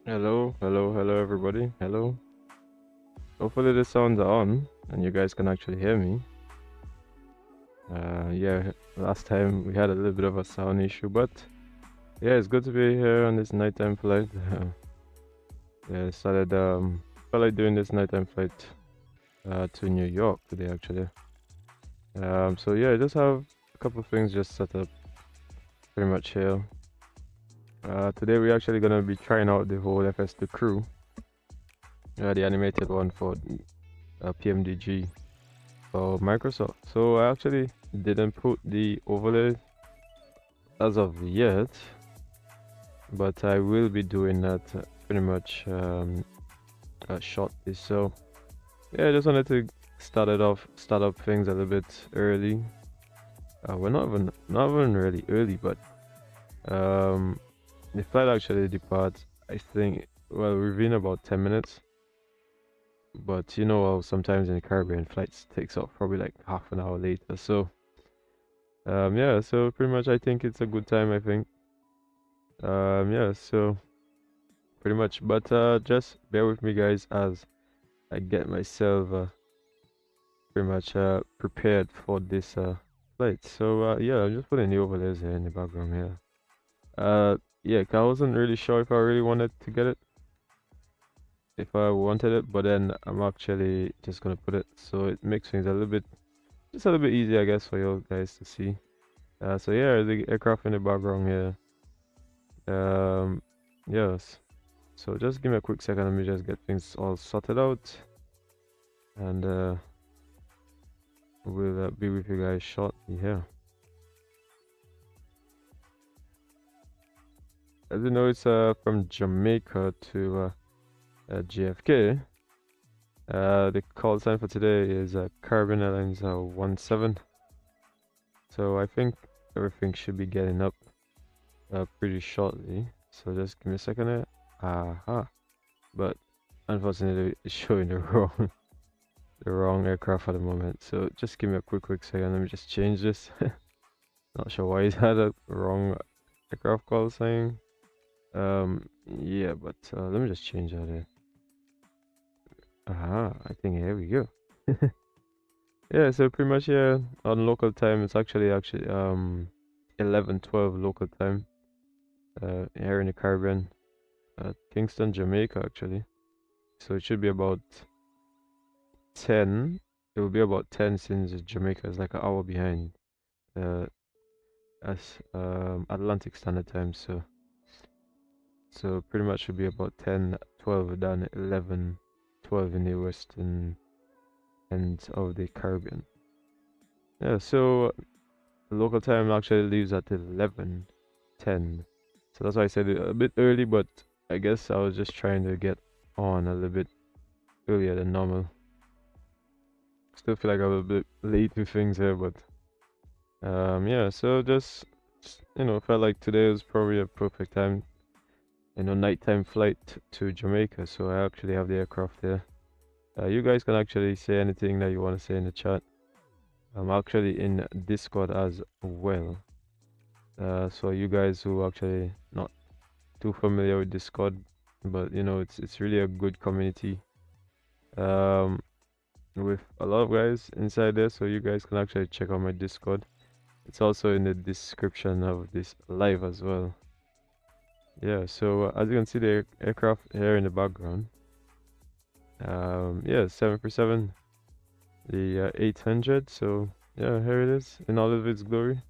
Hello everybody. Hello. Hopefully the sounds are on and you guys can actually hear me. Yeah, last time we had a little bit of a sound issue, but yeah, it's good to be here on this nighttime flight. Yeah, felt like doing this nighttime flight to New York today actually. So yeah, I just have a couple of things just set up pretty much here. Today we're actually gonna be trying out the whole FS2CREW, the animated one for PMDG. For Microsoft. So I actually didn't put the overlay as of yet, but I will be doing that pretty much shortly. So yeah, I just wanted to start up things a little bit early. We're not even really early, but the flight actually departs. I think we've been about 10 minutes. But you know how sometimes in the Caribbean flights takes off probably like half an hour later. So yeah, so pretty much I think it's a good time, I think. Yeah, so pretty much, but just bear with me guys as I get myself pretty much prepared for this flight. So yeah, I'm just putting the overlays here in the background here. Yeah, 'cause I wasn't really sure if I really wanted to get it, if I wanted it, but then I'm actually just gonna put it so it makes things just a little bit easier, I guess, for you guys to see. So yeah, the aircraft in the background here. Yes. So just give me a quick second. Let me just get things all sorted out, and we'll be with you guys shortly here. As you know, it's from Jamaica to JFK. The call sign for today is Caribbean Airlines 17. So I think everything should be getting up pretty shortly. So just give me a second here. Aha. But unfortunately, it's showing the wrong aircraft at the moment. So just give me a quick second. Let me just change this. Not sure why it had a wrong aircraft call sign. Yeah, but let me just change that here. I think here we go. Yeah, so pretty much yeah, on local time it's actually 11:12 local time. Here in the Caribbean, Kingston, Jamaica actually. So it should be about 10. It will be about 10 since Jamaica is like an hour behind as Atlantic Standard Time. So pretty much should be about 10, 12 down 11, 12 in the western end of the Caribbean. Yeah, so the local time actually leaves at 11:10. So that's why I said it a bit early, but I guess I was just trying to get on a little bit earlier than normal. Still feel like I was a bit late with things here, but yeah, so just felt like today was probably a perfect time, nighttime flight to Jamaica. So I actually have the aircraft there. You guys can actually say anything that you want to say in the chat. I'm actually in Discord as well. So you guys who actually not too familiar with Discord, but it's really a good community. With a lot of guys inside there, so you guys can actually check out my Discord. It's also in the description of this live as well. Yeah, so as you can see the aircraft here in the background. Yeah, 747, the 800. So yeah, here it is in all of its glory.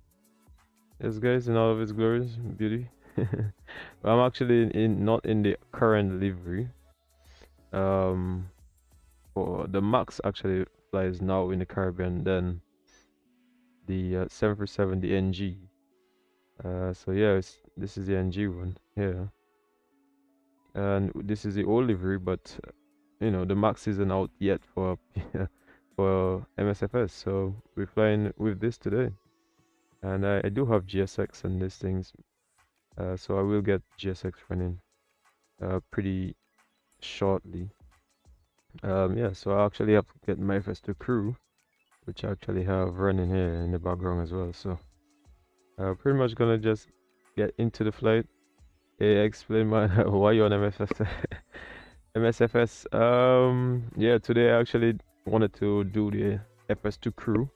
Yes, guys, in all of its glories, beauty. But I'm actually not in the current livery. For the Max actually flies now in the Caribbean. Then the 747, the NG. So yeah, this is the NG one here, and this is the old livery, but the Max isn't out yet for for MSFS. So we're flying with this today, and I do have GSX and these things. So I will get GSX running pretty shortly. Yeah, so I actually have to get my FS2CREW, which I actually have running here in the background as well. So pretty much gonna just get into the flight Hey, explain man why you on MSFS? MSFS. Yeah, today I actually wanted to do the FS2CREW.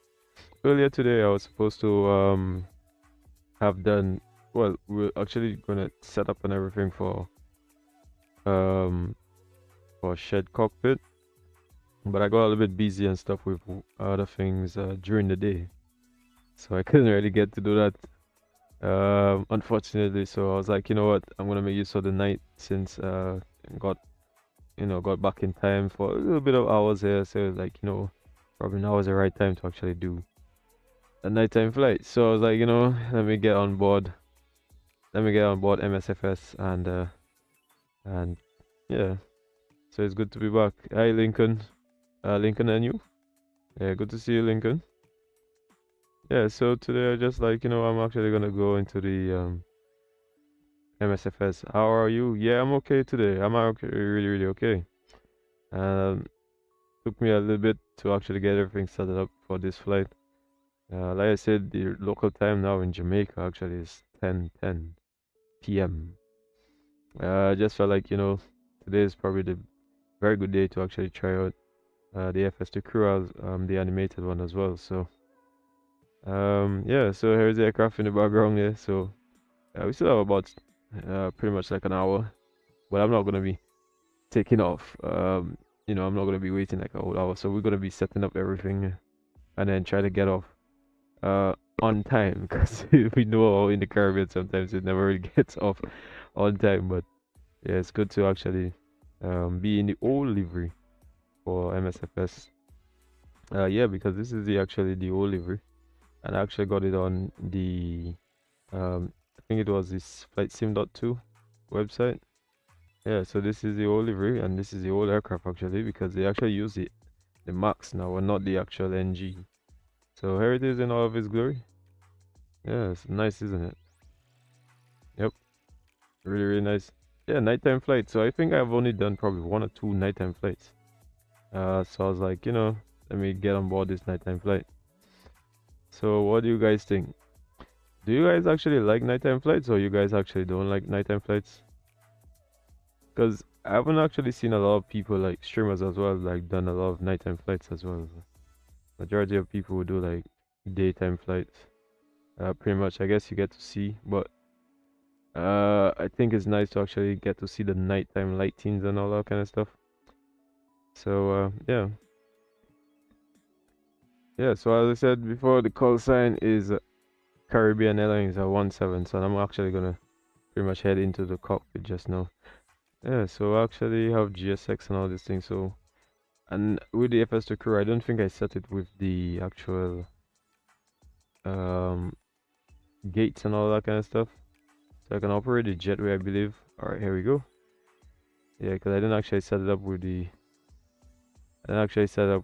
Earlier today I was supposed to have done, well, we're actually gonna set up and everything um for shared cockpit, but I got a little bit busy and stuff with other things during the day, so I couldn't really get to do that. Unfortunately, so I was like, you know what, I'm gonna make use of the night since got got back in time for a little bit of hours here. So like, probably now is the right time to actually do a nighttime flight. So I was like, let me get on board. Let me get on board MSFS and yeah. So it's good to be back. Hi Lincoln. Lincoln and you? Yeah, good to see you, Lincoln. Yeah, so today I just like, I'm actually gonna go into the MSFS. How are you? Yeah, I'm okay today. I'm okay, really, really okay. Took me a little bit to actually get everything set up for this flight. Like I said, the local time now in Jamaica actually is 10:10 p.m. I just felt like, today is probably the very good day to actually try out the FS2CREW, the animated one as well. So, yeah, so here's the aircraft in the background there. So, we still have about pretty much like an hour, but I'm not gonna be taking off. I'm not gonna be waiting like a whole hour. So we're gonna be setting up everything and then try to get off on time because we know in the Caribbean sometimes it never really gets off on time. But yeah, it's good to actually be in the old livery for MSFS. Yeah, because this is actually the old livery, and I actually got it on the I think it was this FlightSim.2 website. Yeah, so this is the old livery and this is the old aircraft actually, because they actually use the Max now and not the actual NG. So here it is in all of its glory. Yeah, it's nice, isn't it? Yep, really, really nice. Yeah, nighttime flight. So I think I've only done probably one or two nighttime flights. So I was like, let me get on board this nighttime flight. So what do you guys think? Do you guys actually like nighttime flights, or you guys actually don't like nighttime flights? Because I haven't actually seen a lot of people like streamers as well, like done a lot of nighttime flights as well. Majority of people would do like daytime flights. Pretty much, I guess you get to see, but I think it's nice to actually get to see the nighttime lightings and all that kind of stuff. So yeah, yeah. So as I said before, the call sign is Caribbean Airlines 17. So I'm actually gonna pretty much head into the cockpit just now. Yeah. So I actually have GSX and all these things. So and with the FS2CREW, I don't think I set it with the actual um gates and all that kind of stuff. So I can operate the jetway, I believe. All right, here we go. Yeah, because I didn't actually set it up with the. I didn't actually set up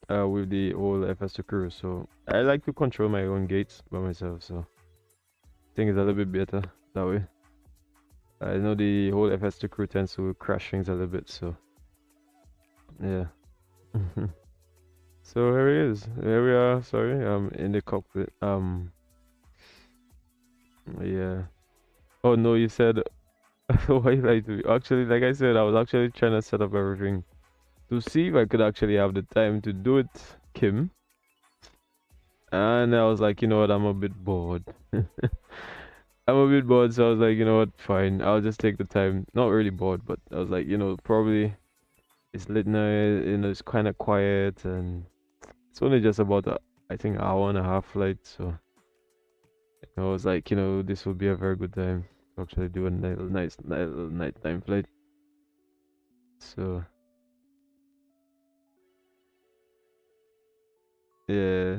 with the whole FS2CREW, so I like to control my own gates by myself. So I think it's a little bit better that way. I know the whole FS2CREW tends to crash things a little bit, so yeah. So here it is. Here we are. Sorry, in the cockpit. Yeah. Oh no, you said why you like to? Actually, like I said, I was actually trying to set up everything to see if I could actually have the time to do it, Kim. And I was like, you know what, I'm a bit bored. I'm a bit bored, so I was like, you know what, fine, I'll just take the time. Not really bored, but I was like, probably it's late night, it's kind of quiet, and it's only just about, I think, hour and a half flight. So I was like, this would be a very good time to actually do a nice nighttime flight. So yeah.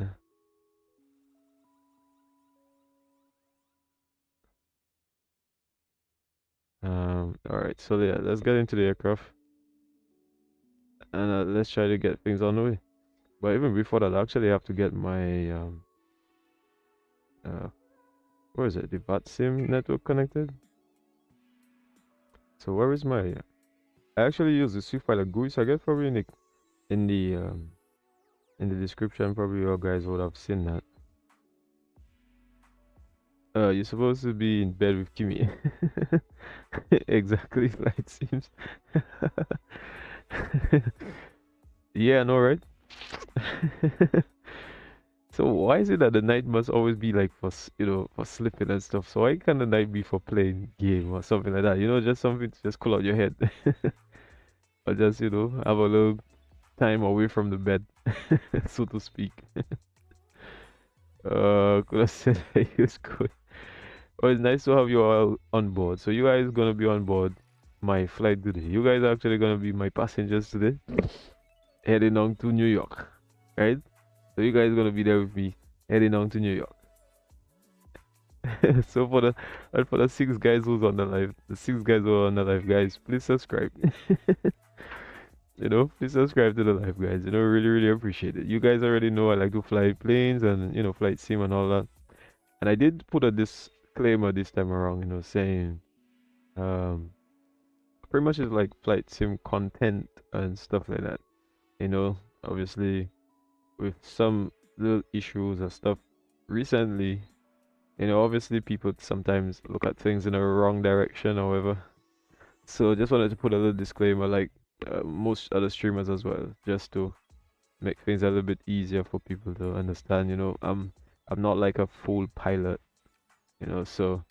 All right, so yeah, let's get into the aircraft and let's try to get things on the way. But even before that, I actually have to get my uh, where is it? The VATSIM network connected. So where is my? I actually use the Swift Pilot GUI, so I guess probably in the um in the description, probably you guys would have seen that. You're supposed to be in bed with Kimmy. Exactly, it seems. Yeah, I know, right? So why is it that the night must always be like for for sleeping and stuff? So why can't the night be for playing game or something like that? Just something to just cool out your head, or just have a little time away from the bed, so to speak. Could have said I use good. Oh, it's nice to have you all on board. So you guys gonna be on board my flight today. You guys are actually gonna be my passengers today, heading on to New York, right? So you guys gonna be there with me, heading on to New York. So for the six guys who's on the live, the six guys who are on the live, guys, please subscribe. Please subscribe to the live, guys. Really, really appreciate it. You guys already know I like to fly planes and flight sim and all that. And I did put a disclaimer this time around, saying um pretty much it's like flight sim content and stuff like that. Obviously with some little issues and stuff recently, obviously people sometimes look at things in a wrong direction, however. So just wanted to put a little disclaimer, like most other streamers as well, just to make things a little bit easier for people to understand. I'm not like a full pilot, so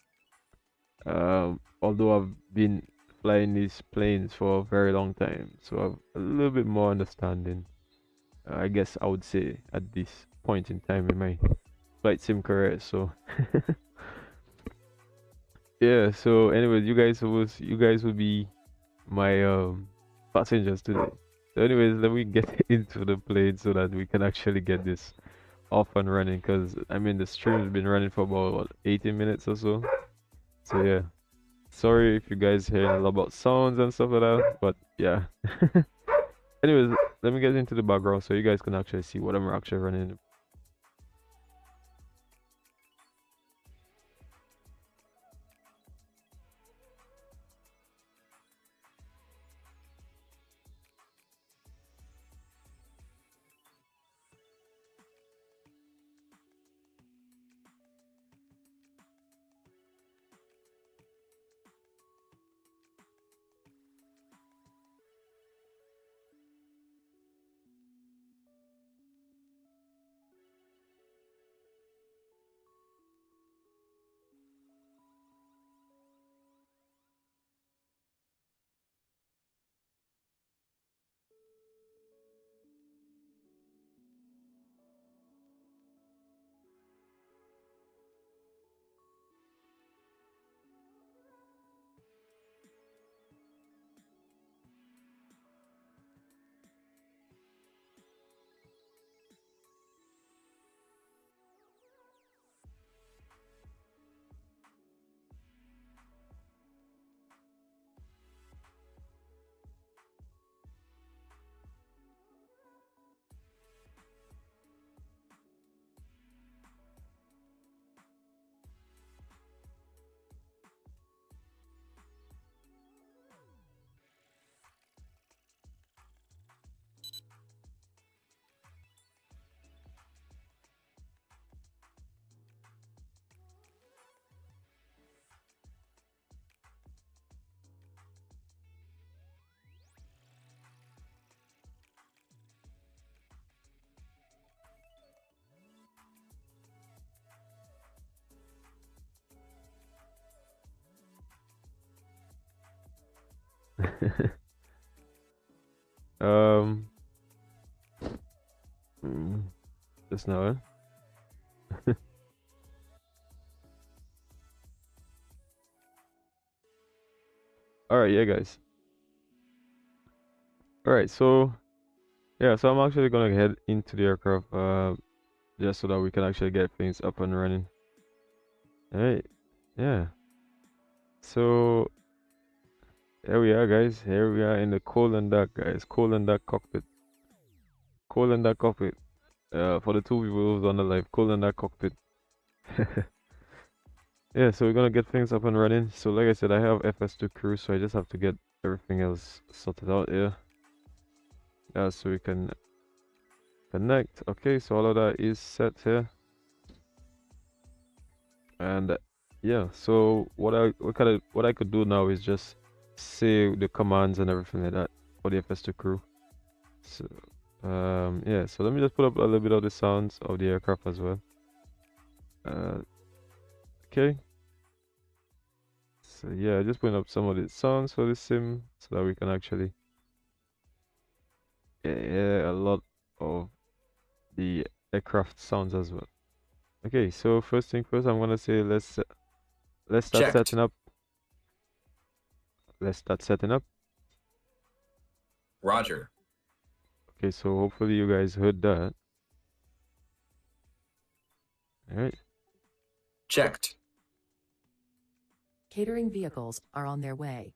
although I've been flying these planes for a very long time, so I've a little bit more understanding. I guess I would say at this point in time in my flight sim career. So yeah. So anyways, you guys will be my passengers today. So anyways, let me get into the plane so that we can actually get this off and running. Cause I mean the stream's been running for about what, 18 minutes or so. So yeah. Sorry if you guys hear a lot about sounds and stuff like that, but yeah. Anyways, let me get into the background so you guys can actually see what I'm actually running. um, mm, just now, eh? All right, yeah, guys. All right, so yeah, so I'm actually gonna head into the aircraft, just so that we can actually get things up and running. All right, yeah. So here we are, guys. Here we are in the colon deck, guys. Colon deck cockpit. Colon deck cockpit. For the two people who's on the live, colon deck cockpit. Yeah, so we're gonna get things up and running. So like I said, I have FS2CREW, so I just have to get everything else sorted out here. Yeah, so we can connect. Okay, so all of that is set here. And yeah, so what I could do now is just say the commands and everything like that for the FS2 crew. So yeah, so let me just put up a little bit of the sounds of the aircraft as well. Okay. So yeah, just putting up some of the sounds for the sim so that we can actually hear a lot of the aircraft sounds as well. Okay, so first thing first, I'm gonna say let's start Checked. setting up. Let's start setting up. Roger. Okay, so hopefully you guys heard that. All right. Checked. Catering vehicles are on their way.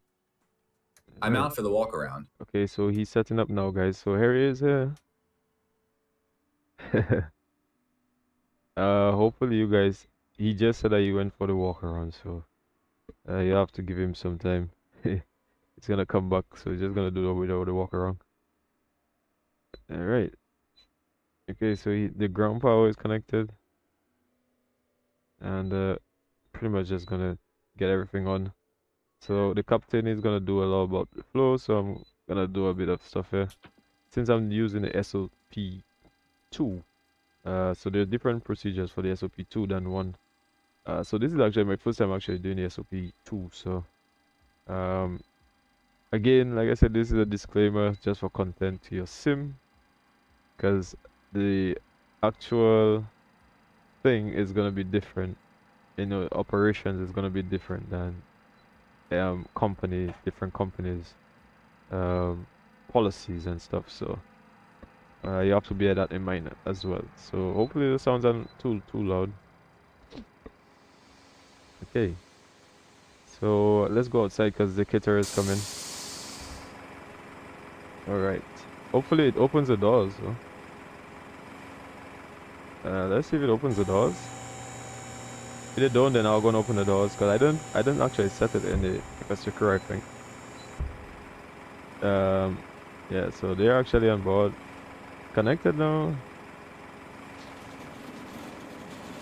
I'm Right. out for the walk around. Okay, so he's setting up now, guys. So here he is here. Hopefully you guys. He just said that he went for the walk around, so you have to give him some time. He's gonna come back, so he's just gonna do the without the walk around. All right. Okay, so the ground power is connected, and pretty much just gonna get everything on. So the captain is gonna do a lot about the flow, so I'm gonna do a bit of stuff here. Since I'm using the SOP2, so there are different procedures for the SOP2 than one. So this is actually my first time actually doing the SOP2. So um, again, like I said, this is a disclaimer just for content to your sim, because the actual thing is gonna be different. You know, operations is gonna be different than different companies policies and stuff. So you have to bear that in mind as well. So hopefully the sounds aren't too loud. Okay, so let's go outside because the caterer is coming. All right, hopefully it opens the doors. So. Let's see if it opens the doors. If it don't, then I'll go and open the doors because I didn't actually set it in the FS2CREW, I think. Yeah, so they're actually on board. Connected now.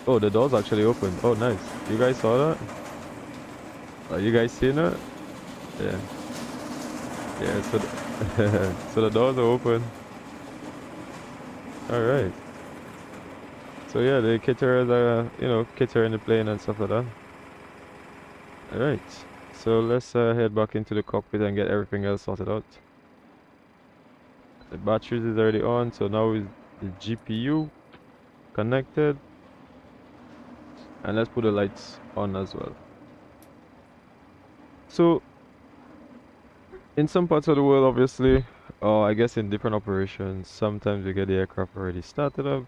Oh, the door's actually open. Oh, nice. You guys saw that? Are you guys seeing it? Yeah. Yeah, so so the doors are open. All right. So yeah, the caterers are, catering the plane and stuff like that. All right. So let's head back into the cockpit and get everything else sorted out. The batteries is already on, so now is the GPU connected. And let's put the lights on as well. So in some parts of the world, obviously, I guess in different operations, sometimes we get the aircraft already started up.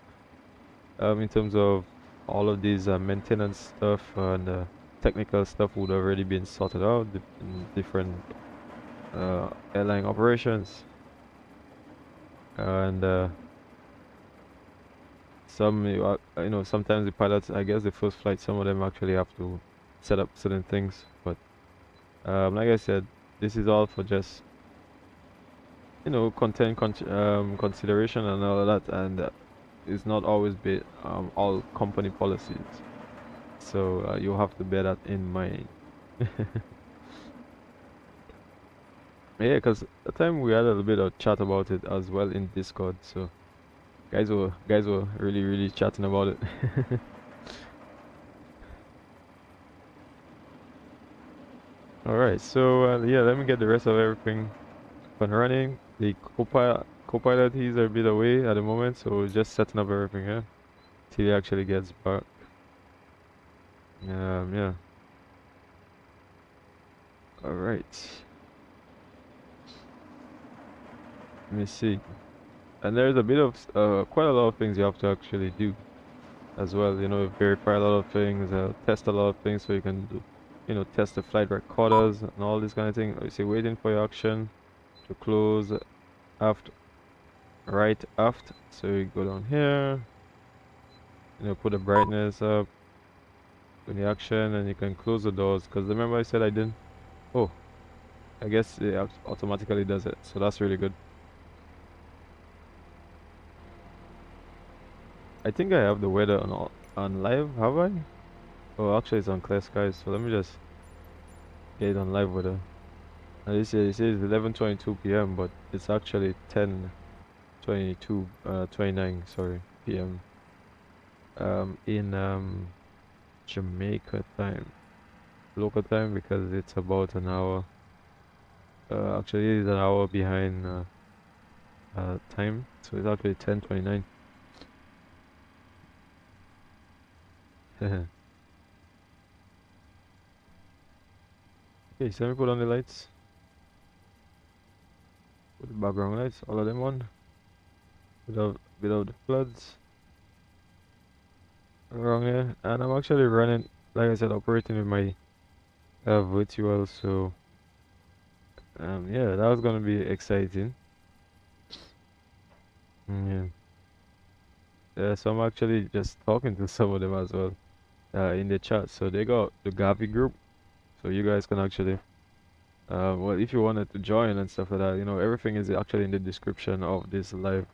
In terms of all of these maintenance stuff and technical stuff would already been sorted out in different airline operations. And sometimes the pilots, I guess the first flight, some of them actually have to set up certain things. But like I said, this is all for just content consideration and all of that, and it's not always be all company policies. So you have to bear that in mind. Yeah, because the time we had a little bit of chat about it as well in Discord. So guys were really chatting about it. All right, so yeah, let me get the rest of everything up and running. The co-pilot he's a bit away at the moment, so we're just setting up everything here till he actually gets back. Yeah. All right. Let me see. And there's a bit of quite a lot of things you have to actually do as well. Verify a lot of things, test a lot of things, so you can do, test the flight recorders and all this kind of thing. You see, waiting for your action to close aft, right aft. So you go down here, put the brightness up in the action, and you can close the doors. Because remember I said I didn't. Oh, I guess it automatically does it. So that's really good. I think I have the weather on live, have I? Oh, actually, it's on clear skies. So let me just get it on live weather. And it says 11:22 p.m., but it's actually 10:22, 29, sorry, p.m. In Jamaica time, local time, because it's about an hour. Actually, it's an hour behind time, so it's actually 10:29. Okay, so let me put on the lights. Put the background lights, all of them on. Without the floods around here. And I'm actually running, like I said, operating with my virtual, so yeah, that was gonna be exciting. Yeah. Yeah, so I'm actually just talking to some of them as well in the chat. So they got the Gavi group, so you guys can actually well, if you wanted to join and stuff like that, you know, everything is actually in the description of this live.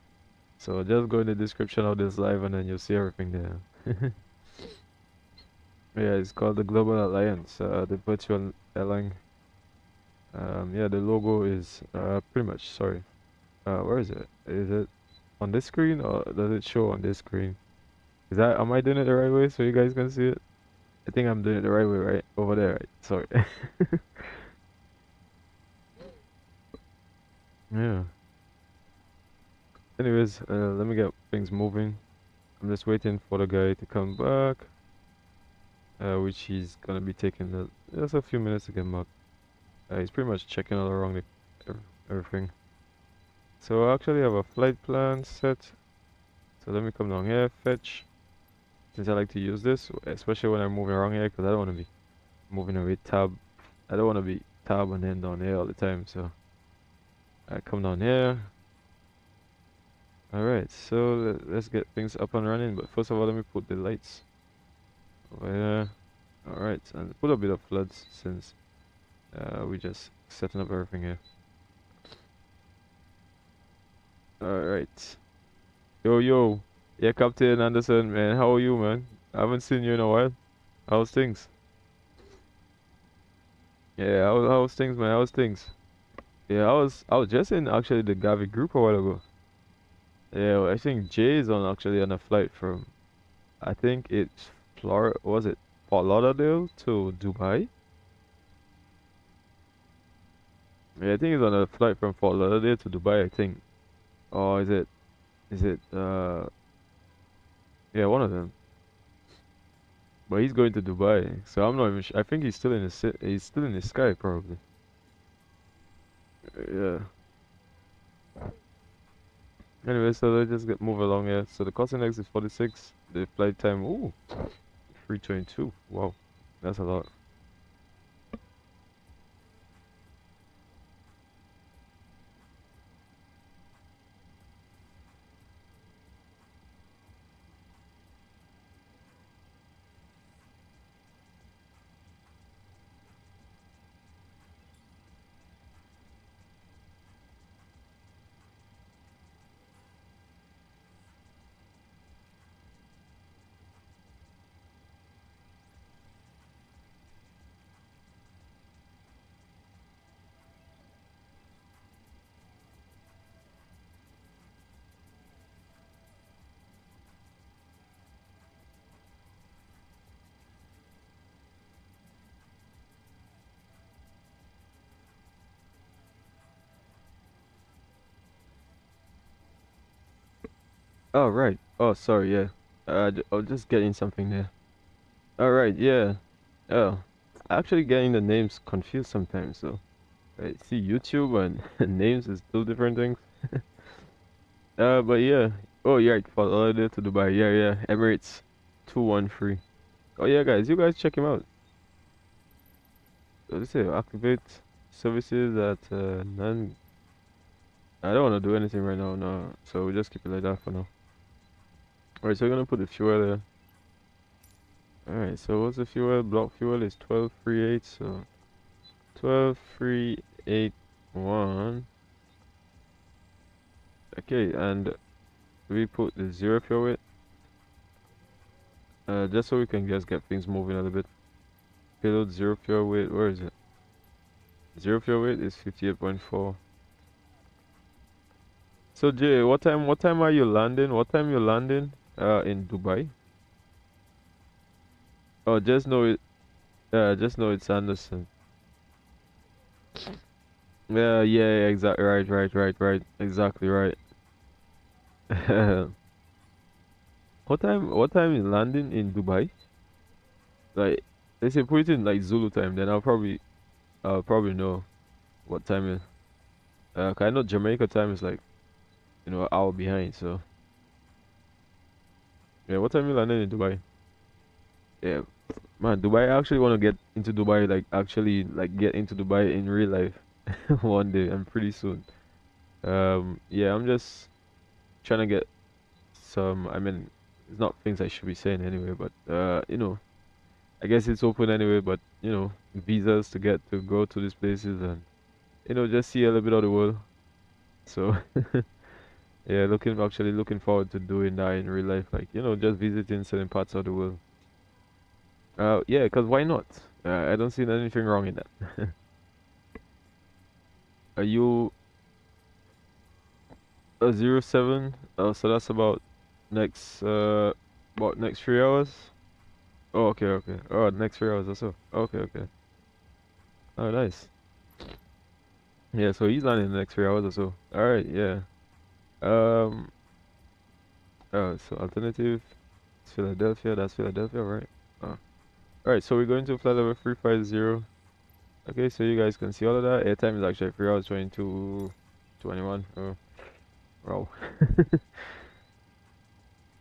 So just go in the description of this live and then you'll see everything there. Yeah, it's called the Global Alliance, the virtual airline. Yeah, the logo is pretty much, sorry. Where is it? Is it on this screen or does it show on this screen? Is that, am I doing it the right way so you guys can see it? I think I'm doing it the right way, right? Over there, right? Sorry. Yeah. Anyways, let me get things moving. I'm just waiting for the guy to come back, which he's gonna be taking just a few minutes to get back. He's pretty much checking all around everything. So I actually have a flight plan set. So let me come down here, fetch. Since I like to use this, especially when I'm moving around here, because I don't want to be moving away tab. I don't want to be tab and then down here all the time. So I come down here. Alright, so let's get things up and running. But first of all, let me put the lights over here. Alright, and put a bit of floods since we just setting up everything here. Alright. Yo. Yeah, Captain Anderson, man. How are you, man? I haven't seen you in a while. How's things? Yeah, how's things, man? How's things? Yeah, I was just in actually the Gavi group a while ago. Yeah, well, I think Jay is on actually on a flight from, I think it's Florida, was it Fort Lauderdale to Dubai? Yeah, I think he's on a flight from Fort Lauderdale to Dubai, I think. Or is it yeah, one of them. But he's going to Dubai, so I'm not even sure. I think he's still in he's still in the sky probably. Yeah. Anyway, so let's just move along here. So the cost index is 46. The flight time, ooh, 322. Wow, that's a lot. Oh, right. Oh, sorry, yeah. I was just getting something there. All right, yeah. Oh, actually getting the names confused sometimes. So I see YouTube and names is two different things. But yeah. Oh, yeah, right. For holiday to Dubai. Yeah. Emirates 213. Oh yeah, guys, you guys check him out. What does it say? Activate services at none. I don't want to do anything right now, no. So we just keep it like that for now. Alright, so we're gonna put the fuel there. Alright, so what's the fuel? Block fuel is 1238, so 12381. Okay, and we put the zero fuel with. just so we can just get things moving a little bit. Payload 0 fuel weight, where is it? 0 fuel weight is 58.4. So Jay, what time are you landing? What time you landing in Dubai? Oh, just know it. Just know it's Anderson. Yeah, exactly right. Exactly right. What time is landing in Dubai? Like, let's say put it in like Zulu time, then I'll probably know what time is. 'Cause I know Jamaica time is like, an hour behind, so yeah, what time you landing in Dubai? Yeah, man, Dubai, I actually want to get into Dubai, like actually like get into Dubai in real life one day and pretty soon. Yeah, I'm just trying to get some, I mean, it's not things I should be saying anyway, but I guess it's open anyway, but visas to get to go to these places and just see a little bit of the world. So yeah, actually looking forward to doing that in real life, like just visiting certain parts of the world. Yeah, cause why not? I don't see anything wrong in that. Are you a 07? So that's about next 3 hours. Oh, okay. Oh, next 3 hours or so. Okay. Oh, nice. Yeah, so he's landing in the next 3 hours or so. All right, yeah. Um. So alternative. It's Philadelphia. That's Philadelphia, right? Oh. All right. So we're going to flight level 350. Okay, so you guys can see all of that. Airtime is actually 3 hours 22:21. Oh, wow.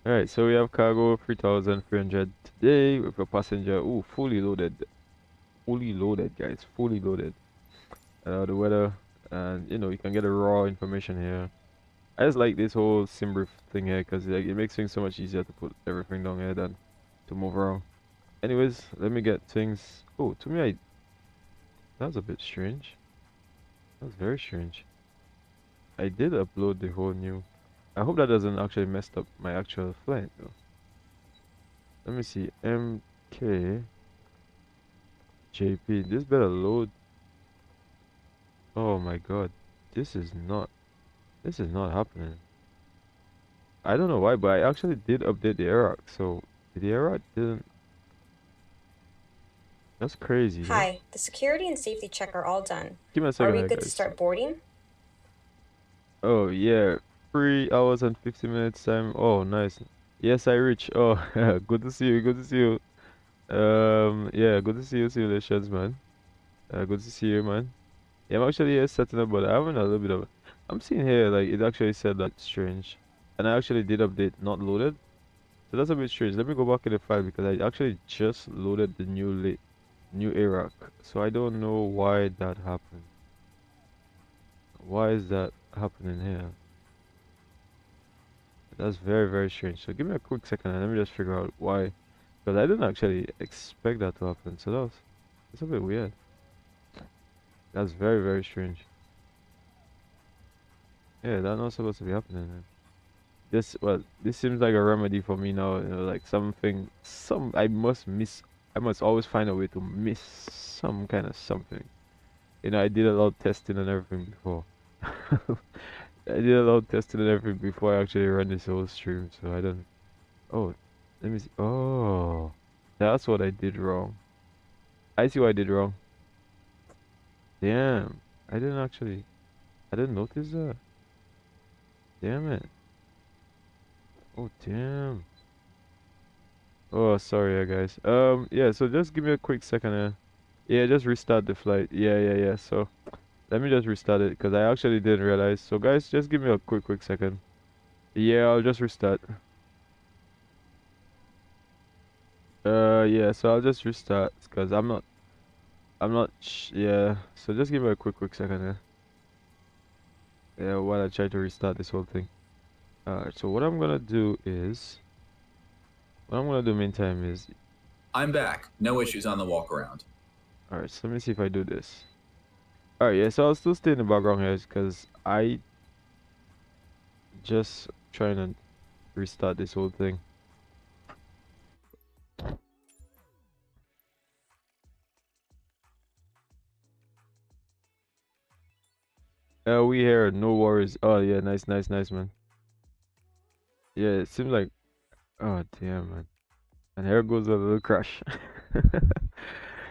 All right. So we have cargo 3,300 today with a passenger. Ooh, fully loaded. Fully loaded, guys. Fully loaded. The weather, and you can get a raw information here. I just like this whole SimBrief thing here because it makes things so much easier to put everything down here than to move around. Anyways, let me get things. Oh, to me, that was a bit strange. That was very strange. I did upload the whole new. I hope that doesn't actually mess up my actual flight though. Let me see. MKJP. This better load. Oh my god. This is not. This is not happening. I don't know why, but I actually did update the Iraq. So the Iraq didn't. That's crazy, no? Hi, the security and safety check are all done. Give me a Are second, we here, good to guys. start boarding? Oh yeah, 3 hours and 50 minutes time. Oh, nice. Yes, I reach. Oh, good to see you. Good to see you. Yeah, good to see you. Simulations, man. Good to see you, man. Yeah, I'm actually here setting up, but I'm having a little bit of. I'm seeing here like it actually said that strange, and I actually did update not loaded. So that's a bit strange. Let me go back in the file because I actually just loaded the new Iraq. So I don't know why that happened. Why is that happening here? That's very, very strange. So give me a quick second and let me just figure out why. Because I didn't actually expect that to happen. So that's a bit weird. That's very, very strange. Yeah, that's not supposed to be happening, man. This seems like a remedy for me now. Like I must always find a way to miss some kind of something. I did a lot of testing and everything before. I did a lot of testing and everything before I actually ran this whole stream, so I don't. Oh, let me see. Oh, that's what I did wrong. I see what I did wrong. Damn, I didn't notice that. Damn it. Oh, damn. Oh, sorry, guys. Yeah, so just give me a quick second here. Yeah, just restart the flight. Yeah. So let me just restart it because I actually didn't realize. So guys, just give me a quick second. Yeah, I'll just restart. Yeah, so I'll just restart because yeah. So just give me a quick second here. Yeah, while I try to restart this whole thing. Alright, so what I'm gonna do meantime is, I'm back. No issues on the walk around. alright, so let me see if I do this. Alright, yeah, so I'll still stay in the background here because I just trying to restart this whole thing. We here, no worries. Oh yeah, nice, nice, nice, man. Yeah, it seems like, oh damn, man. And here goes a little crash.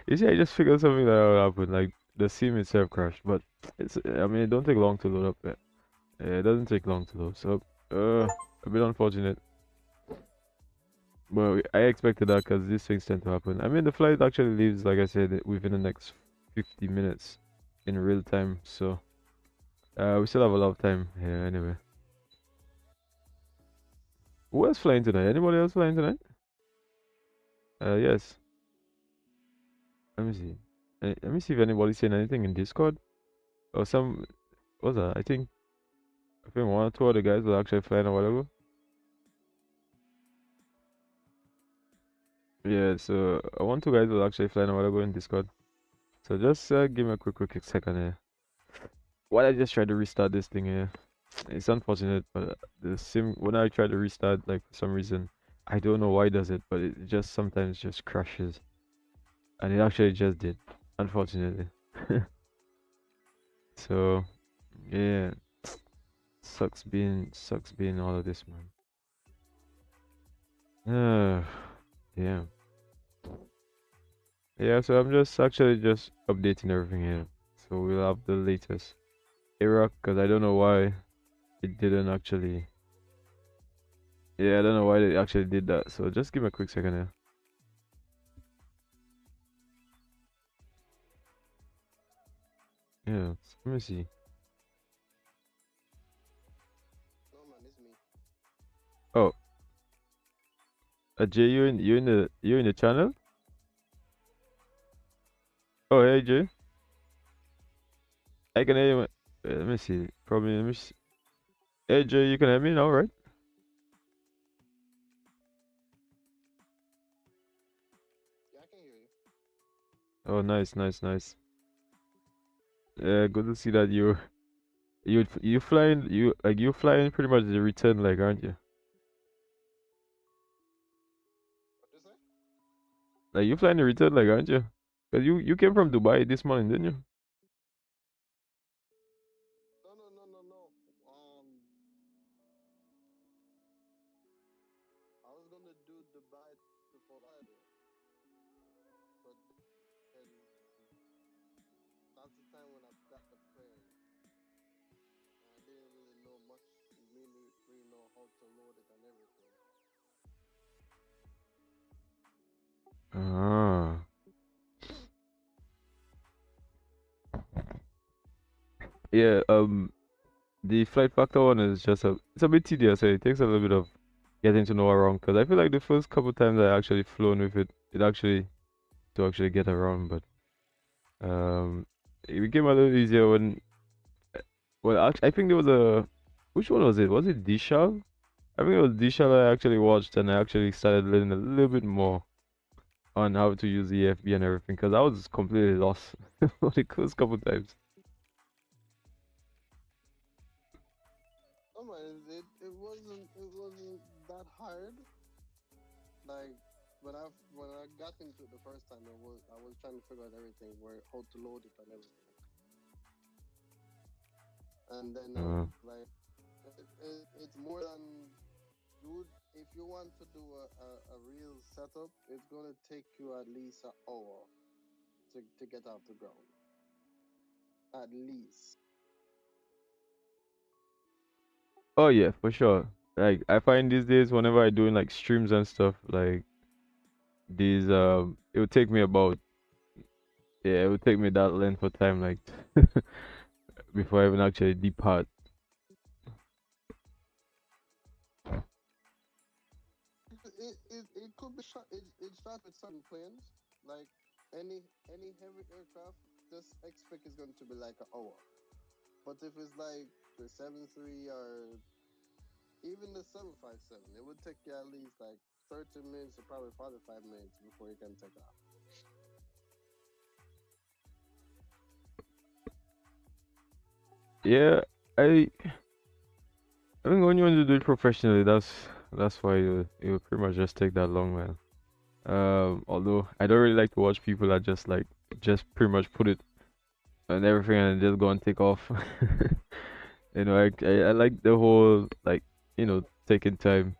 You see, I just figured something that would happen, like the sim itself crashed, but I mean, it don't take long to load up. It doesn't take long to load, so a bit unfortunate. Well, I expected that because these things tend to happen. I mean, the flight actually leaves, like I said, within the next 50 minutes in real time, so we still have a lot of time here anyway. Who else flying tonight? Anybody else flying tonight? Yes. Let me see. Let me see if anybody's saying anything in Discord. Or what's that? I think one or two other guys were actually flying or whatever. Yeah, so one, two guys were actually flying or whatever in Discord. So just give me a quick second here. While I just try to restart this thing here. It's unfortunate, but the sim, when I try to restart, like for some reason, I don't know why it does it, but it just sometimes just crashes. And it actually just did, unfortunately. So yeah, sucks being all of this, man. Yeah. Yeah, so I'm just actually just updating everything here. So we'll have the latest era, because I don't know why it didn't actually. Yeah, I don't know why they actually did that. So just give me a quick second here. Yeah, let me see. No man, it's me. Oh, Jay, you in the channel? Oh, hey Jay, I can hear you. Let me see. Probably let me see. Hey Jay, you can hear me now, right? Yeah, I can hear you. Oh, nice, nice, nice. Yeah, good to see that you flying you flying pretty much the return leg, aren't you? What you say? Like you flying the return leg, aren't you? Cause you came from Dubai this morning, didn't you? No. I was gonna do Dubai to Fort Lauderdale, but then that's the time when I got the plane. And I didn't really know much, really know how to load it and everything. Ah. Yeah, the flight factor one is just it's a bit tedious. It takes a little bit of getting to know around, because I feel like the first couple times I actually flown with it, it actually to actually get around, but it became a little easier when well actually I think there was a which one was it? Was it Dishal? I think it was Dishal I actually watched, and I actually started learning a little bit more on how to use the EFB and everything, because I was completely lost for the first couple times. Oh man, it wasn't that hard. Like when I got into it the first time, I was trying to figure out everything, how to load it and everything. And then like it's more than if you want to do a real setup, it's gonna take you at least an hour to get off the ground. At least. Oh yeah, for sure. Like I find these days whenever I doing like streams and stuff, like these it would take me about yeah, it would take me that length of time like before I even actually depart. It could be shot. It shot with certain planes, like any heavy aircraft. Just expect it's going to be like an hour. But if it's like the 7-3 or even the 757, it would take you at least like 30 minutes or probably 45 minutes before you can take off. Yeah, I think when you want to do it professionally, that's why it will pretty much just take that long, man. Although I don't really like to watch people that just pretty much put it and everything, and just go and take off. You know, I like the whole like taking time.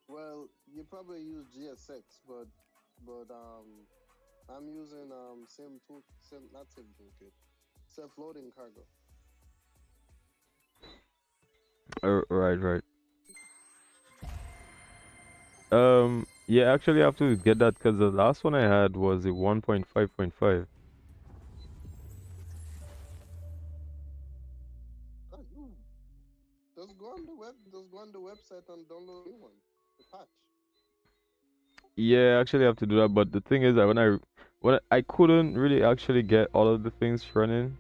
Well, you probably use GSX, but I'm using not sim toolkit, self-loading cargo. Right, right. Yeah, actually, I have to get that because the last one I had was a 1.5.5. Oh, just go on the website and download a new one, the patch. Yeah, actually, I have to do that. But the thing is that when I couldn't really actually get all of the things running,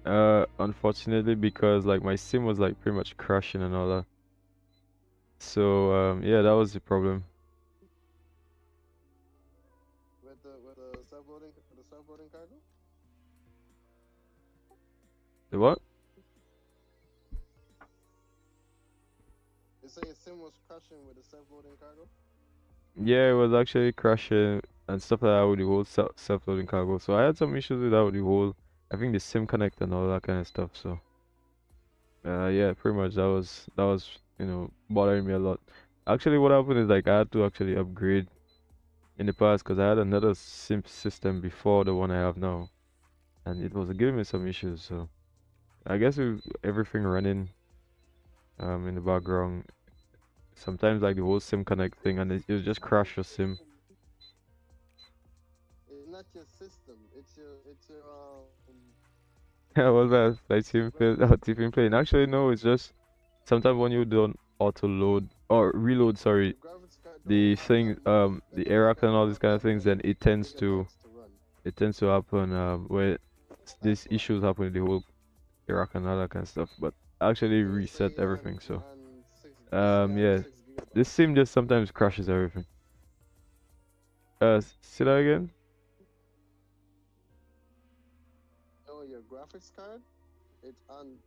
unfortunately, because like my sim was like pretty much crashing and all that. So yeah, that was the problem. With the self-loading cargo. The what? You say your sim was crashing with the self-loading cargo. Yeah, it was actually crashing and stuff like that with the whole self-loading cargo. So I had some issues with that with the whole, I think the sim connect and all that kind of stuff. So yeah, pretty much that was bothering me a lot. Actually, what happened is like I had to actually upgrade in the past because I had another sim system before the one I have now, and it was giving me some issues. So I guess with everything running in the background, sometimes like the whole sim connect thing, and it just crash your sim. It's not your system. It's your Yeah, was that like it's your team play, graphics. team playing? Actually, no, it's just sometimes when you don't auto load or reload, sorry, Your graphics card don't the have thing, that much. the The graphics Iraq card and all don't these have kind of that things, many then it tends to gigabytes to run. happen where That's these why. issues happen with the whole Iraq and all that kind of stuff. But I actually So you say reset everything. So you're on you're on yeah, 6 gigabytes. this sim just sometimes crashes everything. Say that again. No, your graphics card, it's on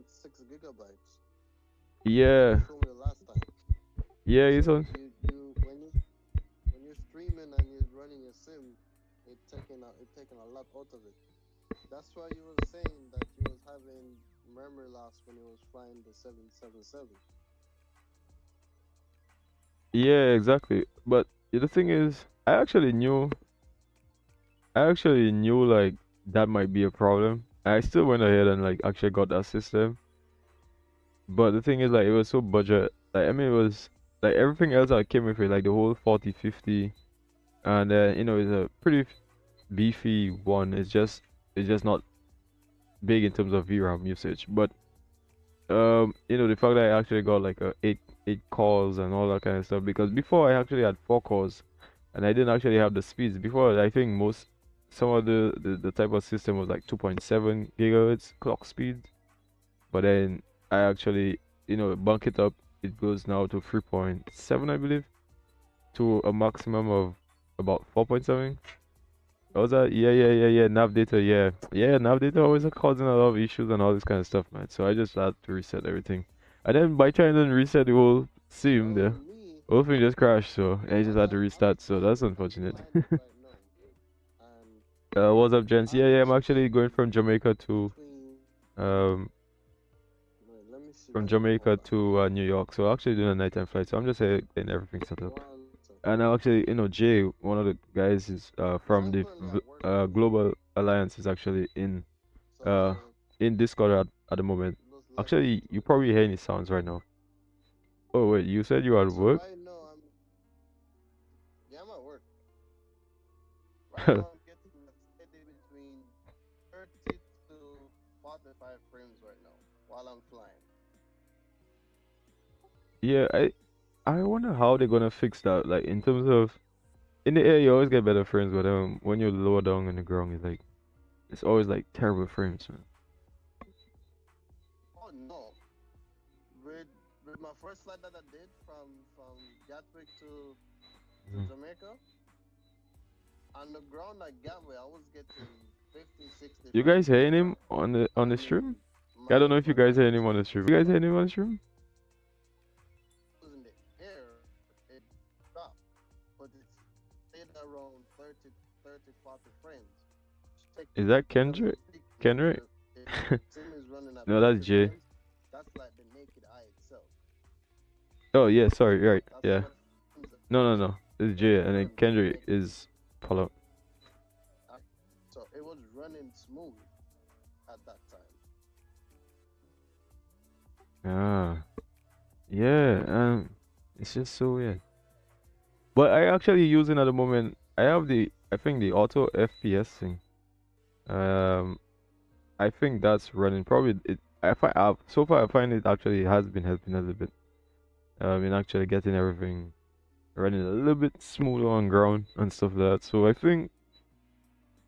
6 gigabytes. Like you Yeah, showed me the last time. yeah, it's So on. you when you're streaming and you're running your sim, it taking a lot out of it. That's why you were saying that you was having memory loss when you was flying the 777. Yeah, exactly. But the thing is, I actually knew like that might be a problem. I still went ahead and like actually got that system. But the thing is like it was so budget. Like I mean it was like everything else I came with it, like the whole 4050, and it's a pretty beefy one. It's just not big in terms of VRAM usage. But the fact that I actually got like a eight cores and all that kind of stuff, because before I actually had 4 cores and I didn't actually have the speeds. Before I think some of the type of system was like 2.7 gigahertz clock speed, but then I actually bunk it up. It goes now to 3.7, I believe, to a maximum of about 4.7. Was that? Yeah. Nav data, yeah. Nav data always causing a lot of issues and all this kind of stuff, man. So I just had to reset everything, and then by trying to reset the whole sim, Well, the me, whole thing just crashed. So I just had to restart. So that's I'm unfortunate. flying it right now, and What's up, gents? Yeah. I'm I'm actually going from Jamaica to between. um Wait, let me see from right now. Jamaica Hold on. to New York. So actually doing a nighttime flight. So I'm just getting everything set up. One And second. now actually, Jay, one of the guys is Cause from I'm the currently at work right now, Global Alliance is actually uh so in Discord at the moment. most likely Actually, you probably hear any sounds right now. Oh wait, you said you are at So work? right now I'm at work. Right now I'm getting a steady between 30 to 45 frames right now while I'm flying. Yeah, I wonder how they're gonna fix that. Like in terms of in the air, you always get better frames, but when you're lower down on the ground, it's always like terrible frames, man. Oh no. With my first flight that I did from Gatwick to Mm. Jamaica, on the ground at Gatwick I was getting 50, 60 You guys frames per hearing him second. on I the stream? mean, I don't know if you guys hear my him on the speed stream. was You guys hear dropped. him on the stream? It was in the air, it dropped, but it stayed around 30, apart the frames. Check Is that because Kendrick? if Kendrick? the sim is running at No, that's 50 Jay. frames, that's like the naked eye itself. Oh yeah, sorry, right, That's yeah. what frames are No, no, used. no. It's It Jay, was and then running Kendrick naked. is Paulo. So it was running smooth at that time. Ah, yeah. It's just so weird. But I actually using at the moment. I have I think the auto FPS thing. I think that's running probably it. So far I find it actually has been helping a little bit. In actually getting everything running a little bit smoother on ground and stuff like that. So I think,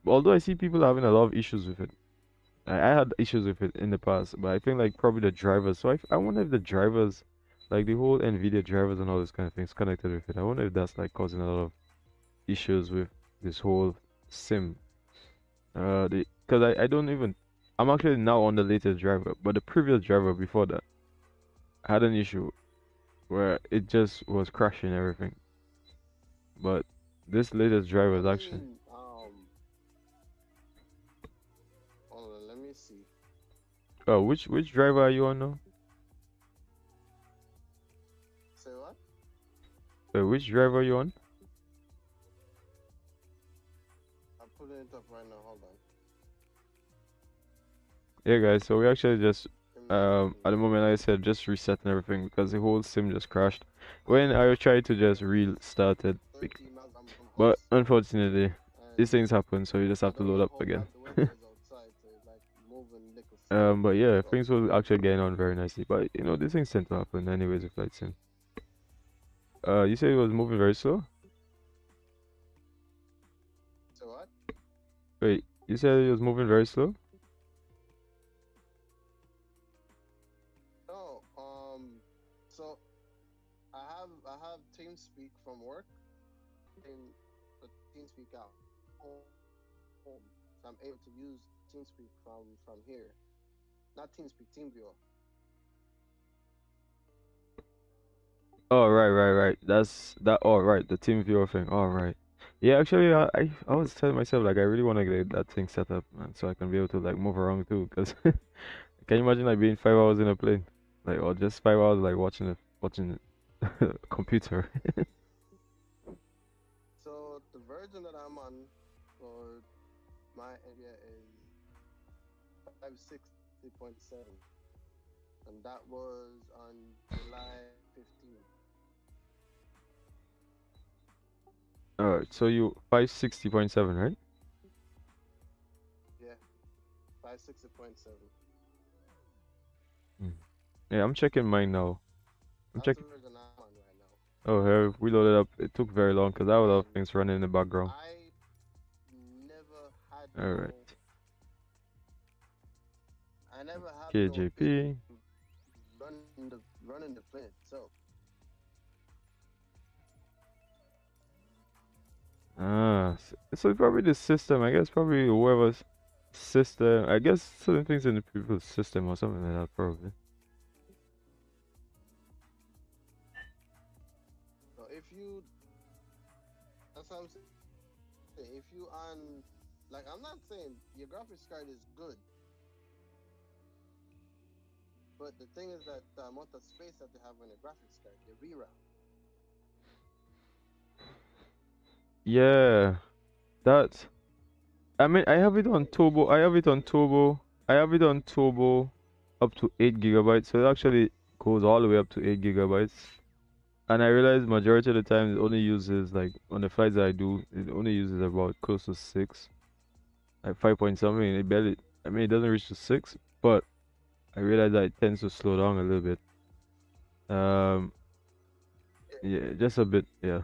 although I see people having a lot of issues with it, I had issues with it in the past, but I think like probably the drivers. So I wonder if the drivers, like the whole NVIDIA drivers and all those kind of things connected with it. I wonder if that's like causing a lot of issues with this whole sim. Because I don't even. I'm actually now on the latest driver, but the previous driver before that had an issue where it just was crashing everything. But this latest driver I is actually. mean, hold on, let me see. Oh, which driver are you on now? Say what? Which driver are you on? I'm putting it up right now. Hold on. Yeah, guys. So we actually just Let me at the moment I said just resetting everything because the whole sim just crashed when I tried to just restart it. 30 miles I'm from But house, unfortunately, these and things happen, so you just I have to don't load know up how again. bad the weather is outside, so it's like moving like a fool. But yeah, But things were actually getting on very nicely. But you know, these things tend to happen anyways with flight sim. You said it was moving very slow. so what? Wait, you said it was moving very slow. No, so I have TeamSpeak from work, and the TeamSpeak out home, so I'm able to use TeamSpeak from here. Not TeamSpeak, TeamViewer. Oh, right. That's that. Oh, right, the team viewer thing. All right. Yeah, actually, I was telling myself like I really want to get that thing set up, man, so I can be able to like move around too. Cause can you imagine like being 5 hours in a plane, like or just 5 hours like watching computer. So the version that I'm on for my area is 560.7, and that was on July 15th. All right, so you 560.7, right? Yeah, 560.7. Mm. Yeah, I'm checking mine now. I'm That's the checking. version I'm on right now. Oh, here we loaded up. It took very long because I have a lot of And things running in the background. I never had All right, I never have no issue KJP. running the plane itself. So probably the system. I guess probably whoever's system. I guess certain things in the people's system or something like that. Probably. So that's what I'm saying. If you on, like, I'm not saying your graphics card is good, but the thing is that the amount of space that they have on the graphics card, your VRAM. Yeah, that's. I mean, I have it on turbo. I have it on turbo. I have it on turbo, up to 8 GB. So it actually goes all the way up to 8 GB. And I realize majority of the time it only uses like on the flights that I do, it only uses about close to 6, like 5 point something. It barely. I mean, it doesn't reach to 6, but I realize that it tends to slow down a little bit. Um, yeah, just a bit. Yeah.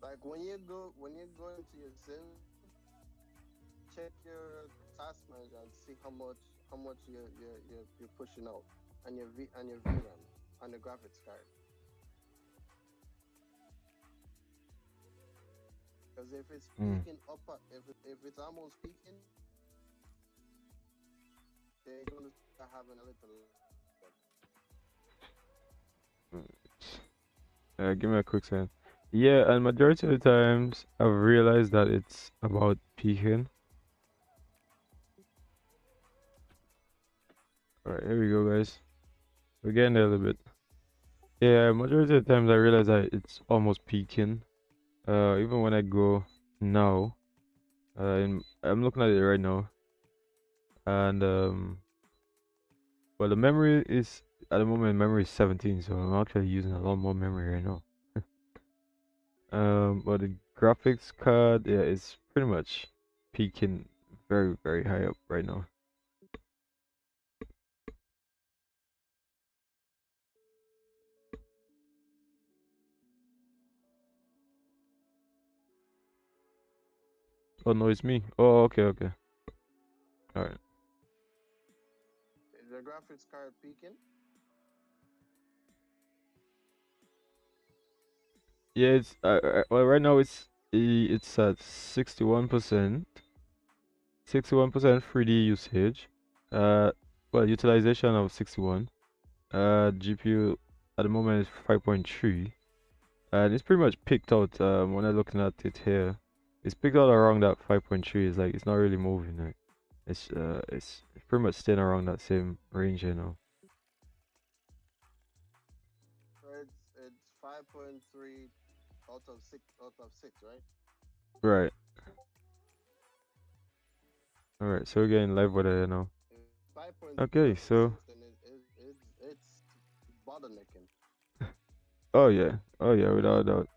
Like when you go into your sim, check your task manager and see how much you're pushing out and your VRAM on the graphics card. Because if it's peaking up, if it's almost peaking, they're gonna start having a little. Give me a quick second. Yeah, and majority of the times I've realized that it's about peaking. Alright, here we go, guys. We're getting there a little bit. Yeah, majority of the times I realize that it's almost peaking. Even when I go now, I'm looking at it right now, and well, the memory is at the moment memory is 17, so I'm actually using a lot more memory right now. But the graphics card, yeah, it's pretty much peaking very, very high up right now. Oh no, it's me. Oh, okay, okay. All right. Is the graphics card peaking? Yeah, it's well right now it's at 61%, 61% 3D usage. Uh, well, utilization of 61. GPU at the moment is 5.3, and it's pretty much picked out. When I'm looking at it here, it's picked out around that 5.3. It's like it's not really moving. Like it's pretty much staying around that same range, you know. So it's 5.3 out of 6, right? Right. All right. So we're getting live weather, you know. If 5.3 Okay. out of So 6, then it's bottlenecking. oh yeah, without a doubt.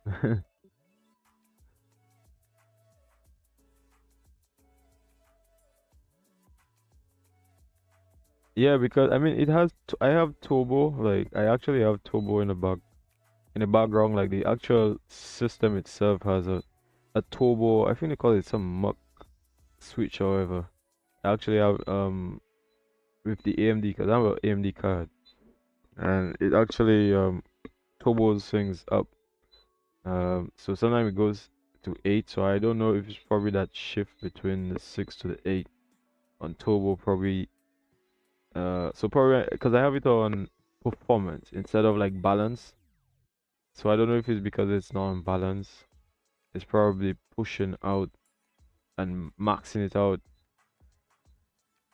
Yeah, because I mean it has I have turbo, like I actually have turbo in the background, like the actual system itself has a turbo. I think they call it some muck switch, however. I actually have with the AMD because I have an AMD card, and it actually turbos things up. So sometimes it goes to 8, so I don't know if it's probably that shift between the 6 to the 8 on turbo, probably. So probably because I have it on performance instead of like balance. So I don't know if it's because it's not on balance. It's probably pushing out and maxing it out.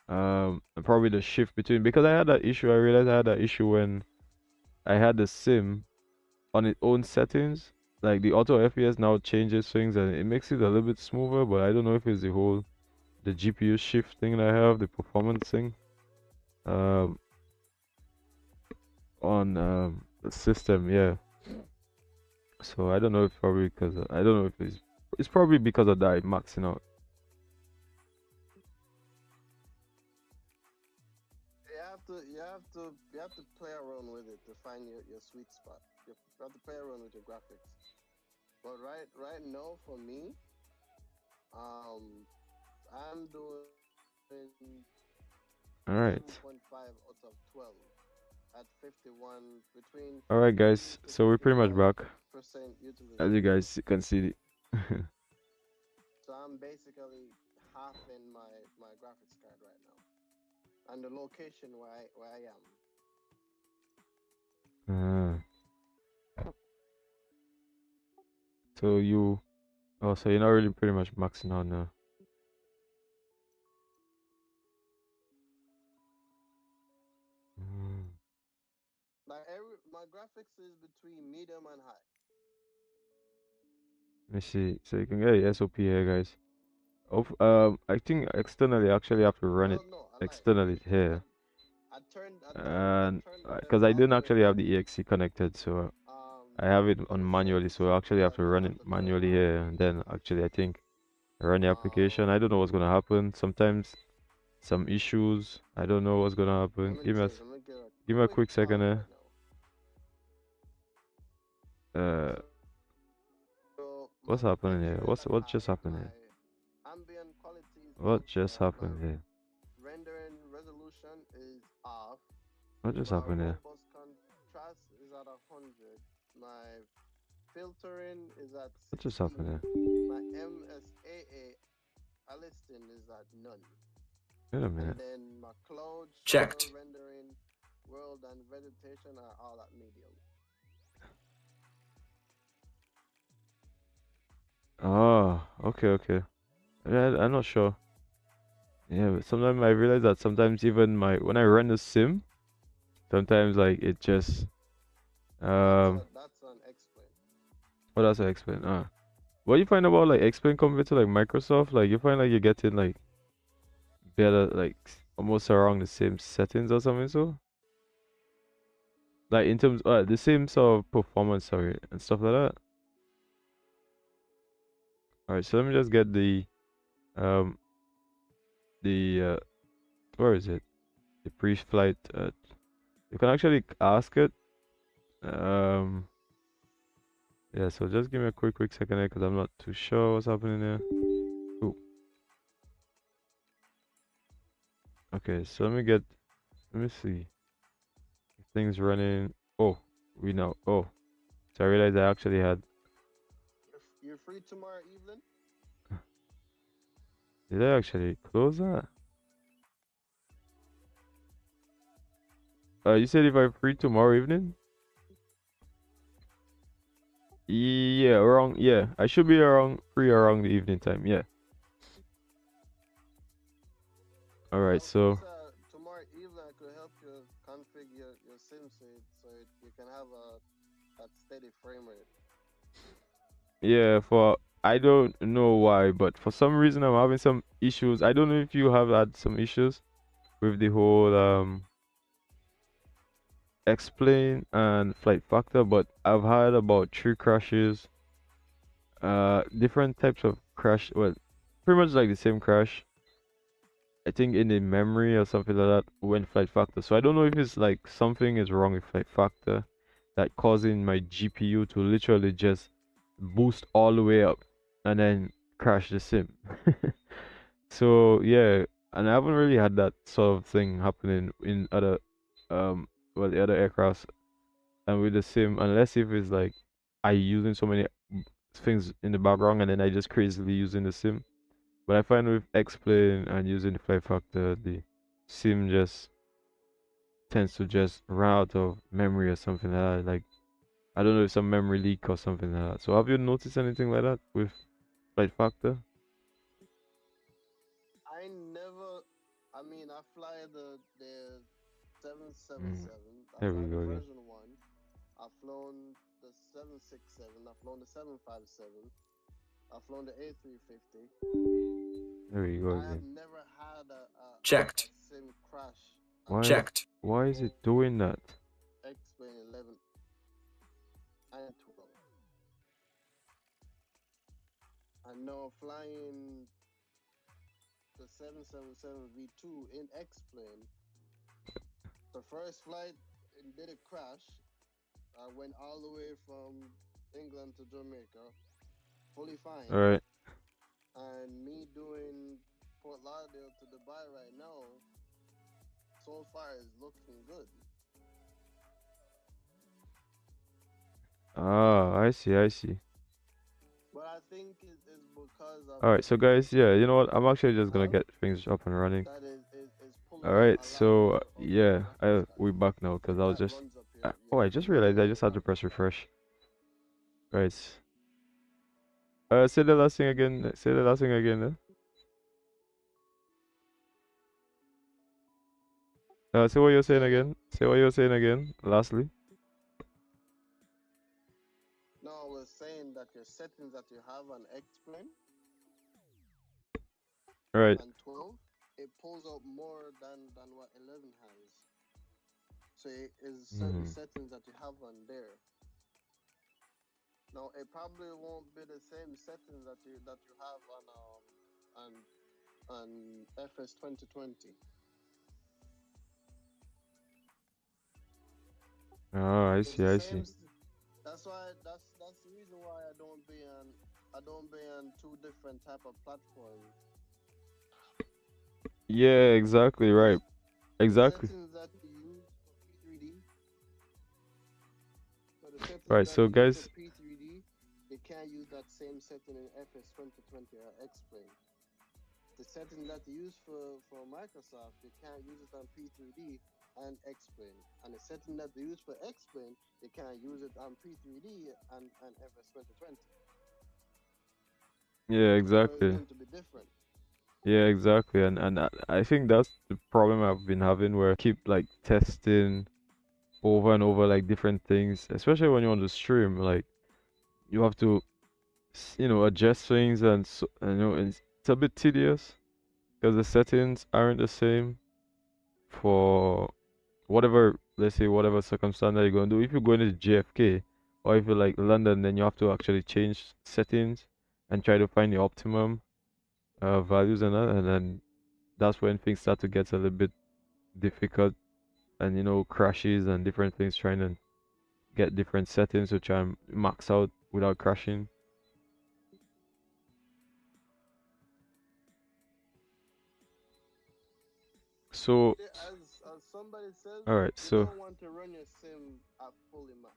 And probably the shift between, because I had that issue. I realized I had that issue when I had the sim on its own settings. Like the auto FPS now changes things and it makes it a little bit smoother. But I don't know if it's the GPU shift thing that I have, the performance thing. Um, on the system, yeah. So I don't know if probably because I don't know if it's probably because of that maxing out. You have to play around with it to find your sweet spot. You have to play around with your graphics. But right now for me, I'm doing All right. 7.5 out of 12 at 51 between All right, 50 guys. to So we're pretty much back, 51% as you utilization. guys can see. So I'm basically half in my graphics card right now, and the location where I am. So so you're not really pretty much maxing out now. Mm. My graphics is between medium and high. Let me see. So you can get the SOP here, guys. I think externally, I actually have to run it Well, no, I like externally here, I and turned them because I all didn't the way actually have down. the EXE connected, so Um, I have it let on me say manually. So I actually have to I run have it to turn them manually all the here, way and down. then actually I think run the application. I don't know what's Um, gonna happen. Sometimes some issues. I don't know what's gonna happen. let me give a Give me a quick quick second pause here. right now. Uh, So what's my happening here? texture is at What high. just happened My here? ambient quality is What low. just My happened here? rendering resolution is off. What just My happened here? robust contrast is at 100. My filtering is at What just 60. happened here? My MSAA Alistin is at none. Wait a And minute. then my cloud, shadow Checked. rendering, world, and vegetation are all at medium. Oh, okay, okay. I'm not sure. Yeah, but sometimes I realize that sometimes even when I run the sim, sometimes like it just That's an explain. what else I explain? What do you find about like explain compared to like Microsoft? Like you find like you're getting like better like almost around the same settings or something so? Like in terms the same sort of performance sorry and stuff like that. Alright, so let me just get um the where is it? The pre-flight you can actually ask it. Um yeah, so just give me a quick second there because I'm not too sure what's happening there. Ooh. Okay, so let me see. Things running. Oh, we know. Oh, so I realized I actually had. You're free tomorrow evening? Did I actually close that? You said if I'm free tomorrow evening? Yeah, around. Yeah, I should be around free around the evening time. Yeah. All right. So. Tomorrow evening I could help you configure your sim so you can have that steady frame rate. Yeah. For I don't know why, but for some reason I'm having some issues. I don't know if you have had some issues with the whole explain and flight factor, but I've had about 3 crashes. Different types of crash. Well, pretty much like the same crash. I think in the memory or something like that when flight factor. So I don't know if it's like something is wrong with flight factor that causing my GPU to literally just boost all the way up and then crash the sim. So yeah, and I haven't really had that sort of thing happening in other well the other aircrafts and with the sim unless if it's like I using so many things in the background and then I just crazily using the sim. But I find with X-Plane and using the flight factor, the sim just tends to just run out of memory or something like that. Like I don't know if some memory leak or something like that. So have you noticed anything like that with flight factor? I mean, I fly the 777. I There we fly the go again. version 1. I've flown the 767. I've flown the 757. I've flown the A350. There we go I have again. never had a Checked. sim crash. Checked. Why is it doing that? X-Plane 11 and 12. I know flying the 777 V2 in X-Plane. The first flight it did a crash. I went all the way from England to Jamaica, fully fine. All right. And me doing Fort Lauderdale to Dubai right now, so far is looking good. Ah, I see, I see. But I think it's because of All right, so guys, yeah, you know what? I'm actually just gonna get things up and running. that is pulling All up right, a lot so more of yeah, macros that we back now because I was just. runs up your Oh, I just realized I just had to press refresh. Right. Say the last thing again. Say the last thing again. Say what you're saying again. Say what you're saying again. Lastly. No, I was saying that your settings that you have on X-Plane Right. and 12, it pulls up more than what 11 has. So it is certain settings that you have on there. Now it probably won't be the same settings that you have on FS2020. Oh, I It's see. the I same. see. That's why. That's the reason why I don't be on two different type of platforms. Yeah, exactly. Right. Exactly. Settings that you use for P3D. So the settings Right. that So you use for guys. P3D, they can't use that same setting in FS2020 or X-Plane. The setting that you use for Microsoft, they can't use it on P3D and X-Plane. And the setting that they use for X-Plane, they can't use it on P3D and FS2020. Yeah, So it's exactly. going to be different. Yeah, exactly. And I think that's the problem I've been having, where I keep like testing over and over like different things, especially when you're on the stream. Like you have to, adjust things, and so, it's a bit tedious because the settings aren't the same for whatever, let's say, whatever circumstance that you're going to do. If you're going to JFK, or if you're like London, then you have to actually change settings and try to find the optimum values and that, and then that's when things start to get a little bit difficult, and crashes and different things, trying to get different settings to try and max out without crashing. So, Yeah, as somebody says, all right, you so don't want to run your sim at fully max.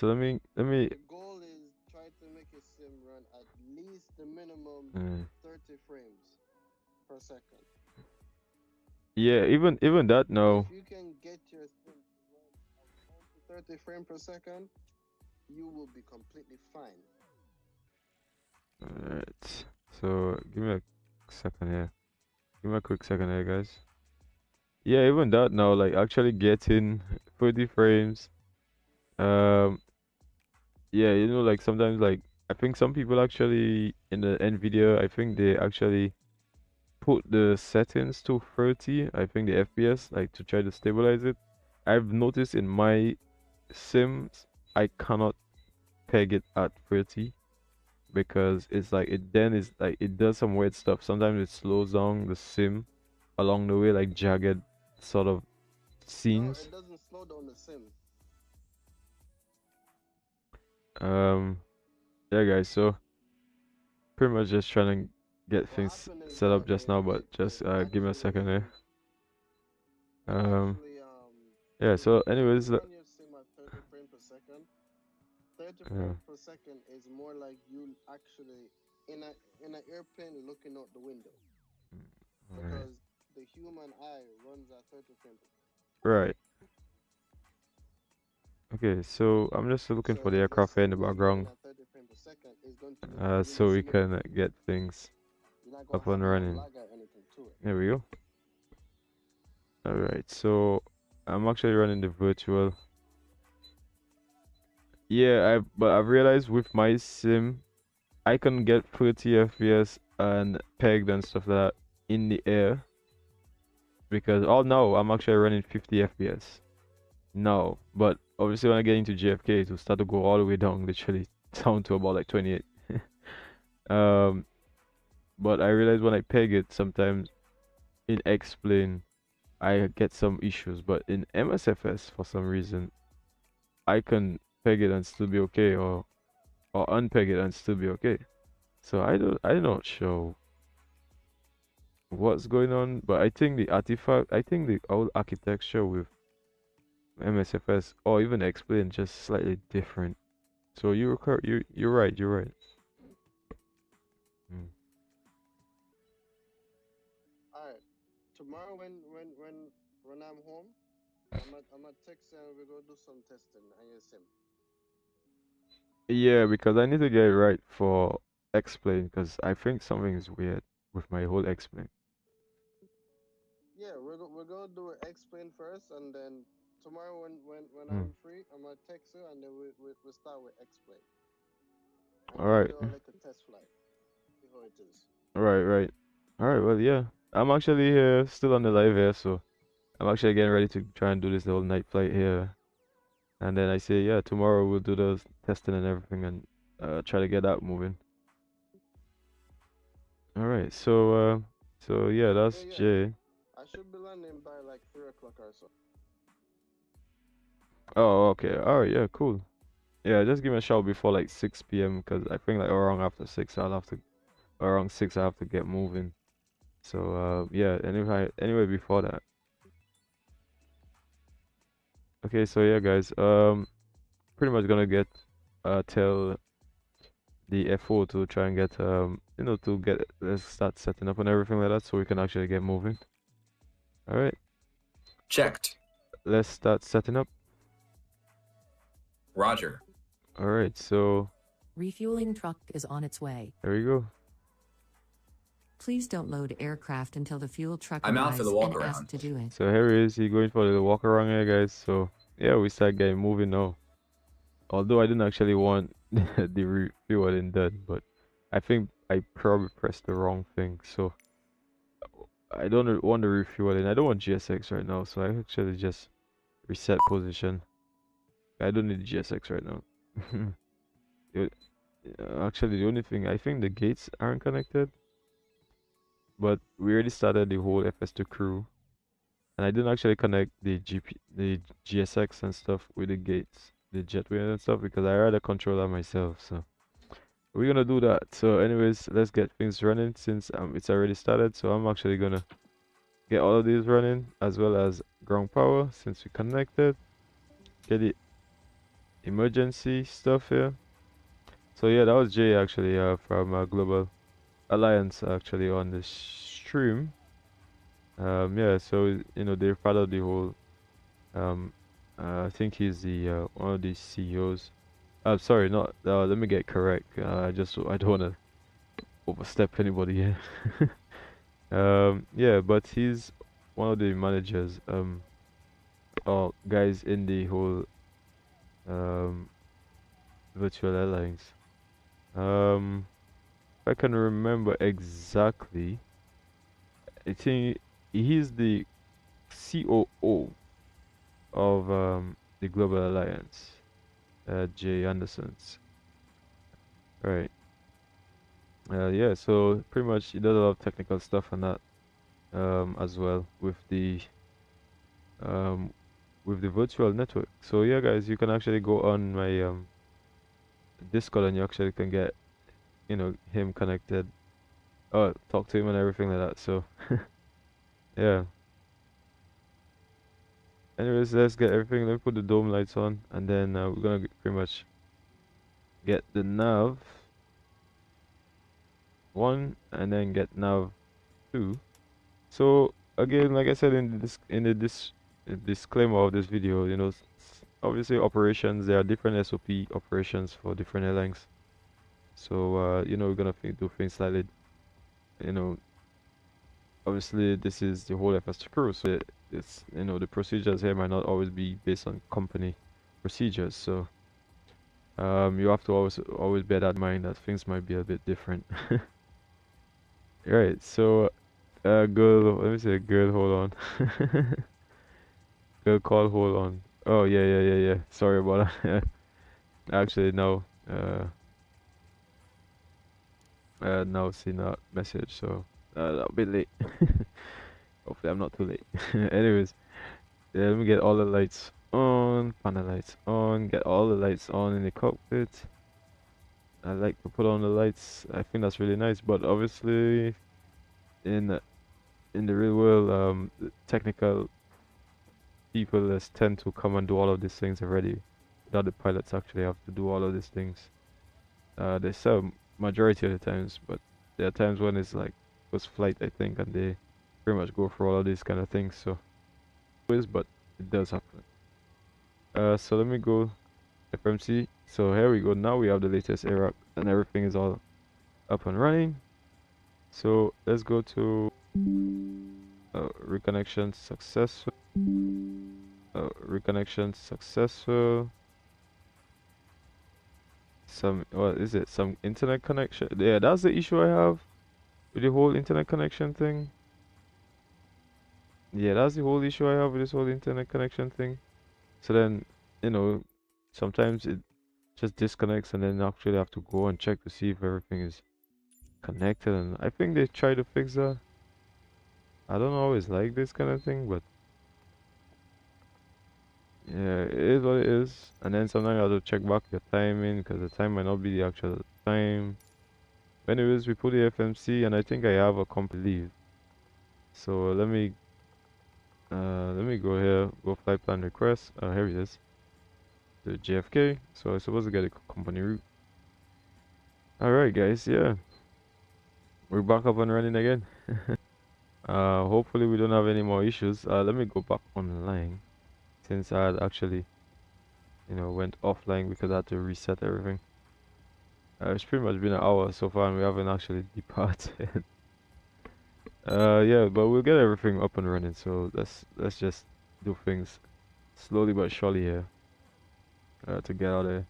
let me The goal is try to make your sim run at least the minimum uh, 30 frames per second. yeah, even that now. If you can get your sim to run around to 30 frames per second, you will be completely fine. All right, so give me a second here. Give me a quick second here, guys. Yeah, even that now, like actually getting 30 frames. Um, yeah, like sometimes, like I think some people actually in the Nvidia, I think they actually put the settings to 30, I think the FPS, like to try to stabilize it. I've noticed in my sims, I cannot peg it at 30 because it's like it does some weird stuff. Sometimes it slows down the sim along the way, like jagged sort of No, scenes. it doesn't slow down the sim. Um, yeah, guys. So pretty much just trying to get What things happened is set up that just now, but it just give me a second actually here. Um, actually yeah. So, when you anyways, run your sim at 30 frames per second, 30 yeah. frames per second is more like you actually in an airplane looking out the window, All right. because the human eye runs at 30 frames per second. Right. Okay. So I'm just looking So for the if your aircraft here in sim the is running background, at 30 frames per second, it's going to look really so we smooth. can get things You're not gonna up and have no running. lag or anything to it. There we go. All right. So I'm actually running the virtual. Yeah, but I've realized with my sim, I can get 30 FPS and pegged and stuff like that in the air, because now I'm actually running 50 FPS. No, but obviously when I get into JFK, it will start to go all the way down, literally down to about like 28. um, but I realize when I peg it, sometimes in X-Plane, I get some issues, but in MSFS, for some reason, I can peg it and still be okay, or unpeg it and still be okay. So I'm not sure what's going on, but I think the whole architecture with MSFS or even X-Plane just slightly different. So you're right, you're right. Mm. All right. Tomorrow when I'm home, I'm at text and we go do some testing on your sim. Yeah, because I need to get it right for X-Plane, because I think something is weird with my whole X-Plane. Yeah, we're gonna do an explain first, and then tomorrow when Mm. I'm free, I'm gonna text you, and then we start with explain, and All then we right, do like a test flight, see how it is. right. All right, well, yeah. I'm actually here, still on the live here, so I'm actually getting ready to try and do this whole night flight here. And then I say, yeah, tomorrow we'll do the testing and everything, and try to get that moving. All right, so yeah, Yeah, that's yeah. Jay. I should be landing by like 3 o'clock or so. Oh, okay. All right, yeah, cool. Yeah, just give me a shout before like 6 p.m. because I think like around after 6 I'll have to around 6 I have to get moving. So yeah, anyway before that. Okay, so yeah guys, pretty much gonna get tell the FO to try and get to get let's start setting up and everything like that so we can actually get moving. All right, Checked. let's start setting up. Roger. All right, so Refueling truck is on its way. There we go. Please don't load aircraft until the fuel truck I'm out arrives for the and walk ask around. to do it. So here he is, he going for the walk around here, guys. So yeah, we start getting moving now. Although I didn't actually want the refueling done, but I think I probably pressed the wrong thing. So I don't want the refueling. I don't want GSX right now, so I actually just reset position. I don't need GSX right now. Actually, the only thing, I think the gates aren't connected, but we already started the whole FS2CREW, and I didn't actually connect the GSX and stuff with the gates, the jetway and stuff, because I rather control that myself. So we're gonna do that. So anyways, let's get things running since it's already started. So I'm actually gonna get all of these running as well as ground power since we connected. Get the emergency stuff here. So yeah, that was Jay actually from Global Alliance actually on the stream. Yeah, so you know they're part of the whole. I think he's the one of the CEOs. Sorry, not. Let me get correct. I don't wanna overstep anybody here. Yeah, but he's one of the managers. Or guys in the whole virtual airlines. If I can remember exactly, I think he's the COO of the Global Alliance, Jay Anderson's. Right. Yeah, so pretty much he does a lot of technical stuff and that as well with the virtual network. So yeah, guys, you can actually go on my Discord and you actually can get, you know, him connected, talk to him and everything like that. So yeah. Anyways, let's get everything. Let me put the dome lights on, and then we're gonna pretty much get the nav 1 and then get nav 2. So again, like I said in this disclaimer of this video, you know, obviously operations, there are different SOP operations for different airlines. So you know, we're gonna do things slightly, you know, obviously this is the whole FS2CREW, so it's, you know, the procedures here might not always be based on company procedures. So you have to always bear that in mind that things might be a bit different. Right, so girl, let me say girl, hold on. Girl call, hold on. Oh yeah. Sorry about that. Actually no. Now seen that message, so a bit late. Hopefully I'm not too late. Anyways, yeah, let me get all the lights on, panel lights on, get all the lights on in the cockpit. I like to put on the lights. I think that's really nice, but obviously in the real world, the technical people just tend to come and do all of these things already without the pilots actually have to do all of these things. They sell majority of the times, but there are times when it's like first flight, I think, and they pretty much go for all of these kind of things. So but it does happen. So let me go FMC. So here we go. Now we have the latest Iraq and everything is all up and running. So let's go to reconnection successful. Reconnection successful. What is it? Some internet connection. Yeah, that's the issue I have with the whole internet connection thing. Yeah, that's the whole issue I have with this whole internet connection thing. So then, you know, sometimes it just disconnects and then actually have to go and check to see if everything is connected, and I think they try to fix that. I don't always like this kind of thing, but yeah, it is what it is. And then sometimes you have to check back your timing because the time might not be the actual time. Anyways, we put the FMC and I think I have a complete leave. So let me go here, go flight plan request. Here it is. The JFK. So I'm supposed to get a company route. Alright guys, yeah. We're back up and running again. Hopefully we don't have any more issues. Let me go back online since I had actually, you know, went offline because I had to reset everything. It's pretty much been an hour so far and we haven't actually departed. Yeah, but we'll get everything up and running, so let's just do things slowly but surely here to get out of here.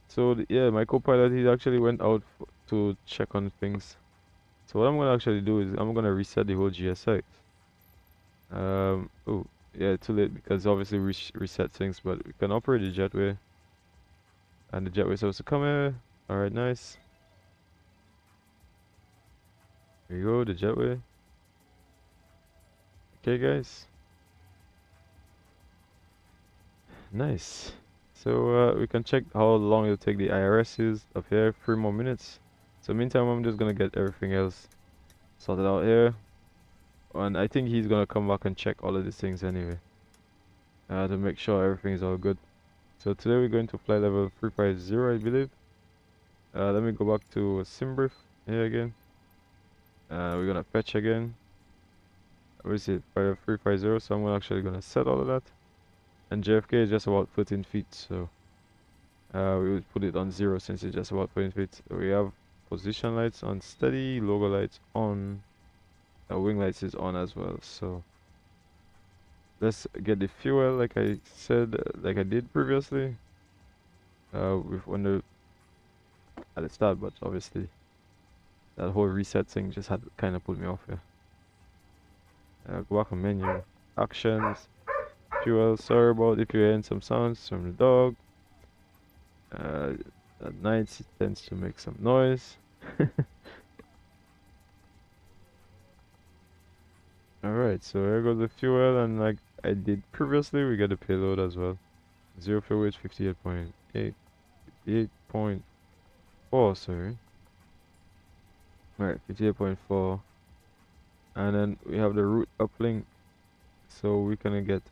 So yeah, my co-pilot, he actually went out to check on things. So what I'm gonna actually do is I'm gonna reset the whole GSX. Oh yeah, too late because obviously we reset things, but we can operate the jetway, and the jetway is supposed to come here. All right, nice. Here you go, the jetway. Okay, guys. Nice. So we can check how long it'll take the IRS is up here. 3 more minutes. So meantime, I'm just gonna get everything else sorted out here, and I think he's gonna come back and check all of these things anyway, to make sure everything is all good. So today we're going to fly level 350, I believe. Let me go back to SimBrief here again. We're gonna fetch again. Obviously 350, so I'm actually gonna set all of that. And JFK is just about 14 feet, so we would put it on 0 since it's just about 14 feet. We have position lights on steady, logo lights on, wing lights is on as well. So let's get the fuel like I said, like I did previously. With when at the start, but obviously that whole reset thing just had kind of put me off here. Go back on menu, actions, fuel. Sorry about if you're hearing some sounds from the dog. At night it tends to make some noise. Alright, so here goes the fuel, and like I did previously, we get the payload as well. Zero fuel weight 58.8, 58.4, sorry. Alright, 58.4. And then we have the route uplink, so we're gonna get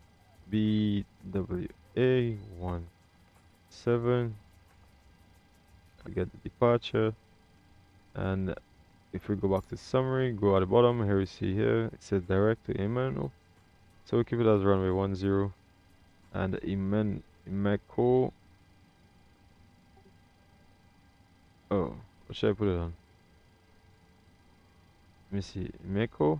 BWA17. We get the departure, and if we go back to summary, go at the bottom, here we see here, it says direct to Imano. So we keep it as runway 10, and Imeco. Oh, what should I put it on? Let me see, Imeco.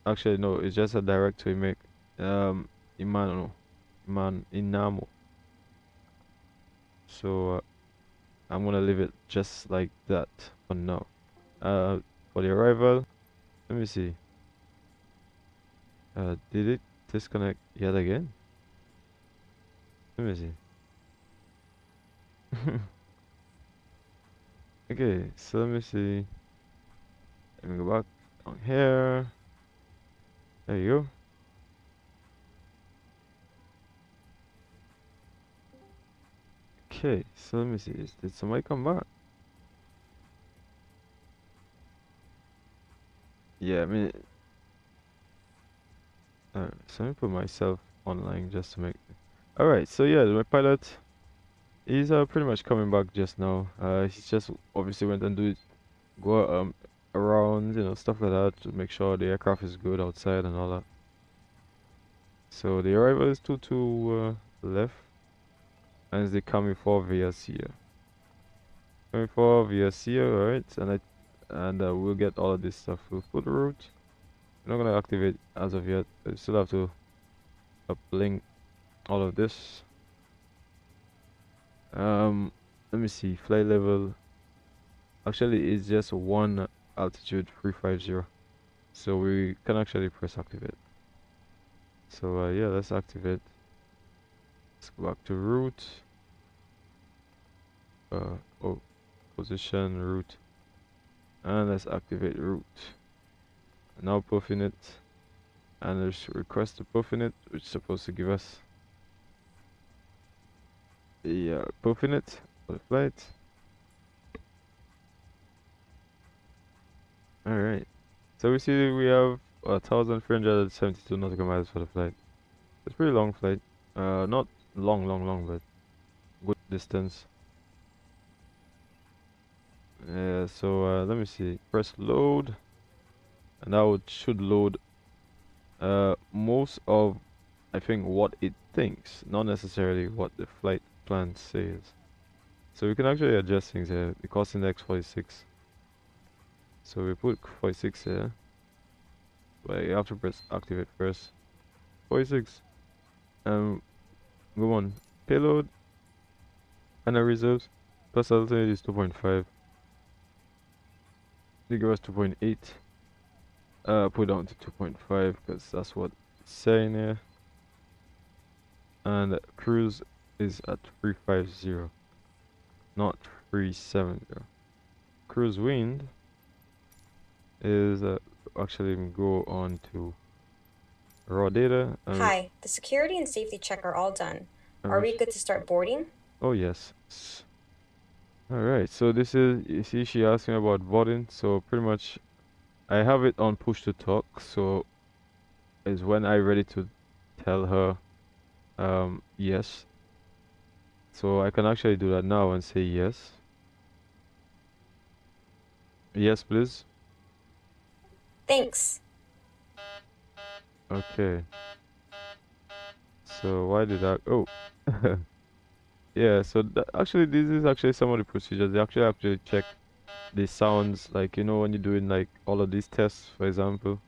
Actually, no, it's just a direct to Imano, Inamo. So I'm gonna leave it just like that for now. For the arrival, let me see. Did it disconnect yet again? Let me see. Okay, so let me see. Let me go back on here. There you go. Okay, so let me see. Did somebody come back? Yeah, I mean, alright, so let me put myself online just to make. Alright, so yeah, my pilot, he's pretty much coming back just now. He just obviously went and go around, you know, stuff like that to make sure the aircraft is good outside and all that. So the arrival is 22 left, and it's the coming for Viacia. Coming for Viacia, alright, and we'll get all of this stuff. We'll put the route. We're not gonna activate as of yet. I still have to uplink all of this. Let me see, flight level. Actually, it's just one altitude 350, so we can actually press activate. So yeah, let's activate. Let's go back to route. Oh, position route, and let's activate route. Now puffing it, and there's request to puffing it, which is supposed to give us the puffing it for the flight. Alright, so we see we have 1,372 nautical miles for the flight. It's a pretty long flight. Not long, but good distance. Yeah, so let me see. Press load, and that should load most of, I think, what it thinks, not necessarily what the flight plan says. So we can actually adjust things here. The cost index 46. So we put 46 here, but you have to press activate first. 46. Go on. Payload and our reserves plus alternate is 2.5. They give us 2.8. Put down to 2.5 because that's what it's saying here. And cruise is at 350, not 370. Cruise wind is actually go on to raw data. Hi, the security and safety check are all done. Are we good to start boarding? Oh yes. Alright, so this is, you see she asked me about boarding, so pretty much I have it on push to talk, so is when I'm ready to tell her yes. So I can actually do that now and say yes. Yes, please. Thanks. Okay. So why did I? Oh, yeah. So actually, this is actually some of the procedures. They actually check the sounds, like you know when you're doing like all of these tests, for example.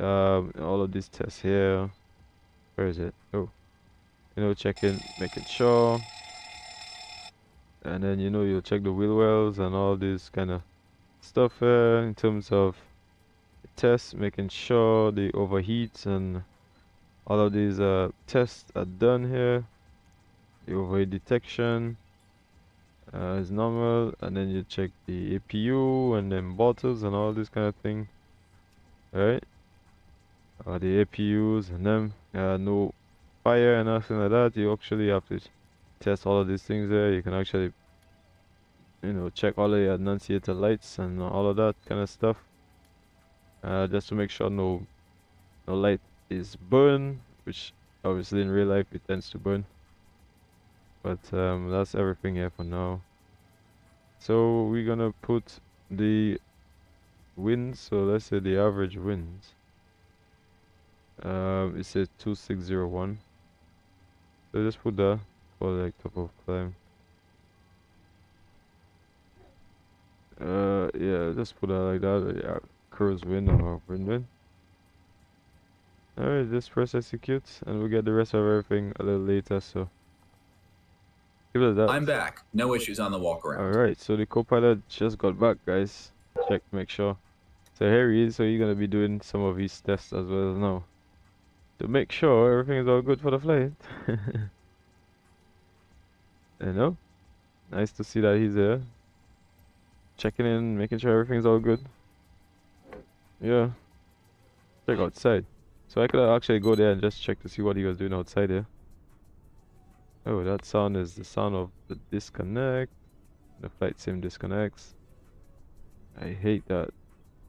All of these tests here. Where is it? Oh, you know, checking, making sure, and then you know you'll check the wheel wells and all this kind of stuff in terms of the tests, making sure the overheats and all of these tests are done here. The overheat detection is normal, and then you check the APU and then bottles and all this kind of thing. Alright, the APUs and them, no fire and nothing like that. You actually have to test all of these things there. You can actually, you know, check all of the annunciator lights and all of that kind of stuff, just to make sure no light is burned, which obviously in real life it tends to burn. But that's everything here for now. So we're gonna put the winds, so let's say the average winds. It says 2601. So just put that for like top of climb. Yeah, just put that like that. Yeah, cruise wind or wind. Alright, just press execute and we'll get the rest of everything a little later, so give it that. I'm back. No issues on the walk around. Alright, so the co-pilot just got back, guys. Check, make sure. So here he is, so you're gonna be doing some of his tests as well now, to make sure everything is all good for the flight. You know? Nice to see that he's there. Checking in, making sure everything's all good. Yeah. Check outside. So I could actually go there and just check to see what he was doing outside here. Oh, that sound is the sound of the disconnect. The flight sim disconnects. I hate that.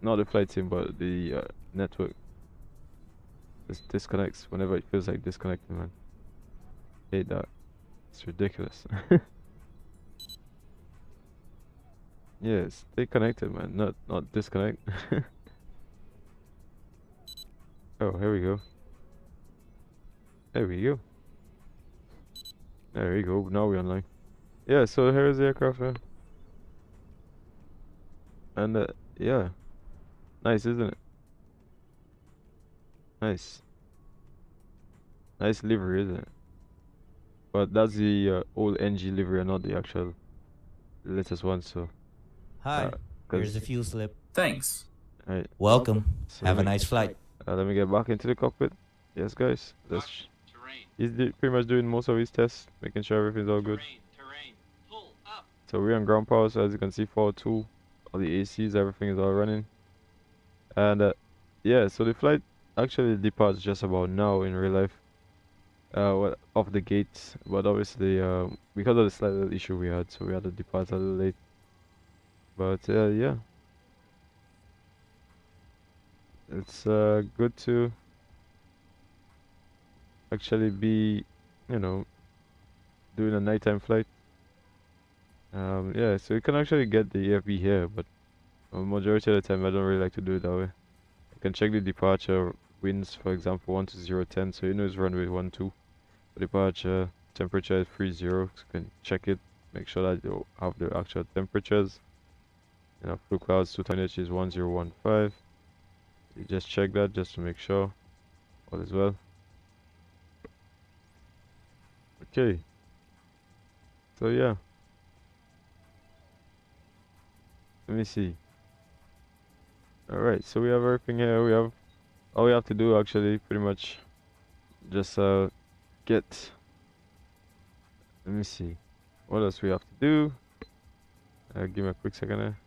Not the flight sim, but the network. Just disconnects whenever it feels like disconnecting, man. Hate that. It's ridiculous. Yeah, stay connected, man. Not disconnect. Oh, here we go. There we go. There we go. Now we're online. Yeah, so here's the aircraft here. And yeah. Nice, isn't it? Nice. Nice livery, isn't it? But that's the old NG livery and not the actual latest one, so. Hi, here's the fuel slip. Thanks. Right. Welcome. So Have a nice flight. let me get back into the cockpit. Yes, guys. He's pretty much doing most of his tests, making sure everything's all good. So we're on ground power, so as you can see, 4.2, all the ACs, everything is all running. And yeah, so the flight actually departs just about now in real life. Off the gate, but obviously because of the slight little issue we had, so we had to depart a little late. But yeah, it's good to actually be, you know, doing a nighttime flight. Yeah, so you can actually get the EFB here, but majority of the time I don't really like to do it that way. You can check the departure winds, for example, 12010, so you know it's runway 12. departure. Temperature is 30, so you can check it, make sure that you have the actual temperatures. You know, flu clouds 220 is 1015. You just check that just to make sure all is well. Okay, so yeah, let me see. All right, so we have everything here. We have all we have to do actually pretty much just get, let me see what else we have to do. Give me a quick second there.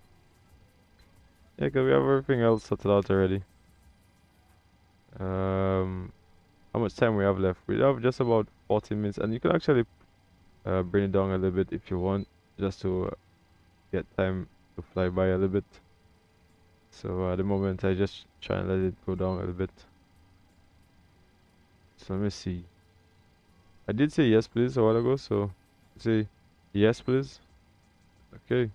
Yeah, because we have everything else sorted out already. How much time we have left? We have just about 40 minutes, and you can actually bring it down a little bit if you want, just to get time to fly by a little bit. So at the moment I just try and let it go down a little bit. So let me see. I did say yes please a while ago, so say yes please. Okay,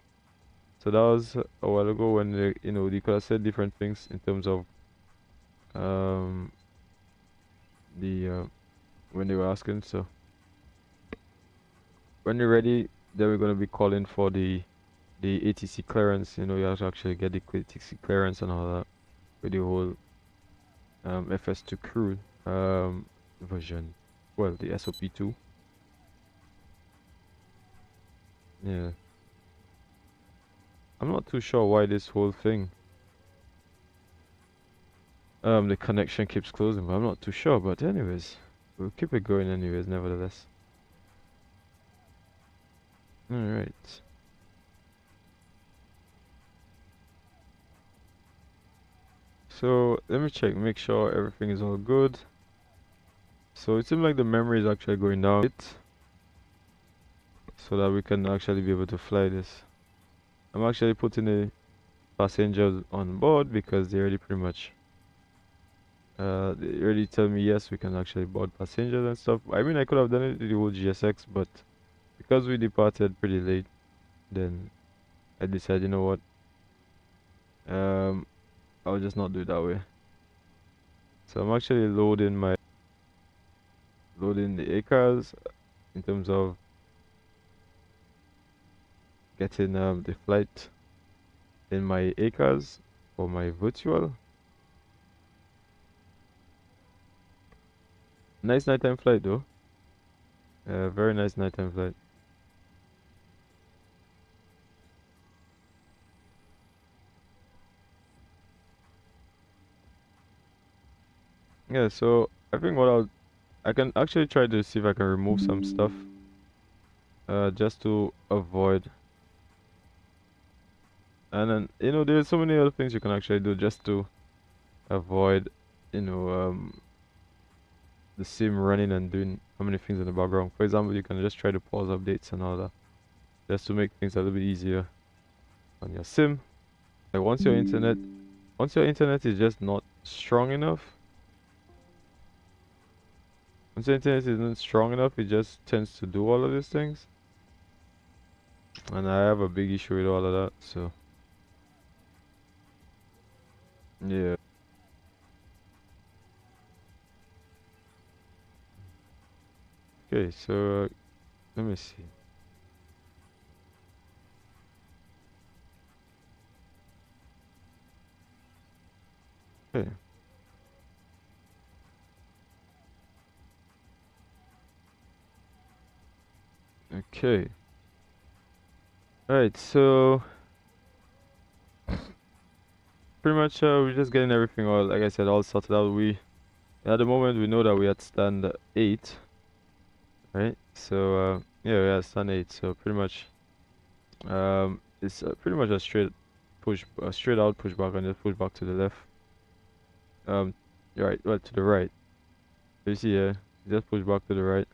so that was a while ago when they, you know, they could have said different things in terms of the when they were asking. So when you're ready, then we're going to be calling for the ATC clearance. You know, you have to actually get the ATC clearance and all that with the whole FS2CREW version. Well, the SOP2. Yeah. I'm not too sure why this whole thing the connection keeps closing, but I'm not too sure. But anyways, we'll keep it going anyways, nevertheless. Alright. So let me check, make sure everything is all good. So it seems like the memory is actually going down a bit, so that we can actually be able to fly this. I'm actually putting the passengers on board because they already pretty much they already tell me yes, we can actually board passengers and stuff. I mean, I could have done it with the whole GSX, but because we departed pretty late, then I decided, you know what, I'll just not do it that way. So I'm actually loading the ACARs in terms of getting the flight in my ACARs for my virtual. Nice nighttime flight though. Very nice nighttime flight. Yeah, so I think I can actually try to see if I can remove some stuff just to avoid. And then, you know, there's so many other things you can actually do just to avoid, you know, the sim running and doing so many things in the background. For example, you can just try to pause updates and all that, just to make things a little bit easier on your sim. Like once your internet is just not strong enough, once the internet isn't strong enough, it just tends to do all of these things. And I have a big issue with all of that, so yeah. Okay, so let me see. Okay. Okay. Alright, so pretty much we're just getting everything all, like I said, all sorted out. At the moment we know that we had stand 8, right? So yeah, we had stand 8. So pretty much it's pretty much a straight out push back and just push back to the left. Right, well, to the right. You see here, just push back to the right,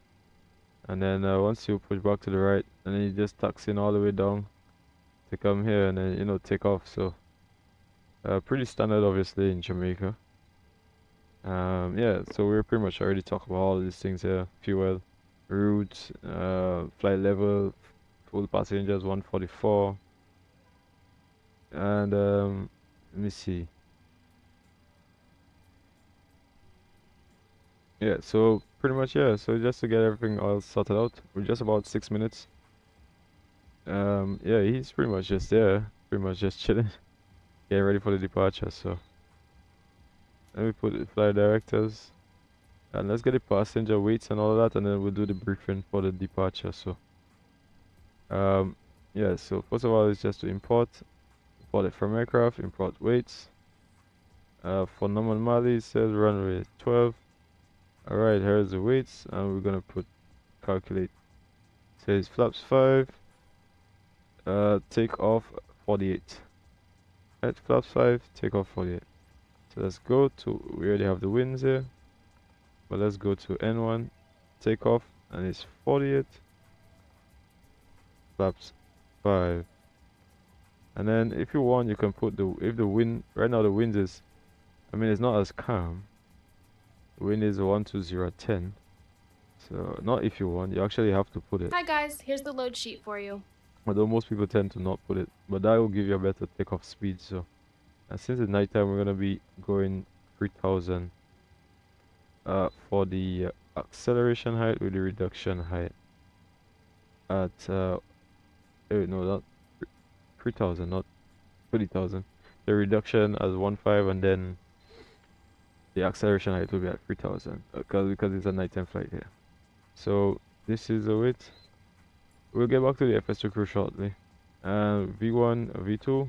and then once you push back to the right, and then you just taxi in all the way down to come here, and then, you know, take off. So pretty standard obviously in Jamaica. Yeah, so we're pretty much already talked about all these things here: fuel, route, flight level, full passengers 144, and let me see. Yeah, so pretty much, yeah, so just to get everything all sorted out, we're just about 6 minutes. Yeah, he's pretty much just there, pretty much just chilling, getting ready for the departure. So let me put the flight directors, and let's get the passenger weights and all of that, and then we'll do the briefing for the departure. So yeah, so first of all, it's just to import it from aircraft, import weights. For normal Mali, it says runway 12. Alright, here's the weights, and we're gonna put calculate. Says flaps 5, take off 48. Right, flaps 5, take off 48. So let's go to, we already have the winds here, but let's go to N1, take off, and it's 48, flaps 5. And then if you want, you can put if the wind, right now the wind is, I mean, it's not as calm. The wind is 12010. So not if you want, you actually have to put it. Hi guys, here's the load sheet for you. Although most people tend to not put it, but that will give you a better takeoff speed. So, and since it's nighttime, we're gonna be going 3000 for the acceleration height with the reduction height at oh no, not 3000, not 30,000. The reduction as 1.5, and then the acceleration height will be at 3000 because it's a nighttime flight here. So this is the weight. We'll get back to the FS2CREW shortly. And V1, V2,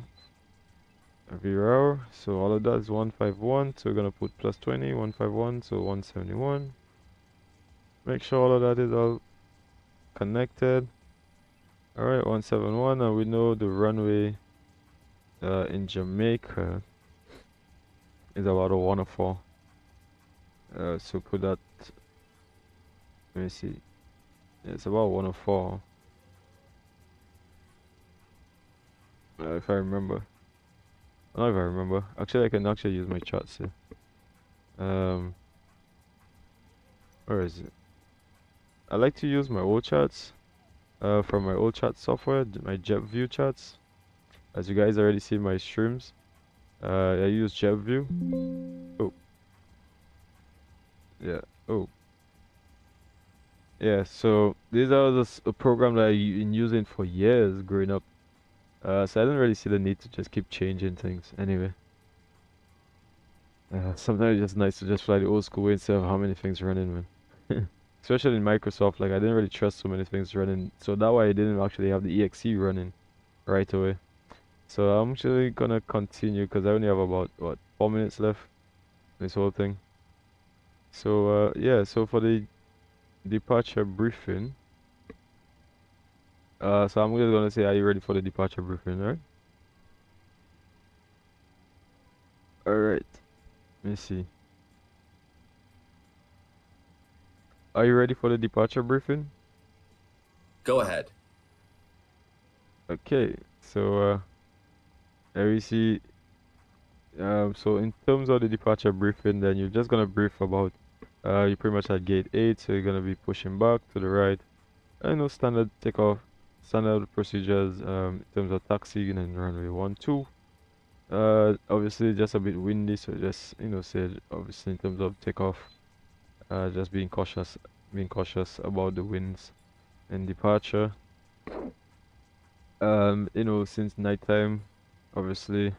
V-hour. So all of that is 151. So we're gonna put plus 20, 151, so 171. Make sure all of that is all connected. Alright, 171, and we know the runway in Jamaica is about a 104. So put that, let me see. Yeah, it's about 104. If I remember. Not if I remember. Actually, I can actually use my charts here. Where is it? I like to use my old charts from my old chart software, my JetView charts. As you guys already see my streams, I use JetView. Oh, yeah. Oh, yeah. So these are a program that I've been using for years growing up. So I didn't really see the need to just keep changing things. Anyway, sometimes it's just nice to just fly the old school way instead of how many things running, man. Especially in Microsoft, like I didn't really trust so many things running, so that way I didn't actually have the EXE running right away. So I'm actually gonna continue because I only have about what 4 minutes left this whole thing. So yeah, so for the departure briefing, so I'm just gonna say, are you ready for the departure briefing, right? Alright, let me see. Are you ready for the departure briefing? Go ahead. Okay, so there we see. So in terms of the departure briefing, then you're just gonna brief about you're pretty much at gate 8, so you're gonna be pushing back to the right. I know standard takeoff, standard procedures in terms of taxiing and runway 12. Obviously just a bit windy, so just said obviously in terms of takeoff, just being cautious about the winds and departure. Since nighttime, obviously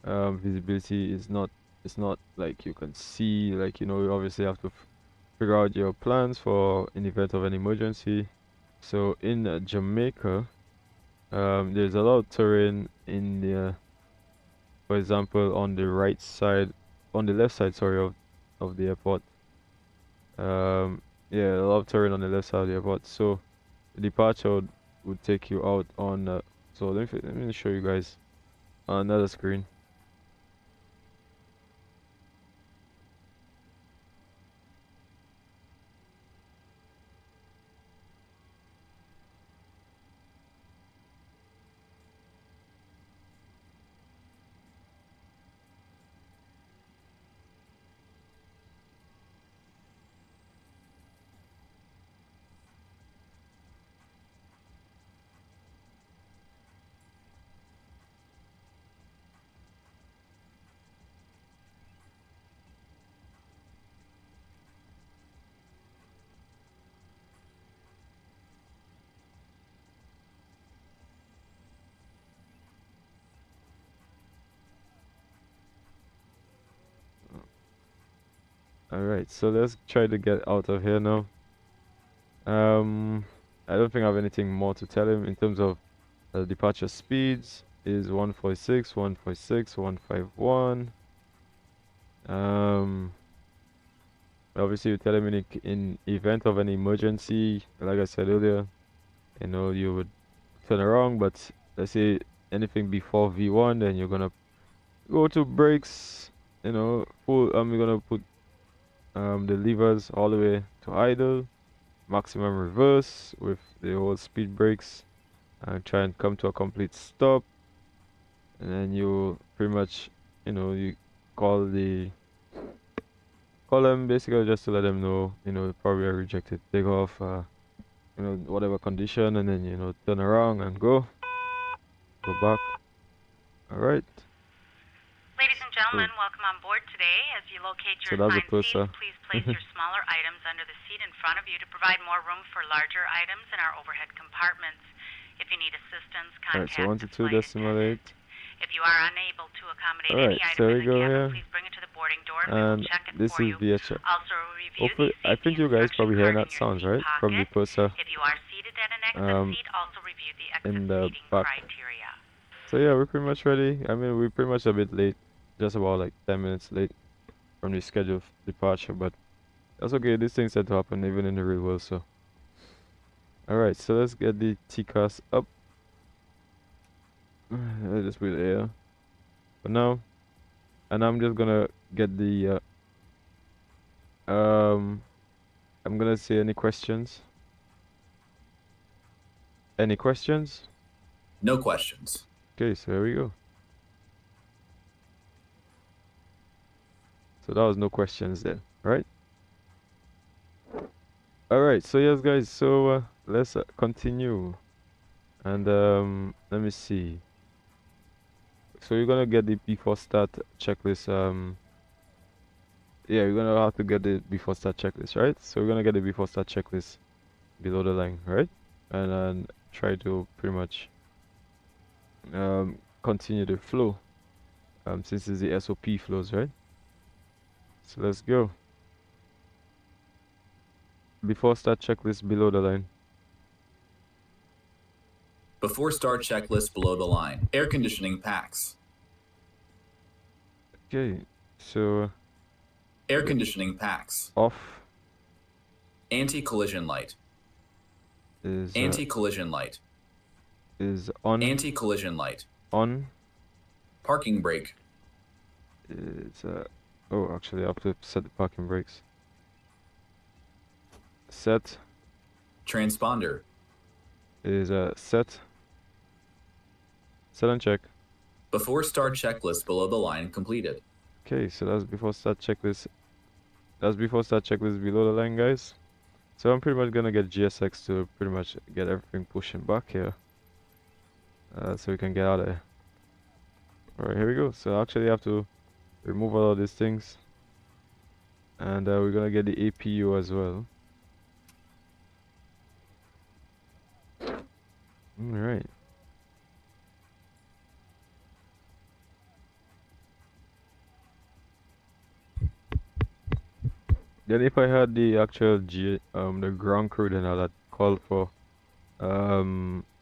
visibility is not, it's not like you can see, like you obviously have to figure out your plans for in event of an emergency. So in Jamaica, there's a lot of terrain in the, for example, on the right side, on the left side, sorry, of the airport. Yeah, a lot of terrain on the left side of the airport. So the departure would take you out on. So let me show you guys on another screen. Alright, so let's try to get out of here now. I don't think I have anything more to tell him in terms of departure speeds. Is 146, 146, 151. Obviously you tell him in event of an emergency, like I said earlier, you know, you would turn around, but let's say anything before V1, then you're gonna go to brakes, you know, you're gonna put the levers all the way to idle, maximum reverse with the whole speed brakes, and try and come to a complete stop, and then you pretty much, you know, you call them basically just to let them know, you know, probably a rejected takeoff, you know, whatever condition, and then, you know, turn around and go back. All right. Ladies and gentlemen, welcome on board today. As you locate your assigned seats, please place your smaller items under the seat in front of you to provide more room for larger items in our overhead compartments. If you need assistance, contact the flight attendant. If you are unable to accommodate any item in the cabin, please bring it to the boarding door and we will check it for you. Also, review the I think you guys probably hearing that sounds right from the purser. If you are seated at an exit seat, also review the exit seating criteria. So yeah, we're pretty much ready. I mean, we're pretty much a bit late, just about like 10 minutes late from the scheduled departure, but that's okay. These things had to happen even in the real world. So alright, so let's get the TCAS up. Let's just put it here for now, and I'm just gonna get the I'm gonna say any questions. Any questions? No questions. Okay, so here we go. So that was no questions then, right? Alright, so yes guys, so let's continue, and let me see. So you're gonna get the before start checklist. Yeah, you're gonna have to get the before start checklist, right? So we're gonna get the before start checklist below the line, right? And then try to pretty much continue the flow, since it's the SOP flows, right? So let's go. Before start checklist below the line. Before start checklist below the line. Air conditioning packs. Okay, so air conditioning packs. Off. Anti-collision light. Is anti-collision light. Is on. Anti-collision light. On. Parking brake. Is oh, actually I have to set the parking brakes. Set. Transponder. Is set. Set and check. Before start checklist below the line completed. Okay, so that's before start checklist. That's before start checklist below the line, guys. So I'm pretty much gonna get GSX to pretty much get everything pushing back here, so we can get out of there. Alright, here we go. So I actually have to remove all of these things, and we're gonna get the APU as well. Alright. Then if I had the actual the ground crew, then I'd call for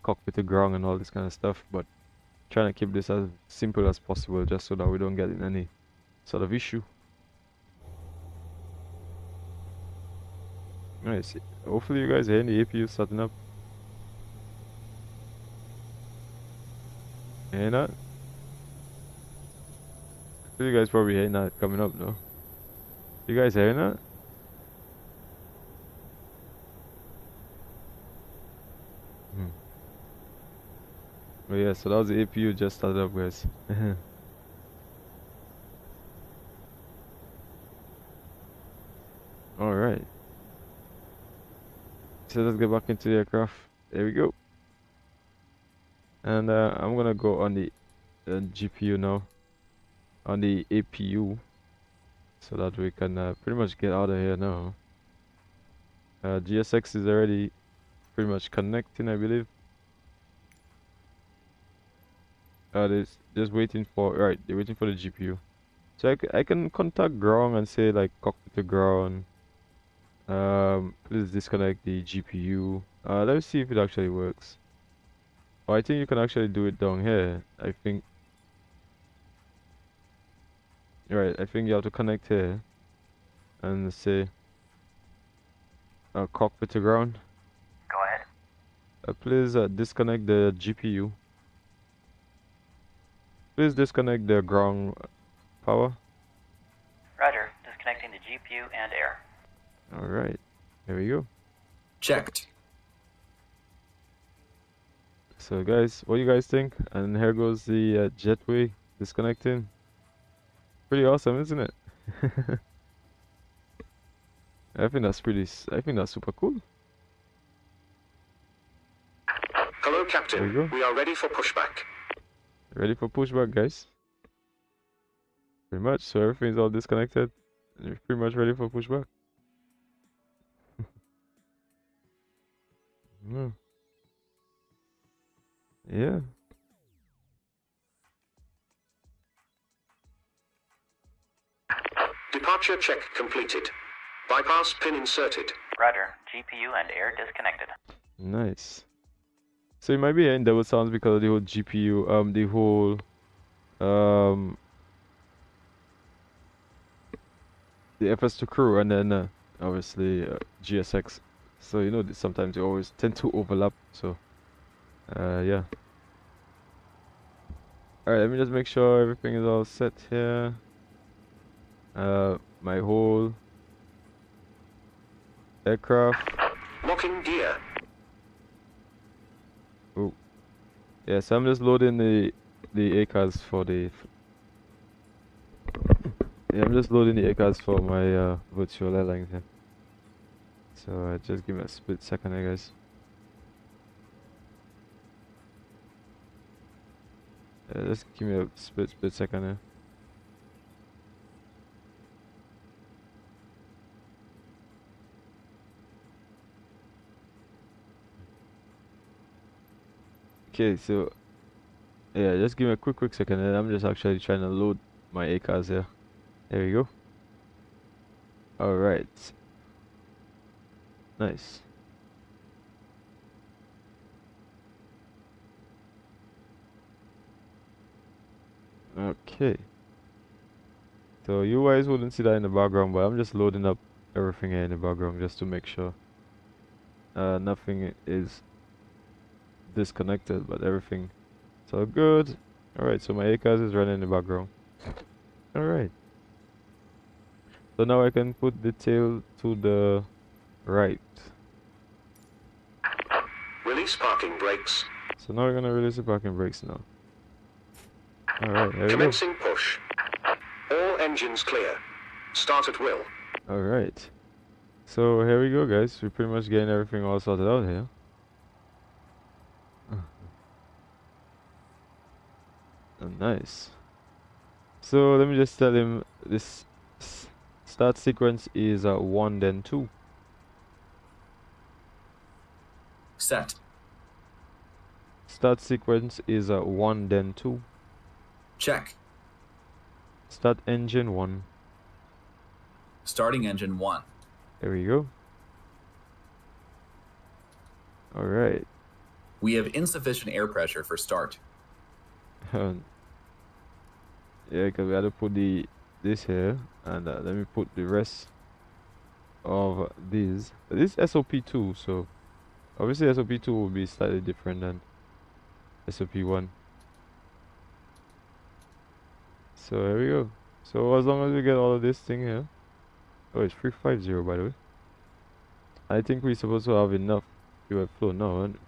cockpit to ground and all this kind of stuff, but trying to keep this as simple as possible just so that we don't get in any sort of issue. Nice. Hopefully you guys hear the APU starting up. Hearing that? You guys probably hearing that coming up, no? You guys hearing that? Oh yeah, so that was the APU just started up, guys. Alright. So let's get back into the aircraft. There we go. And I'm gonna go on the GPU now, on the APU, so that we can pretty much get out of here now. GSX is already pretty much connecting, I believe. They're just waiting for, right, they're waiting for the GPU. So I can contact ground and say like cockpit to ground. Please disconnect the GPU. Let's see if it actually works. Oh, I think you can actually do it down here. I think. Right, I think you have to connect here and say cockpit to ground. Go ahead. Please disconnect the GPU. Please disconnect the ground power. Roger. Disconnecting the GPU and air. Alright, there we go. Checked. So guys, what do you guys think? And here goes the jetway disconnecting. Pretty awesome, isn't it? I think that's super cool. Hello, Captain. We are ready for pushback. Ready for pushback, guys? Pretty much. So everything's all disconnected. You're pretty much ready for pushback. Yeah. Departure check completed. Bypass pin inserted. Roger. GPU and air disconnected. Nice. So you might be hearing double sounds because of the whole GPU, the whole the FS2CREW and then obviously GSX. So you know sometimes they always tend to overlap. So yeah. Alright, let me just make sure everything is all set here. My whole aircraft. Locking gear. Oh. Yeah, so I'm just loading the ACAS for the I'm just loading the ACAS for my virtual airlines here. So just give me a split second here, guys. Just give me a split second here. Okay, so yeah, just give me a quick second and I'm just actually trying to load my ACAS here. There we go. Alright. Nice. Okay. So you guys wouldn't see that in the background, but I'm just loading up everything here in the background just to make sure nothing is disconnected, but everything is all good. Alright, so my ACAS is running in the background. Alright. So now I can put the tail to the right. Release parking brakes. So now we're gonna release the parking brakes now. Alright, there we go. Commencing push. All engines clear. Start at will. Alright. So here we go, guys. We're pretty much getting everything all sorted out here. Nice. So let me just tell him this start sequence is 1 then 2. Set. Start sequence is 1 then 2. Check. Start engine 1. Starting engine 1. There we go. Alright. We have insufficient air pressure for start. Yeah, because we had to put this here, and let me put the rest of these. This is SOP2, so obviously SOP2 will be slightly different than SOP1. So here we go. So as long as we get all of this thing here. Oh, it's 350 by the way. I think we're supposed to have enough fuel flow now. And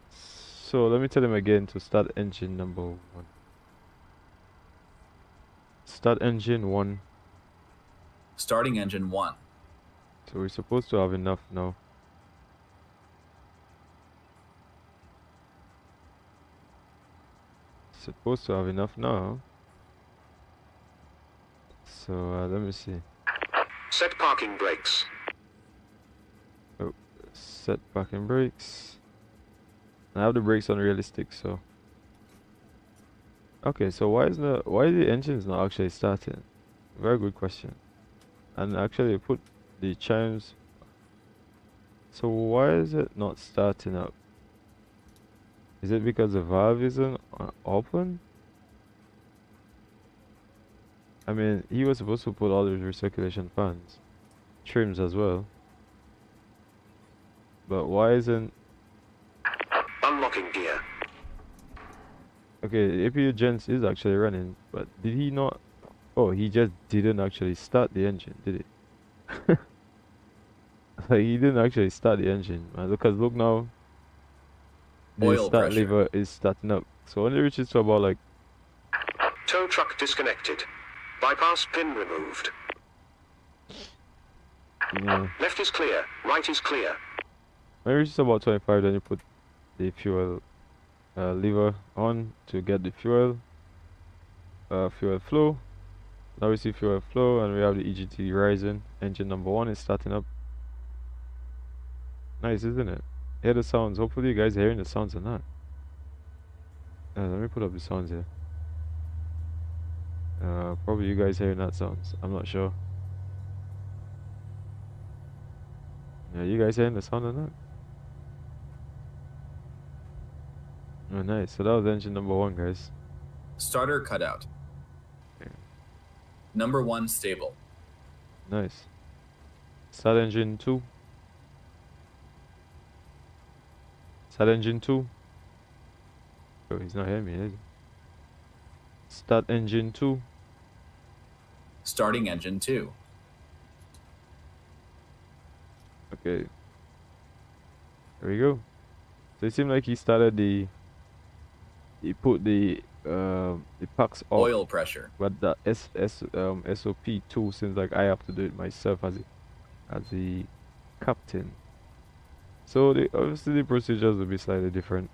so let me tell him again to start engine number 1. Start engine 1. Starting engine 1. So we're supposed to have enough now. Supposed to have enough now. So let me see. Set parking brakes. Oh, set parking brakes. I have the brakes unrealistic, so Okay, so why is the engines not actually starting? Very good question. And actually put the chimes. So why is it not starting up? Is it because the valve isn't open? I mean, he was supposed to put all the recirculation fans, trims as well. But why isn't... Unlocking gear. Okay, APU gens is actually running, but did he not... Oh, he just didn't actually start the engine, did he? Like, he didn't actually start the engine, man. Look now, the Oil start pressure. lever is starting up. So when it reaches to about like... Tow truck disconnected. Bypass pin removed. Yeah. Left is clear. Right is clear. When it reaches about 25, then you put the fuel lever on to get the fuel flow. Now we see fuel flow, and we have the EGT rising. Engine number 1 is starting up. Nice, isn't it? Hear the sounds. Hopefully you guys are hearing the sounds or not. Let me put up the sounds here. Probably you guys hearing that sounds. I'm not sure. Yeah, you guys hearing the sound or not? Oh, nice. So that was engine number 1, guys. Starter cutout. Okay. Number 1 stable. Nice. Start engine 2. Start engine 2. Oh, he's not hearing me, is he? Start engine 2. Starting engine 2. Okay. There we go. So it seemed like he started he put the packs off. Oil pressure. But the SOP2 seems like I have to do it myself as the captain. So obviously the procedures will be slightly different.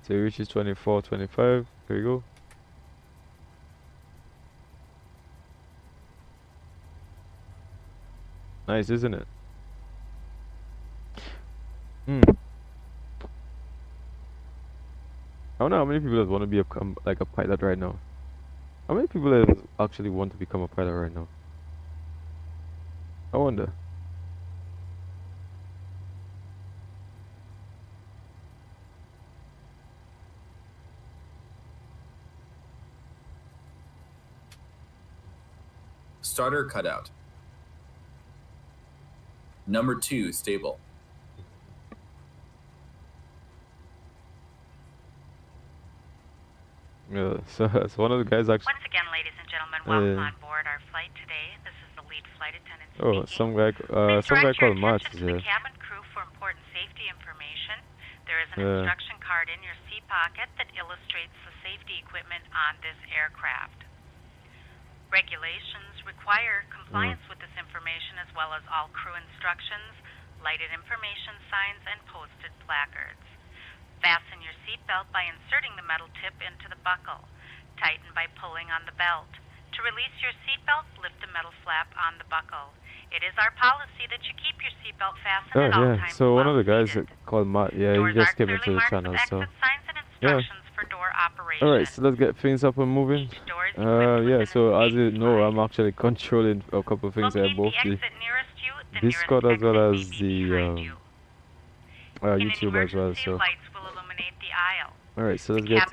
So it reaches 24, 25. There we go. Nice, isn't it? I don't know how many people that want to be like a pilot right now. How many people that actually want to become a pilot right now? I wonder. Starter cutout. Number 2 stable. Yeah, so one of the guys actually... Once again, ladies and gentlemen, welcome on board our flight today. This is the lead flight attendant speaking. Oh, some guy called Matt is here. The cabin crew for important safety information. There is an instruction card in your seat pocket that illustrates the safety equipment on this aircraft. Regulations require compliance with this information as well as all crew instructions, lighted information signs, and posted placards. Fasten your seatbelt by inserting the metal tip into the buckle. Tighten by pulling on the belt. To release your seatbelt, lift the metal flap on the buckle. It is our policy that you keep your seatbelt fastened at all times. So one of the guys seated. called Matt, he just came into the channel, so alright, so let's get things up and moving. So as you know, I'm actually controlling a couple of things here, both the Discord as well as the YouTube as well, so alright, so let's get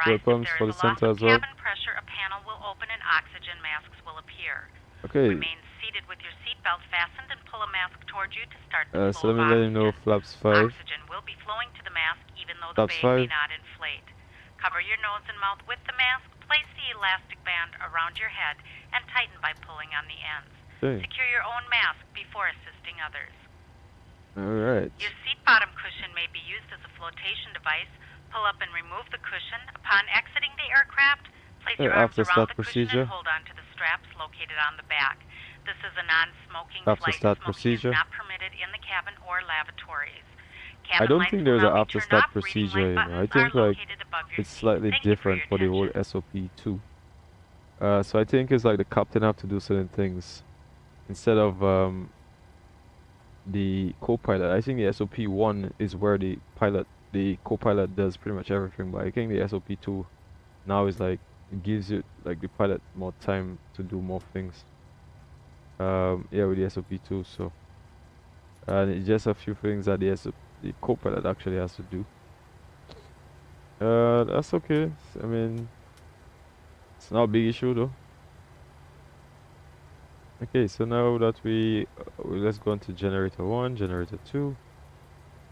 fuel pumps for the center as well. A panel will open and oxygen masks will appear. Okay. Remain seated with your seatbelt fastened and pull a mask toward you to start the so let me let you know flaps 5. Oxygen will be flowing to the mask even though the bay may not inflate. Cover your nose and mouth with the mask, place the elastic band around your head, and tighten by pulling on the ends. Okay. Secure your own mask before assisting others. Alright. Your seat bottom cushion may be used as a flotation device. Pull up and remove the cushion. Upon exiting the aircraft, place your arms around the cushion and hold on to the straps located on the back. This is a non-smoking flight. Smoking is not permitted in the cabin or lavatories. I don't think there's an after start procedure, you know. I think like it's slightly different for the whole SOP2. So I think it's like the captain have to do certain things instead of the co-pilot. I think the SOP1 is where the pilot the co-pilot does pretty much everything, but I think the SOP2 now is like, it gives you like the pilot more time to do more things. Yeah, with the SOP2, so and it's just a few things that the co-pilot actually has to do. That's okay. I mean, it's not a big issue though. Okay, so now that let's go on to generator 1, generator 2,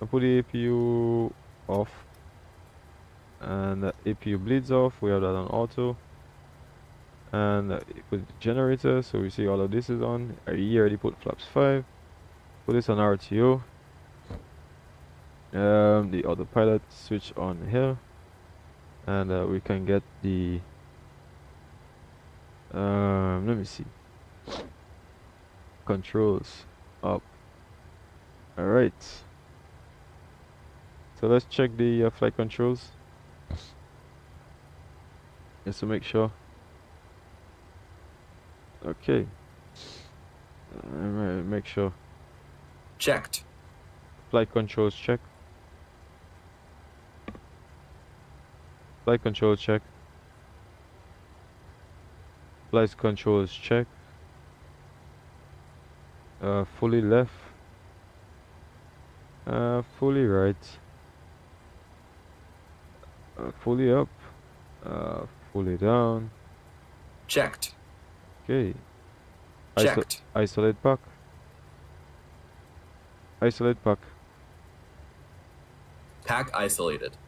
and put the APU off, and the APU bleeds off. We have that on auto, and put the generator, so we see all of this is on. I already put flaps 5. Put this on RTO. The autopilot switch on here, and we can get the let me see, controls up. All right, so let's check the flight controls just to make sure. Okay, make sure. Checked. Flight controls check. Flight controls check. Flight controls check. Fully left. Fully right. Fully up. Fully down. Checked. Okay. Checked. Isolate pack. Isolate pack. Pack isolated.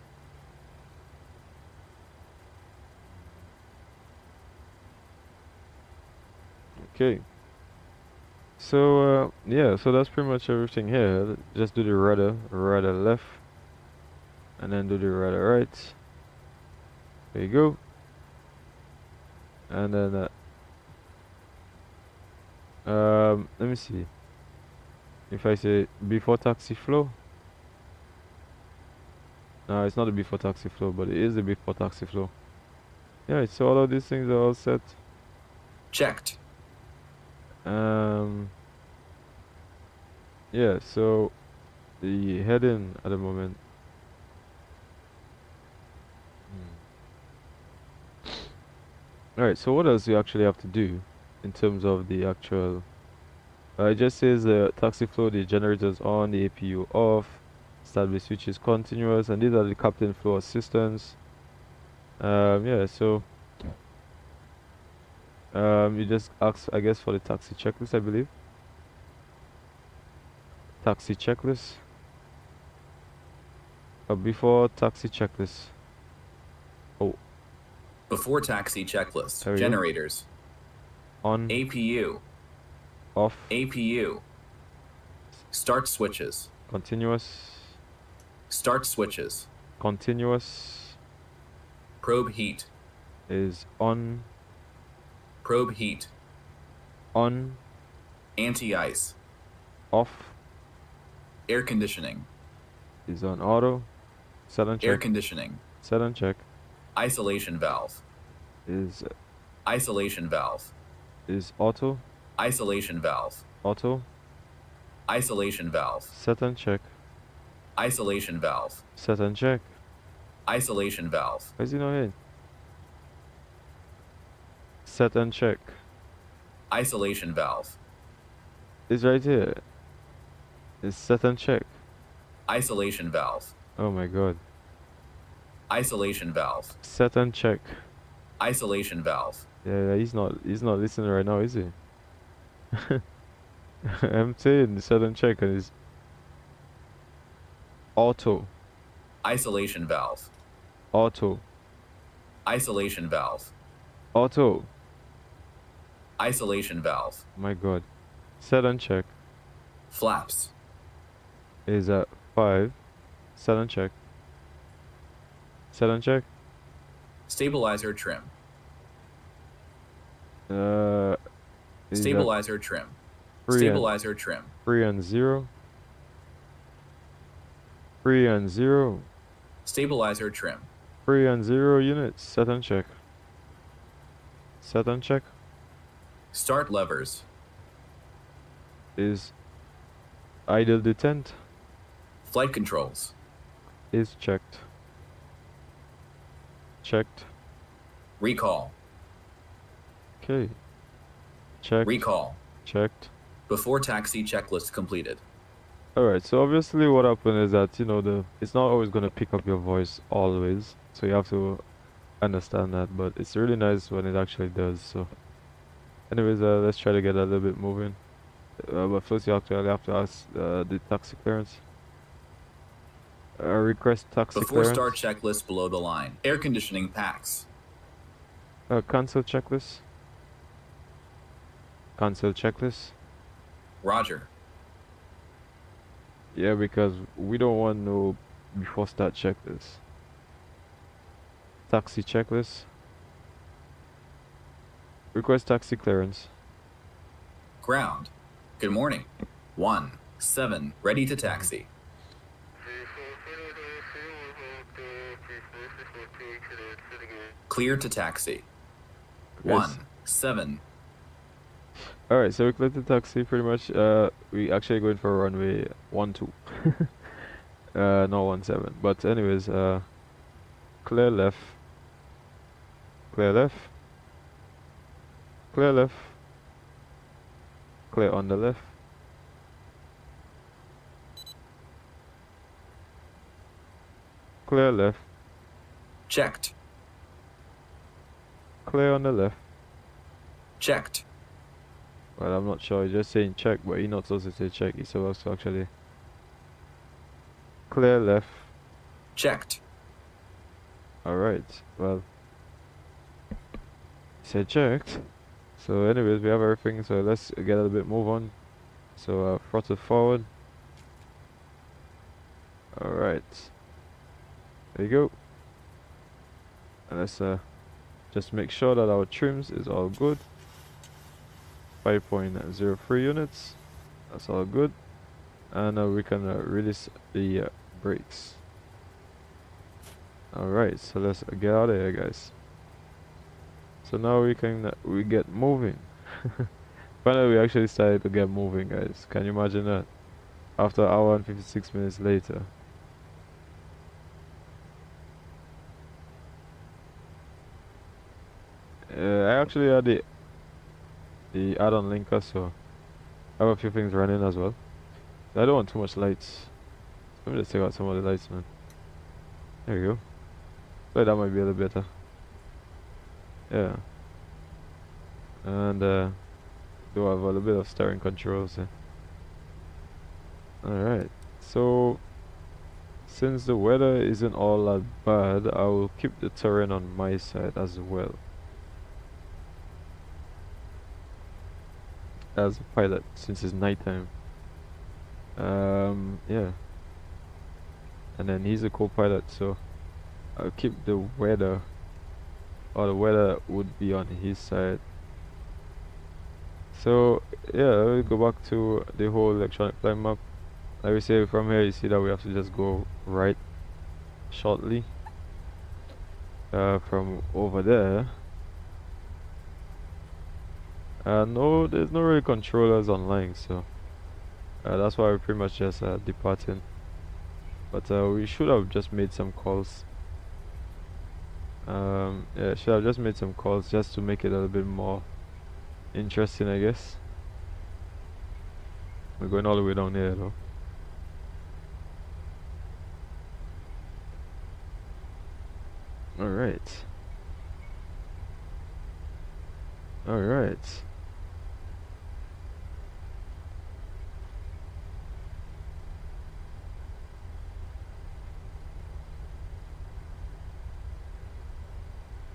Okay. So yeah, so that's pretty much everything here. Just do the rudder left, and then do the rudder right. There you go. And then let me see. If I say before taxi flow. No, it's not the before taxi flow, but it is the before taxi flow. Yeah, so all of these things are all set. Checked. Yeah, so the heading at the moment. Alright, so what else do you actually have to do in terms of the actual... it just says the taxi flow, the generators on, the APU off, establish switch is continuous, and these are the captain flow assistance. Yeah, so you just ask, I guess, for the taxi checklist, I believe. Taxi checklist. Before taxi checklist. Oh. Before taxi checklist. Generators. On. APU. Off. APU. Start switches. Continuous. Start switches. Continuous. Probe heat. Is on. Probe heat. On. Anti-ice. Off. Air conditioning. Is on auto. Set and check. Air conditioning. Set and check. Isolation valve. Is. Isolation valve. Is auto. Isolation valve. Auto. Isolation valve. Set and check. Isolation valve. Set and check. Isolation valve. Why is he not here? Set and check. Isolation valve. It's right here. It's set and check. Isolation valve. Oh my god. Isolation valve. Set and check. Isolation valve. Yeah, he's not listening right now, is he? I'm saying set and check, and it's auto. Isolation valve. Auto. Isolation valve. Auto. Isolation valve. My god. Set and check. Flaps. Is at 5. Set and check. Set and check. Stabilizer trim. Stabilizer trim. Stabilizer trim. 3 and 0. 3 and 0. Stabilizer trim. 3 and 0 units. Set and check. Set and check. Start levers. Is idle detent. Flight controls. is checked. Checked. Recall. Okay. Checked. Recall. Checked. Before taxi checklist completed. Alright, so obviously what happened is that, you know, it's not always going to pick up your voice always. So you have to understand that, but it's really nice when it actually does. So anyways, let's try to get a little bit moving. But first you actually have to ask the taxi clearance. Request taxi Before clearance. start checklist below the line. Air conditioning packs. Cancel checklist. Cancel checklist. Roger. Yeah, because we don't want no before start checklist. Taxi checklist. Request taxi clearance. Ground. Good morning. 1-7. Ready to taxi. Clear to taxi. Yes. 1-7. Alright, so we cleared the taxi pretty much. We actually going for runway 12. Not 17. But anyways, clear left. Clear left. Clear left. Clear on the left. Clear left. Checked. Clear on the left. Checked. Well, I'm not sure. He's just saying check, but he's not supposed to say check. He's supposed to actually clear left. Checked. Alright, well, he said checked. So anyways, we have everything, so let's get a little bit move on. So throttle forward. Alright. There you go. And let's just make sure that our trims is all good. 5.03 units. That's all good. And we can release the brakes. Alright, so let's get out of here, guys. So now we can we get moving. Finally, we actually started to get moving, guys. Can you imagine that? After an hour and 56 minutes later. I actually had the add-on linker, so I have a few things running as well. I don't want too much lights. Let me just take out some of the lights, man. There we go. But that might be a little better. Yeah. And do have a little bit of steering controls. Alright. So since the weather isn't all that bad, I will keep the terrain on my side as well. As a pilot, since it's nighttime. Yeah. And then he's a co-pilot, so I'll keep the weather, or the weather would be on his side. So yeah, we'll go back to the whole electronic flight map. Like we say, from here you see that we have to just go right shortly from over there. No, there's no really controllers online, so that's why we're pretty much just departing. But we should have just made some calls. Yeah, should have just made some calls just to make it a little bit more interesting, I guess. We're going all the way down here though. Alright. Alright.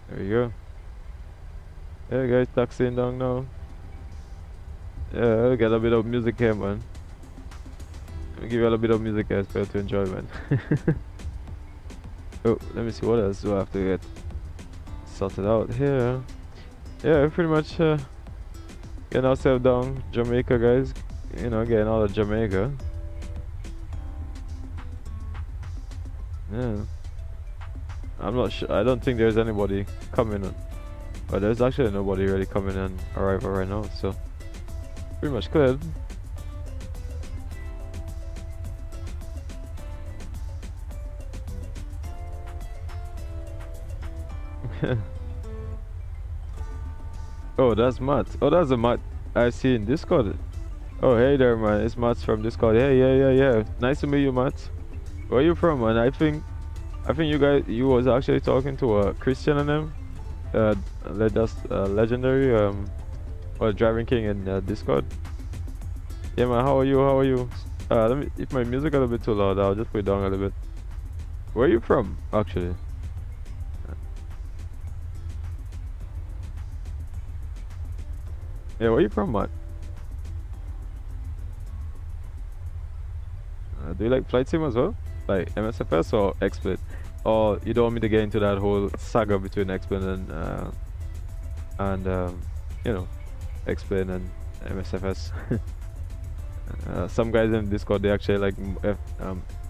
There you go. Yeah, guys, taxiing down now. Yeah, I'll get a bit of music here, man. Let me give you a little bit of music, guys, for you to enjoy, man. Oh, let me see, what else do I have to get sorted out here? Yeah, we're pretty much getting ourselves down Jamaica, guys. You know, getting out of Jamaica. Yeah. I'm not sure. I don't think there's anybody coming in. But there's actually nobody really coming in arrival right now, so pretty much cleared. Oh, that's Matt. Oh, that's a Matt I see in Discord. Oh, hey there, man. It's Matt from Discord. Hey, yeah. Nice to meet you, Matt. Where you from, man? I think you was actually talking to Christian and them. That's legendary or Driving King in Discord. Yeah, man. How are you? Let me. If my music a little bit too loud, I'll just put it down a little bit. Where are you from, actually? Yeah, where you from, Matt? Do you like flight sim as well? Like MSFS or XSplit? Or you don't want me to get into that whole saga between XSplit and you know, XSplit and MSFS? Some guys in Discord, they actually like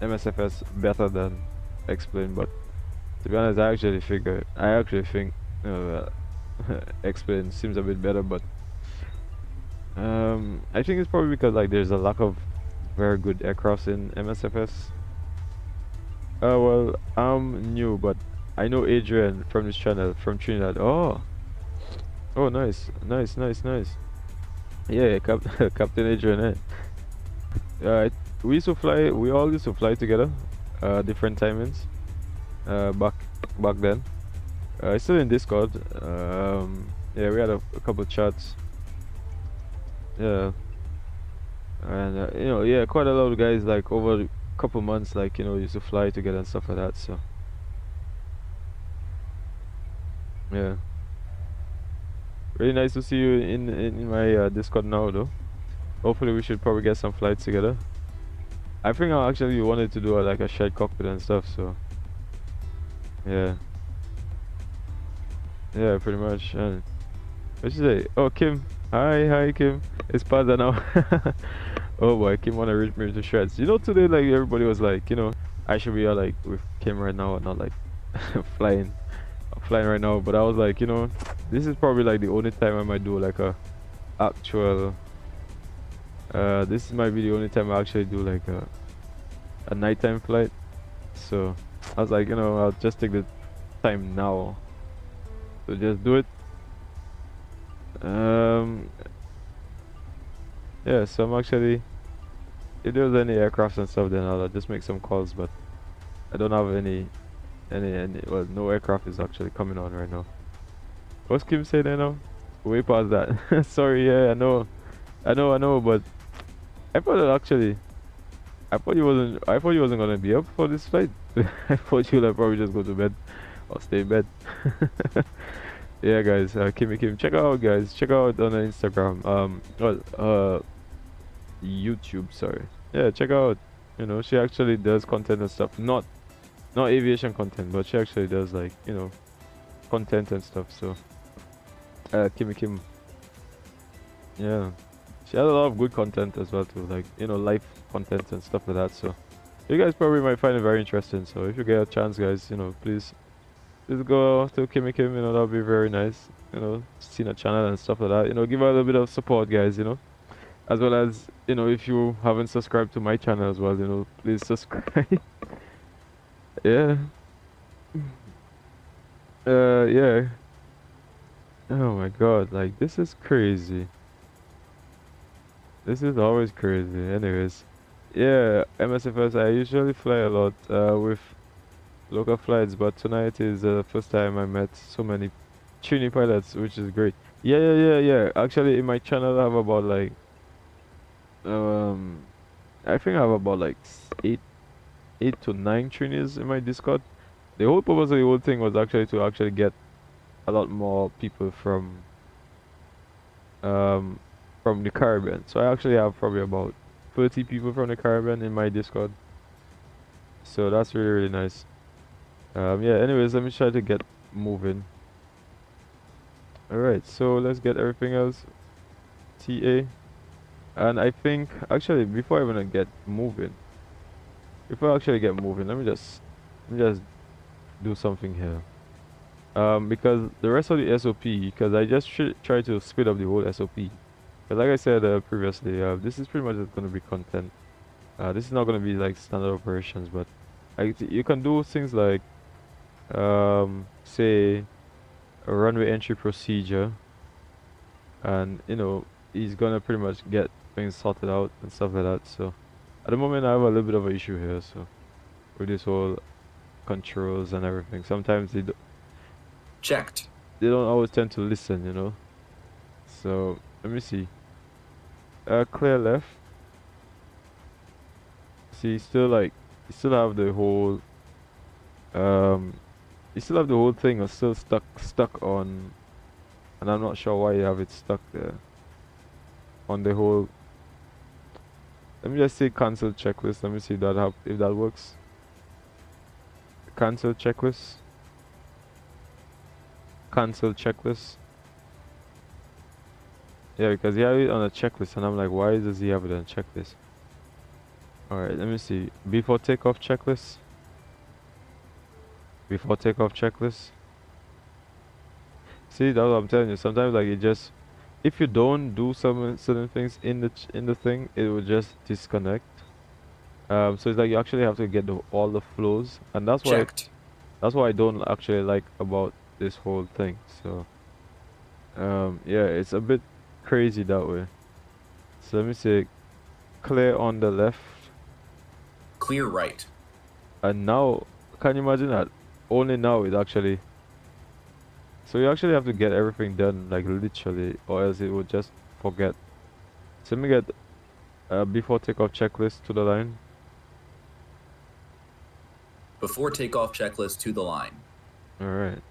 MSFS better than XSplit, but to be honest, I actually think XSplit seems a bit better, but I think it's probably because like there's a lack of very good aircrafts in MSFS. Well, I'm new, but I know Adrian from this channel from Trinidad. Oh, nice. Yeah, Captain Adrian. We all used to fly together, different timings. Back then. Still in Discord. Yeah, we had a couple chats. Yeah, and yeah, quite a lot of guys like over a couple months, like used to fly together and stuff like that. So yeah, really nice to see you in my Discord now, though. Hopefully, we should probably get some flights together. I think I actually wanted to do like a shared cockpit and stuff. So yeah, pretty much. And what should I say? Oh, Kim. Hi, Kim. It's Pada now. Oh boy, Kim wanna rip me to shreds. Today like everybody was like, I should be like with Kim right now, not like flying right now. But I was like, this is probably like the only time I might do like a actual. This might be the only time I actually do like a nighttime flight. So I was like, I'll just take the time now to just do it. Yeah, so I'm actually, if there's any aircrafts and stuff, then I'll just make some calls, but I don't have any, well, no aircraft is actually coming on right now. What's Kim saying there now? Way past that. Sorry, yeah, I know, but I thought you wasn't gonna be up for this flight. I thought you'd like probably just go to bed or stay in bed. Yeah, guys, Kim, check out, guys. Check out on the Instagram. YouTube, sorry. Yeah, check out. She actually does content and stuff. Not aviation content, but she actually does like content and stuff. So, Kim. Yeah, she has a lot of good content as well too, like life content and stuff like that. So, you guys probably might find it very interesting. So, if you get a chance, guys, please go to Kim, that would be very nice. Seeing a channel and stuff like that. Give her a little bit of support, guys. As well as if you haven't subscribed to my channel as well, please subscribe. Yeah. Yeah. Oh my God, like this is crazy. This is always crazy. Anyways, yeah, MSFS. I usually fly a lot with local flights, but tonight is the first time I met so many Trini pilots, which is great. Yeah. Actually, in my channel, I have about like I think I have about like eight to nine Trinis in my Discord. The whole purpose of the whole thing was actually to get a lot more people from the Caribbean. So I actually have probably about 30 people from the Caribbean in my Discord. So that's really nice. Yeah, anyways, let me try to get moving. Alright, so let's get everything else TA. And I think actually before I even get moving, let me just do something here. Because the rest of the SOP, because I just try to speed up the whole SOP. But like I said previously, this is pretty much just going to be content. This is not going to be like standard operations, but you can do things like say runway entry procedure, and you know he's gonna pretty much get things sorted out and stuff like that. So at the moment I have a little bit of an issue here, so with this whole controls and everything. Sometimes they checked. They don't always tend to listen, you know. So let me see. Clear left. See, you still have the whole you still have the whole thing are still stuck on, and I'm not sure why you have it stuck there on the whole. Let me just say cancel checklist. Let me see if that works. Cancel checklist. Cancel checklist. Yeah, because he had it on a checklist, and I'm like, why does he have it on a checklist? Alright, let me see. Before takeoff checklist. Before takeoff checklist. See, that's what I'm telling you. Sometimes like it just, if you don't do some certain things in the thing, it will just disconnect. So it's like you actually have to get all the flows, and that's why I don't actually like about this whole thing. So yeah, it's a bit crazy that way. So let me say clear on the left, clear right, and now can you imagine that only now it actually, so you actually have to get everything done like literally, or else it would just forget. So let me get before takeoff checklist to the line. Before takeoff checklist to the line. Alright.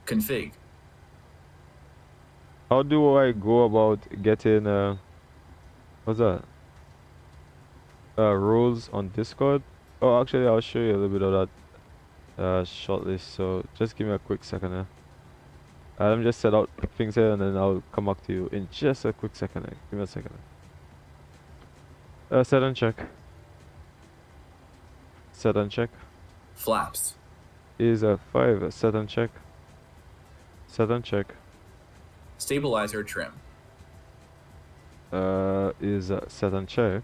Config. How do I go about getting what's that? Roles on Discord? Oh, actually I'll show you a little bit of that shortly, so just give me a quick second here. Let me just set out things here and then I'll come back to you in just a quick second. Give me a second. Set and check. Set and check. Flaps. Is a 5. Set and check. Set and check. Stabilizer trim. Is set and check,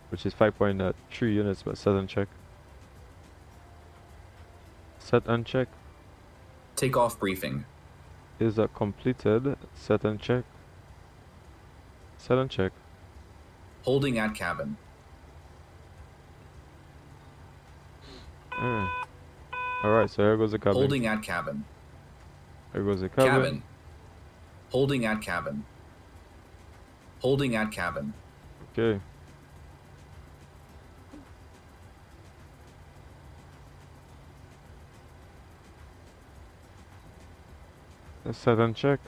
which is 5.3 units, but set and check. Set and check. Takeoff briefing. Is completed. Set and check. Set and check. Holding at cabin. Alright, so here goes the cabin. Holding at cabin. Here goes the cabin. Cabin. Holding at cabin. Holding at cabin. Okay. Set and check.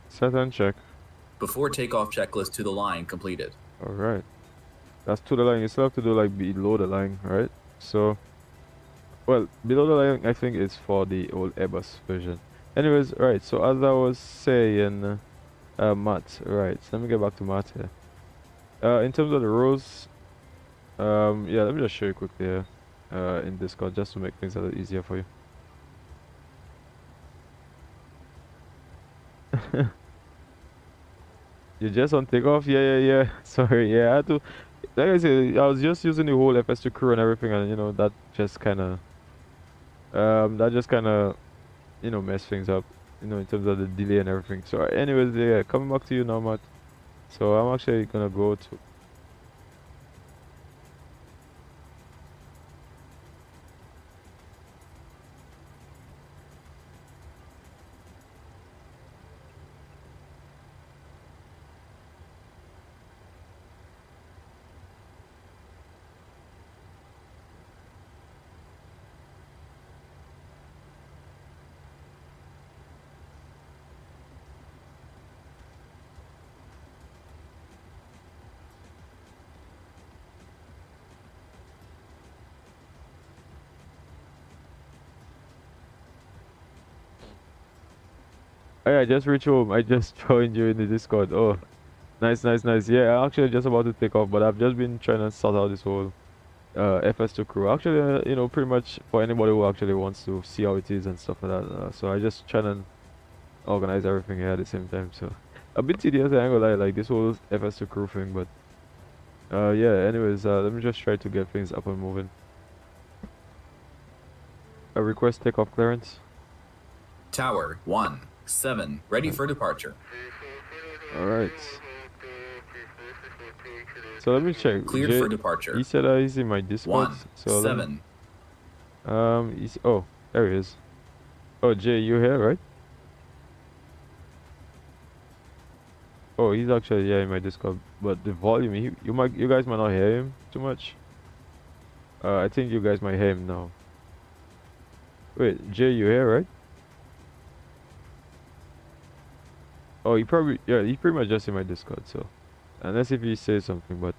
Set and check. Before takeoff checklist to the line completed. Alright. That's to the line. You still have to do like below the line, right? So, well, below the line I think it's for the old Airbus version. Anyways, right, so as I was saying, Matt, right, so let me get back to Matt here. In terms of the rows, yeah, let me just show you quickly here in Discord just to make things a little easier for you. You just on takeoff? Yeah. Sorry, yeah, I had to. Like I said, I was just using the whole FS2CREW and everything, and you know that just kind of, you know, mess things up, you know, in terms of the delay and everything. So, anyways, yeah, coming back to you now, Matt. So I'm actually gonna go to. Hey, I just reached home. I just joined you in the Discord. Oh, nice. Yeah, I'm actually just about to take off, but I've just been trying to sort out this whole FS2CREW. Actually, you know, pretty much for anybody who actually wants to see how it is and stuff like that. So I just trying to organize everything here at the same time. So a bit tedious, I ain't gonna lie, like this whole FS2CREW thing, but yeah. Anyways, let me just try to get things up and moving. request takeoff clearance. Tower 17, ready for departure. Alright. So let me check. Cleared Jay, for departure. he said he's in my Discord. So 17. Oh, there he is. Oh, Jay, you here, right? Oh, he's actually in my Discord, but the volume, you guys might not hear him too much. I think you guys might hear him now. Wait, Jay, you here, right? Oh, he pretty much just in my Discord, so unless if he says something, but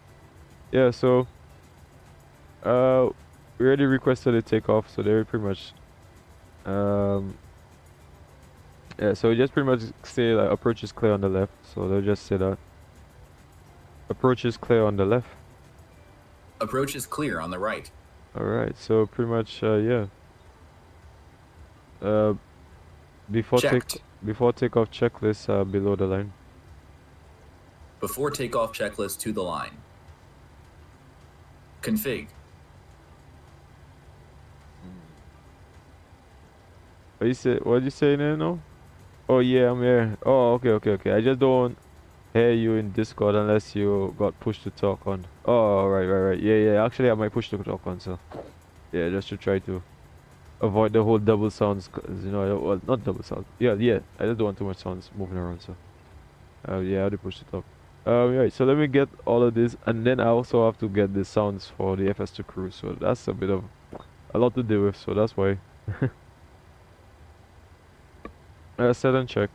yeah, so we already requested a takeoff, so they're pretty much yeah, so just pretty much say like approach is clear on the left, so they'll just say that approach is clear on the left. Approach is clear on the right. Alright, so pretty much yeah. Before takeoff checklist below the line. Before takeoff checklist to the line. Config. What did you say now? Oh yeah, I'm here. Oh, okay. I just don't hear you in Discord unless you got push to talk on. Oh, right. Yeah. Actually, I might push to talk on, so yeah, just to try to avoid the whole double sounds, 'cause, you know, well, not double sound. Yeah. I just don't want too much sounds moving around, so yeah, I have to push to talk. Right. So let me get all of this, and then I also have to get the sounds for the FS2CREW. So that's a lot to deal with. So that's why. Set and check.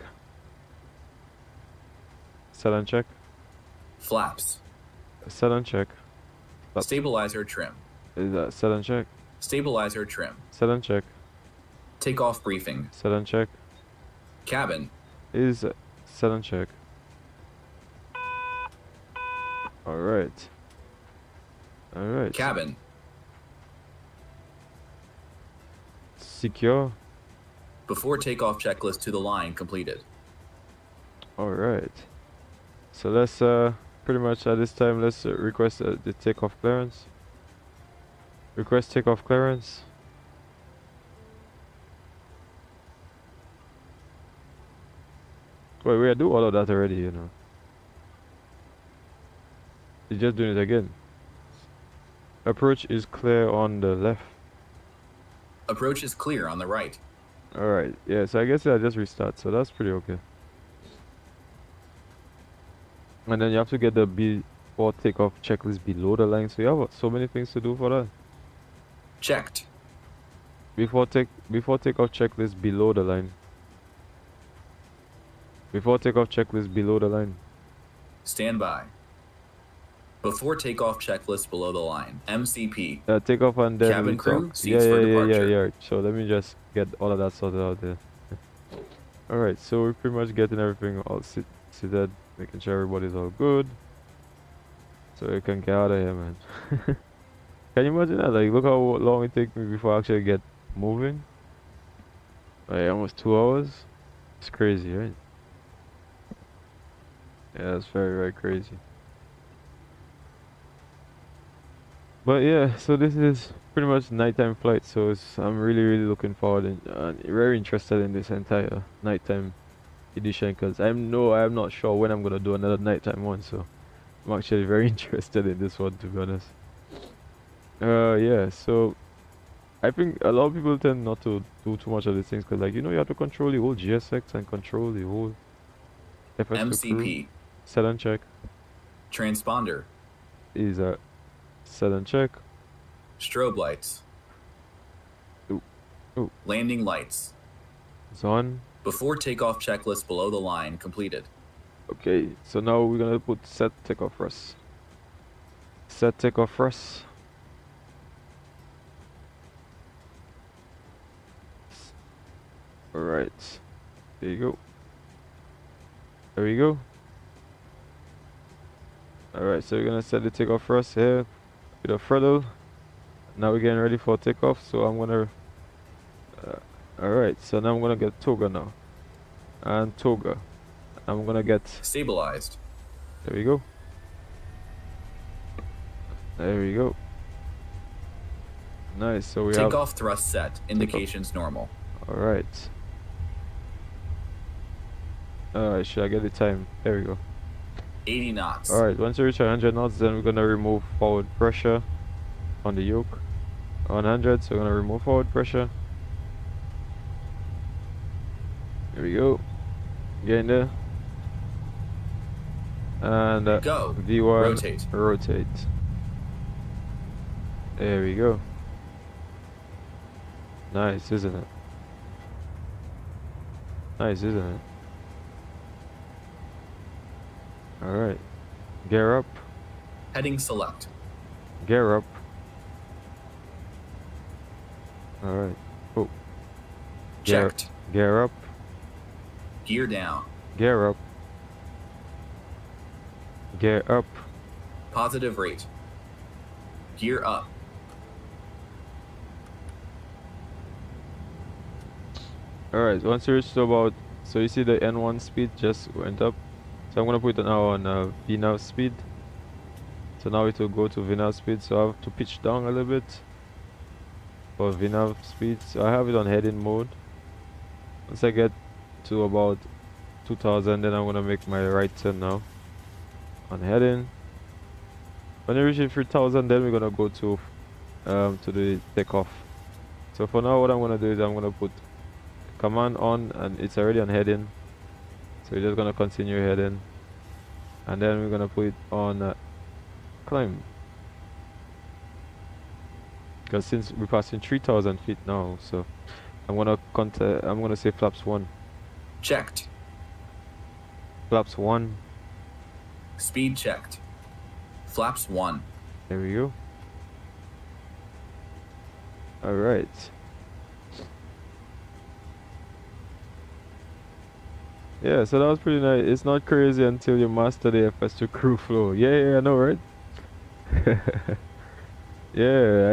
Flaps. Set and check. Flaps. Stabilizer trim. Is that set and check? Stabilizer trim. Set and check. Takeoff briefing. Set and check. Cabin. Is set and check. Alright. Cabin. Secure. Before takeoff checklist to the line completed. Alright. So let's pretty much at this time let's request the takeoff clearance. Request takeoff clearance. Wait, we do all of that already, you know. You're just doing it again. Approach is clear on the left. Approach is clear on the right. Alright, yeah, so I guess I just restart, so that's pretty okay. And then you have to get the before takeoff checklist below the line, so you have so many things to do for that. Checked. Before takeoff checklist below the line. Before takeoff checklist below the line. Stand by. Before takeoff checklist below the line. MCP. Takeoff and then cabin crew. Seats for departure. Yeah. So let me just get all of that sorted out there. Alright, so we're pretty much getting everything all seated, making sure everybody's all good. So we can get out of here, man. Can you imagine that? Like, look how long it takes me before I actually get moving. Like, almost 2 hours. It's crazy, right? Yeah, it's very, very crazy. But yeah, so this is pretty much nighttime flight, so I'm really looking forward and very interested in this entire nighttime edition, because I'm not sure when I'm gonna do another nighttime one, so I'm actually very interested in this one, to be honest. Yeah, so I think a lot of people tend not to do too much of these things, because, like, you know, you have to control the whole GSX and control the whole MCP. Set and check. Transponder. Is a set and check. Strobe lights. Ooh. Landing lights. It's on. Before takeoff checklist below the line completed. Okay, so now we're gonna put set takeoff thrust. Set takeoff thrust. Alright. There you go. There we go. Alright, so we're gonna set the takeoff thrust here with a throttle. Now we're getting ready for takeoff, so I'm gonna alright, so now I'm gonna get Toga now. And Toga. I'm gonna get stabilized. There we go. There we go. Nice. So we have takeoff thrust set. Indications normal. All right. Should I get the time? There we go. 80 knots. All right. Once we reach 100 knots, then we're gonna remove forward pressure on the yoke. 100. So we're gonna remove forward pressure. Here we go. Get in there. And go. V1 rotate. Rotate. There we go. Nice, isn't it? Nice, isn't it? All right. Gear up. Heading select. Gear up. All right. Oh. Checked. Gear up. Gear down. Gear up. Gear up. Positive rate. Gear up. Alright, once you reach to about, so you see the N1 speed just went up. So I'm gonna put it now on VNAV speed. So now it will go to VNAV speed. So I have to pitch down a little bit for VNAV speed. So I have it on heading mode. Once I get to about 2000, then I'm gonna make my right turn now on heading. When you reach 3000, then we're gonna go to the takeoff. So for now, what I'm gonna do is I'm gonna put command on, and it's already on heading. So you're just gonna continue heading, and then we're gonna put it on climb. Because since we're passing 3000 feet now, so I'm gonna say flaps 1. Checked. Flaps 1. Speed checked. Flaps 1. There we go. All right. Yeah, so that was pretty nice. It's not crazy until you master the FS2CREW flow. Yeah, I know, right? Yeah,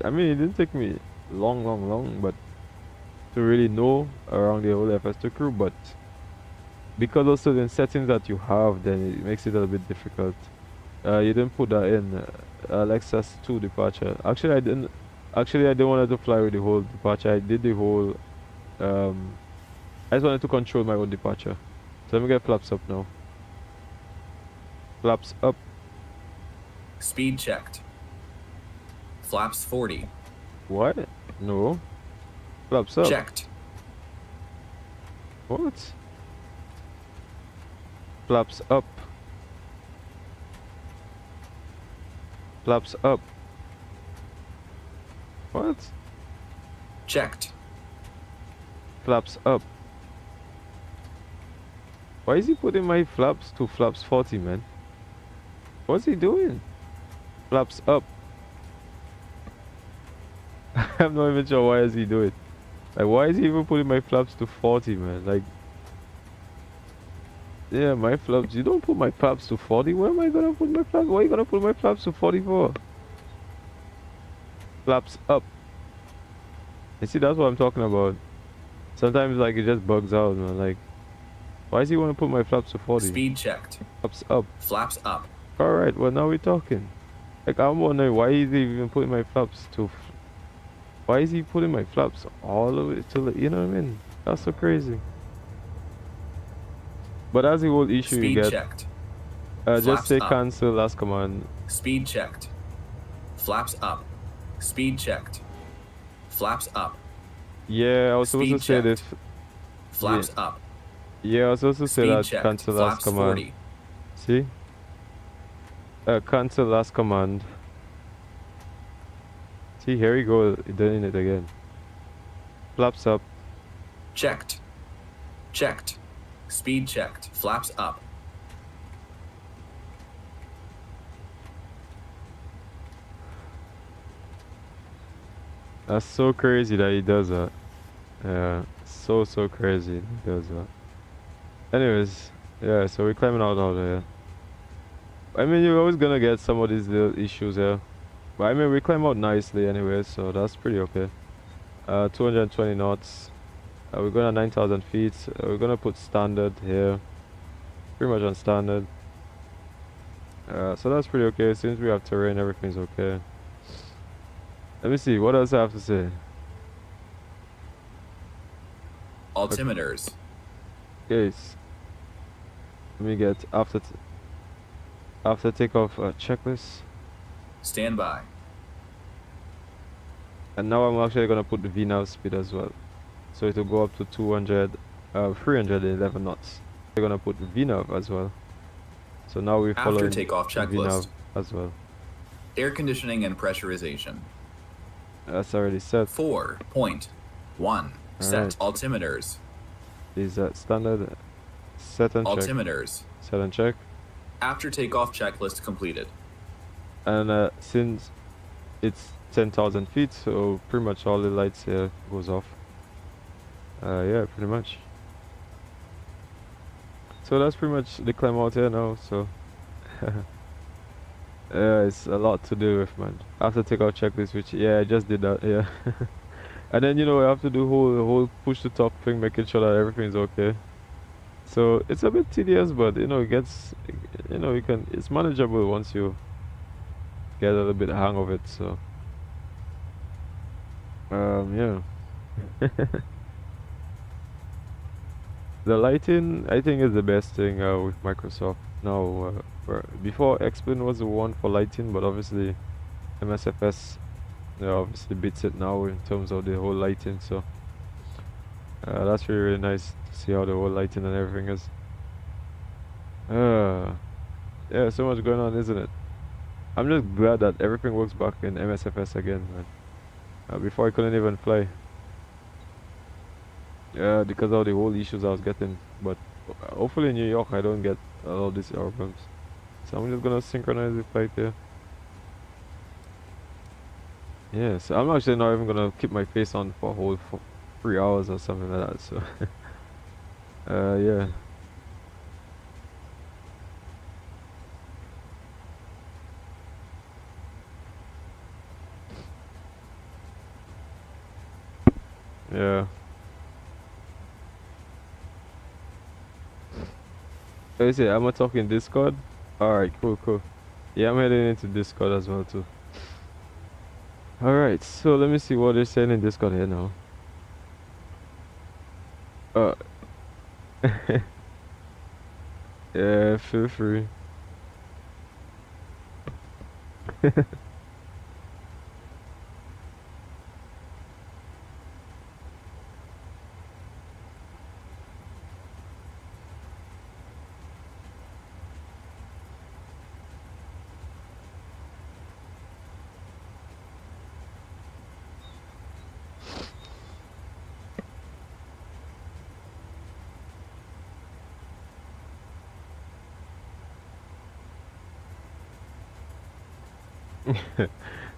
I mean, it didn't take me long, but to really know around the whole FS2CREW, but because of certain settings that you have, then it makes it a little bit difficult. You didn't put that in Lexus 2 departure. Actually, I didn't want to fly with the whole departure. I did the whole I just wanted to control my own departure. So let me get flaps up now. Flaps up. Speed checked. Flaps 40. What? No. Flaps up. Checked. What? Flaps up. Flaps up. What? Checked. Flaps up. Why is he putting my flaps to flaps 40, man? What's he doing? Flaps up. I'm not even sure why is he doing it. Like, why is he even putting my flaps to 40, man? Like, yeah, my flaps. You don't put my flaps to 40. Where am I gonna put my flaps? Why are you gonna put my flaps to 44? Flaps up. You see, that's what I'm talking about. Sometimes, like, it just bugs out, man. Like, why does he want to put my flaps to 40? Speed checked. Flaps up. Flaps up. Alright, well, now we're talking. Like, I'm wondering, why is he even putting my flaps to... Why is he putting my flaps all the way to the... You know what I mean? That's so crazy. But that's the whole issue Speed you get. Checked. Just say up. cancel last command. Speed checked. Flaps up. Speed checked. Flaps up. Yeah, I was supposed to say this. Flaps up. Yeah, I was supposed to say Speed that checked. cancel last Flaps command. 40. See? Cancel last command. See, here we go, doing it again. Flaps up. Checked. Checked. Speed checked. Flaps up. That's so crazy that he does that. Yeah, so crazy he does that. Anyways, yeah, so we're climbing out there. I mean, you're always gonna get some of these little issues here. But I mean, we climb out nicely anyway, so that's pretty okay. 220 knots. We're going at 9,000 feet. We're gonna put standard here. Pretty much on standard. So that's pretty okay. Since we have terrain, everything's okay. Let me see, what else I have to say? Altimeters. Okay. Let me get after takeoff checklist. Stand by. And now I'm actually gonna put the VNAV speed as well. So it will go up to 311 knots. We're gonna put the VNAV as well. So now we're following After takeoff checklist. VNAV as well. Air conditioning and pressurization. That's already set. 4.1. Set altimeters. Is that standard? Set and check. Altimeters. Set and check. After takeoff checklist completed. And since it's 10,000 feet, so pretty much all the lights here goes off. Yeah, pretty much. So that's pretty much the climb out here now. So yeah, it's a lot to do with, man. After takeoff checklist, which I just did that. Yeah. And then I have to do whole push to top thing, making sure that everything's okay. So it's a bit tedious, but it gets, it's manageable once you get a little bit hang of it. So yeah. The lighting, I think, is the best thing with Microsoft now. Before, Xplin was the one for lighting, but obviously MSFS obviously beats it now in terms of the whole lighting. So that's really nice to see how the whole lighting and everything is. Yeah, so much going on, isn't it? I'm just glad that everything works back in MSFS again, man. Before I couldn't even fly. Yeah, because of the whole issues I was getting. But hopefully in New York I don't get a lot of these problems. So I'm just gonna synchronize the flight there. Yeah, so I'm actually not even gonna keep my face on for a whole 3 hours or something like that. So yeah. Yeah. Let me see, am I talking Discord? Alright, cool. Yeah, I'm heading into Discord as well too. Alright, so let me see what they're saying in Discord here now. Yeah, feel free.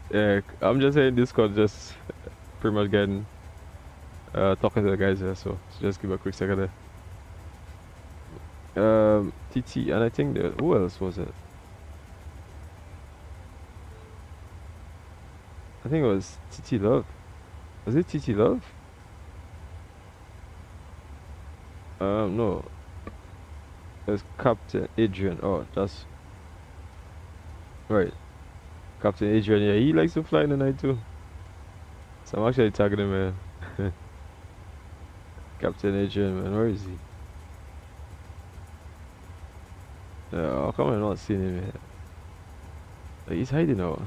Yeah, I'm just saying Discord, just pretty much getting talking to the guys here, so just give a quick second there. TT, and I think who else was it? I think it was TT Love. Was it TT Love? No. It's Captain Adrian. Oh, that's right. Captain Adrian, yeah, he likes to fly in the night too. So I'm actually tagging him, man. Captain Adrian, man, where is he? How come I'm not seeing him yet? Like, he's hiding out.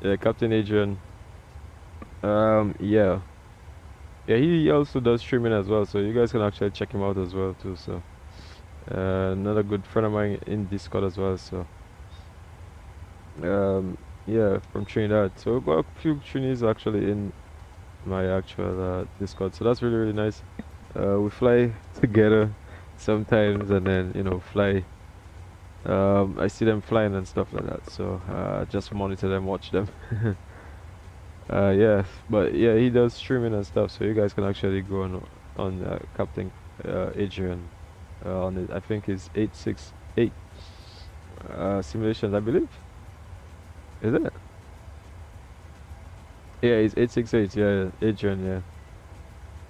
Yeah, Captain Adrian. Yeah, he also does streaming as well, so you guys can actually check him out as well too. So another good friend of mine in Discord as well. So yeah, from Trinidad. So we've got a few Trinis actually in my actual Discord, so that's really nice. We fly together sometimes, and then fly. I see them flying and stuff like that, so just monitor them, watch them. Yeah, but yeah, he does streaming and stuff, so you guys can actually go on Captain Adrian on it. I think it's 868 simulations, I believe. Is it? Yeah, it's 868. Yeah, Adrian. Yeah,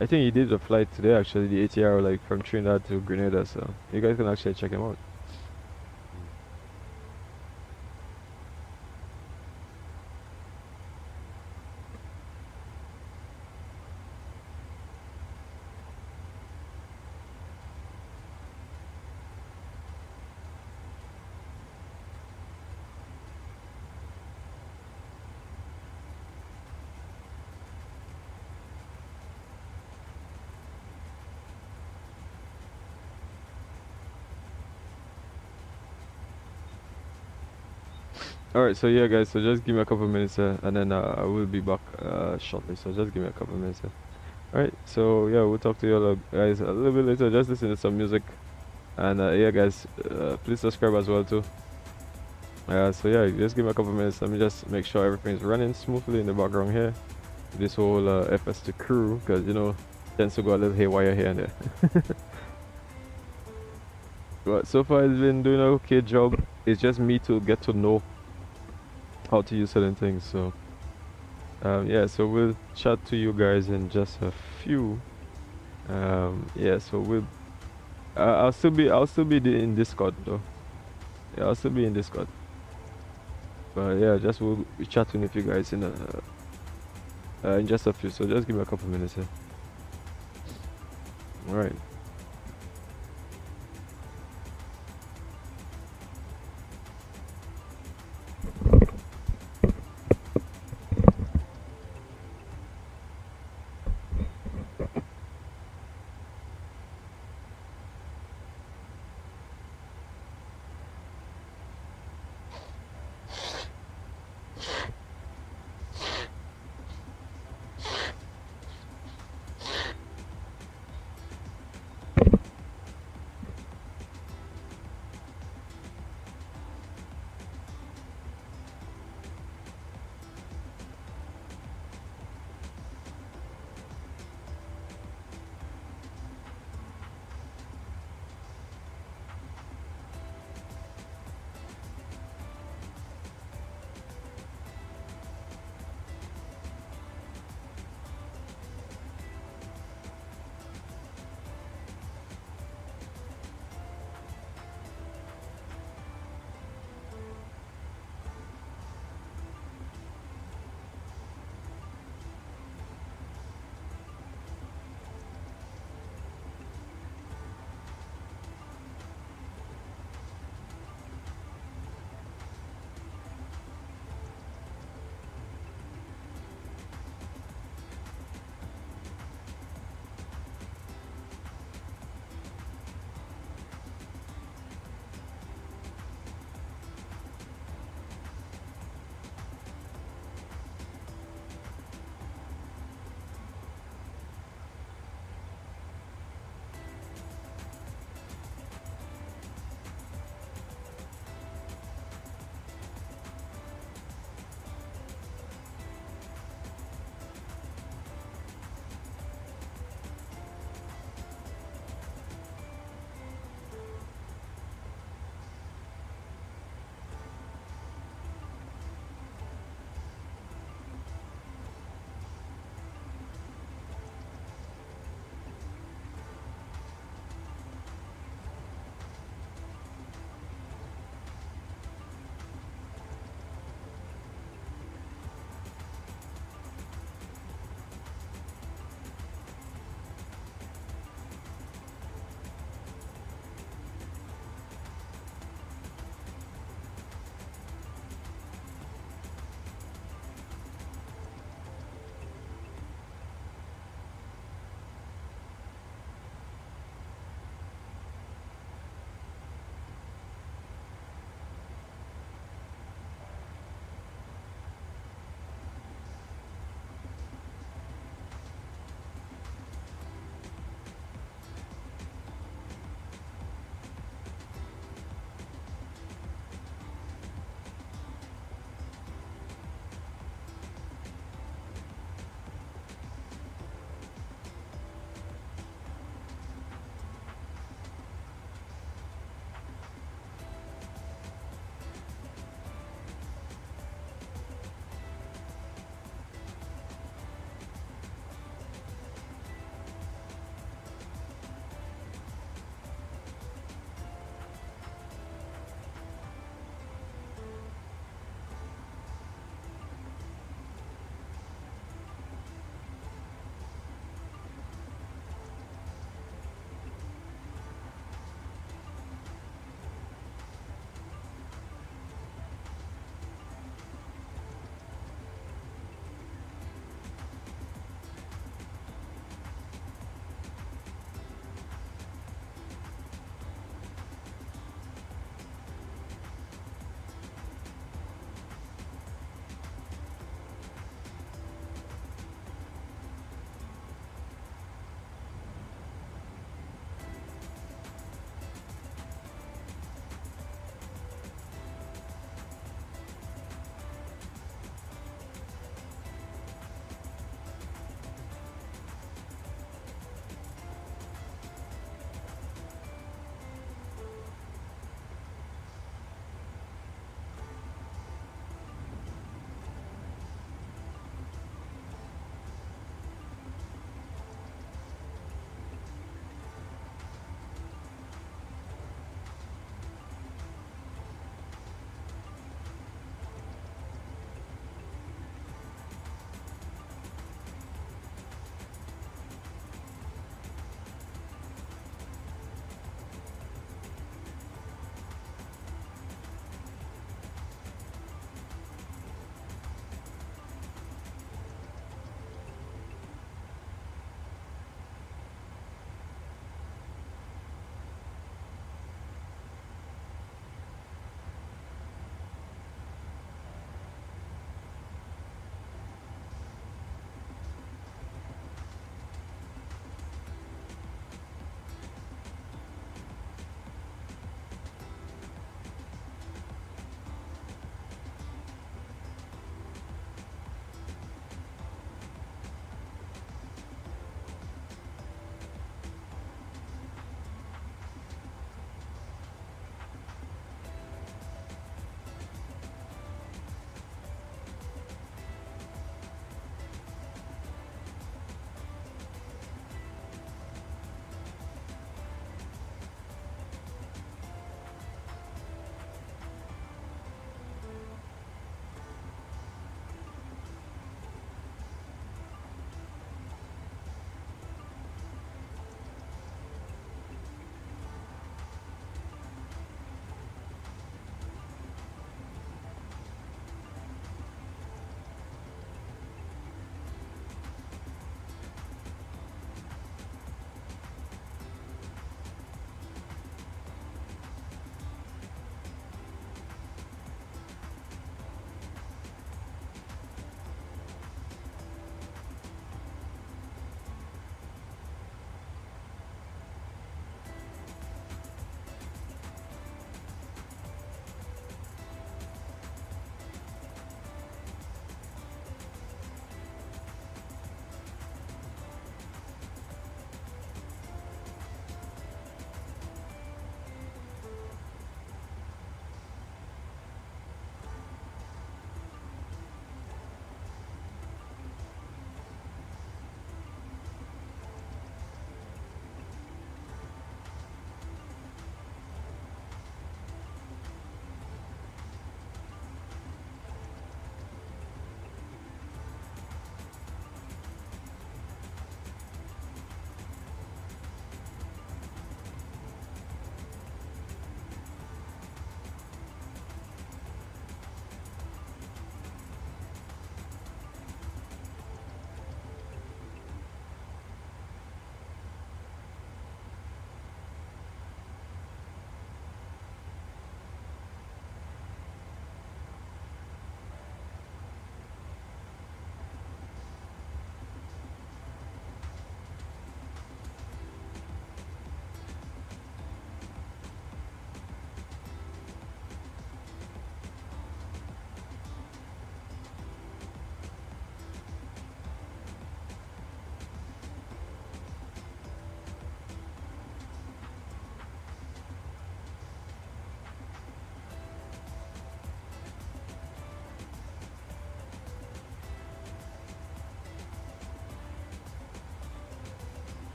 I think he did a flight today actually, the ATR, like from Trinidad to Grenada. So you guys can actually check him out. Alright, so yeah guys, so just give me a couple minutes and then I will be back shortly, so just give me a couple minutes. Alright, so yeah, we'll talk to you all guys a little bit later. Just listen to some music, and yeah guys, please subscribe as well too. So yeah, just give me a couple minutes. Let me just make sure everything's running smoothly in the background here. This whole FS2CREW, because you know, tends to go a little haywire here and there. But so far it's been doing an okay job. It's just me to get to know how to use certain things. So yeah, so we'll chat to you guys in just a few. Yeah, so we'll I'll still be in Discord though. Yeah, I'll still be in Discord. But yeah, just we'll be chatting with you guys in just a few. So just give me a couple minutes here. All right.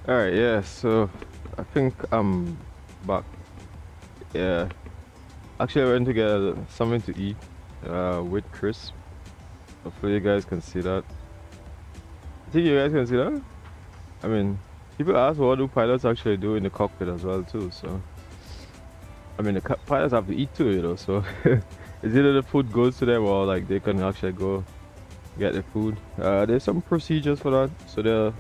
Alright, yeah, so I think I'm back. Yeah. Actually, I went to get something to eat with Chris. Hopefully you guys can see that. I think you guys can see that? I mean, people ask what do pilots actually do in the cockpit as well too, so I mean the pilots have to eat too, you know, so it's either the food goes to them or like they can actually go get the food. There's some procedures for that. So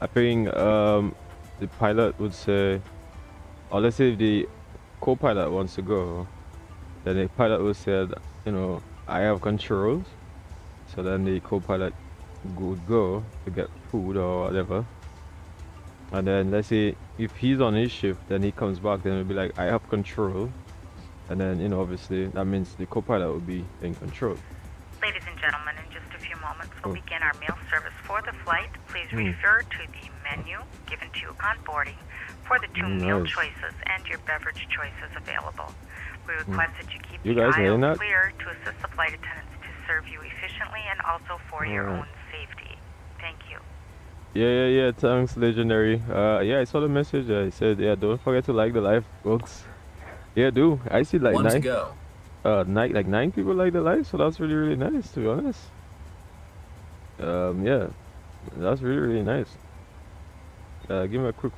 I think the pilot would say, or let's say if the co-pilot wants to go, then the pilot will say, you know, I have controls. So then the co-pilot would go to get food or whatever. And then let's say if he's on his shift, then he comes back, then it'll be like, I have control. And then, you know, obviously that means the co-pilot will be in control. Ladies and gentlemen, in just a few moments, we'll begin our meal service for the flight. Please refer to the menu given to you upon boarding for the two meal choices and your beverage choices available. We request that you keep the aisle clear to assist the flight attendants to serve you efficiently and also for your own safety. Thank you. Yeah. Thanks, Legendary. Yeah, I saw the message. I said, yeah, don't forget to like the live, folks. Yeah, do. I see like like 9 people like the live, so that's really nice, to be honest. Yeah, that's really nice. Give me a quick.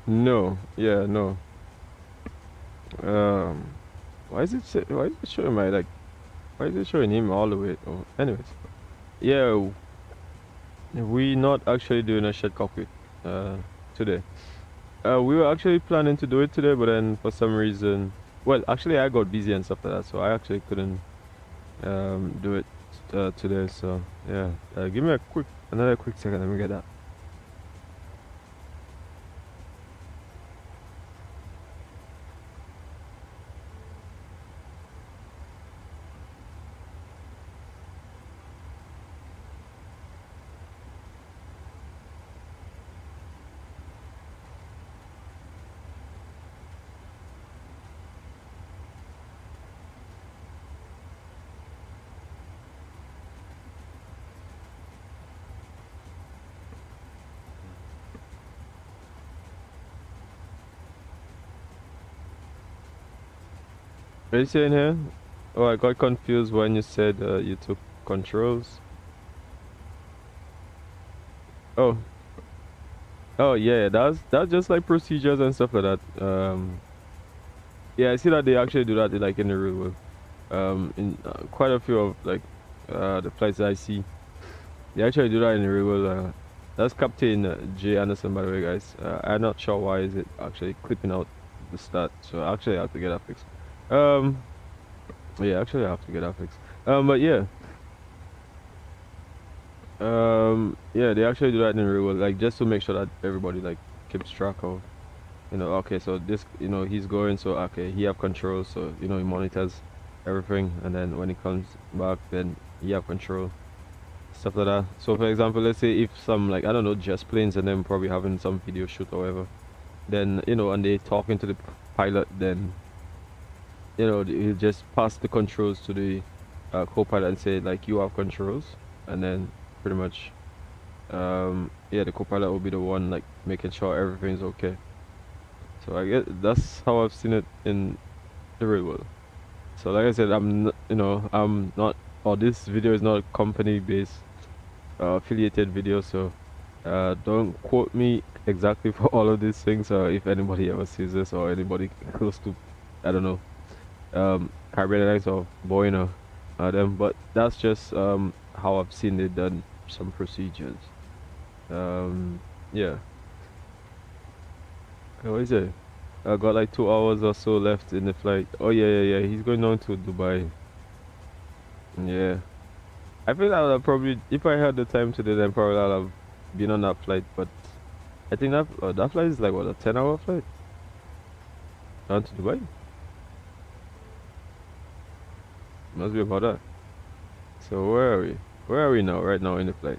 No. Yeah, no. Why is it showing my like? Why is it showing him all the way? Oh, anyways. Yeah, we not actually doing a shared cockpit today. We were actually planning to do it today, but then for some reason, well, actually I got busy and stuff like that, so I actually couldn't do it today. So yeah, give me another quick second. Let me get that. What are you saying here? Oh, I got confused when you said you took controls. Oh, yeah, that's just like procedures and stuff like that. Yeah, I see that they actually do that like in the real world. In quite a few of like the flights I see, they actually do that in the real world. That's Captain J Anderson, by the way, guys. I'm not sure why is it actually clipping out the start, so actually I have to get that fixed. Yeah, actually I have to get that fixed. But yeah. Yeah, they actually do that in the real world, like just to make sure that everybody like keeps track of, you know, okay, so this, you know, he's going, so okay, he have control, so you know, he monitors everything, and then when he comes back, then he have control, stuff like that. So for example, let's say if some, like, I don't know, jet planes and then probably having some video shoot or whatever, then, you know, and they talking to the pilot, then, you know, he'll just pass the controls to the co-pilot and say like, you have controls, and then pretty much yeah, the co-pilot will be the one like making sure everything's okay. So I guess that's how I've seen it in the real world. So like I said, I'm not, or this video is not a company based affiliated video, so Don't quote me exactly for all of these things, if anybody ever sees this or anybody close to, I don't know, Caribbean Airlines or Boeing them, but that's just how I've seen it done, some procedures. Yeah. What is it? I got like 2 hours or so left in the flight. Oh yeah. He's going down to Dubai. Yeah. I think I would have probably, if I had the time today, then probably I'd have been on that flight. But I think that flight is like what, a 10-hour flight down to Dubai. Must be about that. So where are we? Where are we now? Right now in the flight.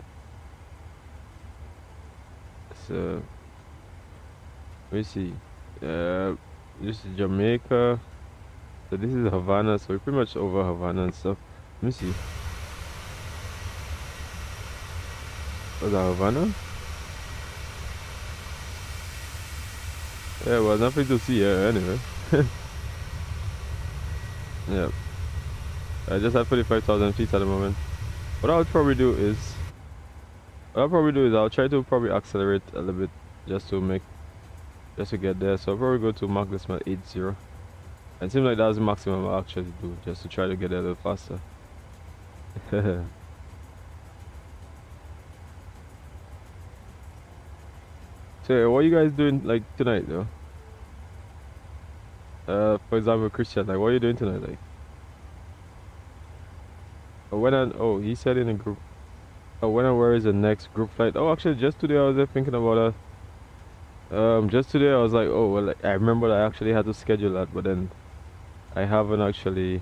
So let me see. This is Jamaica. So this is Havana. So we're pretty much over Havana and stuff. Let me see. Was that Havana? Yeah, well, nothing to see here anyway. Yeah. I just have 45,000 feet at the moment. What I'll probably do is I'll try to probably accelerate a little bit just to get there. So I'll probably go to Mach decimal 80. It seems like that's the maximum I'll actually do, just to try to get there a little faster. So what are you guys doing like tonight though? For example, Christian, like what are you doing tonight, like? He said in a group. When and where is the next group flight? Oh, actually, just today I was there thinking about that. Just today I was like, oh well, like, I remember I actually had to schedule that, but then I haven't actually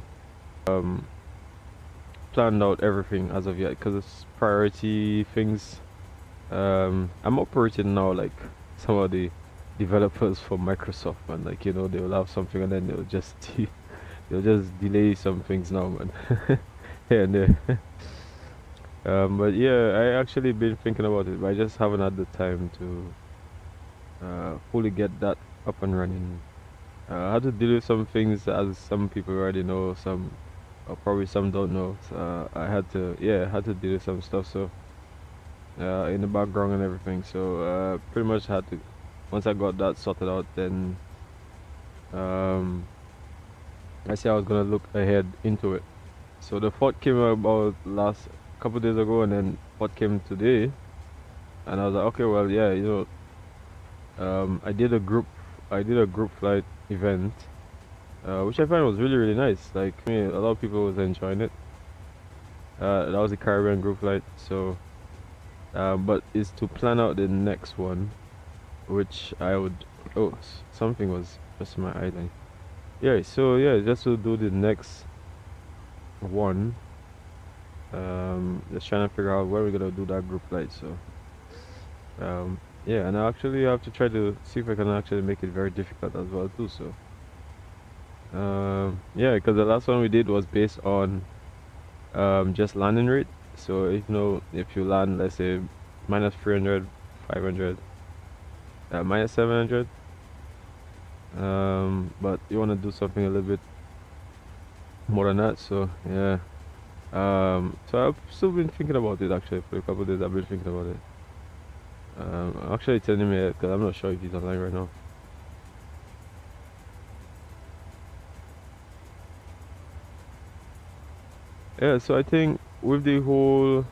planned out everything as of yet because it's priority things. I'm operating now like some of the developers for Microsoft, man. Like, you know, they'll have something and then they'll just delay some things now, man. Here and there. But yeah, I actually been thinking about it, but I just haven't had the time to fully get that up and running. I had to deal with some things, as some people already know, some or probably some don't know. So I had to deal with some stuff. So in the background and everything. So pretty much had to, once I got that sorted out, then I said I was gonna look ahead into it. So the thought came about last couple days ago, and then what came today, and I was like, okay, well, yeah, you know, I did a group flight event, which I found was really nice. Like, I mean, a lot of people was enjoying it. That was a Caribbean group flight. So but it's to plan out the next one, which I would, something was just in my eye line. Yeah, so yeah, just to do the next one. Just trying to figure out where we're gonna do that group flight. So yeah, and I actually have to try to see if I can actually make it very difficult as well too. So yeah, because the last one we did was based on just landing rate. So if you land, let's say minus 300, 500, minus 700, but you want to do something a little bit more than that. So yeah. So I've still been thinking about it actually. For a couple of days I've been thinking about it. I'm actually telling me because I'm not sure if he's online right now. Yeah, so I think with the whole,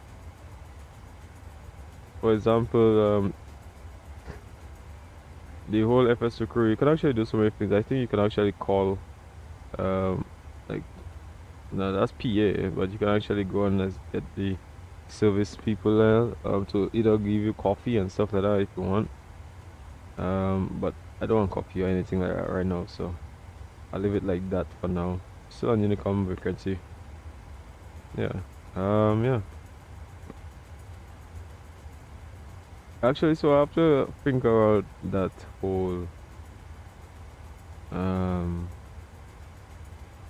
for example, the whole FS2CREW, you can actually do so many things. I think you can actually call, like, no, that's PA, but you can actually go and get the service people there to either give you coffee and stuff like that if you want. But I don't want coffee or anything like that right now, so I'll leave it like that for now. Still on Unicom vacancy. Yeah. Yeah. Actually, so I have to think about that whole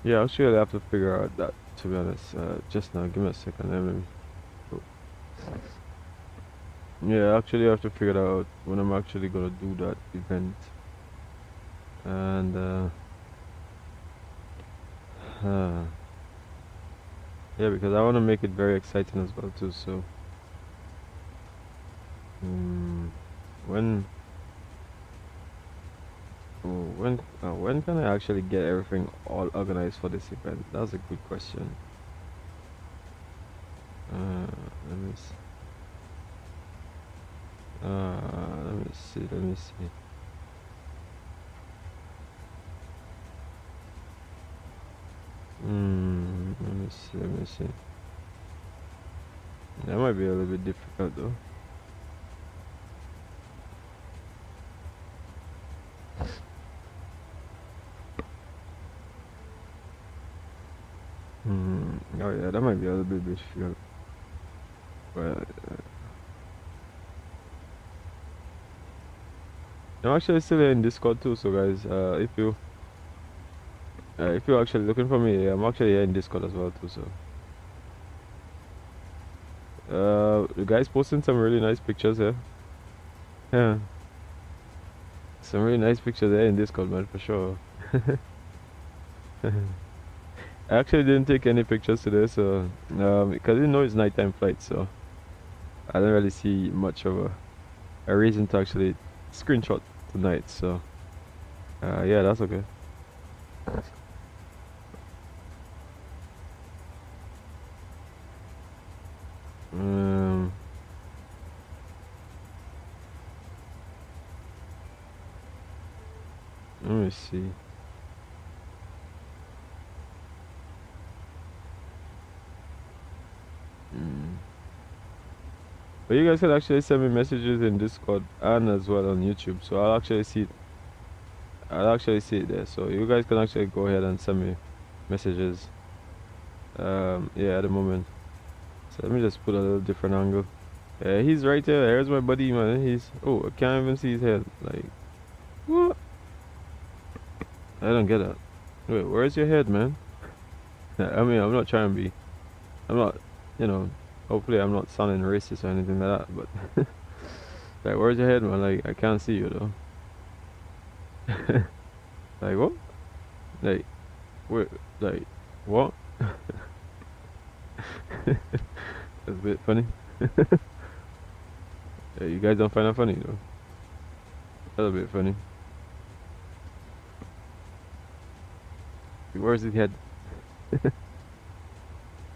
yeah, actually I have to figure out that, to be honest. Just now, give me a second, let me yeah, actually I have to figure it out when I'm actually gonna do that event. And yeah, because I want to make it very exciting as well too. So when can I actually get everything all organized for this event? That's a good question. Let me see. Let me see. Let me see. Let me see. Let me see. That might be a little bit difficult though. Oh yeah, that might be a little bit difficult. But I'm actually still here in Discord too, so guys, if you're actually looking for me, I'm actually here in Discord as well too. So the guys posting some really nice pictures here. Yeah, some really nice pictures there in Discord, man, for sure. I actually didn't take any pictures today, so because I didn't know it's nighttime flight, so I didn't really see much of a reason to actually screenshot tonight. So yeah, that's okay. Let me see. But you guys can actually send me messages in Discord and as well on YouTube, so I'll actually see it. I'll actually see it there, so you guys can actually go ahead and send me messages. Yeah, at the moment. So let me just put a little different angle. Yeah, he's right there. There's my buddy, man. He's I can't even see his head. Like, what? I don't get that. Wait, where's your head, man? I mean, I'm not trying to be. I'm not, hopefully I'm not sounding racist or anything like that, but like, where's your head, man? Like, I can't see you though. Like, what? Like, where? Like, what? That's a bit funny. Yeah, you guys don't find that funny though. That's a bit funny. Where's his head?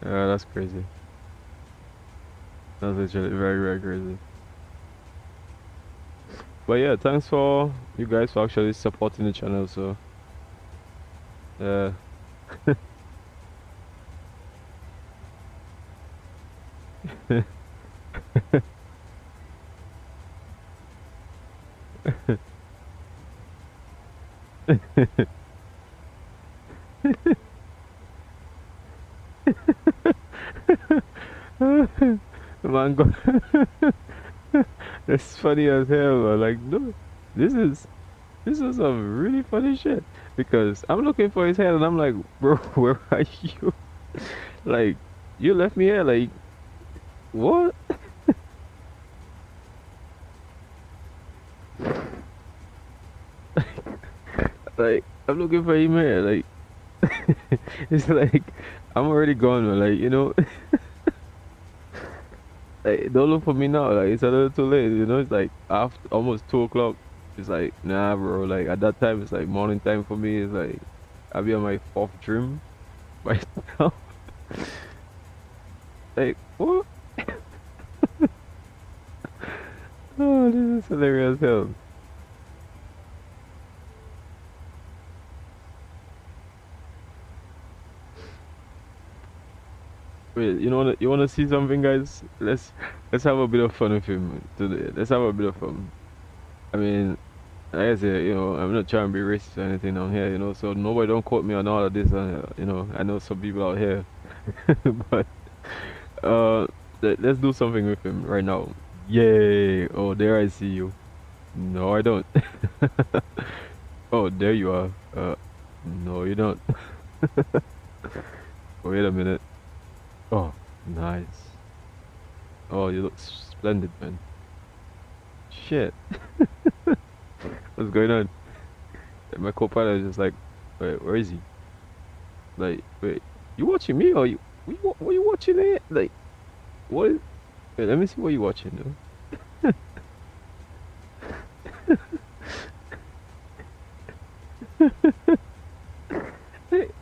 That's crazy. That's literally very, very crazy. But yeah, thanks for you guys for actually supporting the channel. So man, that's funny as hell, man. Like, no, this is some really funny shit, because I'm looking for his head and I'm like, bro, where are you? Like, you left me here, like, what? Like, I'm looking for him here, like, it's like, I'm already gone, man. Like, like, don't look for me now, like, it's a little too late, it's like after almost 2 o'clock. It's like, nah, bro, like, at that time it's like morning time for me. It's like I'll be on my 4th dream right now. Like, what? Oh, this is hilarious as hell. Wait, you wanna see something, guys? Let's have a bit of fun with him today. Let's have a bit of fun. I mean, like I said, I'm not trying to be racist or anything down here, so nobody don't quote me on all of this. I know some people out here, but let's do something with him right now. Yay! Oh, there I see you. No, I don't. Oh, there you are. No, you don't. Wait a minute. Oh, nice. Oh, you look splendid, man. Shit. What's going on? My co-pilot is just like, wait, where is he? Like, wait, you watching me or what are you watching there? Like, what is... Wait, let me see what you watching, though.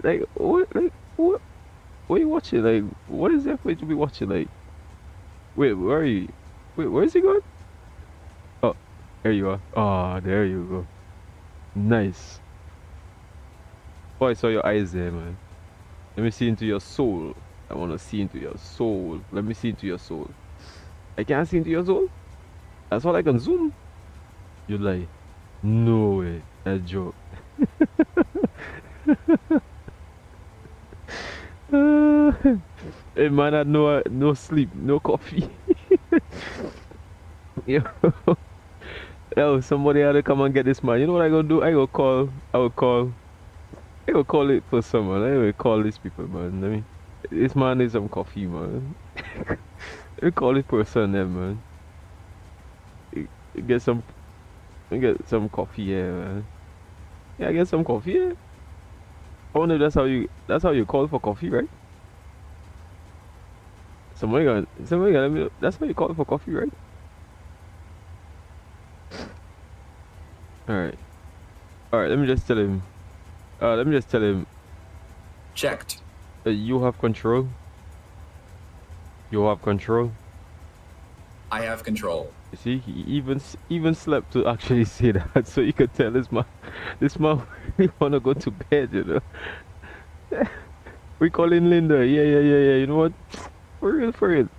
like what are you watching? Like what is that for you to be watching? Like wait, where are you? Wait, where is he going? Oh, there you are. Oh, there you go. Nice. Oh, I saw your eyes there, man. Let me see into your soul. I want to see into your soul. Let me see into your soul. I can't see into your soul? That's all I can zoom. You lie. No way. That's a joke. Hey man, had no sleep, no coffee. Yo, yo, somebody had to come and get this man. You know what I gonna do? I will call it for someone. I will call these people, man. This man needs some coffee, man. Let me call this person then, man. Get some coffee here, man. Yeah, get some coffee here. I wonder if that's how you call for coffee, right? Somebody gonna let me know. That's how you call for coffee, right? Alright. Alright, let me just tell him. Checked. You have control. You have control. I have control. You see, he even slept to actually say that, so you could tell this man really wanna go to bed, you know. We calling Linda. Yeah. You know what? For real.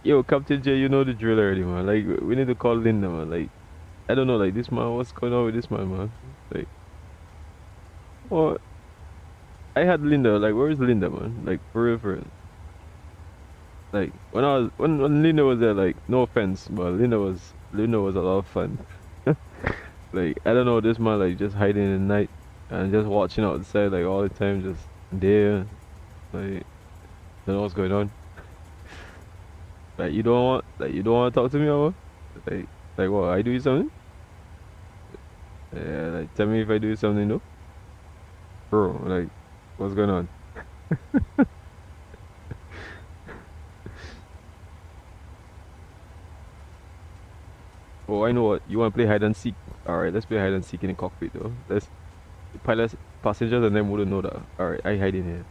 Yo, Captain J, you know the drill already, man. Like, we need to call Linda, man. Like, I don't know, like, this man, what's going on with this man? Like, what? I had Linda, like, where's Linda, man? Like, for real. Like, when Linda was there, like, no offense, but Linda was a lot of fun. Like, I don't know, this man, like, just hiding in the night and just watching outside, like, all the time, just there. Like, don't know what's going on. Like, you don't want to talk to me or what? Like what? I do something? Yeah, like, tell me if I do something, though. Bro, like, what's going on? Oh, I know what. You want to play hide and seek? Alright, let's play hide and seek in the cockpit, though. Let's pilot passengers and them wouldn't know that. Alright, I hide in here.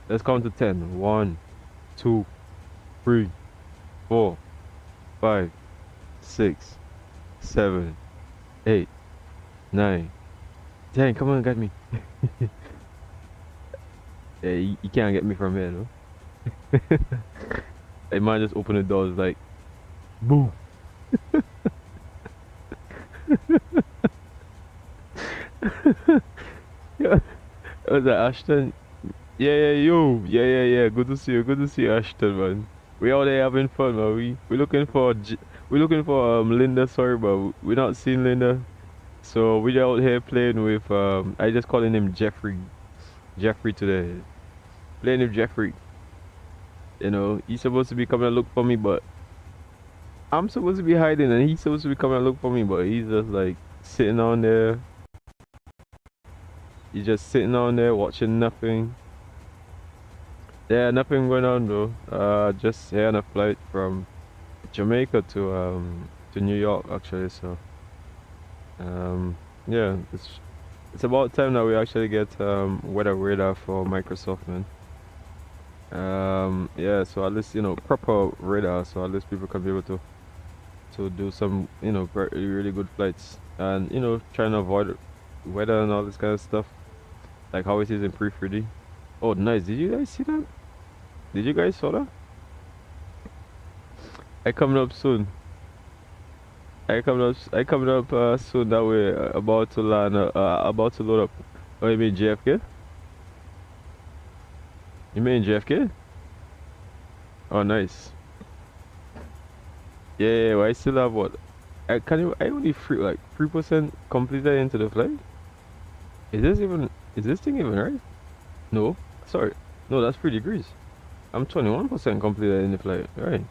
Let's count to 10. 1, 2, 3, 4, 5, 6, 7, 8, 9, 10. Come on, get me. Yeah, you can't get me from here, though. Hey, man, just open the doors like, boom. Yeah. Was that Ashton? Yeah, yo. Yeah. Good to see you, Ashton, man. We out there having fun, man. We looking for Linda. Sorry, but we not seeing Linda. So we out here playing with I just calling him Jeffrey today. Playing with Jeffrey. You know, he's supposed to be coming and look for me, but I'm supposed to be hiding, and he's supposed to be coming and look for me, but he's just like sitting on there. He's just sitting on there watching nothing. Yeah, nothing going on though. Just here on a flight from Jamaica to New York actually. So yeah, it's about time that we actually get weather radar for Microsoft, man. Yeah, so at least, you know, proper radar, so at least people can be able to do some, you know, really good flights, and, you know, trying to avoid weather and all this kind of stuff, like how it is in pre-3D. Oh, nice. Did you guys see that? Did you guys saw that? I coming up soon. I coming up soon. That way, about to land, about to load up. Oh, you mean JFK? You mean JFK? Oh, nice. Yeah, well, I still have what? I only 3% completed into the flight. Is this thing even right? No, sorry. No, that's 3 degrees. I'm 21% completed in the flight. Right.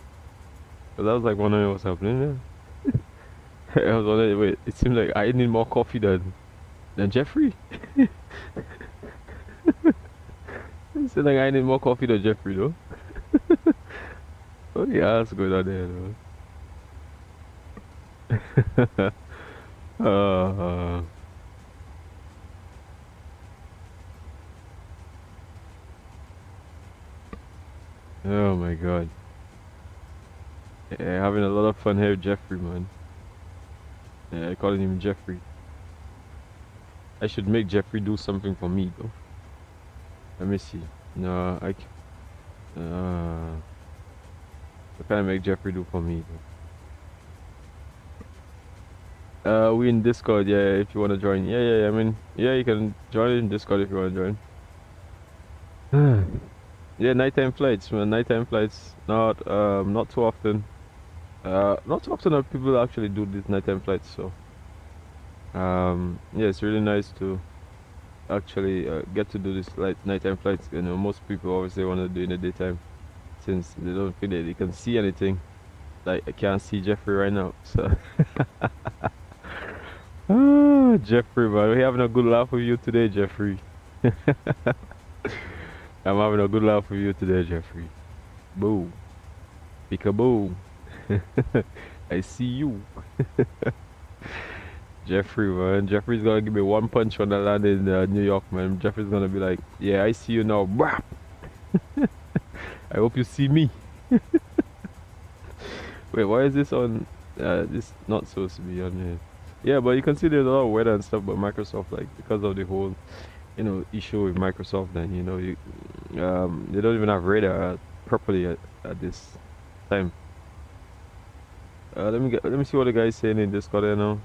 But that was like wondering what's happening there. I was wondering, wait, it seems like I need more coffee than Jeffrey. It seems like I need more coffee than Jeffrey though. Oh yeah, that's good on there though. Oh my god. Yeah, having a lot of fun here with Jeffrey, man. Yeah, calling him Jeffrey. I should make Jeffrey do something for me, though. Let me see. No, what can I make Jeffrey do for me, though? We in Discord, yeah, if you want to join. Yeah, I mean, yeah, you can join in Discord if you want to join. Yeah, nighttime flights, man. Nighttime flights, not too often. Not too often that people actually do these nighttime flights, so yeah, it's really nice to actually get to do this like nighttime flights. You know, most people obviously want to do in the daytime since they don't feel that they can see anything. Like I can't see Jeffrey right now, so ah, Jeffrey, man, we're having a good laugh with you today, Jeffrey. I'm having a good laugh with you today, Jeffrey. Boo, peekaboo. I see you. Jeffrey, man. Jeffrey's gonna give me one punch when I land in New York, man. Jeffrey's gonna be like, yeah, I see you now. Bam! I hope you see me. Wait, why is this on? This not supposed to be on here. Yeah, but you can see there's a lot of weather and stuff, but Microsoft, like, because of the whole, issue with Microsoft, then, they don't even have radar properly at this time. Let me see what the guy's saying in Discord there now.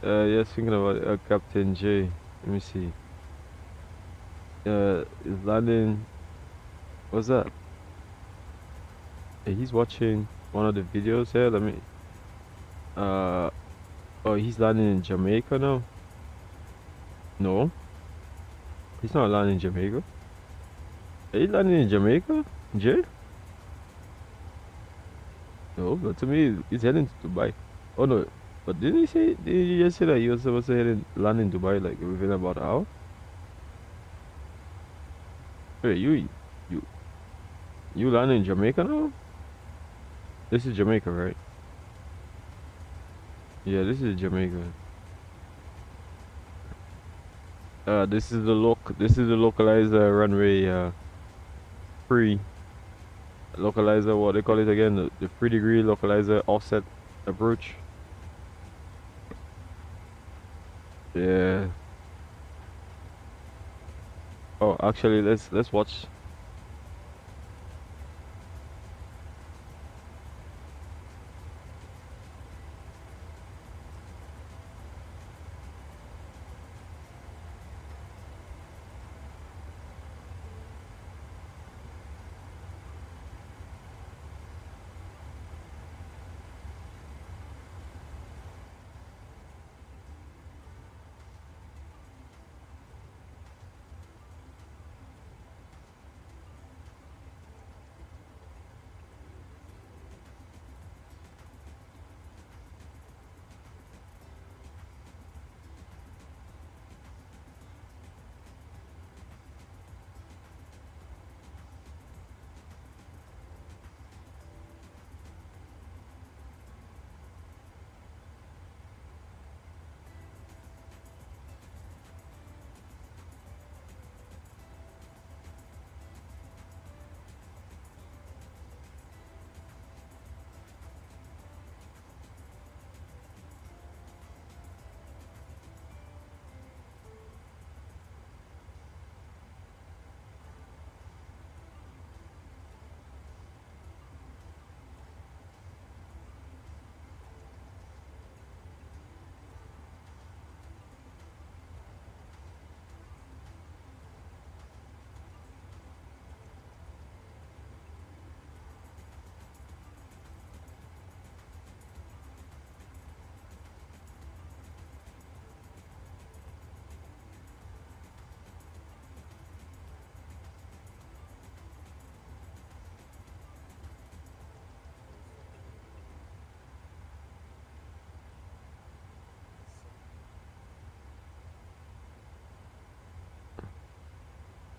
Yes, thinking about Captain J. Let me see. Is landing. What's that? He's watching one of the videos here. Let me. Oh, he's landing in Jamaica now. No, he's not landing in Jamaica. Are you landing in Jamaica, Jay? No, but to me, he's heading to Dubai. Oh no, but didn't he say? Did you just say that he was supposed to land in Dubai like within about an hour? Wait, you land in Jamaica now? This is Jamaica, right? Yeah, this is Jamaica. This is the localizer runway free localizer, what they call it again, the 3-degree localizer offset approach. Yeah. Oh, actually, let's watch.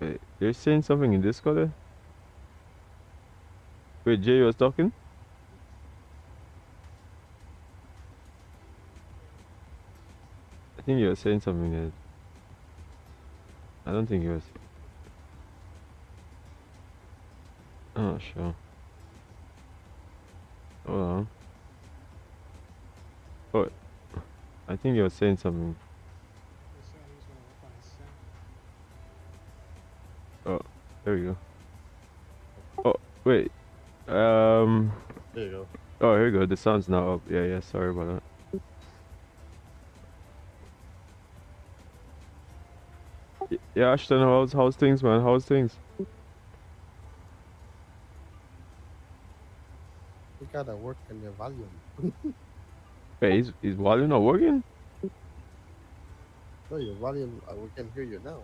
Wait, they're saying something in Discord there? Wait, Jay was talking? I think you were saying something there. I don't think he was. Oh, sure. Hold on. Oh, I think you were saying something. Oh, there we go. Oh, wait. There you go. Oh, here we go. The sound's now up. Yeah, yeah. Sorry about that. Yeah, Ashton, how's things, man? How's things? You gotta work on your volume. Hey, is volume not working? No, your volume. We can hear you now.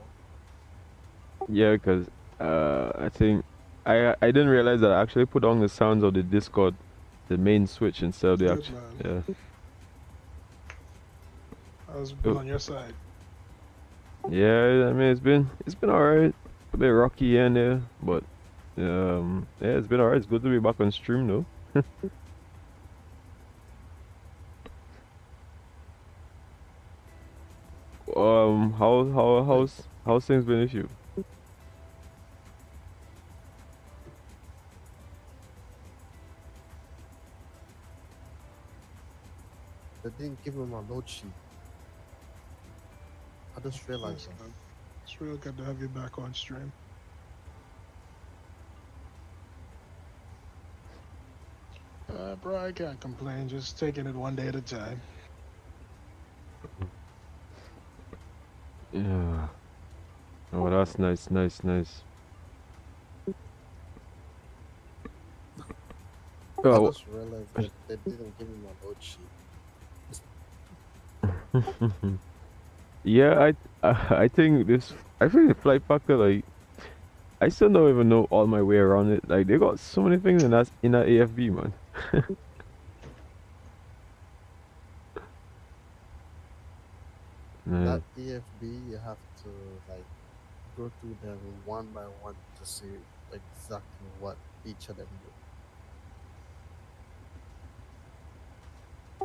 Yeah, because I think I didn't realize that I actually put on the sounds of the Discord, the main switch instead of the Good, actual. man. Yeah. How's it been on your side? Yeah, I mean it's been alright. A bit rocky here and there, but yeah, it's been alright. It's good to be back on stream though. How's things been with you? They didn't give him a load sheet. I just realized that. It's real good to have you back on stream. Bro, I can't complain. Just taking it one day at a time. Yeah. Oh, that's nice. I just realized that they didn't give him a load sheet. Yeah, I think the flight factor, like, I still don't even know all my way around it. Like, they got so many things in that AFB, man. That AFB, you have to like go through them one by one to see exactly what each of them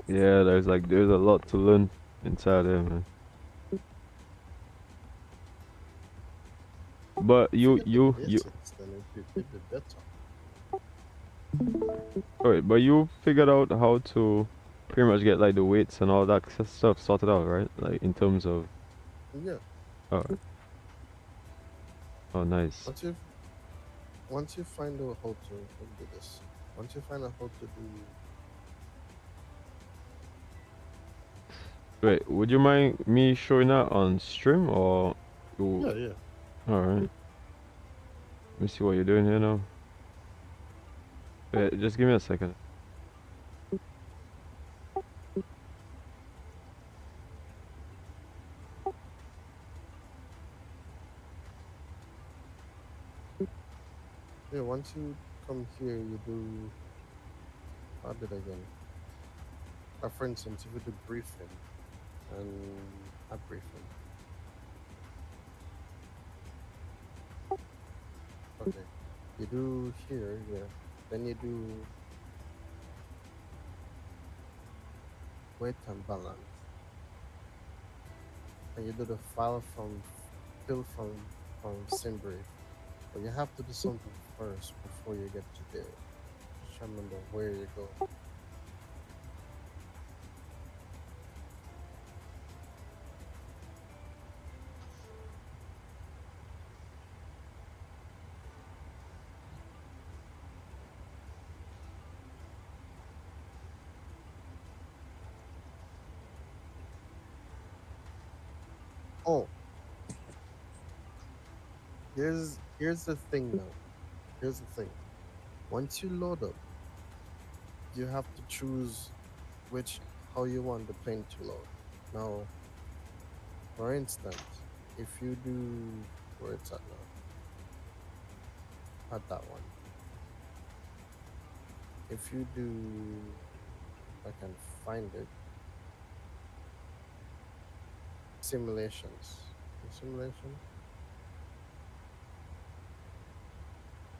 do. Yeah, there's a lot to learn inside there, man. But you Alright, but you figured out how to pretty much get like the weights and all that stuff sorted out, right? Like in terms of Yeah. Alright. Oh, nice. Once you find out how to do this, once you find out how to do. Wait, would you mind me showing that on stream or? Yeah. Alright. Let me see what you're doing here now. Wait, just give me a second. Yeah, once you come here, you do. How did again? For instance, if you do briefing and a briefing. Okay, you do here, yeah. Then you do weight and balance, and you do the fill from sim brief. But you have to do something first before you get to there. Just remember where you go. Oh, here's the thing now. Here's the thing. Once you load up, you have to choose how you want the plane to load. Now, for instance, if you do where it's at now, not that one. If you do, I can find it. Simulations. Simulation?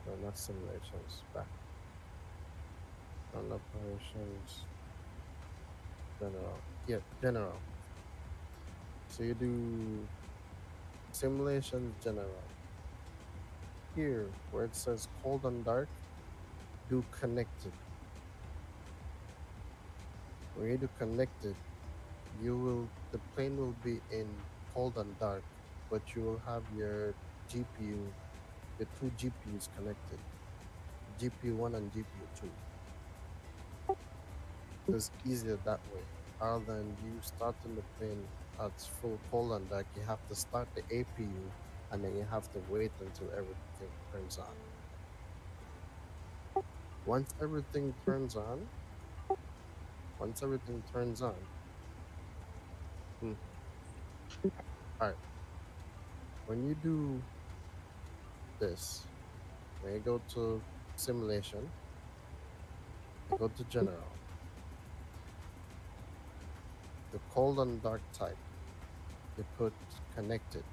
No, not simulations. Back. On operations. General. Yeah, general. So you do simulations general. Here, where it says cold and dark, do connected, the plane will be in cold and dark, but you will have your GPU, the two GPUs connected, GPU 1 and GPU 2. It's easier that way. Rather than you starting the plane at full cold and dark, you have to start the APU and then you have to wait until everything turns on. Once everything turns on, alright, when you do this, when you go to simulation, you go to general, the cold and dark type, you put connected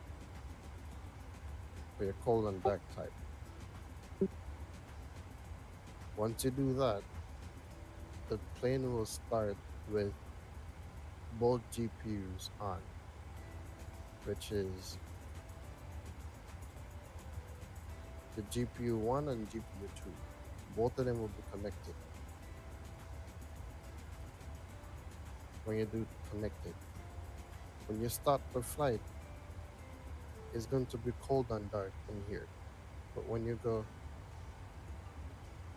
for your cold and dark type. Once you do that, the plane will start with both GPUs on, which is the GPU 1 and GPU 2. Both of them will be connected. When you do connected, when you start the flight, it's going to be cold and dark in here. But when you go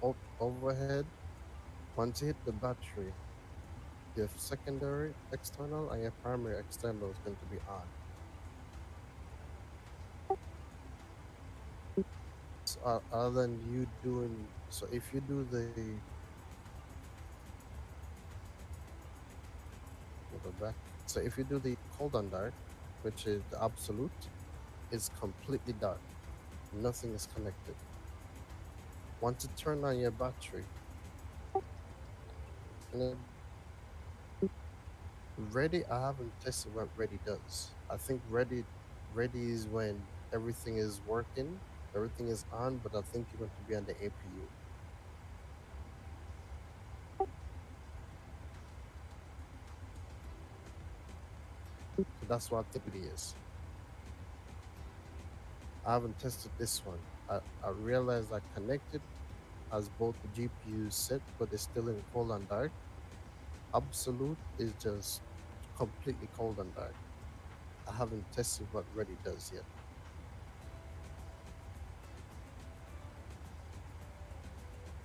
up overhead, once you hit the battery, your secondary external and your primary external is going to be on. So, other than you doing, so if you do the, we'll go back. So if you do the cold and dark, which is the absolute, it's completely dark. Nothing is connected. Once you turn on your battery, and then ready, I haven't tested what ready does. I think ready is when everything is working, everything is on, but I think you're going to be on the APU. So that's what I think it is. I haven't tested this one. I realized I connected as both the GPUs set, but they're still in cold and dark. Absolute is just completely cold and dark. I haven't tested what ready does yet.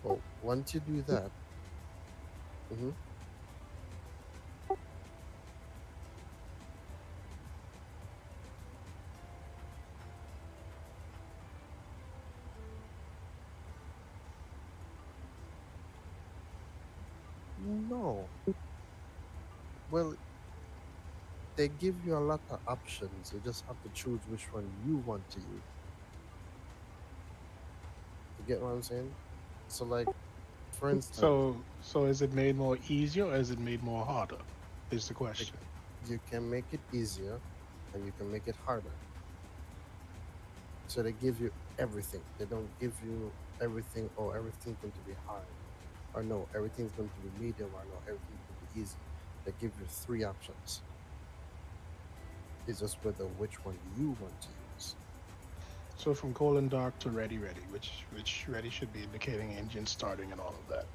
Well, once you do that, no. Well, they give you a lot of options. You just have to choose which one you want to use. You get what I'm saying? So, like, for instance. So is it made more easier or is it made more harder? Is the question. You can make it easier and you can make it harder. So they give you everything. They don't give you everything, oh, everything's going to be hard. Or no, everything's going to be medium, or no, everything's going to be easy. They give you 3 options. It's just whether which one you want to use. So from cold and dark to ready, which ready should be indicating engine starting and all of that.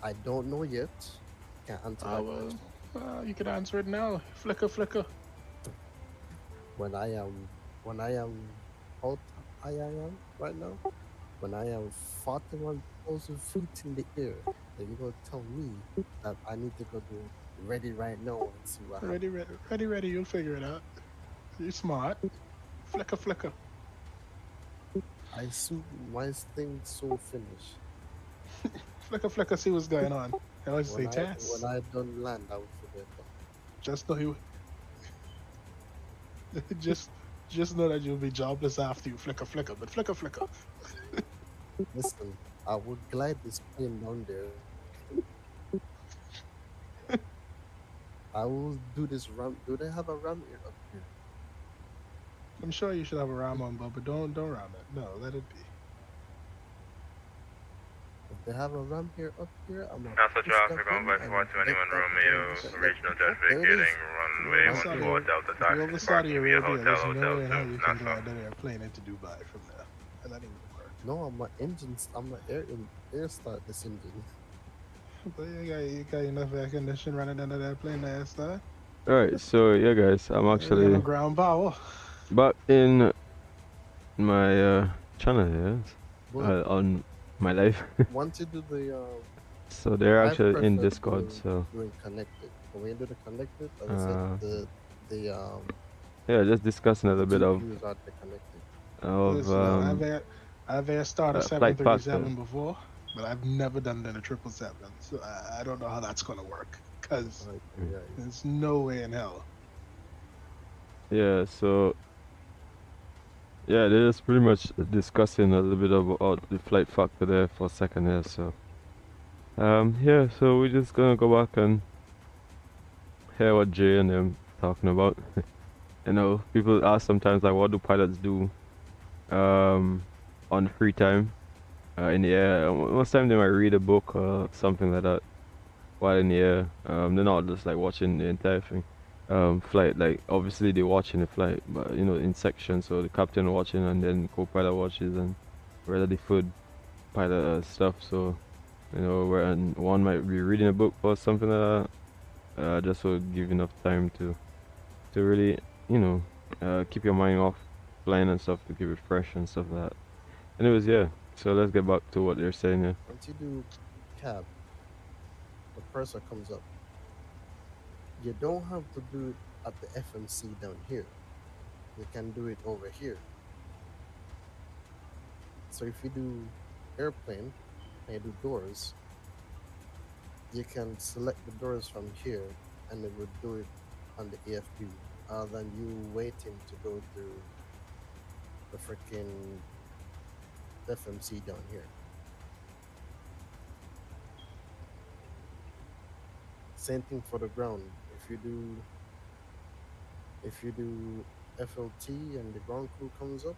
I don't know yet. Can't answer that question. You can answer it now. Flicker. When I am out, I am right now. When I am 41,000 feet in the air, then you're gonna tell me that I need to go do ready right now and see what happens. Ready. You'll figure it out. You're smart. Flicker. I assume my thing's so finished. Flicker, see what's going on. I always say test. When I don't land, I will forget that. Just know you. just know that you'll be jobless after you flicker. But flicker. Listen, I would glide this plane down there. I will do this ramp. Do they have a ramp here up here? I'm sure you should have a ramp on, but don't ram it. No, let it be. If they have a ramp here up here, I'm not. Alpha traffic on by 421 Romeo, regional jet vacating runway 14 Delta taxi. You're over Saudi Arabia, there's no way how you can glide an airplane into Dubai from there. And that ain't gonna work. No, I'm I'm an air start this engine. But you got enough air conditioning running under that plane to start. Alright, so yeah, guys, I'm actually ground power. back in my channel here on my live. Once you do the so they're I actually in prefer Discord. So doing connected. When you do the connected, as I said, the yeah, just discussing a little bit of GPUs are connected. Listen, I've started flight 737 before, but I've never done it in a 777. So I don't know how that's gonna work because there's no way in hell. Yeah, so yeah, they're just pretty much discussing a little bit about the flight factor there for a second here. So yeah, so we're just gonna go back and hear what Jay and them talking about. You know, people ask sometimes like, what do pilots do on free time in the air? Most time they might read a book or something like that while in the air. They're not just like watching the entire thing. Flight, like obviously they're watching the flight, but you know, in sections. So the captain watching and then co-pilot watches and rather the food pilot stuff. So you know, where one might be reading a book or something like that. Just to give enough time to really, you know, keep your mind off flying and stuff, to keep it fresh and stuff like that. Anyways, yeah. So let's get back to what they're saying here. Once you do cab, the cursor comes up. You don't have to do it at the FMC down here. You can do it over here. So if you do airplane and you do doors, you can select the doors from here and it would do it on the AFB, rather than you waiting to go through the freaking FMC down here. Same thing for the ground. If you do FLT and the ground crew comes up,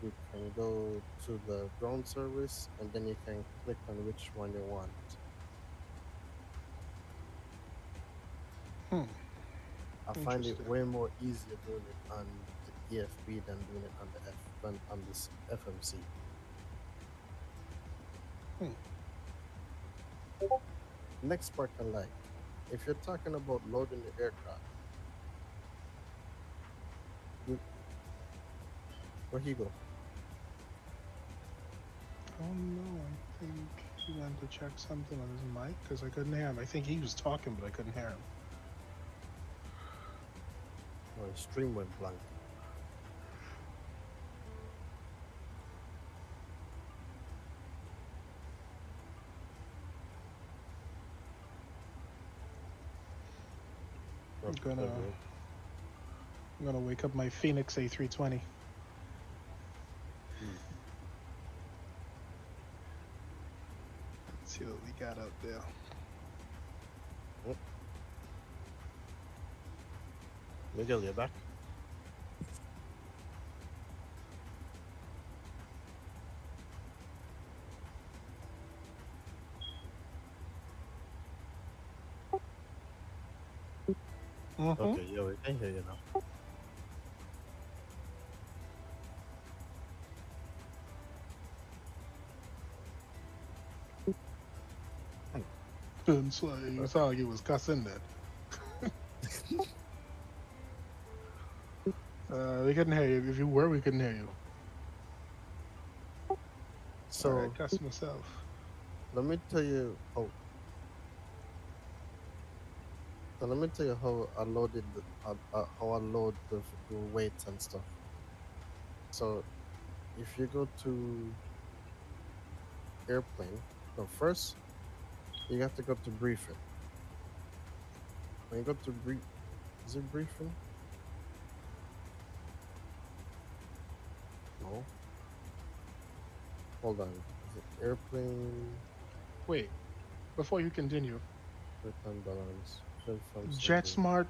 you can go to the ground service and then you can click on which one you want. I find it way more easier doing it on the EFB than doing it on this FMC. Next part I like. If you're talking about loading the aircraft, where he go? Oh no, I think he went to check something on his mic because I couldn't hear him. I think he was talking, but I couldn't hear him. My stream went blank. I'm gonna wake up my Phoenix A320. Let's see what we got out there. Miguel, you're back? Okay, yeah, we can hear you now. It's like, you sound like he was cussing that. We couldn't hear you. If you were, we couldn't hear you. So I cuss myself. Let me tell you how. So let me tell you how I loaded how I load the weights and stuff. So if you go to airplane, no, first you have to go to briefing. When you go to is it briefing? No. Hold on. Is it airplane? Wait, before you continue. Return balance. JetSmart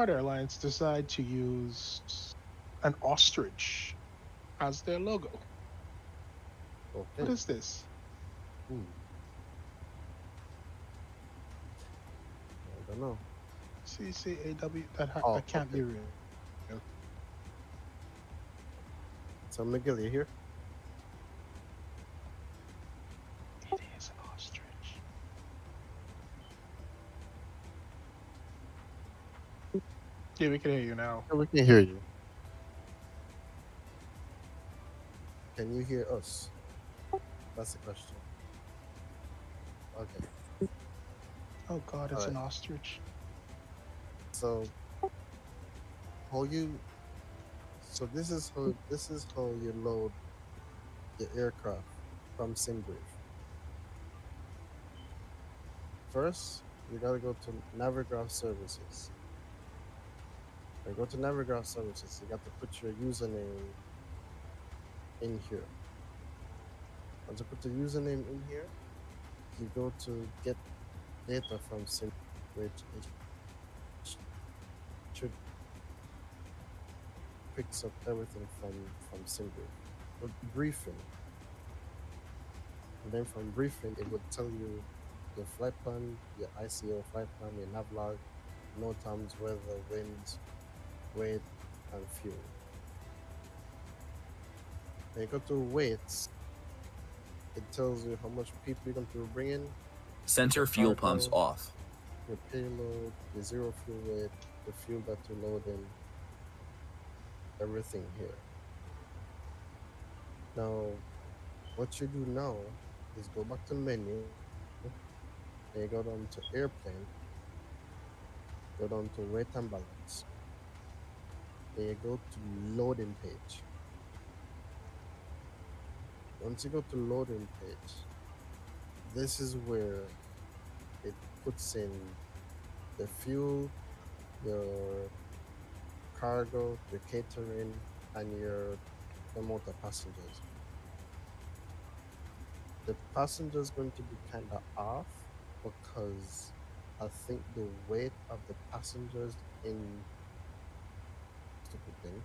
Airlines decide to use an ostrich as their logo. Okay. What is this? I don't know. CCAW, that can't be real. So Miguel, you here? It is an ostrich. Yeah, we can hear you now. Yeah, we can hear you. Can you hear us? That's the question. Okay. Oh God, it's an ostrich. So so this is how you load the aircraft from SimBrief. First, you gotta go to Navigraph Services. When you go to Navigraph Services, you got to put your username in here. Once you put the username in here, you go to get data from SimBrief, which it should picks up everything from SimBrief. But briefing. And then from briefing, it would tell you your flight plan, your ICAO flight plan, your navlog, NOTAMs, weather, winds, weight, and fuel. When you go to weights, it tells you how much people you're going to bring in. Center fuel pumps off. Your payload, your zero fuel weight, the fuel that you load in, everything here. Now, what you do now is go back to menu, and you go down to airplane, go down to weight and balance, then you go to loading page. Once you go to loading page, this is where it puts in the fuel, your cargo, your catering, and your amount of passengers. The passengers going to be kind of off because I think the weight of the passengers in stupid thing.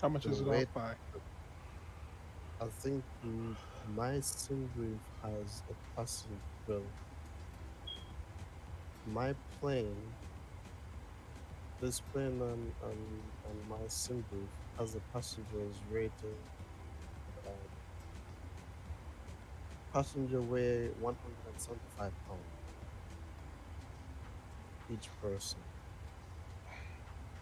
How much is it off by? I think my SimBrief has a passenger. Well, my plane, this plane on my SimBrief has the passengers rated. Passenger weigh 175 pounds each person,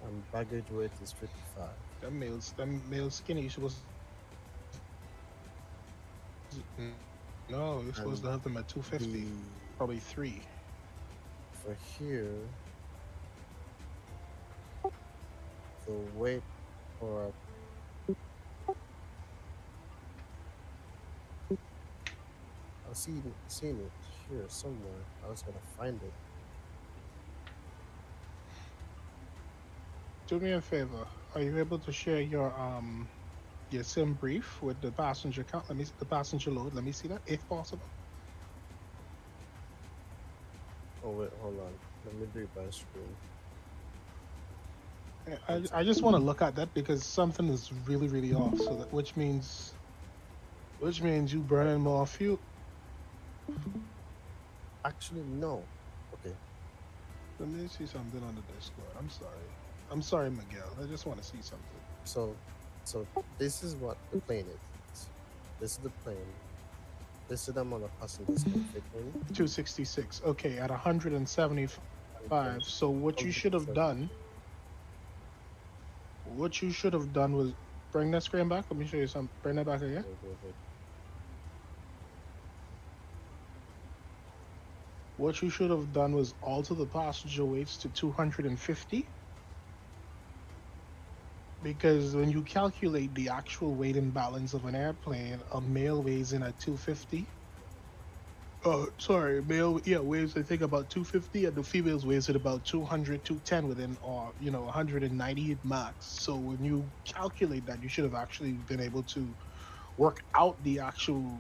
and baggage weight is 55. Them males skinny. You're supposed no, you're supposed to have them at 250, probably 3. For here, the weight for I've seen it here somewhere. I was gonna find it. Do me a favor. Are you able to share your SimBrief with the passenger count? Let me see the passenger load. Let me see that, if possible. Oh wait, hold on. Let me do it by screen. I just want to look at that because something is really, really off. So that which means you burning more fuel. Actually, no. Okay. Let me see something on the Discord. I'm sorry, Miguel. I just want to see something. So this is what the plane is. This is the plane. This is the amount of passengers can fit in. 266. Okay, at 175. So what you should have done. What you should have done was bring that screen back. Let me show you something. Bring that back again. Okay. What you should have done was alter the passenger weights to 250. Because when you calculate the actual weight and balance of an airplane, a male weighs in at 250. Male weighs I think about 250, and the females weighs at about 200, 210 within, or 190 max. So when you calculate that, you should have actually been able to work out the actual.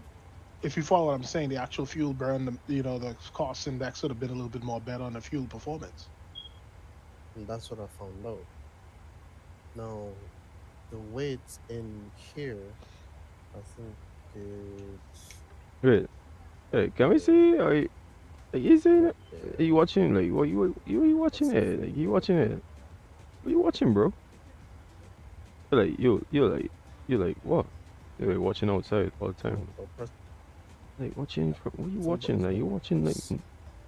If you follow what I'm saying, the actual fuel burn, the cost index would have been a little bit more better on the fuel performance. And that's what I found out. Now, the weights in here, I think it's... Wait, can we see? Are you seeing it? Are you watching? Like, what you watching it? Like, you watching it? What are you watching, bro? Like you're like what? You're like watching outside all the time. Like watching from what are you watching? Like you're watching like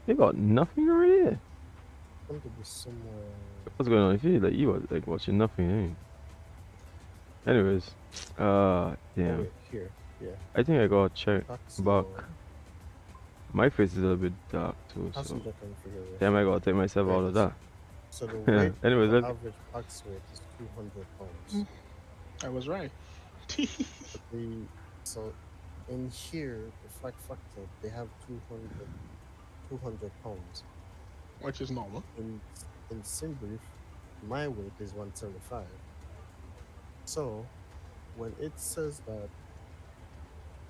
they got nothing right here. Going to be somewhere. What's going on with you? Like you were like watching nothing, eh? Anyways, damn. Wait, here, yeah. I think I gotta check That's back. low. My face is a little bit dark too, so Passenger configuration. damn, I gotta take myself out of that. So the weight, Anyways, the average pax weight is 200 pounds. I was right. So in here, the flight factor, they have 200 pounds. Which is normal. In Simbrief, my weight is 175. So when it says that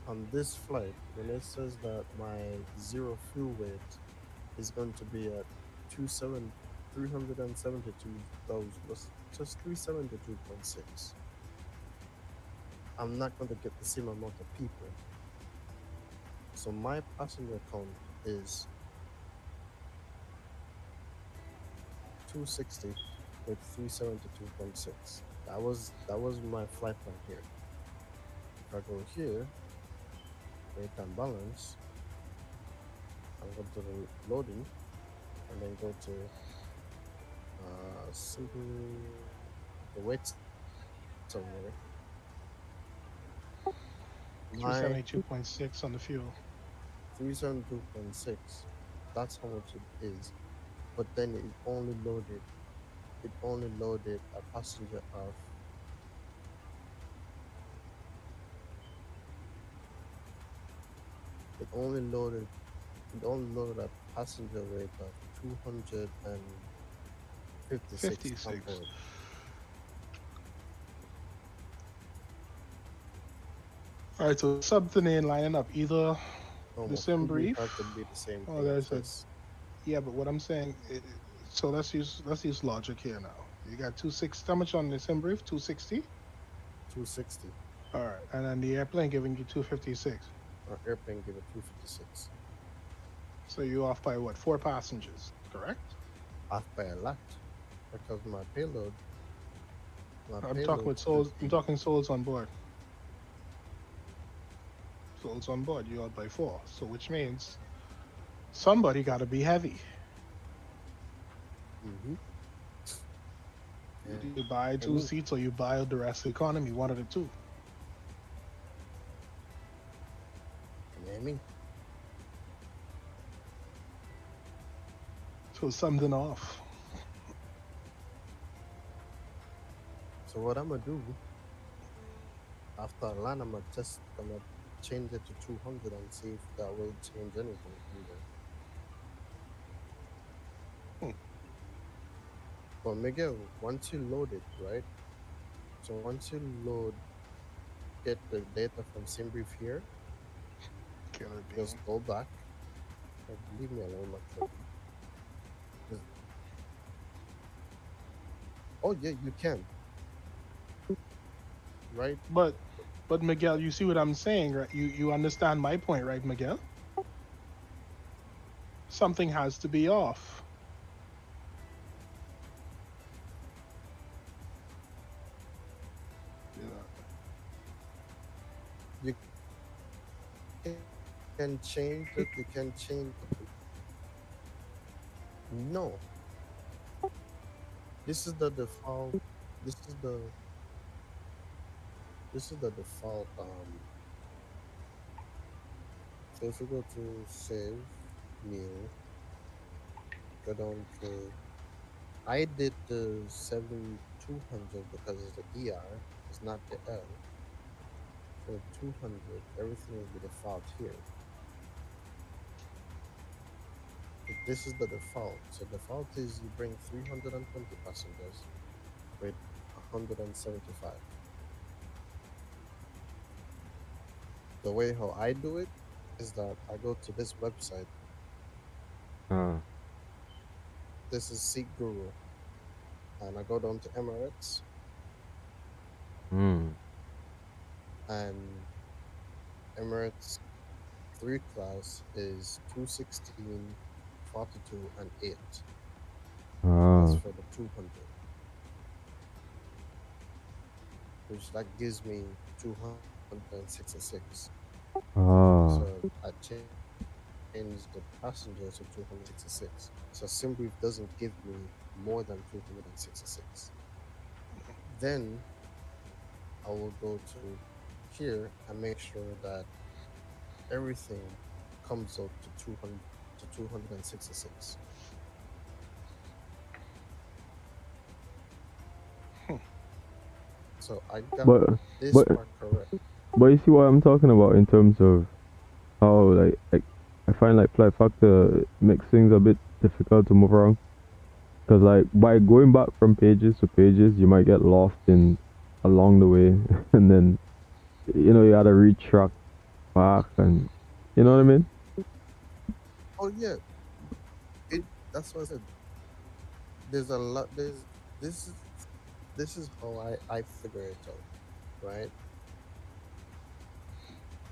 on this flight, when it says that my zero fuel weight is going to be at 372,000, just 372.6. I'm not going to get the same amount of people. So my passenger count is 260 with 372.6. That was my flight plan here. If I go here, weight and balance, I'll go to the loading and then go to simple the weight somewhere. 372.6 on the fuel. 372.6. That's how much it is. But then it only loaded a passenger of it only loaded a passenger weight of 256 on board. All right, so something ain't lining up. Either the sim brief. Have to be the same. Oh, there's a. Yeah, but what I'm saying, so let's use logic here now. You got 260. How much on the sim brief? 260. 260. All right, and then the airplane giving you 256. Our airplane gave it 256. So you off by what? 4 passengers, correct? Off by a lot, because my payload. I'm talking with souls. I'm talking souls on board. Souls on board. You out by 4. So which means somebody got to be heavy. Mm-hmm. You buy 2 seats or you buy the rest economy, one of the two. Maybe. So something off. So what I'm gonna do after I land, I'm gonna change it to 200 and see if that will change anything either. But Miguel, once you load it, right? So once you get the data from SimBrief here, just go back. Leave me alone, my friend. Oh yeah, you can. Right? But Miguel, you see what I'm saying, right? You understand my point, right, Miguel? Something has to be off. You can change it. You can change it. No. This is the default. This is the default. So if you go to save, new, go down to. I did the 7200 because it's the ER. It's not the L. So 200, everything will be default here. But this is the default. So default is you bring 320 passengers with 175. The way how I do it is that I go to this website. This is Seat Guru. And I go down to Emirates. And Emirates 3 class is 216, 42, and 8. That's for the 200. which that gives me 266. Ah. So I change the passenger to 266. So SimBrief doesn't give me more than 266. Then I will go to here and make sure that everything comes up to 266. So I got this part correct. But you see what I'm talking about in terms of how like I find like flight factor makes things a bit difficult to move around. Because like by going back from pages to pages, you might get lost in along the way, and then you gotta retrack back, and you know what I mean. Oh yeah, that's what I said. There's a lot. This is how I figure it out, right?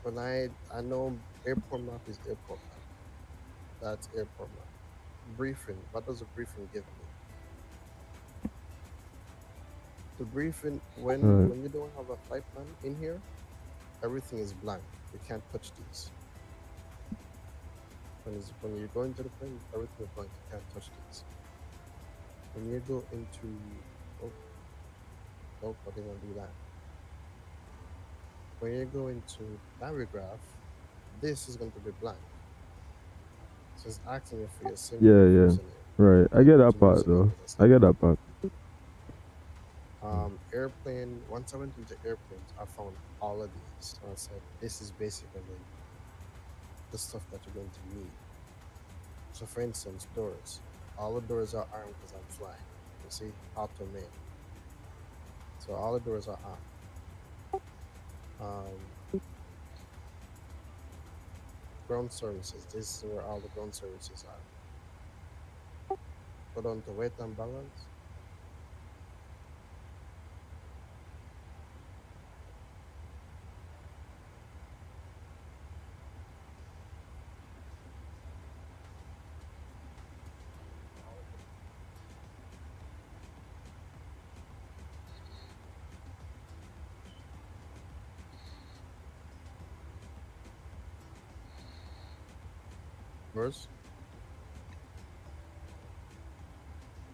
When I know airport map is airport map. That's airport map. Briefing. What does a briefing give me? The briefing when you don't have a flight plan in here, everything is blank. You can't touch these. When you go into the plane, everything is blank. You can't touch these. When you go into nope, I didn't want to do that. When you go into Navigraph, this is going to be blank. So it's asking you for your SIM username. Right. I get that part though. I get that part. Airplane. Once I went into airplanes, I found all of these. So I said, this is basically the stuff that you're going to need. So for instance, doors. All the doors are armed because I'm flying. You see, auto main. So all the doors are armed. Ground services. This is where all the ground services are. Put on the weight and balance. First.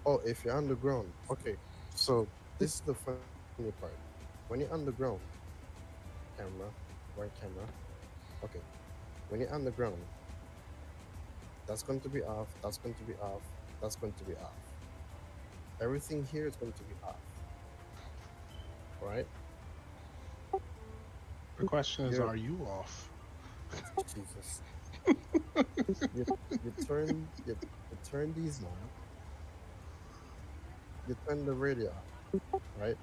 Oh, if you're underground. Okay. So this is the funny part. When you're underground, camera, right camera. Okay. When you're underground, that's going to be off, that's going to be off, that's going to be off. Everything here is going to be off. Right? The question is, are you off? Jesus. you turn these on. You turn the radio on, right?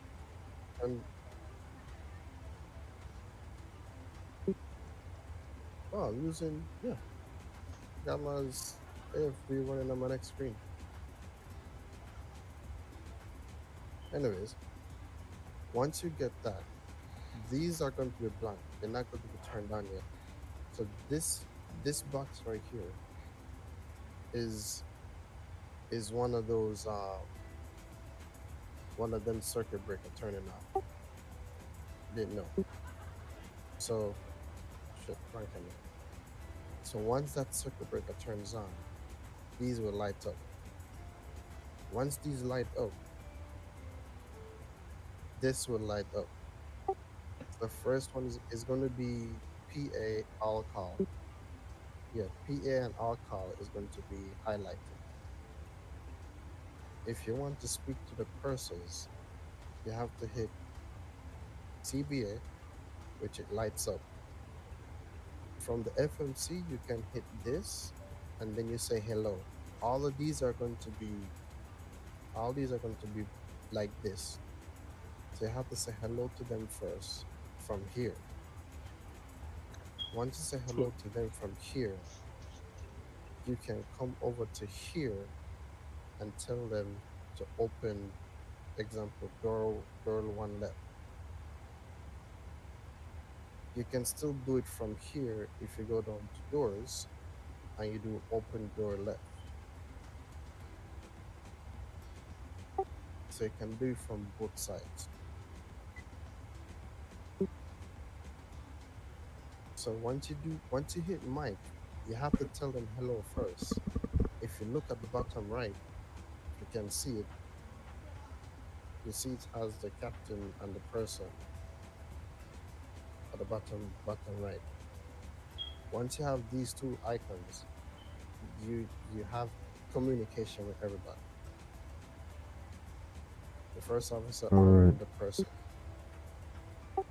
And I'm using Gamma's AFB running on my next screen. Anyways, once you get that, these are going to be blank. They're not going to be turned on yet. So this box right here is one of those one of them circuit breaker turning off. Didn't know. So shit, right camera. So once that circuit breaker turns on, these will light up. Once these light up, this will light up. The first one is going to be PA all call. Yeah, PA and all call is going to be highlighted. If you want to speak to the cursors, you have to hit CBA, which it lights up. From the FMC, you can hit this, and then you say hello. All these are going to be like this. So you have to say hello to them first from here. Once you say hello to them from here, you can come over to here and tell them to open, example, door 1 left. You can still do it from here if you go down to doors and you do open door left. So you can do it from both sides. So once you hit mic, you have to tell them hello first. If you look at the bottom right, you can see it. You see it has the captain and the person at the bottom right. Once you have these two icons, you have communication with everybody. The first officer and the person.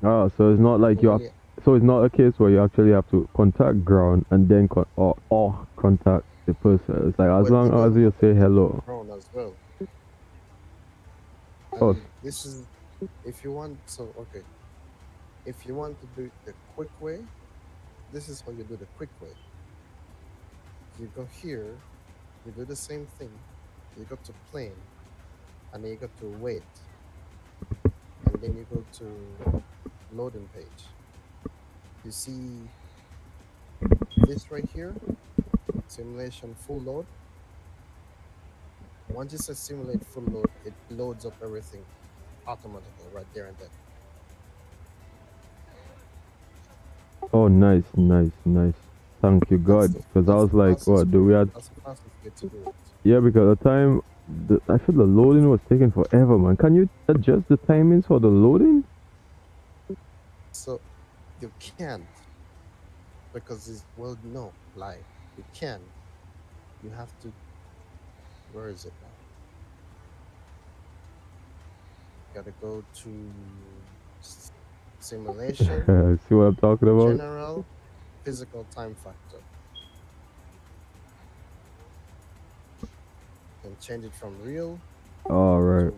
Oh, so it's not like so it's not a case where you actually have to contact ground and then or contact the person. It's like as long as you say hello. Ground as well. Oh. This is if you want. So okay, if you want to do it the quick way, this is how you do the quick way. You go here, you do the same thing. You go to plane, and then you go to wait, and then you go to loading page. You see this right here, simulation full load. Once you say simulate full load, it loads up everything automatically right there and then. Oh, nice. Thank you, God. Because I was like, what do we have? That's the fastest way to do it. Yeah, because at the time, I feel the loading was taking forever, man. Can you adjust the timings for the loading? So you can't, because it's no lie. You can. You have to. Where is it now? Gotta go to simulation. See what I'm talking about? General physical time factor. And change it from real. All right. To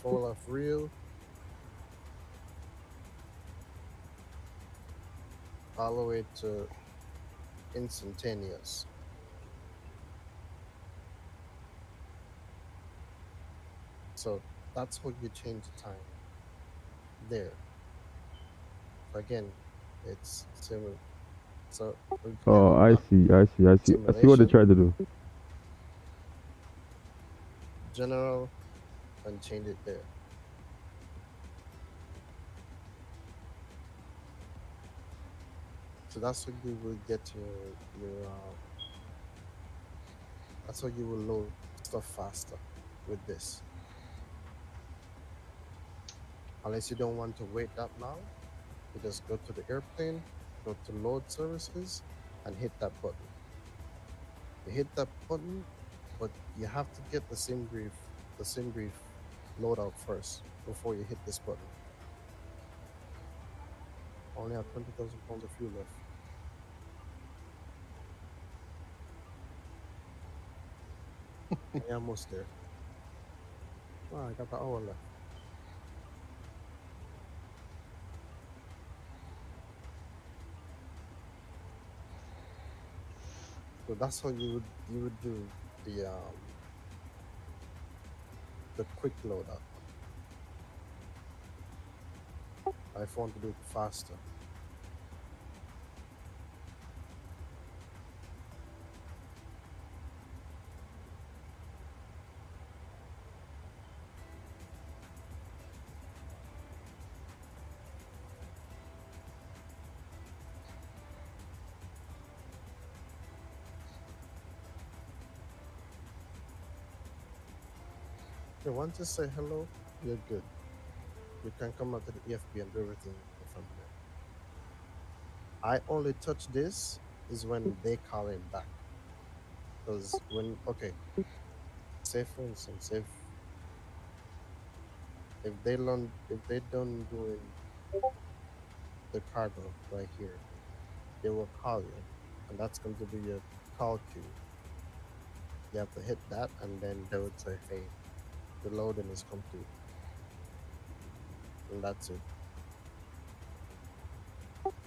1.4 of real. All the way to instantaneous. So that's how you change the time. There. Again, it's similar. So. Oh, I see. I see what they tried to do. General, and change it there. So that's how you will get your that's how you will load stuff faster with this. Unless you don't want to wait that long, you just go to the airplane, go to load services, and hit that button. You hit that button, but you have to get the sim brief loadout first before you hit this button. Only have 20,000 pounds of fuel left. Yeah, almost there. Oh, I got the hour left. So that's how you would do the quick loadout. If you want to do it faster. Once you say hello, you're good. You can come out to the EFB and do everything from there. I only touch this is when they call in back. Because when, okay, say for instance, if they done doing the cargo right here, they will call you, and that's going to be your call queue. You have to hit that, and then they would say, hey, the loading is complete. And that's it.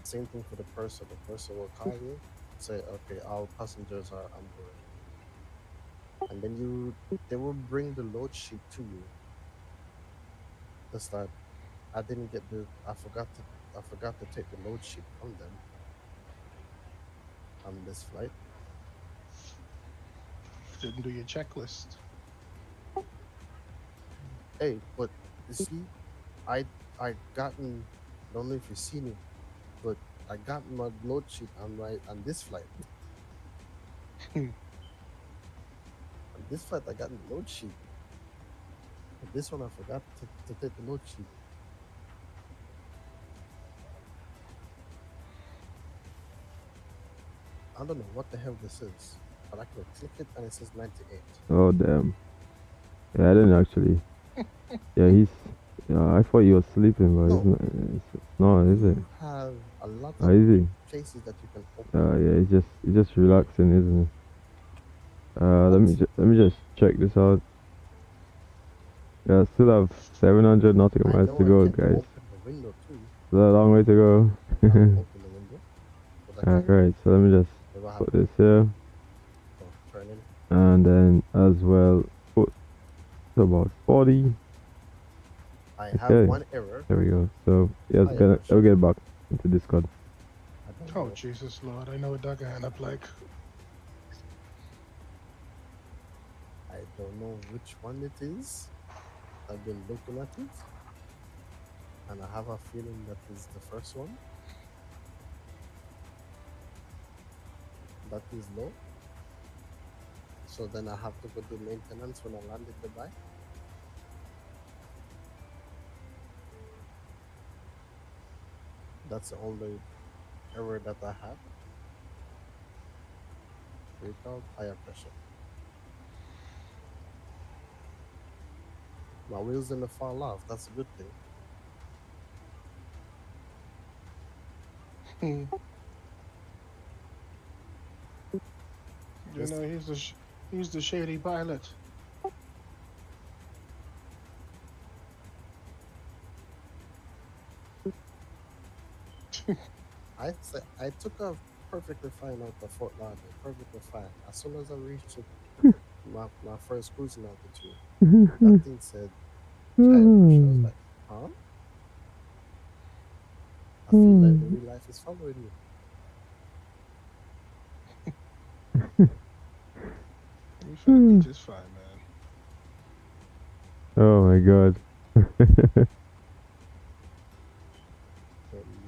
Same thing for the person. The person will call you, say, okay, all passengers are on board. And then they will bring the load sheet to you. Just that I forgot to take the load sheet from them on this flight. Didn't do your checklist. Hey, but you see, I don't know if you've seen it, but I got my load sheet on this flight. On this flight, I got the load sheet. But this one, I forgot to take the load sheet. I don't know what the hell this is, but I can click it and it says 98. Oh damn. Yeah, I didn't actually. Yeah, he's. Yeah, I thought he was sleeping, but it's not, is it? You have a lot Oh, of is he? places that you can open. Yeah, he's just relaxing, isn't he? Let me just check this out. Yeah, I still have 700 nautical miles to go, guys. Still a long way to go. Alright, so let me just put this here. And then as well put about 40. I have one error. There we go. So yes, I'll get back into Discord. Oh Jesus Lord, I know what that can end up like. I don't know which one it is. I've been looking at it, and I have a feeling that is the first one. That is low. So then I have to go do maintenance when I land in Dubai. That's the only error that I have. Without higher pressure. My wheels didn't fall off. That's a good thing. You know, he's the shady pilot. I took off perfectly fine out of Fort Lauderdale, perfectly fine. As soon as I reached my first cruising altitude, that thing said, I was like, huh? I feel like the real life is following me. You should be just fine, man. Oh my god.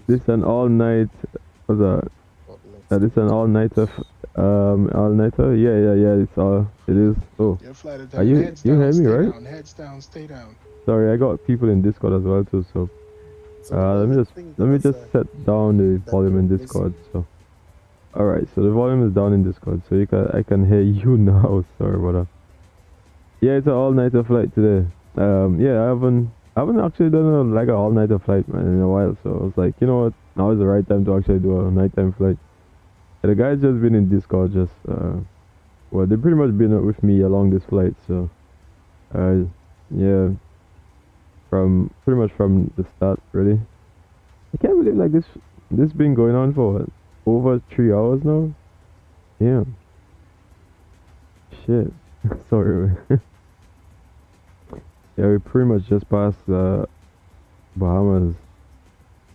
This an all night what's that? This an all nighter all nighter? Yeah, it is. Oh. Are you hear me, right? Heads down, stay down. Sorry, I got people in Discord as well too, so let me just set down the volume in Discord. So alright, so the volume is down in Discord, so I can hear you now. Sorry about that. Yeah, it's an all-nighter flight today. Yeah, I haven't actually done an all-nighter flight, man, in a while. So I was like, you know what, now is the right time to actually do a nighttime flight. And the guys just been in Discord, well, they've pretty much been with me along this flight. So, yeah, pretty much from the start, really. I can't believe like this been going on for what, over 3 hours now. Yeah. Shit. Sorry, man. Yeah, we pretty much just passed Bahamas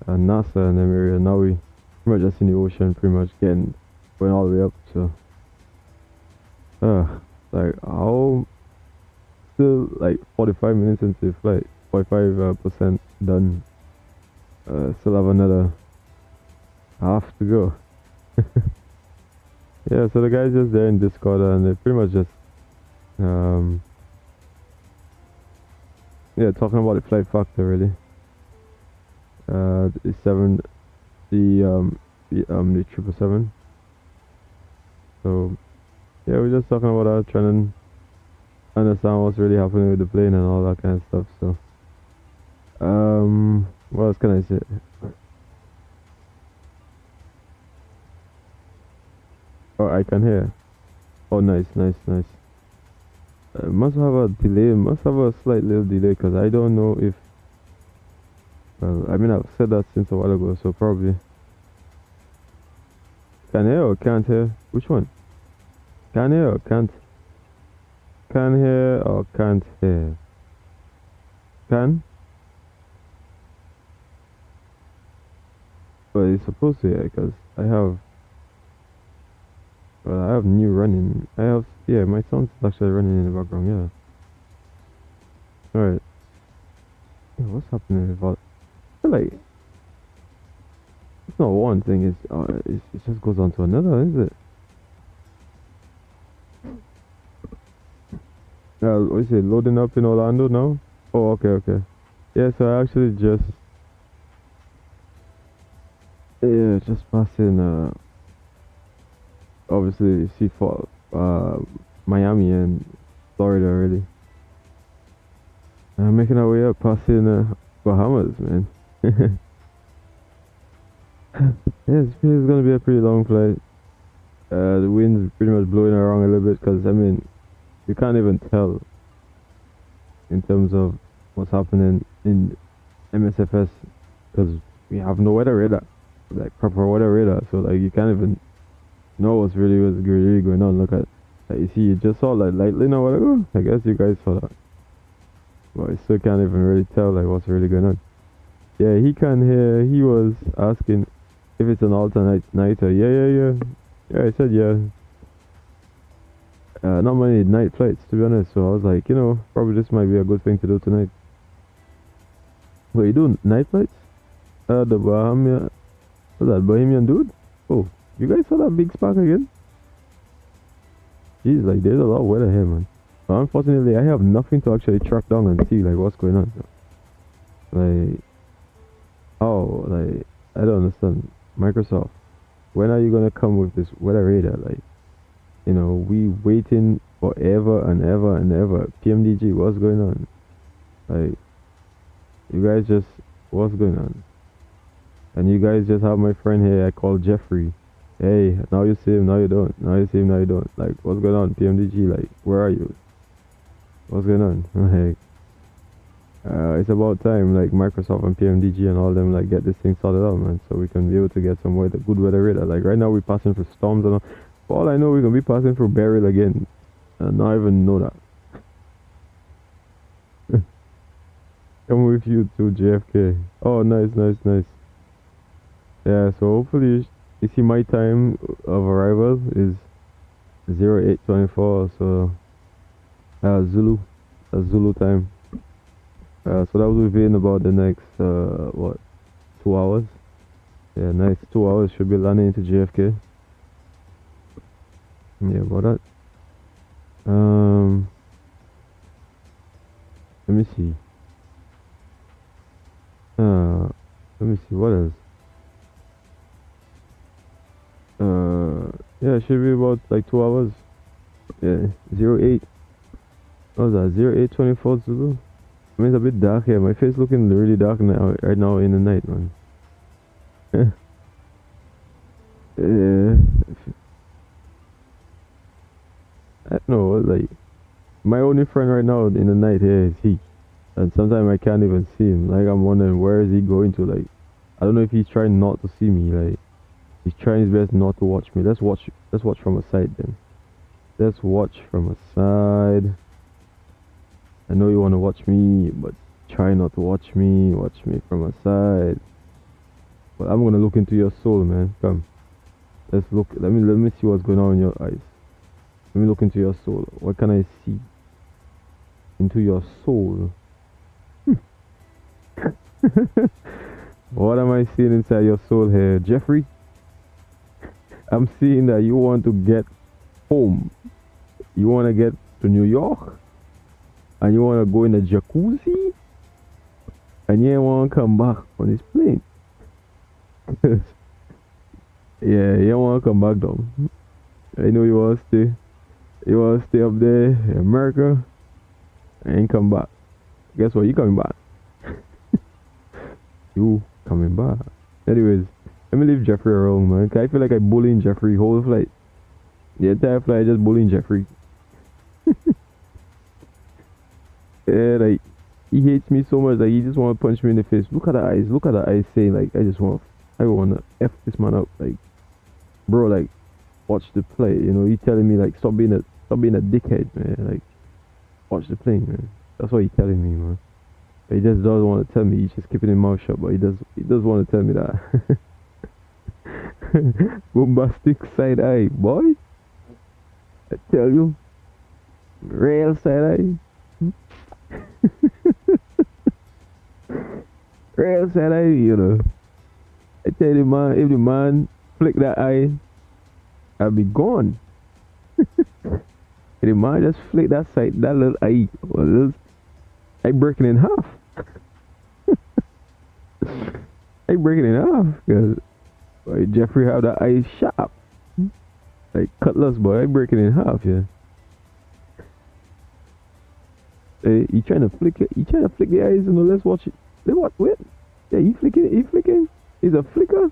and NASA and them area. Now we pretty much just in the ocean, pretty much going all the way up. So, like how still like 45 minutes into the flight, 45% done. Still have another half to go. Yeah, so the guys just there in Discord and they pretty much just yeah, talking about the flight factor really. The 777. So yeah, we're just talking about trying to understand what's really happening with the plane and all that kind of stuff. So what else can I say? Oh, I can hear. Oh, nice. Must have a delay, must have a slight little delay, because I don't know if, well, I mean, I've said that since a while ago, so probably. Can hear or can't hear? Which one? Can hear or can't? Can hear or can't hear? Can? But it's supposed to hear, because I have new running. Yeah, my sound is actually running in the background, yeah. Alright. Yeah, what's happening with all? I feel like it's not one thing. It just goes on to another, is it? What is it? Loading up in Orlando now? Oh, okay. Yeah, so I actually just passing obviously Seafall, Miami and Florida already. I'm making our way up, passing Bahamas, man. Yeah, it's gonna be a pretty long flight. The wind's pretty much blowing around a little bit because, I mean, you can't even tell in terms of what's happening in MSFS because we have no weather radar, like proper weather radar, so like you can't even know what's really going on. Look at, like, you see, you just saw like lightning or whatever. I guess you guys saw that, but I still can't even really tell like what's really going on. Yeah, he can hear. He was asking if it's an alternate nighter. Yeah. I said yeah. Not many night flights, to be honest, so I was like, probably this might be a good thing to do tonight. Wait, you doing night flights? The Bohemian, what's that, Bohemian dude? Oh, you guys saw that big spark again? Jeez, like, there's a lot of weather here, man. But unfortunately, I have nothing to actually track down and see, like, what's going on. Like, I don't understand. Microsoft, when are you gonna come with this weather radar? Like, we waiting forever and ever and ever. PMDG, what's going on? Like, you guys just, what's going on? And you guys just have my friend here, I call Jeffrey. Hey, now you see him, now you don't. Now you see him, now you don't. Like, what's going on? PMDG, like, where are you? What's going on? Like, it's about time, like, Microsoft and PMDG and all them, like, get this thing sorted out, man, so we can be able to get some good weather radar. Like, right now we're passing through storms and all. For all I know, we're gonna be passing through Beryl again, and not even know that. Come with you to JFK. Oh, nice. Yeah, so hopefully you see my time of arrival is 0824, so Zulu. That's Zulu time. So that will be in about the next 2 hours. Yeah, next 2 hours should be landing into JFK. Yeah, about that. Let me see. What else? Yeah, it should be about like 2 hours. Yeah, 08. What was that? 0824 Zulu. I mean, it's a bit dark here. My face looking really dark now, right now in the night, man. Yeah. I don't know, like, my only friend right now in the night here is he. And sometimes I can't even see him. Like, I'm wondering where is he going to. Like, I don't know if he's trying not to see me. Like, he's trying his best not to watch me. Let's watch from a side then. Let's watch from a side. I know you want to watch me, but try not to watch me. Watch me from a side. But I'm gonna look into your soul, man. Come. Let's look. Let me see what's going on in your eyes. Let me look into your soul. What can I see into your soul? What am I seeing inside your soul here, Jeffrey? I'm seeing that you want to get home. You want to get to New York, and you want to go in a jacuzzi, and you want to come back on this plane. Yeah, you don't want to come back though. I know you want to stay. You want to stay up there in America and come back. Guess what? You coming back. You coming back. Anyways, let me leave Jeffrey alone, man. I feel like I bullying Jeffrey whole flight. The entire flight just bullying Jeffrey. Yeah, like, he hates me so much that he just want to punch me in the face. Look at the eyes. Look at the eyes saying, like, I want to F this man up. Like, bro, like, watch the play. He telling me, like, stop being a dickhead, man. Like, watch the plane, man. That's what he's telling me, man. He just doesn't want to tell me. He's just keeping his mouth shut, but he does want to tell me that. Bombastic side eye, boy. I tell you. Real side eye. Real side eye, I tell you, man, if the man flick that eye, I'll be gone. If the man just flick that side, that little eye, I break it in half. I break it in half, cause boy, Jeffrey have that eye sharp. Like cutlass, boy, I break it in half, yeah. Hey, he trying to flick it. He trying to flick the eyes, let's watch it. Let's watch, wait. Yeah, he flicking. He's a flicker.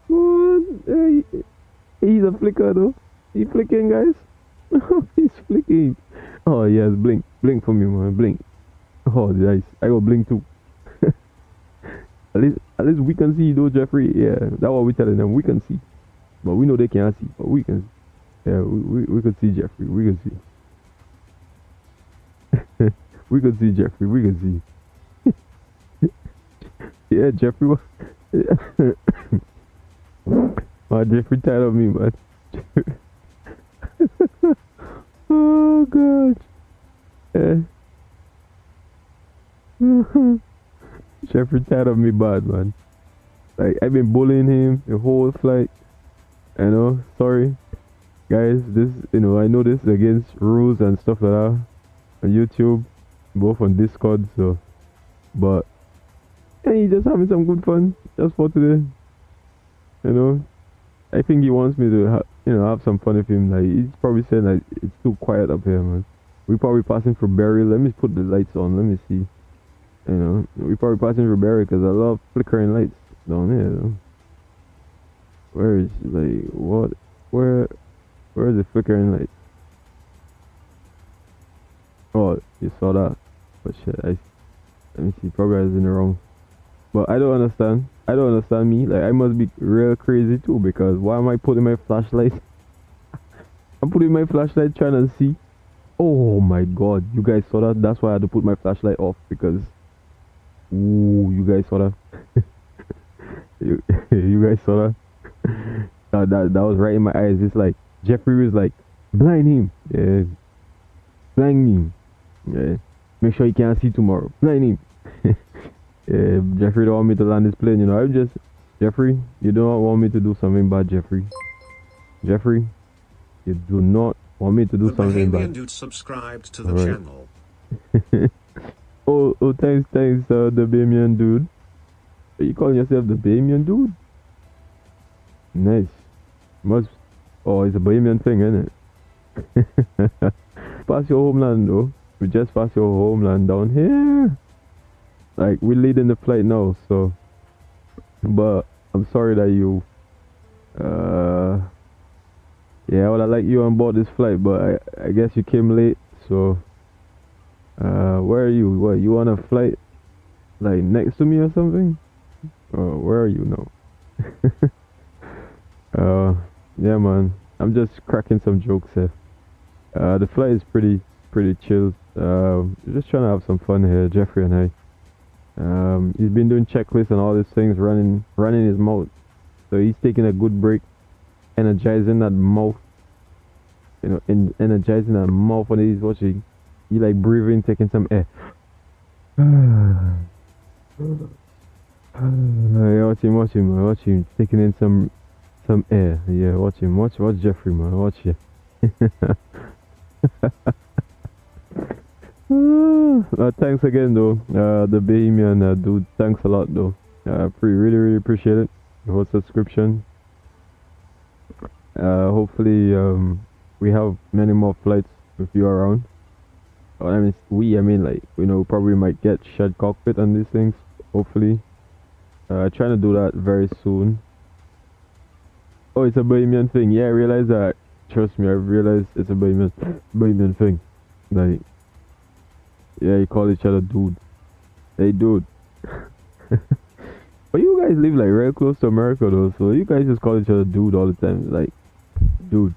What? Hey, he's a flicker, though. He flicking, guys. He's flicking. Oh, yes, blink. Blink for me, man. Blink. Oh, nice. I go blink, too. At least we can see, though, Jeffrey. Yeah, that's what we telling them. We can see. But we know they can't see. But we can see. Yeah, we can see, Jeffrey. We can see. We can see, Jeffrey. We can see. Yeah, Jeffrey. Oh, Jeffrey tired of me, man. Oh, God. Yeah. Jeffrey tired of me bad, man. Like, I've been bullying him the whole flight. Sorry. Guys, this, I know this is against rules and stuff like that. On YouTube, both on Discord, so. But, yeah, he's just having some good fun just for today. I think he wants me to, have some fun with him. Like, he's probably saying that it's too quiet up here, man. We probably passing for Barry. Let me put the lights on. Let me see. We probably passing for Barry because I love flickering lights down here, though. Where is, like, what? Where is the flickering light? Oh, you saw that. But shit, let me see. Probably I was in the wrong. But I don't understand. I don't understand me. Like, I must be real crazy too, because why am I putting my flashlight? I'm putting my flashlight trying to see. Oh my god, you guys saw that? That's why I had to put my flashlight off, because ooh, you guys saw that? you guys saw that? That was right in my eyes. It's like Jeffrey was like, blind him. Yeah. Blind him. Yeah. Make sure he can't see tomorrow. Blind him. Yeah, Jeffrey don't want me to land this plane, I'm just Jeffrey, you don't want me to do something bad, Jeffrey. Jeffrey, you do not want me to do something bad. Dude subscribed to the channel. oh, thanks, the Bahamian dude. Are you calling yourself the Bahamian dude? Nice. Oh, it's a Bahamian thing, isn't it? Pass your homeland, though. We just passed your homeland down here. Like, we're leading the flight now, so. But I'm sorry that you. Yeah, I would have liked you on board this flight, but I guess you came late, so. Where are you? What, you on a flight, like, next to me or something? Where are you now? Yeah, man. I'm just cracking some jokes here. The flight is pretty chill. Just trying to have some fun here, Jeffrey and I. He's been doing checklists and all these things, running his mouth. So he's taking a good break, energizing that mouth. Energizing that mouth when he's watching. He like breathing, taking some air. Watch him, taking in some air. Yeah, watch him. Watch Jeffrey, man. Watch you. Thanks again, though. The Bahamian dude, thanks a lot, though. Really appreciate it. Your subscription. Hopefully, we have many more flights with you around. I mean, like, probably might get shared cockpit on these things. Hopefully, trying to do that very soon. Oh, it's a Bahamian thing. Yeah, I realize that. Trust me, I realized it's a Bahamian thing. Like, yeah, you call each other dude. Hey, dude. But you guys live like real close to America, though, so you guys just call each other dude all the time. Like, dude.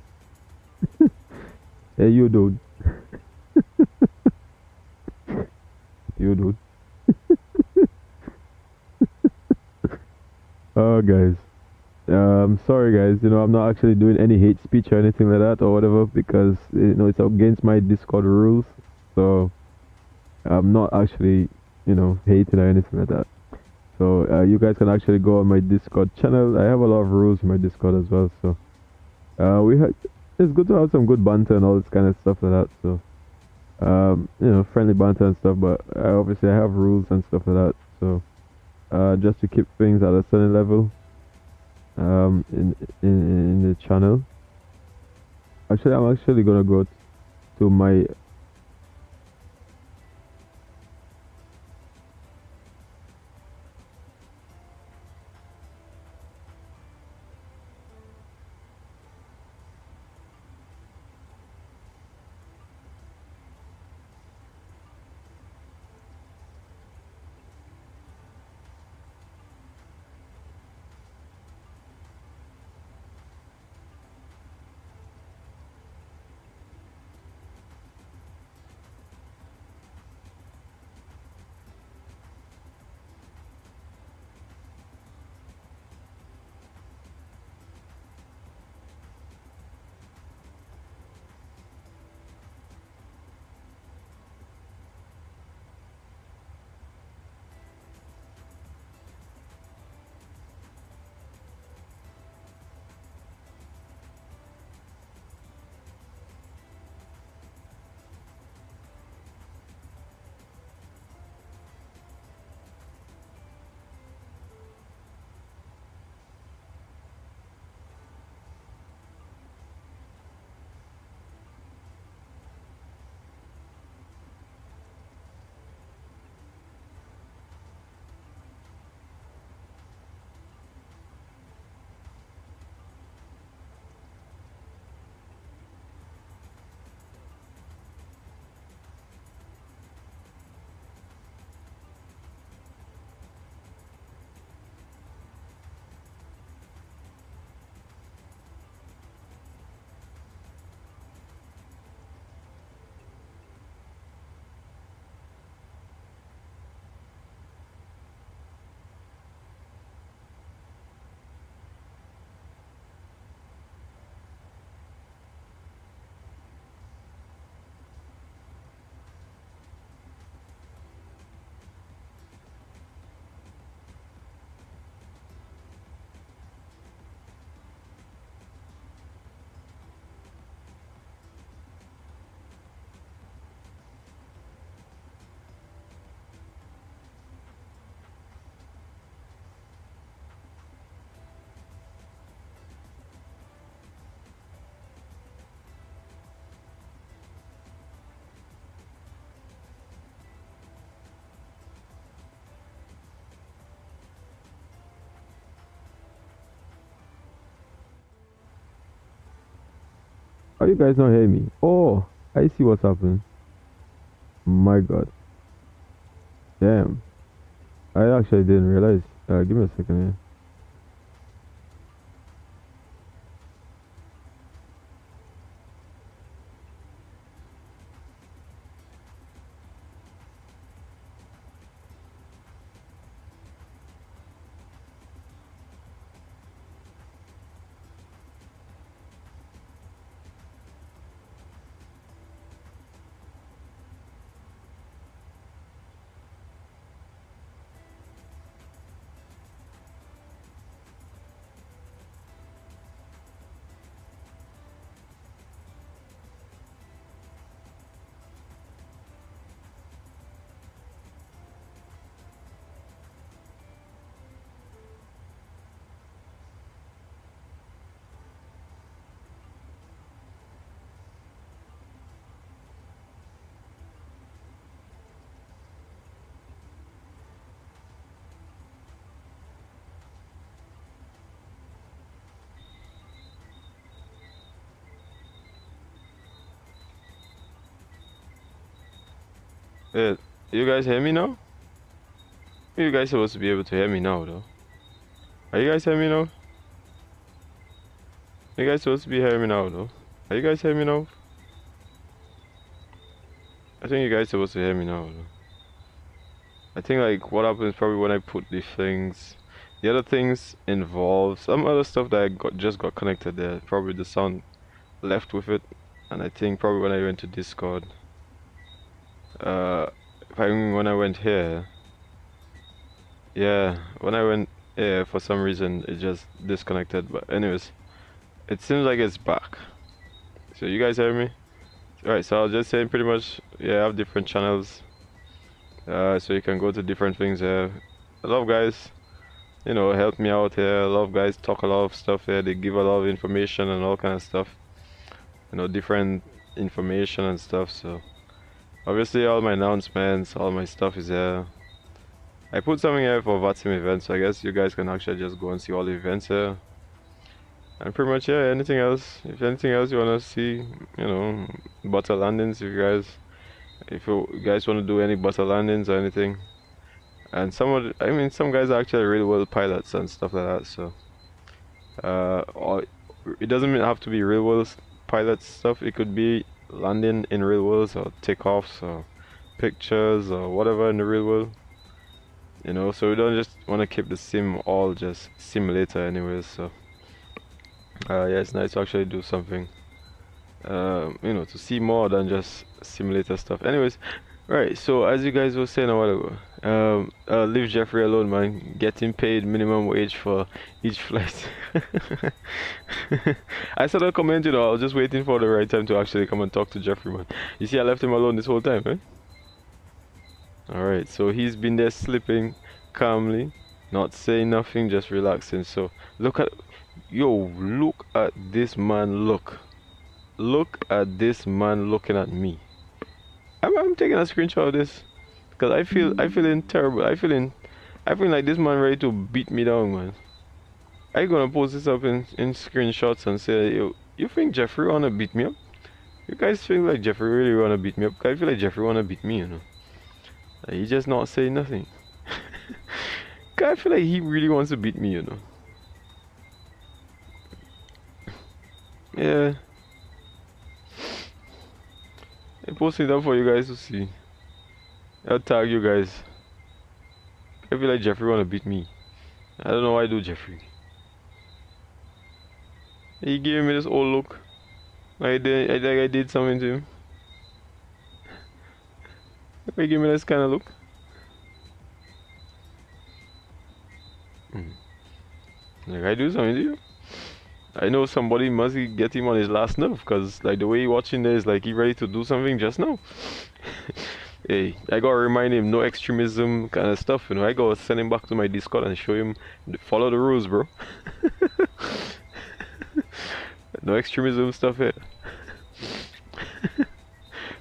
Hey, you dude. You dude. Oh, guys. Sorry, guys. I'm not actually doing any hate speech or anything like that or whatever, because it's against my Discord rules. So I'm not actually, hating or anything like that. So you guys can actually go on my Discord channel. I have a lot of rules in my Discord as well. So it's good to have some good banter and all this kind of stuff like that. So you know, friendly banter and stuff. But obviously I have rules and stuff like that. So just to keep things at a certain level in the channel. Actually, I'm actually gonna go to my Are you guys not hearing me? Oh, I see what's happening. My God. Damn. I actually didn't realize. Give me a second here. Yeah, you guys hear me now? You guys supposed to be able to hear me now, though. Are you guys hearing me now? You guys supposed to be hearing me now, though. Are you guys hearing me now? I think you guys supposed to hear me now, though. I think like what happens probably when I put these things, the other things involve some other stuff that I just got connected there. Probably the sound left with it, and I think probably when I went to Discord, when I went here, Yeah, when I went, yeah, for some reason it just disconnected. But anyways, it seems like it's back. So you guys hear me? Alright, so I was just saying pretty much, yeah, I have different channels. So you can go to different things here. A lot of guys, you know, help me out here. A lot of guys talk a lot of stuff here. They give a lot of information and all kind of stuff. You know, different information and stuff. So obviously all my announcements, all my stuff is here. I put something here for VATSIM events, so I guess you guys can actually just go and see all the events here. And pretty much, yeah, anything else, if anything else you want to see, you know, butter landings, if you guys want to do any butter landings or anything. And I mean, some guys are actually real world pilots and stuff like that, so or it doesn't have to be real world pilot stuff. It could be landing in real worlds or takeoffs or pictures or whatever in the real world. You know, so we don't just want to keep the sim all just simulator anyways. So yeah, it's nice to actually do something, you know, to see more than just simulator stuff. Anyways, right, so as you guys were saying a while ago, leave Jeffrey alone, man. Getting paid minimum wage for each flight. I saw that comment, you know, I was just waiting for the right time to actually come and talk to Jeffrey, man. You see, I left him alone this whole time, eh? Alright, so he's been there sleeping calmly, not saying nothing, just relaxing. So look at this man. Look at this man looking at me. I'm taking a screenshot of this because I feeling terrible. I feeling like this man ready to beat me down, man. I gonna post this up in screenshots and say, yo, you think Jeffrey wanna beat me up? You guys feel like Jeffrey really wanna beat me up? I feel like Jeffrey wanna beat me, you know. He just not saying nothing. I feel like he really wants to beat me, you know. Yeah. I posted it up for you guys to see. I'll tag you guys. I feel like Jeffrey wanna beat me. I don't know why I do Jeffrey. He gave me this old look. I did something to him. He gave me this kind of look. Like I do something to you. I know somebody must get him on his last nerve, because like the way he watching there is like he ready to do something just now. Hey, I gotta remind him, no extremism kind of stuff, you know. I gotta send him back to my Discord and show him, follow the rules, bro. No extremism stuff here.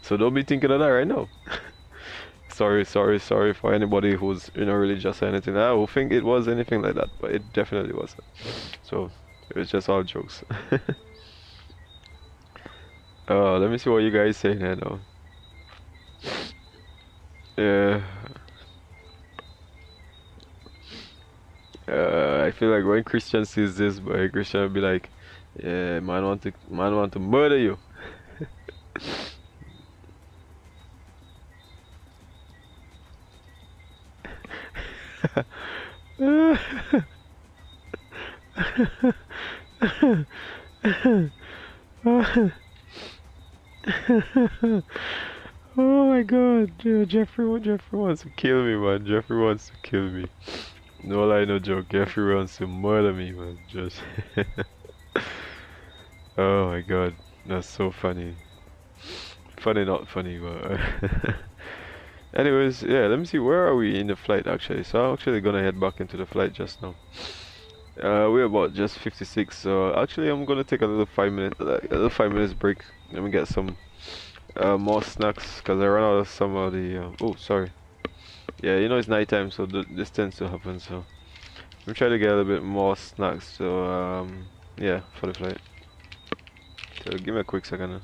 So don't be thinking of that right now. Sorry for anybody who's, you know, religious or anything. I don't think it was anything like that, but it definitely wasn't. So it was just all jokes. Let me see what you guys say here now. Yeah. I feel like when Christian sees this, boy, Christian will be like, yeah, man want to murder you. Oh my god, Jeffrey wants to kill me, man. Jeffrey wants to kill me. No lie, no joke. Jeffrey wants to murder me, man. Just oh my god, that's so funny. Funny, not funny, but anyways, yeah, let me see, where are we in the flight actually? So I'm actually gonna head back into the flight just now. We're about just 56, so actually I'm gonna take a little 5 minutes break. Let me get some more snacks, because I ran out of some of the oh sorry, yeah, you know, it's nighttime, so this tends to happen. So I'm trying to get a little bit more snacks, so yeah, for the flight. So give me a quick second.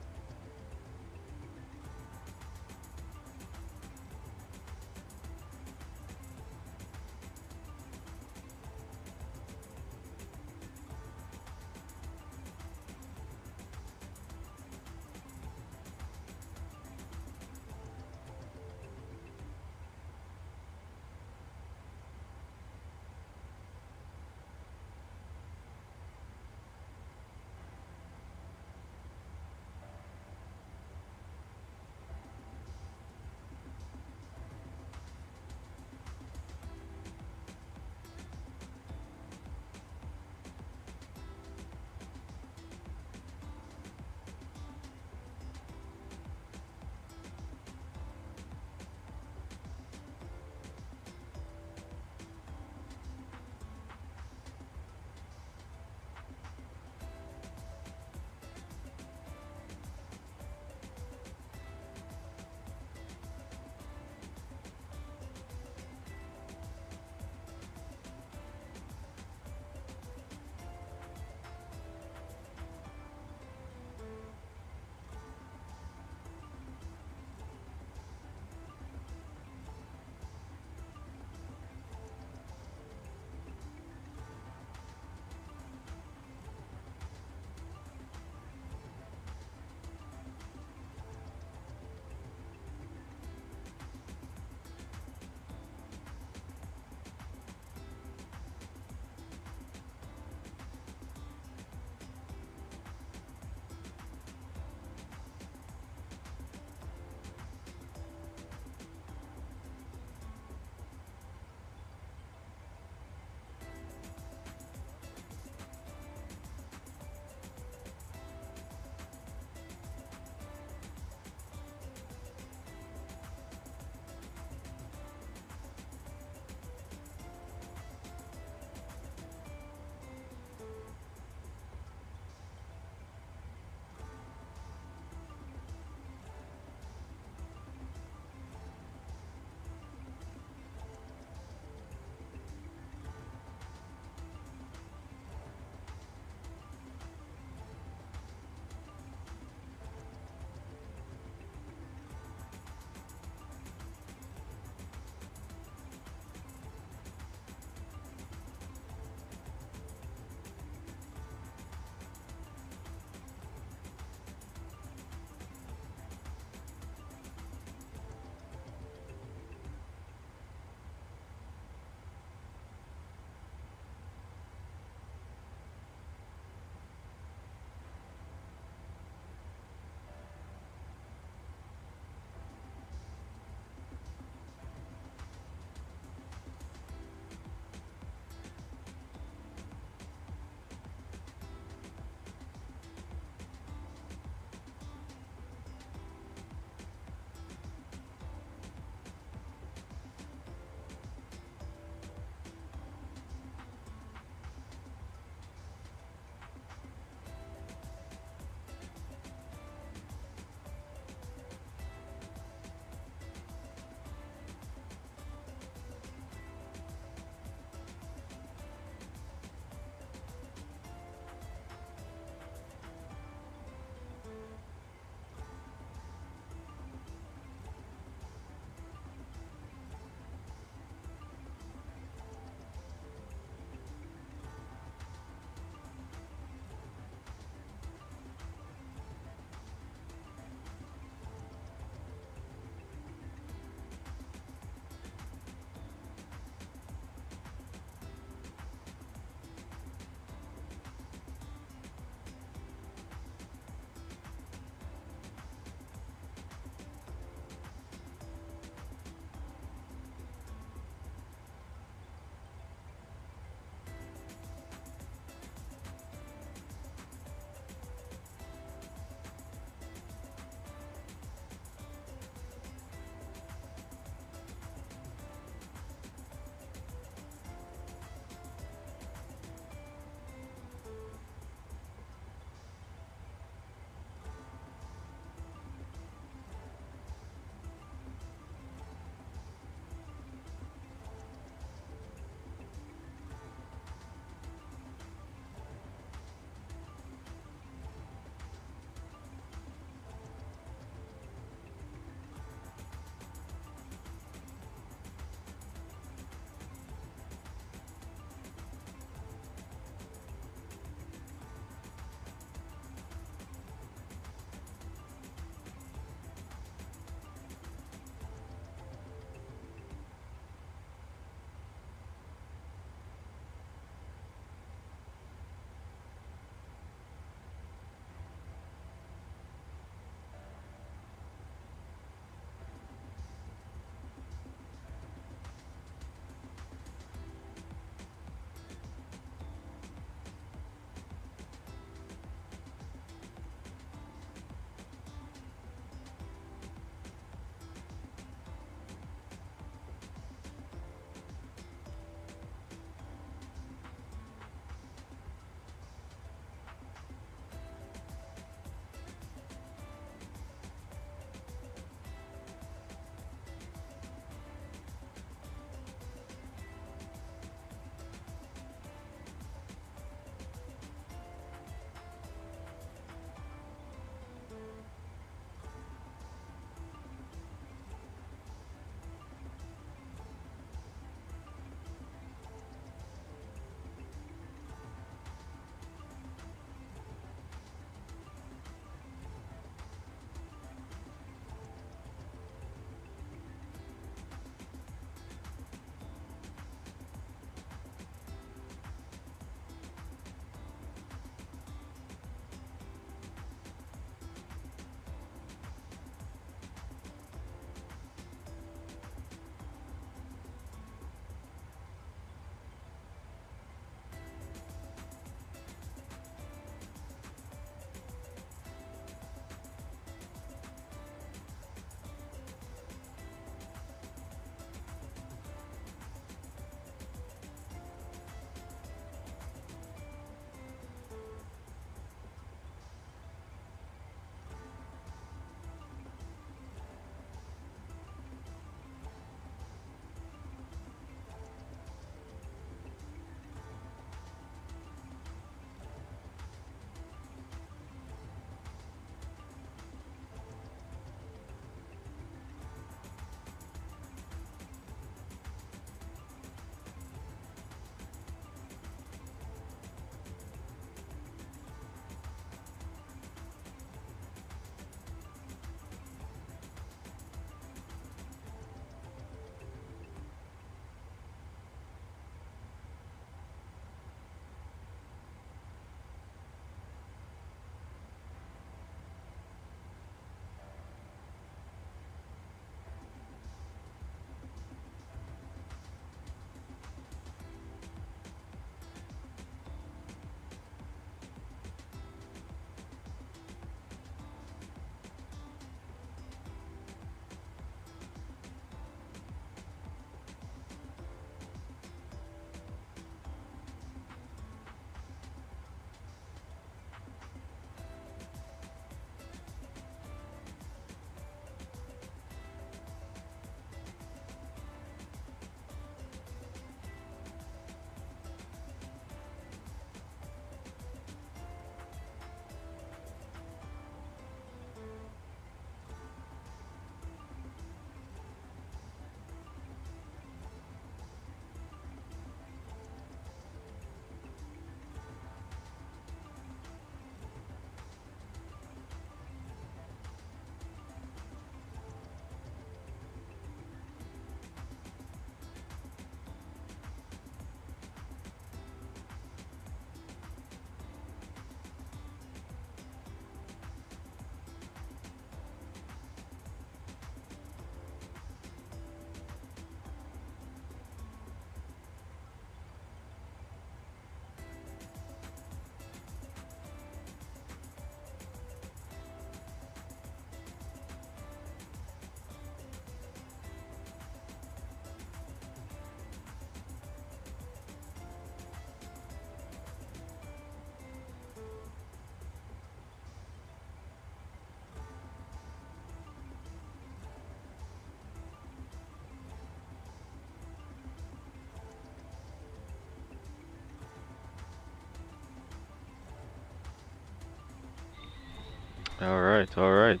Alright.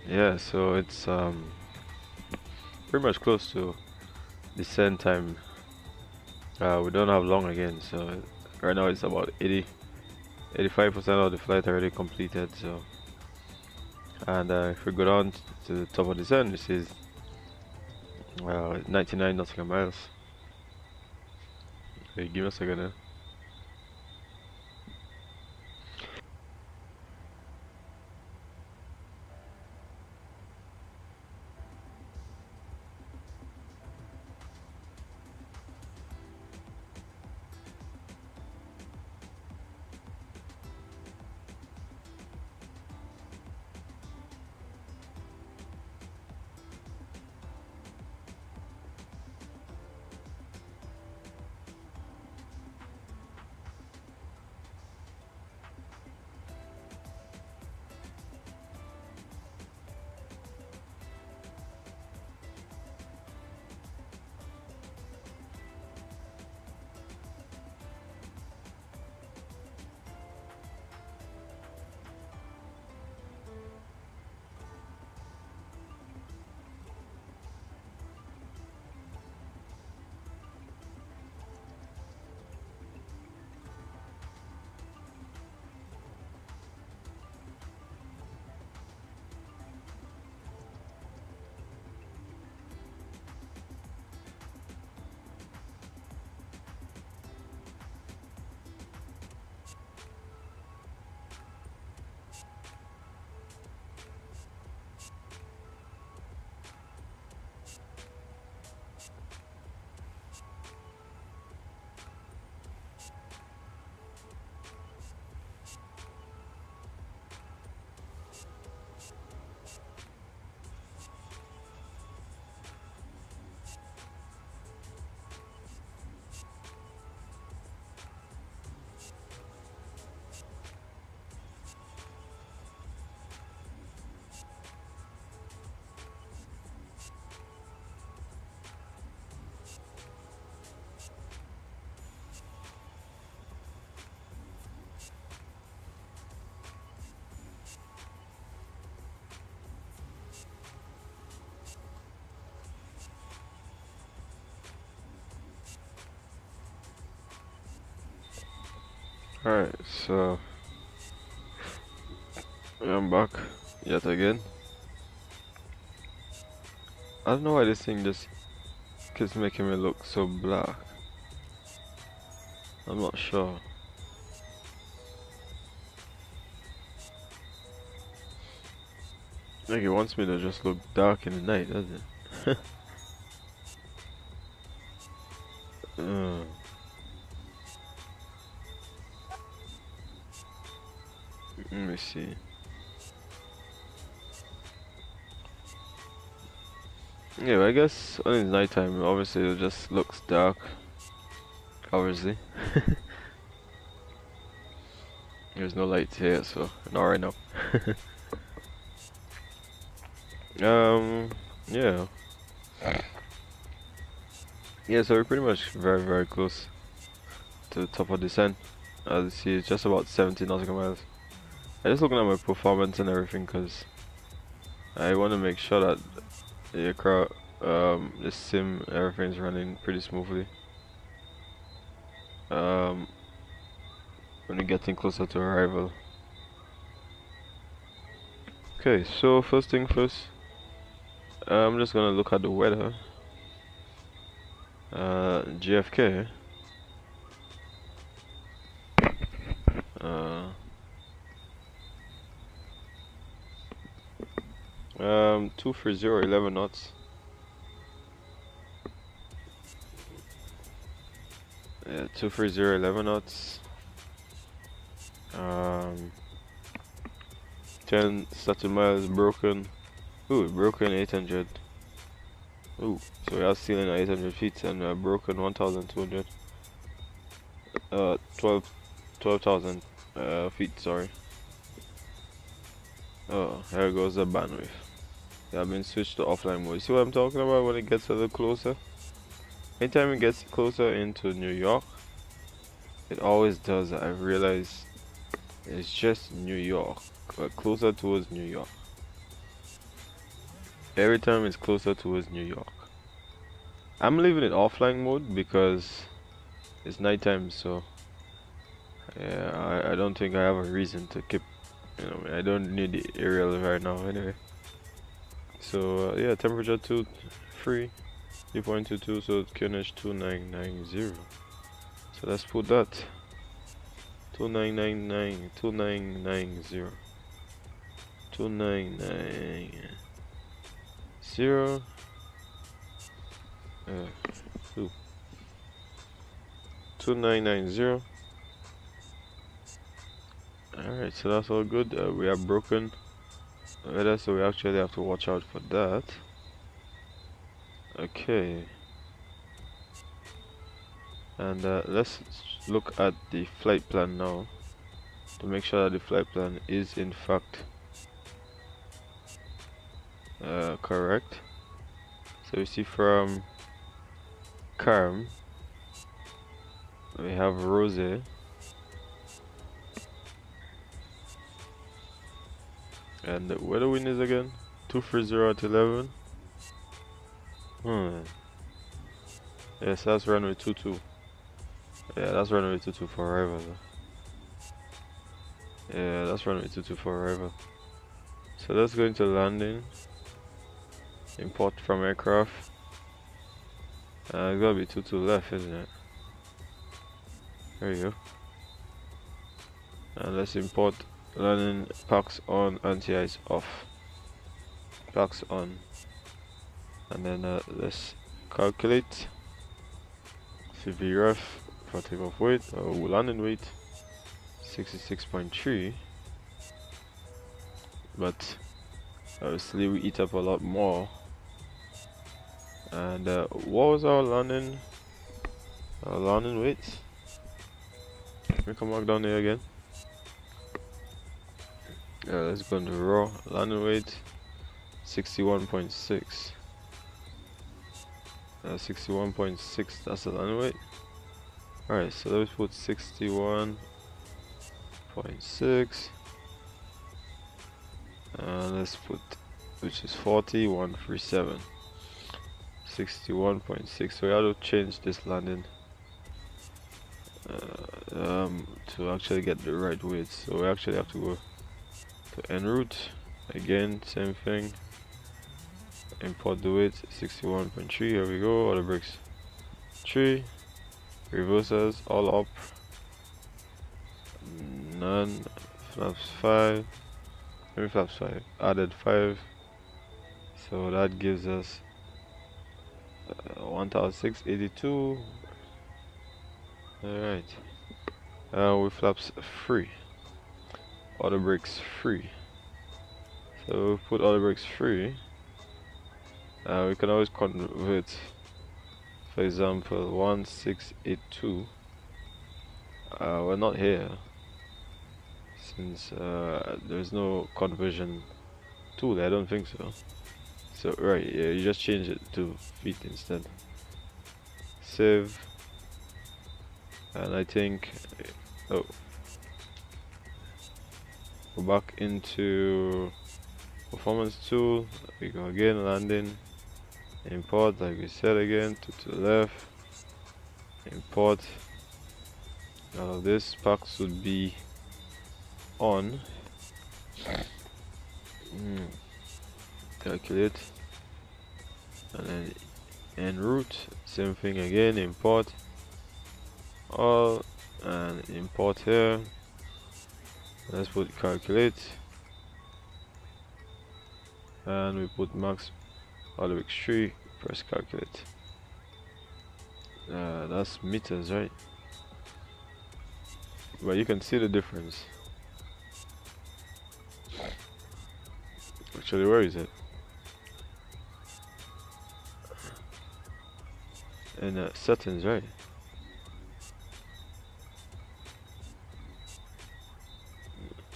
Yeah, so it's pretty much close to descent time. We don't have long again, so right now it's about 85% of the flight already completed. So, and if we go down to the top of descent, this is 99 nautical miles. Okay, give me a second there. Alright, so I'm back yet again. I don't know why this thing just keeps making me look so black. I'm not sure. Like it wants me to just look dark in the night, doesn't it? Let me see. Yeah, I guess when it's nighttime, obviously it just looks dark. Obviously. There's no lights here, so not right now. Yeah. Yeah, so we're pretty much very close to the top of the descent. As you see, it's just about 70 nautical miles. I'm just looking at my performance and everything because I want to make sure that the aircraft, the sim, everything's running pretty smoothly. When we're getting closer to arrival. Okay, so first thing first, I'm just gonna look at the weather. JFK. 230, 11 knots. Yeah, 230, 11 knots. 10 static miles broken. Ooh, broken 800. Ooh, so we are ceiling at 800 feet and broken 1,200. 12,000 feet, sorry. Oh, here goes the bandwidth. Yeah, I've been switched to offline mode. See what I'm talking about when it gets a little closer? Anytime it gets closer into New York, it always does. I've realized It's just New York, closer towards New York. Every time it's closer towards New York. I'm leaving it offline mode because it's nighttime, so yeah, I don't think I have a reason to keep, you know, I don't need the aerial right now anyway. So yeah, temperature 3.22, so it's QNH 2990. So let's put that 2990. 2990. 2990. Alright, so that's all good. We have broken weather, so we actually have to watch out for that. Okay. And let's look at the flight plan now to make sure that the flight plan is in fact correct. So we see from Carm we have Rose, and the weather wind is again 230 at 11. Yes, that's runway 22. Yeah, that's runway 22 for arrival though. Yeah, that's runway 22 for arrival. So let's go into landing. Import from aircraft. It's gotta be 22 left, isn't it? There you go. And let's import landing packs on, anti-ice off. Packs on. And then let's calculate CVRF for takeoff weight, landing weight 66.3. But obviously we eat up a lot more. And what was our landing weight? Let me come back down here again. Let's go into raw. Landing weight 61.6. 61.6, that's the landing weight. Alright, so let's put 61.6. Let's put, which is 40,137. 61.6. So we have to change this landing to actually get the right weight. So we actually have to go to en route again, same thing. Import the weight 61.3. Here we go. All the brakes 3, reversers all up, none, flaps 5, maybe flaps 5, added 5, so that gives us 1682. Alright, with flaps free, auto brakes free. So we put auto brakes free. We can always convert, for example, 1682. We're not here since there's no conversion tool. I don't think so. So right, yeah, you just change it to feet instead. Save, and I think go back into performance tool. We go again, landing, import like we said again, to the left, import. All of this pack should be on. Calculate, and then en route, same thing again, import all, and import here. Let's put calculate, and we put max all the way 3, press calculate. That's meters, right? But you can see the difference. Actually, where is it? In settings, right?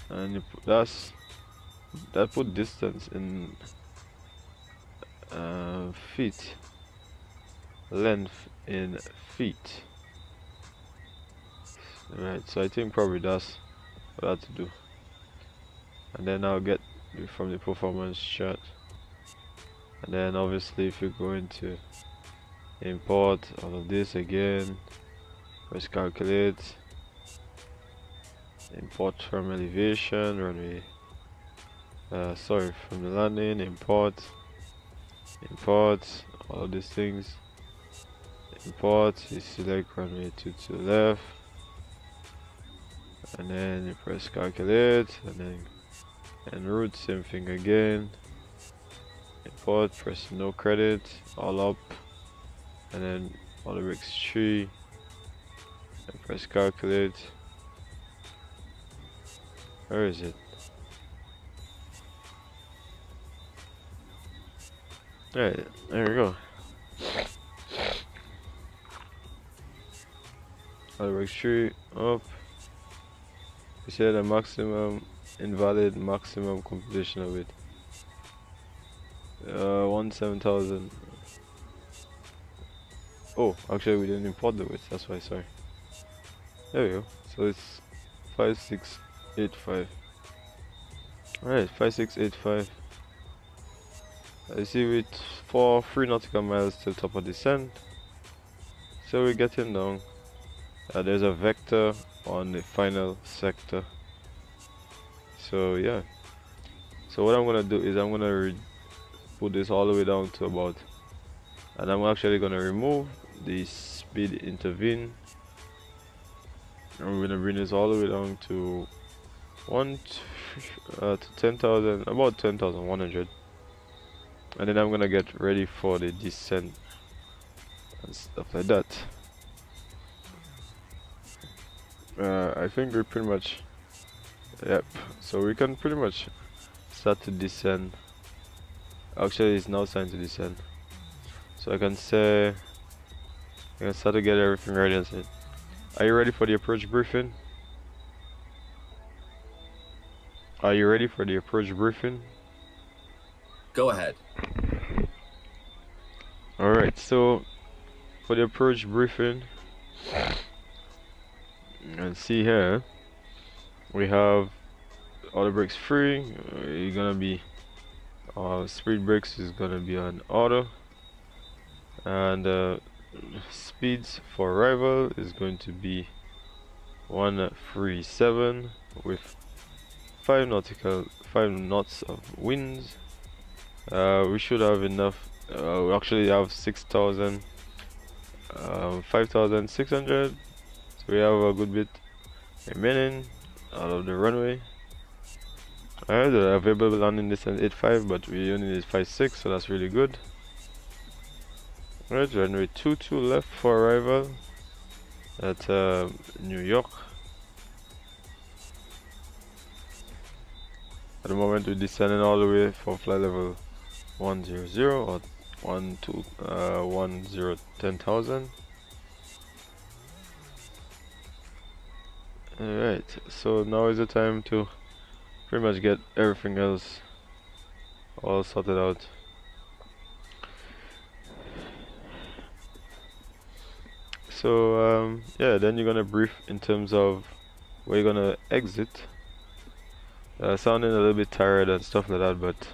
And that put distance in feet, length in feet. Right, so I think probably that's for that to do. And then I'll get from the performance chart. And then obviously if you go into import all of this again, press calculate, import from elevation, runway, sorry, from the landing, import all of these things, import, you select runway 22 left, and then you press calculate, and then en route, same thing again, import, press no credit, all up, and then all the bricks 3, and press calculate. Where is it? Alright, there we go. All the bricks 3 up. We said a maximum invalid maximum completion of it. 17,000. Oh, actually we didn't import the width, that's why, sorry. There we go. So it's 5685. Alright, 5685. I see with 3 nautical miles to the top of descent. So we're getting down. There's a vector on the final sector. So yeah. So what I'm gonna do is I'm gonna put this all the way down to about, and I'm actually gonna remove the speed intervene. I'm gonna bring this all the way down to to 10,000, about 10,100, and then I'm gonna get ready for the descent and stuff like that. I think we're pretty much, yep, so we can pretty much start to descend. Actually it's now time to descend, so I can say I can start to get everything ready. And say, are you ready for the approach briefing? Are you ready for the approach briefing? Go ahead. Alright, so for the approach briefing, and see here we have all the brakes free. You're gonna be speed brakes is gonna be on auto, and speeds for arrival is going to be 137 with 5 knots of winds. We should have enough. We actually have 6,000, 5,600. So we have a good bit remaining out of the runway. Alright, the available landing distance 85, but we only need 5.6, so that's really good. Alright, runway 22 left for arrival at New York. At the moment we're descending all the way for flight level 100 or 10,000. Alright, so now is the time to pretty much get everything else all sorted out. So yeah, then you're gonna brief in terms of where you're gonna exit. Sounding a little bit tired and stuff like that, but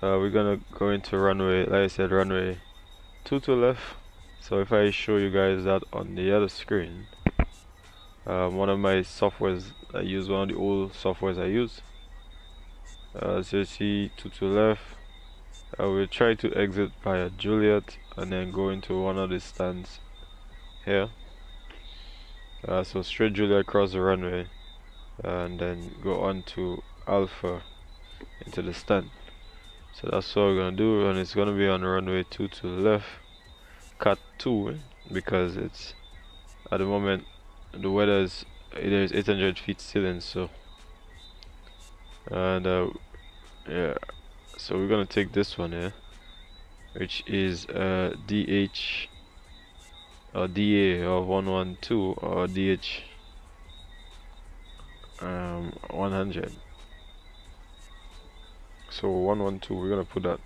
we're gonna go into runway, like I said, runway 22 left. So if I show you guys that on the other screen, one of my softwares I use, one of the old softwares I use, so you see 22 left, I will try to exit via Juliet and then go into one of the stands here. So straight Juliet across the runway, and then go on to Alpha into the stand. So that's what we're gonna do, and it's gonna be on runway 22 left, cut 2, because it's at the moment the weather is, there's 800 feet ceiling, so and yeah, so we're gonna take this one here, which is DH or DA or 112 or DH 100. So 112, we're gonna put that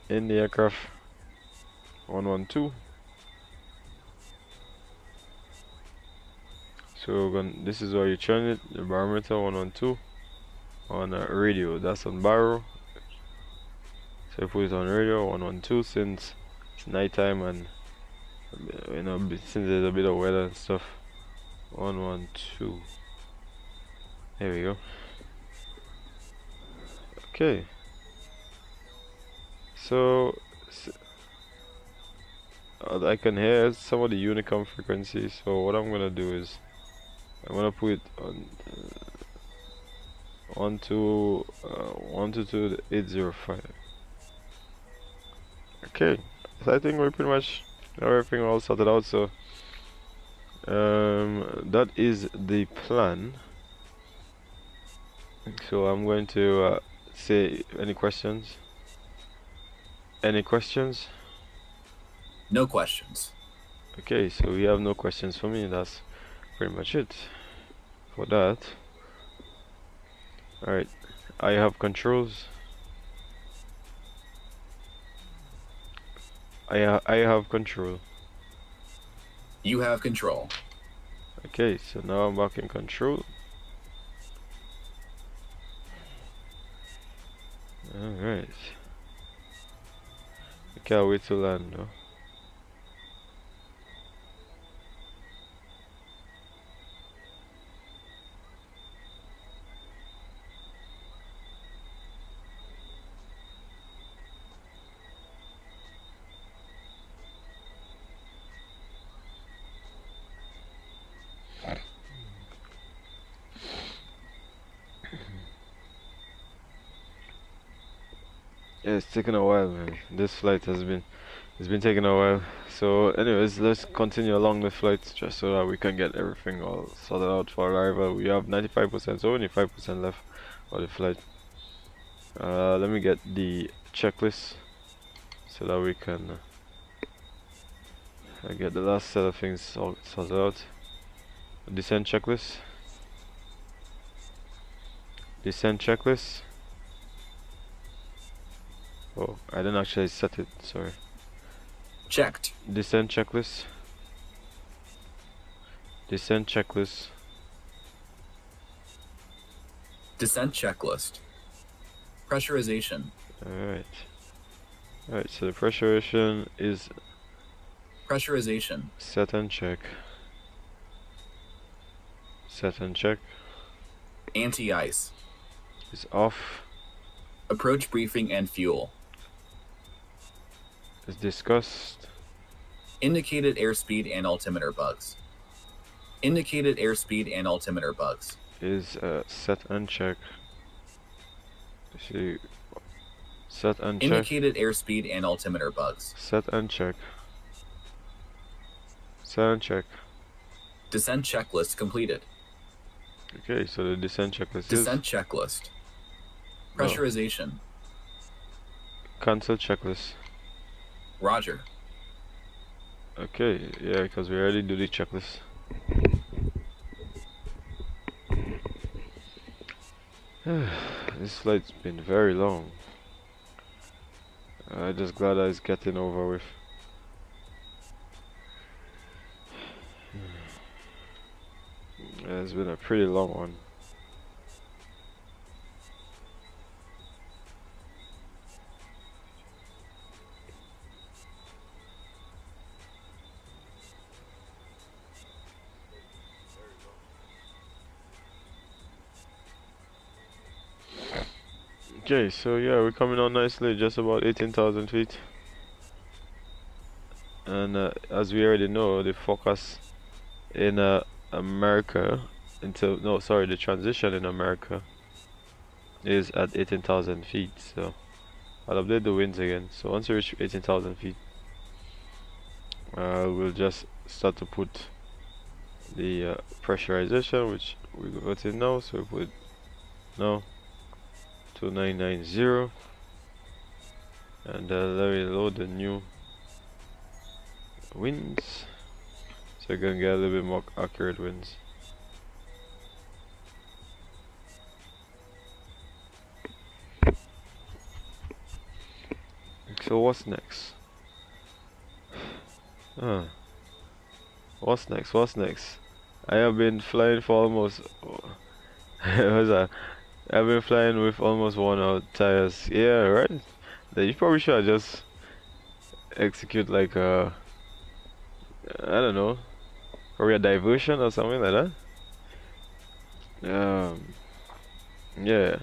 in the aircraft. 112. So this is where you turn it, the barometer 112 on radio, that's on barrel. So put it on radio 112 since it's nighttime and you know since there's a bit of weather and stuff. 112. There we go. Okay. So I can hear some of the Unicom frequencies. So what I'm gonna do is I'm gonna put it on 122.805. Okay, so I think we pretty much have everything all sorted out. So that is the plan. So I'm going to say any questions. Any questions? No questions. Okay, so we have no questions for me. That's pretty much it for that. Alright, I have controls. I have control. You have control. Okay, so now I'm back in control. Alright. I can't wait to land though. Yeah, it's taking a while, man. This flight it's been taking a while. So anyways, let's continue along the flight just so that we can get everything all sorted out for arrival. We have 95%, so only 5% left for the flight. Let me get the checklist so that we can get the last set of things all sorted out. Descent checklist. Descent checklist. Oh, I didn't actually set it, sorry. Checked. Descent checklist. Descent checklist. Descent checklist. Pressurization. Alright. Alright, so the pressurization is pressurization. Set and check. Set and check. Anti-ice. Is off. Approach briefing and fuel. Is discussed. Indicated airspeed and altimeter bugs. Indicated airspeed and altimeter bugs. Is set and check. See, set and check. Indicated airspeed and altimeter bugs. Set and check. Set and check. Descent checklist completed. Okay, so the descent checklist Descent checklist. Pressurization. No. Cancel checklist. Roger. Okay, yeah, because we already do the checklist. This flight's been very long. I'm just glad that it's getting over with. Yeah, it's been a pretty long one. Okay, so yeah, we're coming on nicely, just about 18,000 feet. And as we already know, the focus in America the transition in America is at 18,000 feet. So I'll update the winds again. So once we reach 18,000 feet, we'll just start to put the pressurization, which we got in now. So we put now 2990, and let me load the new winds so you can get a little bit more accurate winds. So what's next? What's next? I have been flying for almost. What's that? I've been flying with almost worn out tires. Yeah, right. Then you probably should just execute like a, I don't know, probably a diversion or something like that. Yeah,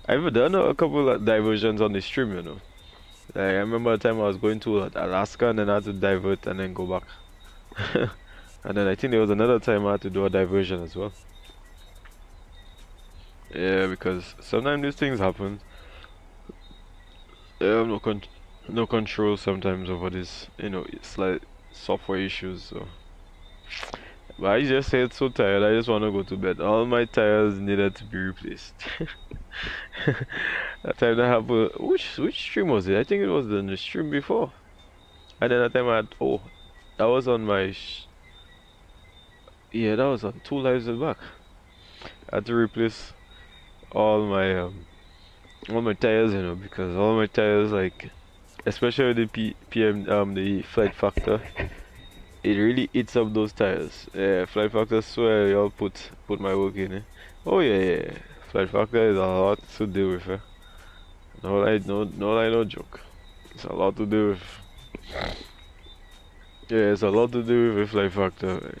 I've done a couple of diversions on the stream, you know. Like, I remember a time I was going to Alaska and then I had to divert and then go back. And then I think there was another time I had to do a diversion as well. Yeah, because sometimes these things happen. I have no control sometimes over this, you know, it's like software issues. So, but I just said so tired. I just want to go to bed. All my tires needed to be replaced. That time that happened. Which stream was it? I think it was the stream before. And then that time I had, oh, that was on my. Yeah, that was on 2 lives back. I had to replace all my tires, you know, because all my tires, like, especially the the flight factor, it really eats up those tires. Yeah, flight factor, swear y'all put my work in it. Oh yeah, flight factor is a lot to deal with. No joke. It's a lot to do with. Yeah, it's a lot to do with flight factor.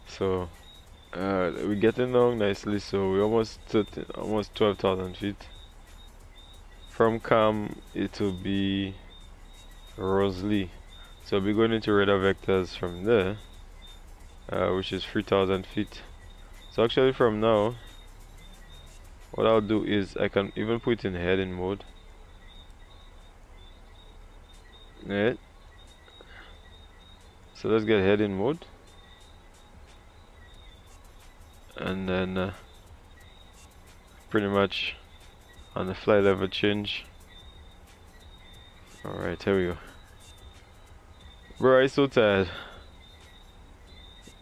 So, we're getting along nicely. So we're almost 12,000 feet. From Cam, it will be Rosalie. So we'll be going into radar vectors from there, which is 3,000 feet. So actually from now, what I'll do is I can even put it in heading mode. Yeah. So let's get heading mode. And then pretty much on the flight level change. Alright, here we go. Bro, I'm so tired.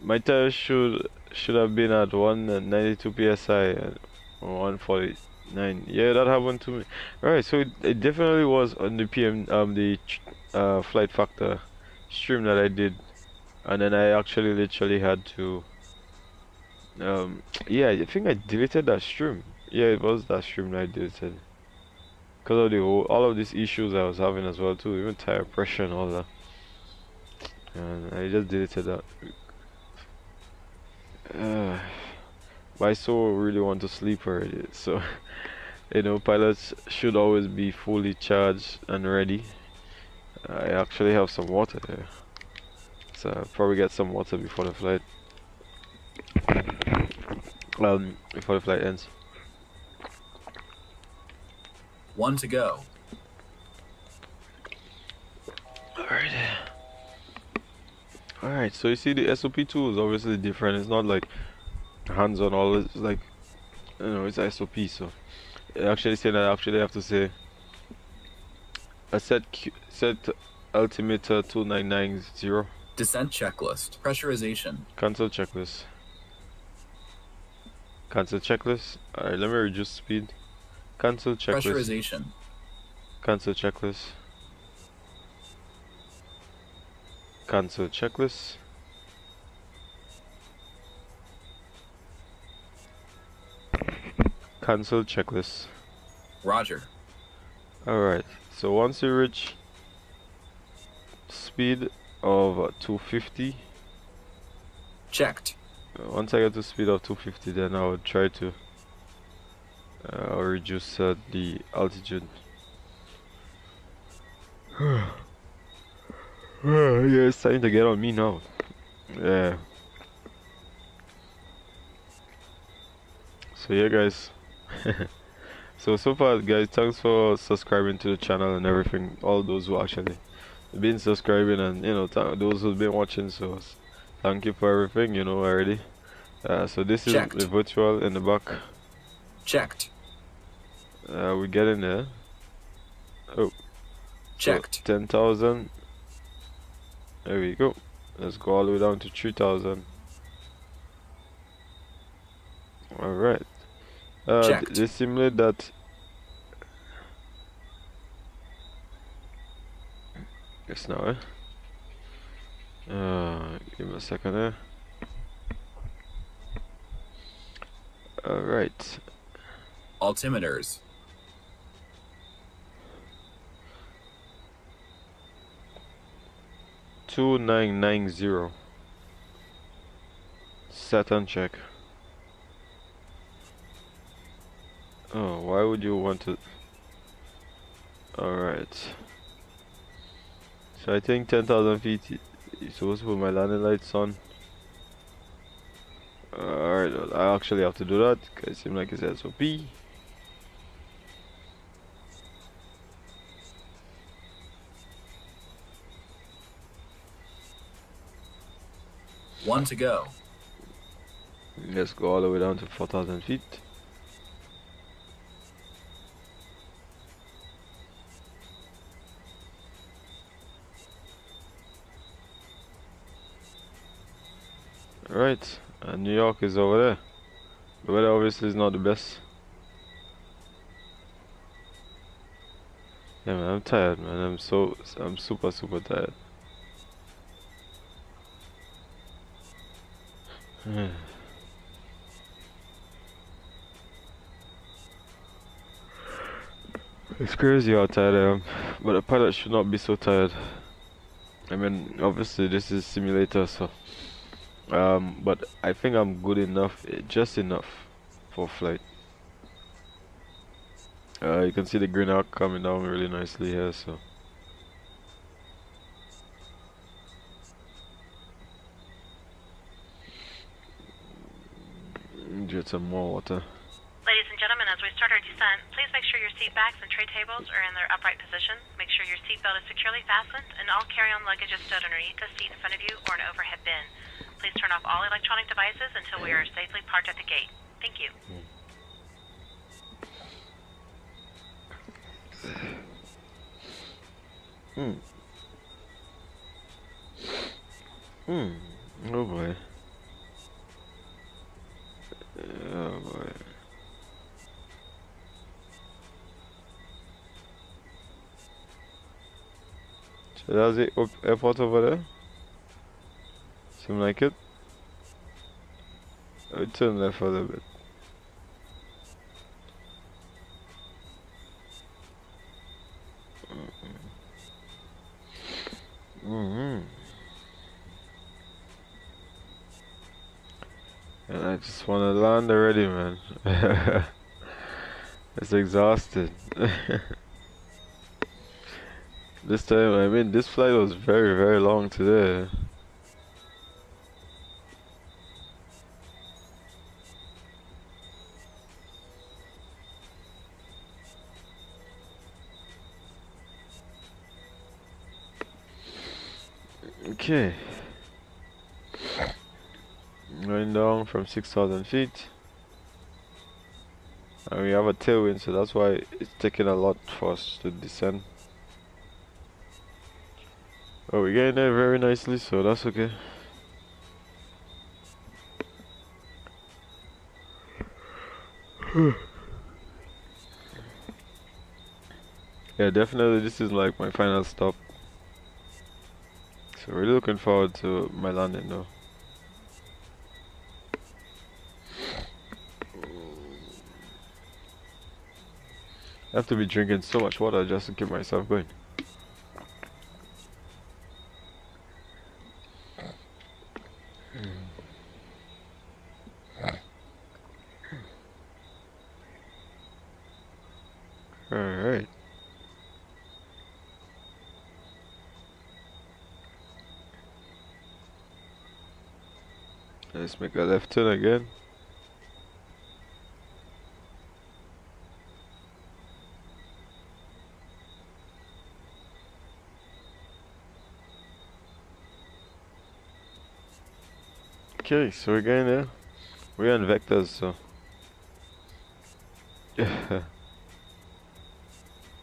My tires should have been at 192 psi and 149. Yeah, that happened to me. Alright, so it definitely was on the flight factor stream that I did, and then I actually literally had to yeah, I think I deleted that stream. Yeah, it was that stream that I deleted because of the all of these issues I was having as well too, even tire pressure and all that. And I just deleted that. But I so really want to sleep already. So, you know, pilots should always be fully charged and ready. I actually have some water here, so I'll probably get some water before the flight. Before the flight ends. 1 to go. Alright, so you see the SOP tool is obviously different. It's not like hands-on all, it's like, you know, it's SOP. So it actually saying that I actually have to say a set altimeter 2990. Descent checklist. Pressurization. Cancel checklist. Cancel checklist. Alright, let me reduce speed. Cancel checklist. Pressurization. Cancel checklist. Cancel checklist. Cancel checklist. Roger. Alright, so once you reach speed of 250. Checked. Once I get to speed of 250, then I would try to reduce the altitude. Yeah, it's starting to get on me now. Yeah. So yeah, guys. So far, guys, thanks for subscribing to the channel and everything. All those who actually been subscribing, and you know, those who've been watching. So thank you for everything, you know, already. So this is the virtual in the back. Checked. We get in there. Oh. Checked. So 10,000. There we go. Let's go all the way down to 3,000. Alright. They simulate that. Yes, now, give me a second there. Alright. Altimeters. 2990. Set and check. Oh, why would you want to? Alright. So I think 10,000 feet. You're supposed to put my landing lights on. Alright, well, I actually have to do that because it seems like it's SOP. One to go. Let's go all the way down to 4,000 feet. Alright, and New York is over there. The weather obviously is not the best. Yeah man, I'm tired man, I'm super tired. It's crazy how tired I am, but a pilot should not be so tired. I mean, obviously this is simulator, so but I think I'm good enough, just enough for flight. You can see the green arc coming down really nicely here, so get some more water. Ladies and gentlemen, as we start our descent, please make sure your seat backs and tray tables are in their upright position. Make sure your seat belt is securely fastened and all carry-on luggage is stowed underneath the seat in front of you or an overhead bin. Please turn off all electronic devices until we are safely parked at the gate. Thank you. Oh boy. Oh boy. So that's the airport over there. Seem like it. I'll turn left a little bit. And I just want to land already, man. It's exhausted. This time, I mean, this flight was very long today. Okay. Going down from 6,000 feet. And we have a tailwind, so that's why it's taking a lot for us to descend. Oh, we're getting there very nicely, so that's okay. Yeah, definitely this is like my final stop. So really looking forward to my landing though. I have to be drinking so much water just to keep myself going. Alright. Let's make a left turn again. Okay, so we're going there. We're on vectors, so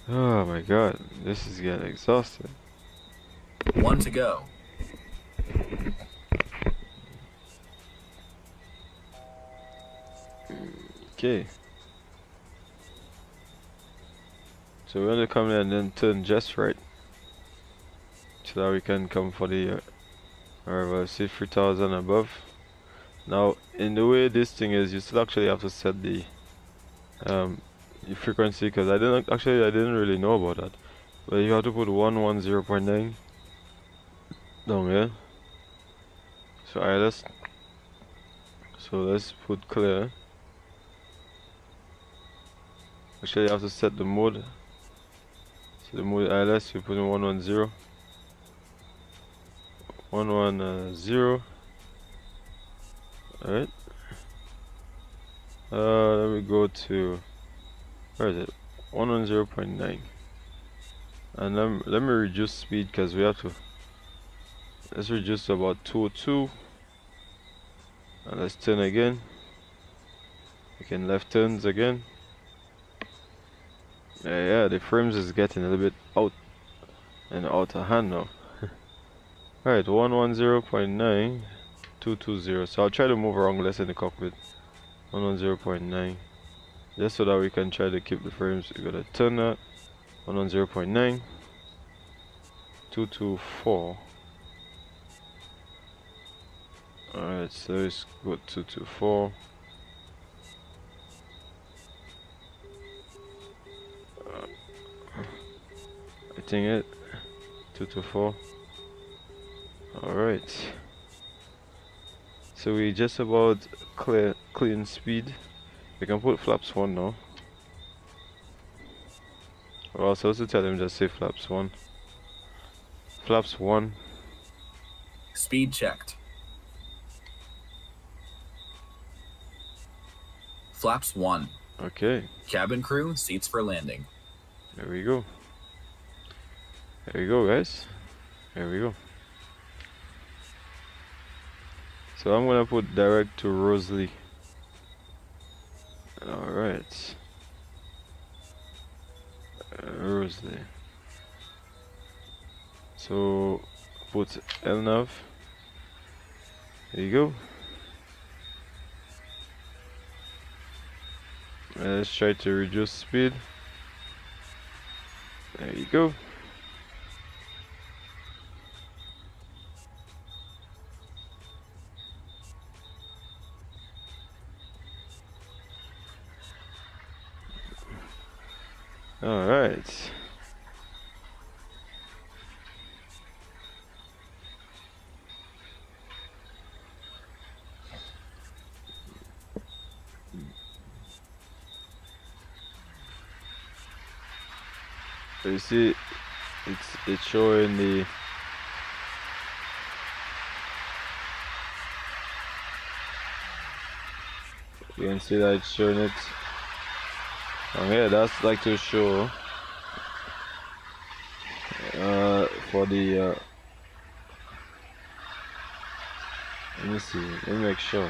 oh my god, this is getting exhausting. One to go. Okay. So we're gonna come in and then turn just right, so that we can come for the arrival. See 3,000 above. Now, in the way this thing is, you still actually have to set the frequency, because I didn't really know about that. But you have to put 110.9 down here. So alright, let's put clear. Actually, you have to set the mode. So the mode ILS, you put in 110. 110. Alright. Let me go to, where is it? 110.9. And let me reduce speed, because we have to. Let's reduce to about 202. And let's turn again. We can left turns again. Yeah, the frames is getting a little bit out of hand now. Alright, 110.9, 220. So I'll try to move around less in the cockpit. 110.9. Just so that we can try to keep the frames. We gotta turn that. 110.9, 224. Alright, so let's go 224. I think it 224. Alright, so we just about clean speed. We can put flaps 1 now. We're also supposed to tell him just say flaps 1. Flaps 1. Speed checked. Flaps 1. Okay. Cabin crew, seats for landing. There we go. There we go, guys. There we go. So I'm gonna put direct to Rosalie. Alright. Rosalie. So put LNAV. There you go. Let's try to reduce speed. There you go. All right. So you see, it's showing the you can see that it's showing it. Yeah, that's like to show for the let me see, let me make sure.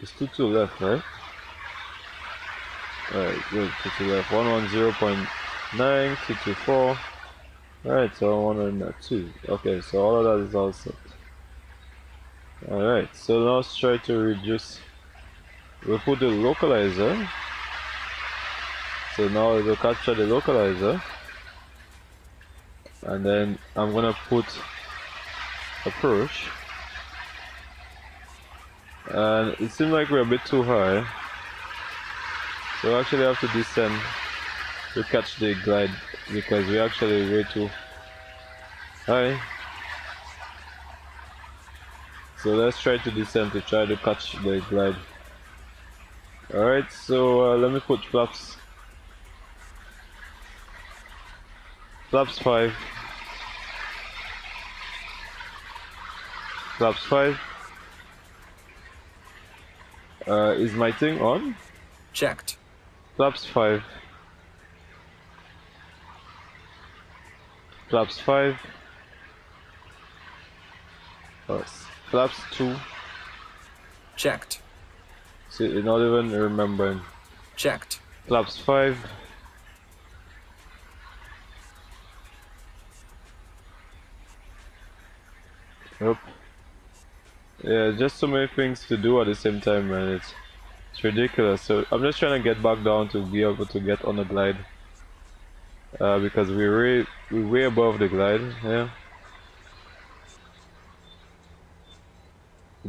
It's 2 to left, right? Alright, good, 2 to left. 110.9, 224. Alright, so 102. Okay, so all of that is all set. Alright, so now let's try to reduce. We'll put the localizer. So now it will capture the localizer. And then I'm gonna put approach. And it seems like we're a bit too high. So we actually have to descend to catch the glide because we're actually way too high. So let's try to descend to try to catch the glide. Alright, so let me put flaps 5. Flaps 5. Is my thing on? Checked. Flaps 5. Flaps 5. Flaps 2. Checked. So you're not even remembering. Checked. Flaps 5. Yep. Yeah, just so many things to do at the same time, man. It's ridiculous. So I'm just trying to get back down to be able to get on the glide. Because we're way above the glide, yeah.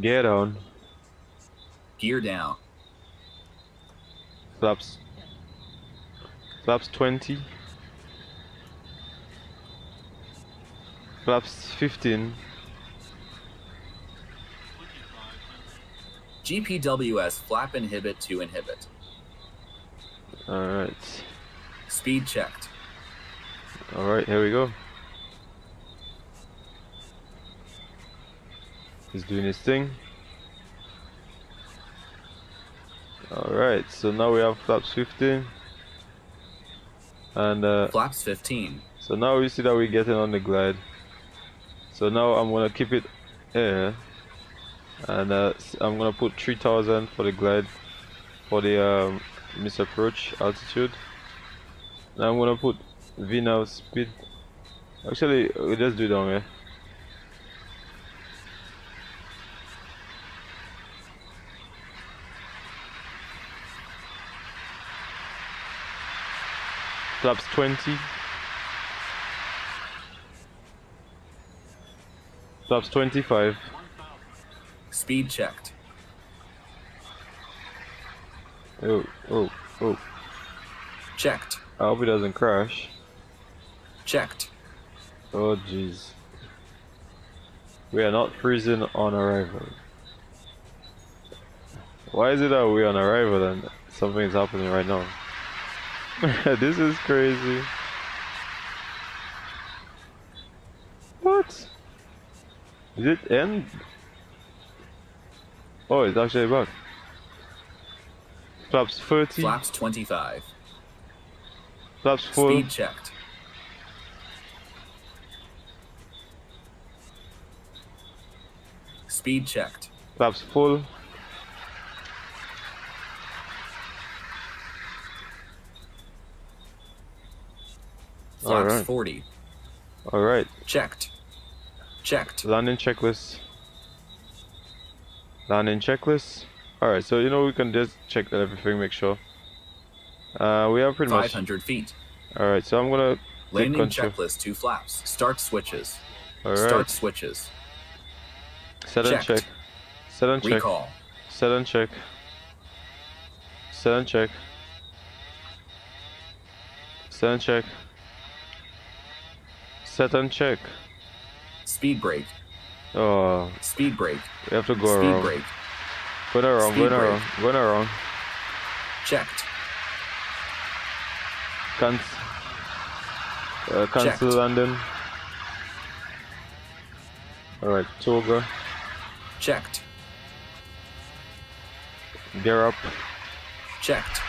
Gear down. Gear down. Flaps 20. Flaps 15. GPWS flap inhibit to inhibit. Alright. Speed checked. Alright, here we go. He's doing his thing. Alright, so now we have flaps 15. And flaps 15. So now we see that we're getting on the glide. So now I'm gonna keep it here. And I'm gonna put 3000 for the glide for the misapproach altitude. Now I'm gonna put VNAV speed. Actually, we just do it down here. Flaps 20. Flaps 25. Speed checked. Oh. Checked. I hope it doesn't crash. Checked. Oh jeez. We are not freezing on arrival. Why is it that we're on arrival and something is happening right now? This is crazy. What? Did it end? Oh, it's actually back. Flaps 30. Flaps 25. Flaps full. Speed checked. Speed checked. Flaps full. Flaps 40. Alright. Checked. Checked. Landing checklist. Landing checklist. Alright, so you know we can just check that everything, make sure. We have pretty 500 feet. Alright, so I'm gonna landing checklist 2 flaps. Start switches. Alright. Start switches. Set and check. Set and check. Recall. Set and check. Set and check. Set and check. Set and check. Speed brake. Oh. Speed brake. We have to go Speed around. brake. Going around, Speed going around, brake. going around. Checked. Cancel Checked. landing. Alright, Toga. Checked. Gear up. Checked.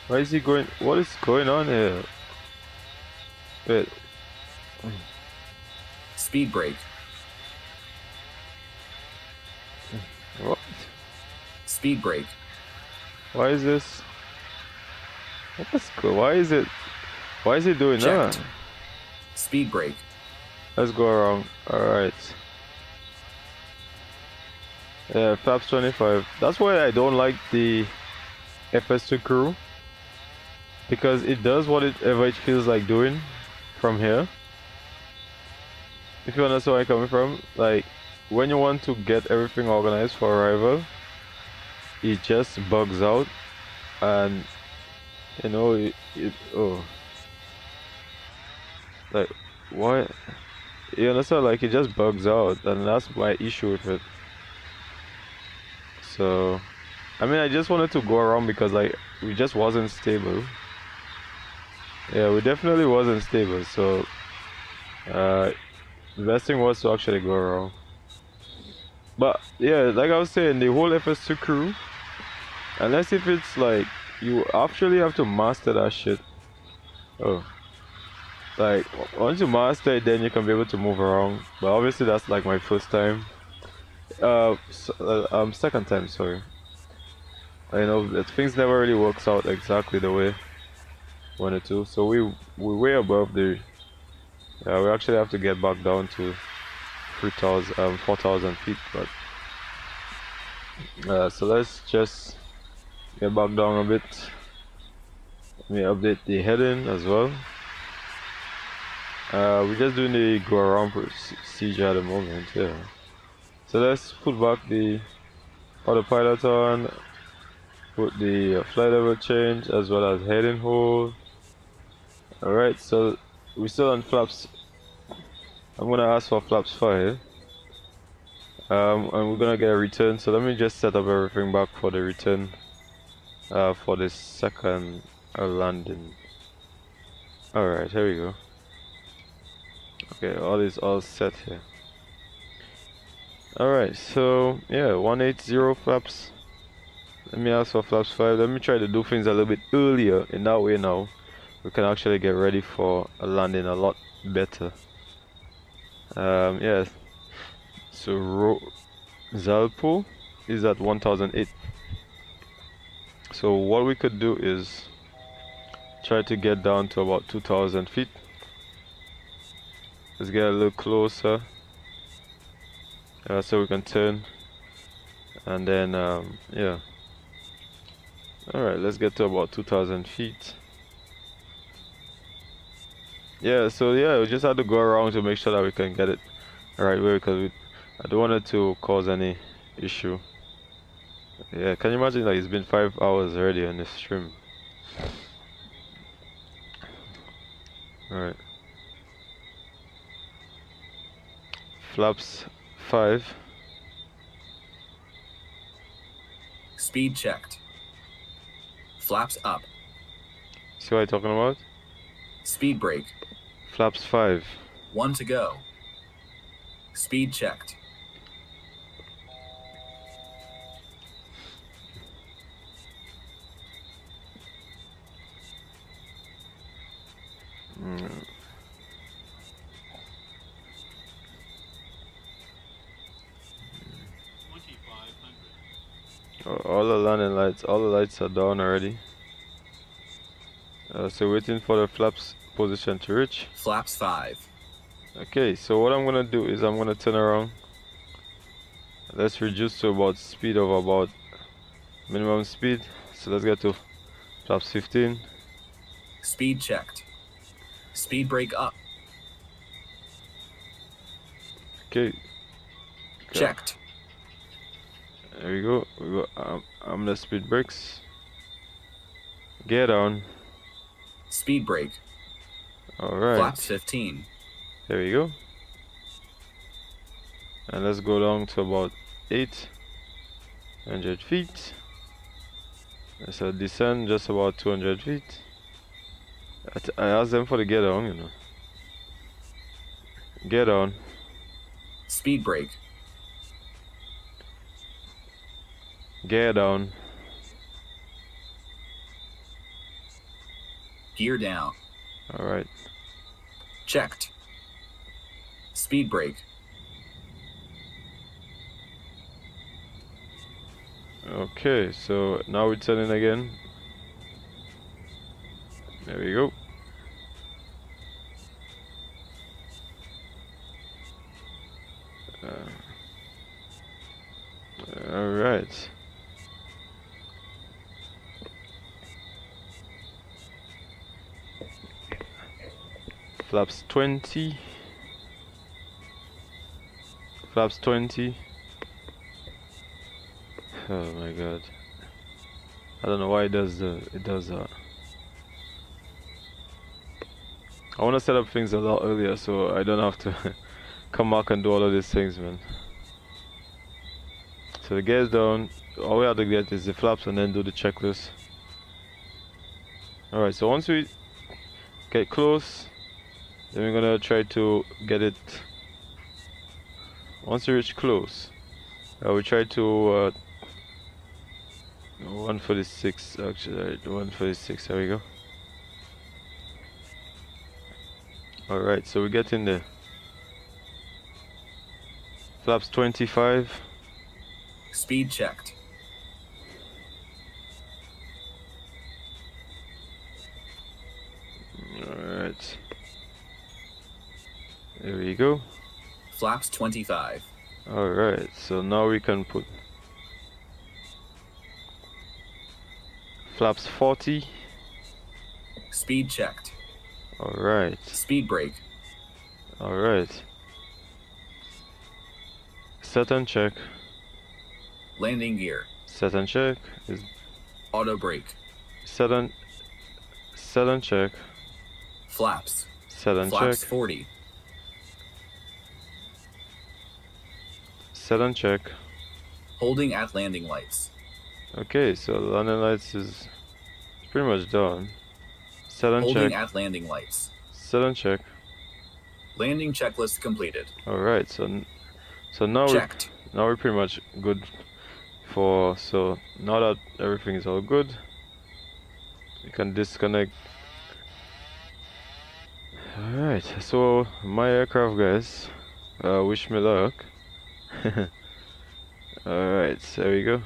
Why is he going? What is going on here? Wait. Speed brake. What? Speed brake. Why is this? Let's go. Why is it? Why is he doing Checked. that? Speed brake. Let's go around. Alright. Yeah, flaps 25. That's why I don't like the FS2CREW. Because it does whatever it feels like doing from here. If you understand where I'm coming from, like when you want to get everything organized for arrival, it just bugs out, and you know like why? You understand? Like it just bugs out, and that's my issue with it. So, I mean, I just wanted to go around because like we just wasn't stable. Yeah, we definitely wasn't stable, so the best thing was to actually go around. But yeah, like I was saying, the whole FS2CREW, unless if it's like you actually have to master that shit. Oh, like once you master it, then you can be able to move around. But obviously that's like my first time. Second time, sorry. I know that things never really works out exactly the way wanted to, so we're way above the. We actually have to get back down to 4,000 feet, but So let's just get back down a bit. Let me update the heading as well. We're just doing the go around procedure at the moment, yeah. So let's put back the autopilot on, put the flight level change as well as heading hold. Alright, so we're still on flaps. I'm gonna ask for flaps 5. And we're gonna get a return, so let me just set up everything back for the return for the second landing. Alright, here we go. Okay, all is all set here. Alright, so yeah, 180 flaps. Let me ask for flaps 5. Let me try to do things a little bit earlier. In that way now, we can actually get ready for a landing a lot better. Yeah. So Zalpo is at 1008. So what we could do is try to get down to about 2000 feet. Let's get a little closer. So we can turn. And then, yeah. Alright, let's get to about 2000 feet. Yeah, so yeah, we just had to go around to make sure that we can get it the right way, because I don't want it to cause any issue. Yeah, can you imagine, like, it's been 5 hours already on this stream. Alright. Flaps 5. Speed checked. Flaps up. See what I'm talking about? Speed brake. Flaps 5. 1 to go. Speed checked. All the landing lights, all the lights are down already. So waiting for the flaps position to reach. Flaps 5. Okay, so what I'm gonna do is I'm gonna turn around. Let's reduce to about speed of about minimum speed. So let's get to flaps 15. Speed checked. Speed brake up. Okay. Checked. There we go. I'm the speed brakes. Gear down. Speed brake. Alright. Flaps 15. There we go. And let's go down to about 800 feet. Let's descend just about 200 feet. I asked them for the gear down, you know. Gear down. Speed brake. Gear down. Gear down. Alright. Checked. Speed brake. Okay, so now we're turning again. There we go. Alright. Flaps 20. Flaps 20. Oh my god. I don't know why it does that. I want to set up things a lot earlier so I don't have to come back and do all of these things, man. So the gear's down. All we have to get is the flaps and then do the checklist. Alright, so once we get close, then we're gonna try to get it. Once we reach close, we try to 146 actually, right, 146, there we go. Alright, so we get in there. Flaps 25. Speed checked. Alright. There we go. Flaps 25. Alright, so now we can put Flaps 40. Speed checked. Alright. Speed brake. Alright. Set and check. Landing gear. Set and check. Auto brake. Set and check. Flaps. Set and Flaps check. 40. Set and check. Holding at landing lights. Okay, so landing lights is pretty much done. Set and Holding check. at landing lights. Set and check. Landing checklist completed. Alright, so now checked. We're pretty much good for, so now that everything is all good, you can disconnect. Alright, so my aircraft, guys, wish me luck. Alright, so there we go.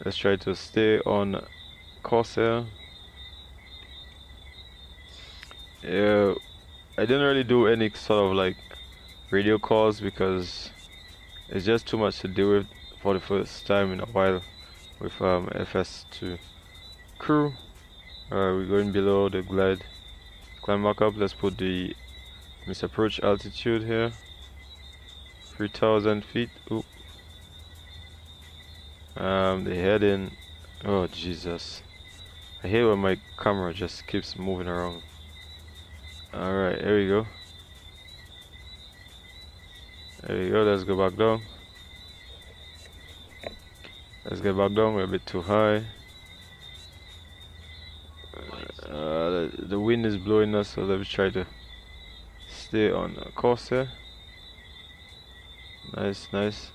Let's try to stay on course here. Yeah, I didn't really do any sort of like radio calls because it's just too much to deal with for the first time in a while with FS2CREW. Alright, we're going below the glide. Climb back up. Let's put the approach altitude here. 3,000 feet. Oop. The heading. Oh Jesus! I hate when my camera just keeps moving around. Alright, here we go. There we go, let's go back down. Let's get back down, we're a bit too high. The wind is blowing us, so let's try to stay on course here. Nice, nice.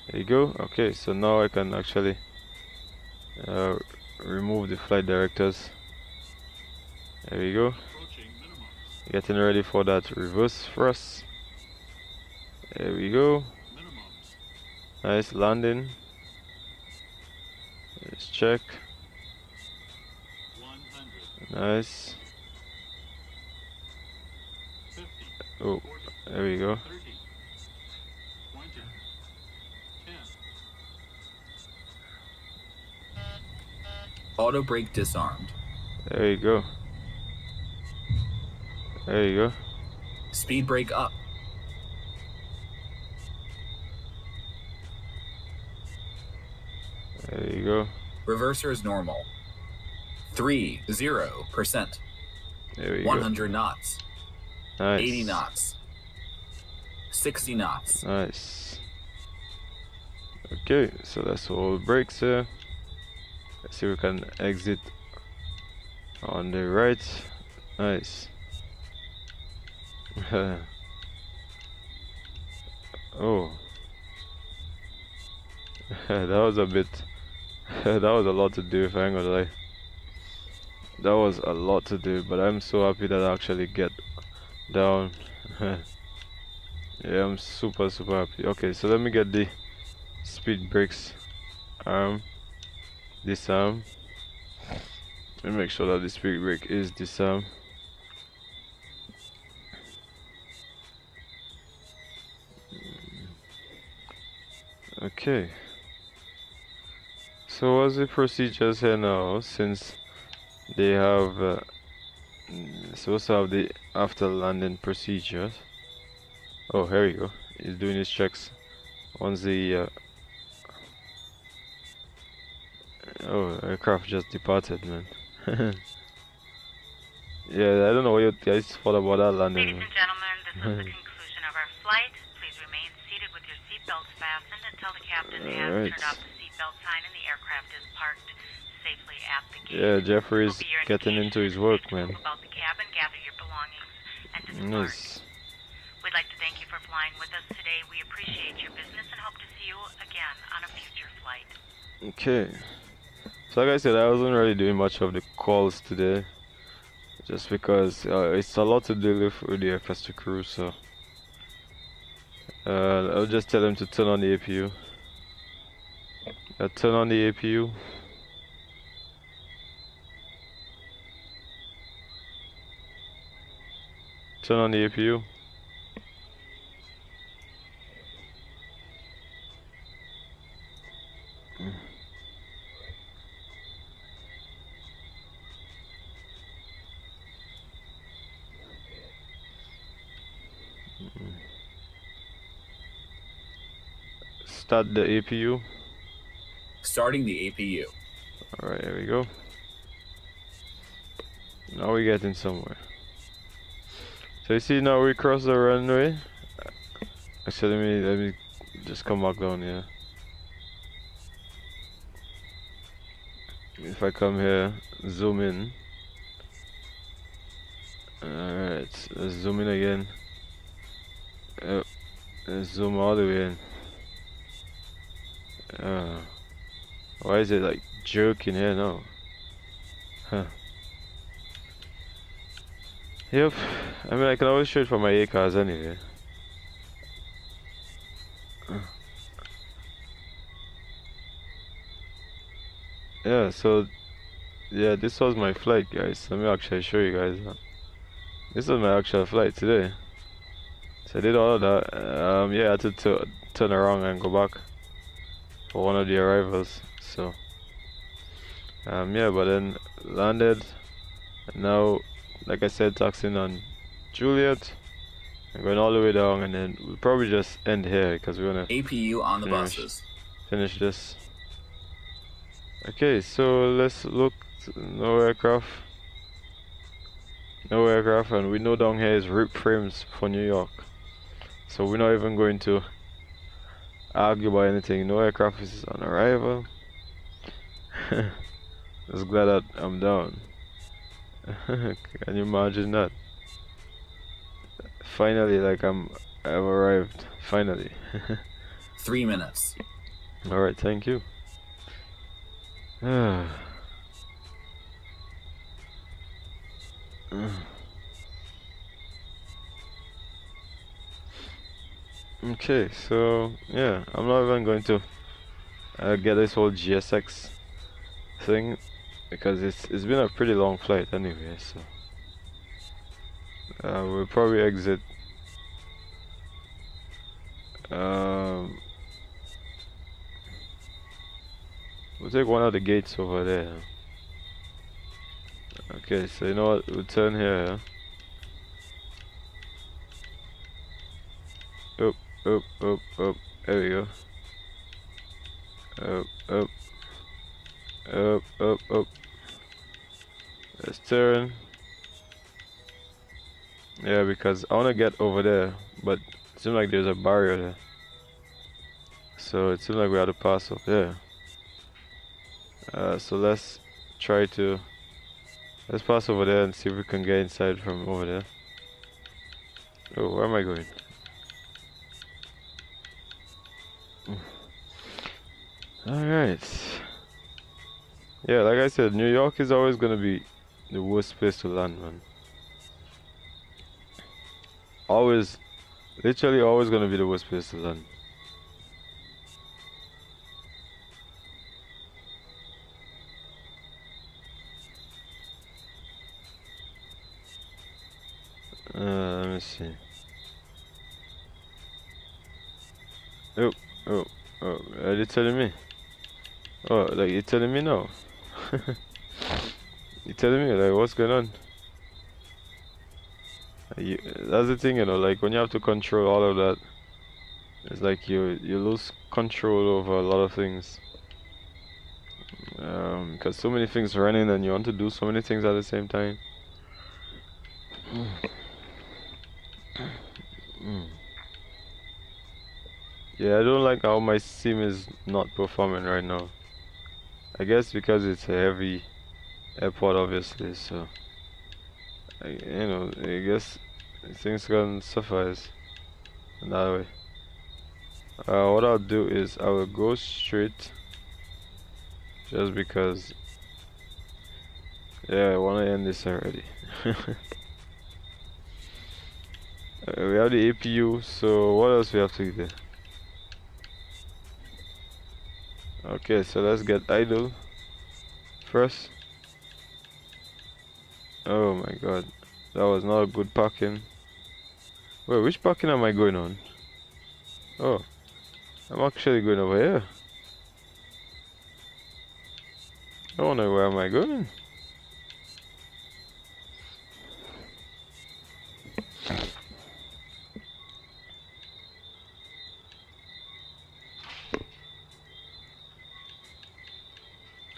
There you go. Okay, so now I can actually remove the flight directors. There we go. Getting ready for that reverse thrust. There we go. Nice landing. Let's check. Nice. Oh, there we go. Auto brake disarmed. There you go. There you go. Speed brake up. There you go. Reverser is normal. 30%. There we 100 knots. Nice. 80 knots. 60 knots. Nice. Okay, so that's all brakes here. Let's see if we can exit on the right. Nice. Oh. That was a bit that was a lot to do, if I ain't gonna lie. That was a lot to do, but I'm so happy that I actually get down. Yeah, I'm super happy. Okay, so let me get the speed brakes disarm. Let me make sure that the speed brake is disarmed. Okay. So what's the procedures here now, since they have supposed to have the after landing procedures? Oh, here we go. He's doing his checks once the oh, aircraft just departed, man. Yeah, I don't know what you guys thought about that landing. Ladies and gentlemen, this is the conclusion of our flight. Please remain seated with your seatbelts fastened until the captain has turned off the seatbelt sign and the aircraft is parked safely at the gate. Yeah, Jeffrey's getting into his work, man. About the cabin, gather your belongings, and disembark. Nice. We'd like to thank you for flying with us today. We appreciate your business and hope to see you again on a future flight. Okay. So like I said, I wasn't really doing much of the calls today, just because it's a lot to deal with the FS2CREW, so I'll just tell them to turn on the APU. Turn on the APU. Turn on the APU. Start the APU. Starting the APU. Alright, here we go. Now we're getting somewhere. So you see now we cross the runway. Actually, let me just come back down here. If I come here, zoom in. Alright, let's zoom in again. Let's zoom all the way in. Why is it like jerking here now? Huh. Yep. I mean, I can always shoot for my A cars anyway. Yeah, so yeah, this was my flight, guys. Let me actually show you guys that. This was my actual flight today. So I did all of that. Yeah, I had to turn around and go back for one of the arrivals. So yeah, but then landed. And now, like I said, taxiing on Juliet. I'm going all the way down, and then we'll probably just end here because we're gonna APU on the buses. Finish this. Okay, so let's look. No aircraft, and we know down here is route frames for New York. So we're not even going to argue about anything. No aircraft is on arrival. Just glad that I'm down. Can you imagine that? Finally, like I've arrived. Finally. 3 minutes. Alright, thank you. Okay, so yeah, I'm not even going to get this whole GSX thing because it's been a pretty long flight anyway. So we'll probably exit. We'll take one of the gates over there. Okay, so you know what? We'll turn here. Up, up, up, up. There we go. Up, up, up, up, up. Let's turn. Yeah, because I want to get over there, but it seems like there's a barrier there. So it seems like we have to pass up there. So let's try to pass over there and see if we can get inside from over there. Oh, where am I going? Alright. Yeah, like I said, New York is always gonna be the worst place to land, man. Always, literally always gonna be the worst place to land. Let me see. Oh, oh, oh, are you telling me? Oh, like you're telling me now? You're telling me, like, what's going on? That's the thing, you know, like when you have to control all of that, it's like you lose control over a lot of things. Because so many things running and you want to do so many things at the same time. Yeah, I don't like how my sim is not performing right now. I guess because it's a heavy airport, obviously, so I guess things can suffice in that way. What I'll do is I will go straight, just because, yeah, I want to end this already. We have the APU, so what else we have to do? Okay, so let's get idle first. Oh my god, that was not a good parking. Wait, which parking am I going on? Oh, I'm actually going over here. I wonder where am I going?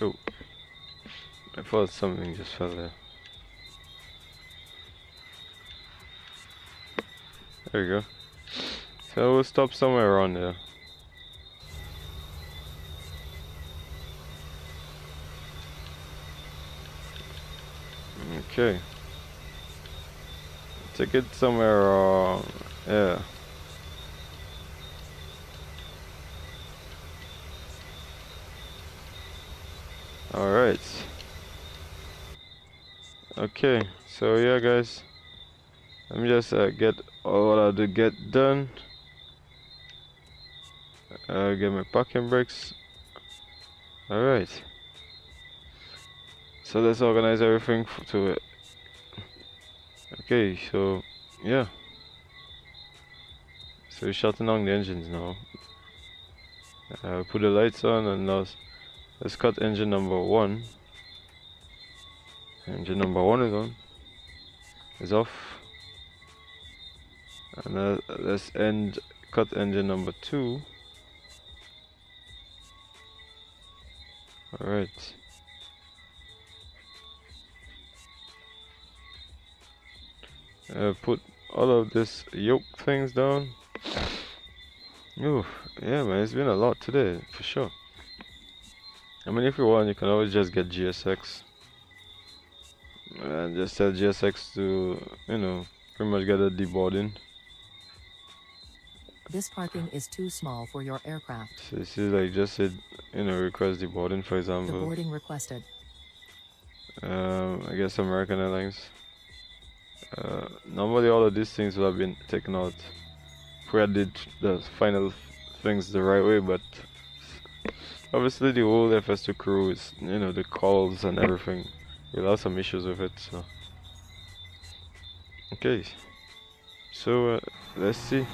Oh, I thought something just fell there. There you go. So we'll stop somewhere around there. Okay. Take it somewhere, yeah. Alright. Okay, so yeah guys. Let me just get all I to get done. Get my parking brakes. Alright. So let's organize everything to it. Okay, so yeah. So we're shutting on the engines now. Put the lights on and now let's cut engine number 1. Engine number 1 is on. Is off. And let's cut engine number 2. Alright. Put all of this yoke things down. Oh, yeah man, it's been a lot today, for sure. I mean, if you want, you can always just get GSX. And just set GSX to, you know, pretty much get a deboarding. This parking is too small for your aircraft. So this is like just said, you know, request deboarding, for example. Deboarding requested. I guess American Airlines. Normally all of these things would have been taken out if we had did the final things the right way, but obviously the whole FS2CREW is, you know, the calls and everything. We'll have some issues with it, so. Okay. So, let's see.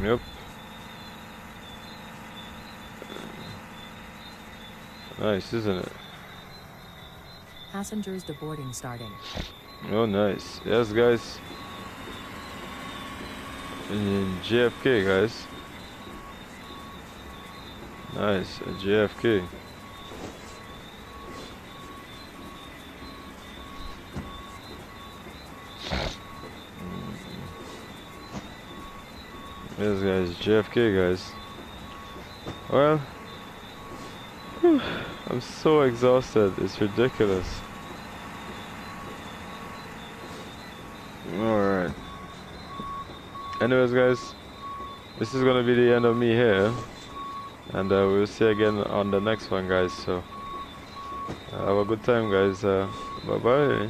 Yep. Nice, isn't it? Passengers deboarding starting. Oh, nice. Yes, guys. In JFK, guys. Nice, JFK. Yes, guys, JFK, guys. Well, I'm so exhausted, it's ridiculous. Alright. Anyways, guys, this is gonna be the end of me here. And we'll see you again on the next one, guys. So, have a good time, guys. Bye-bye.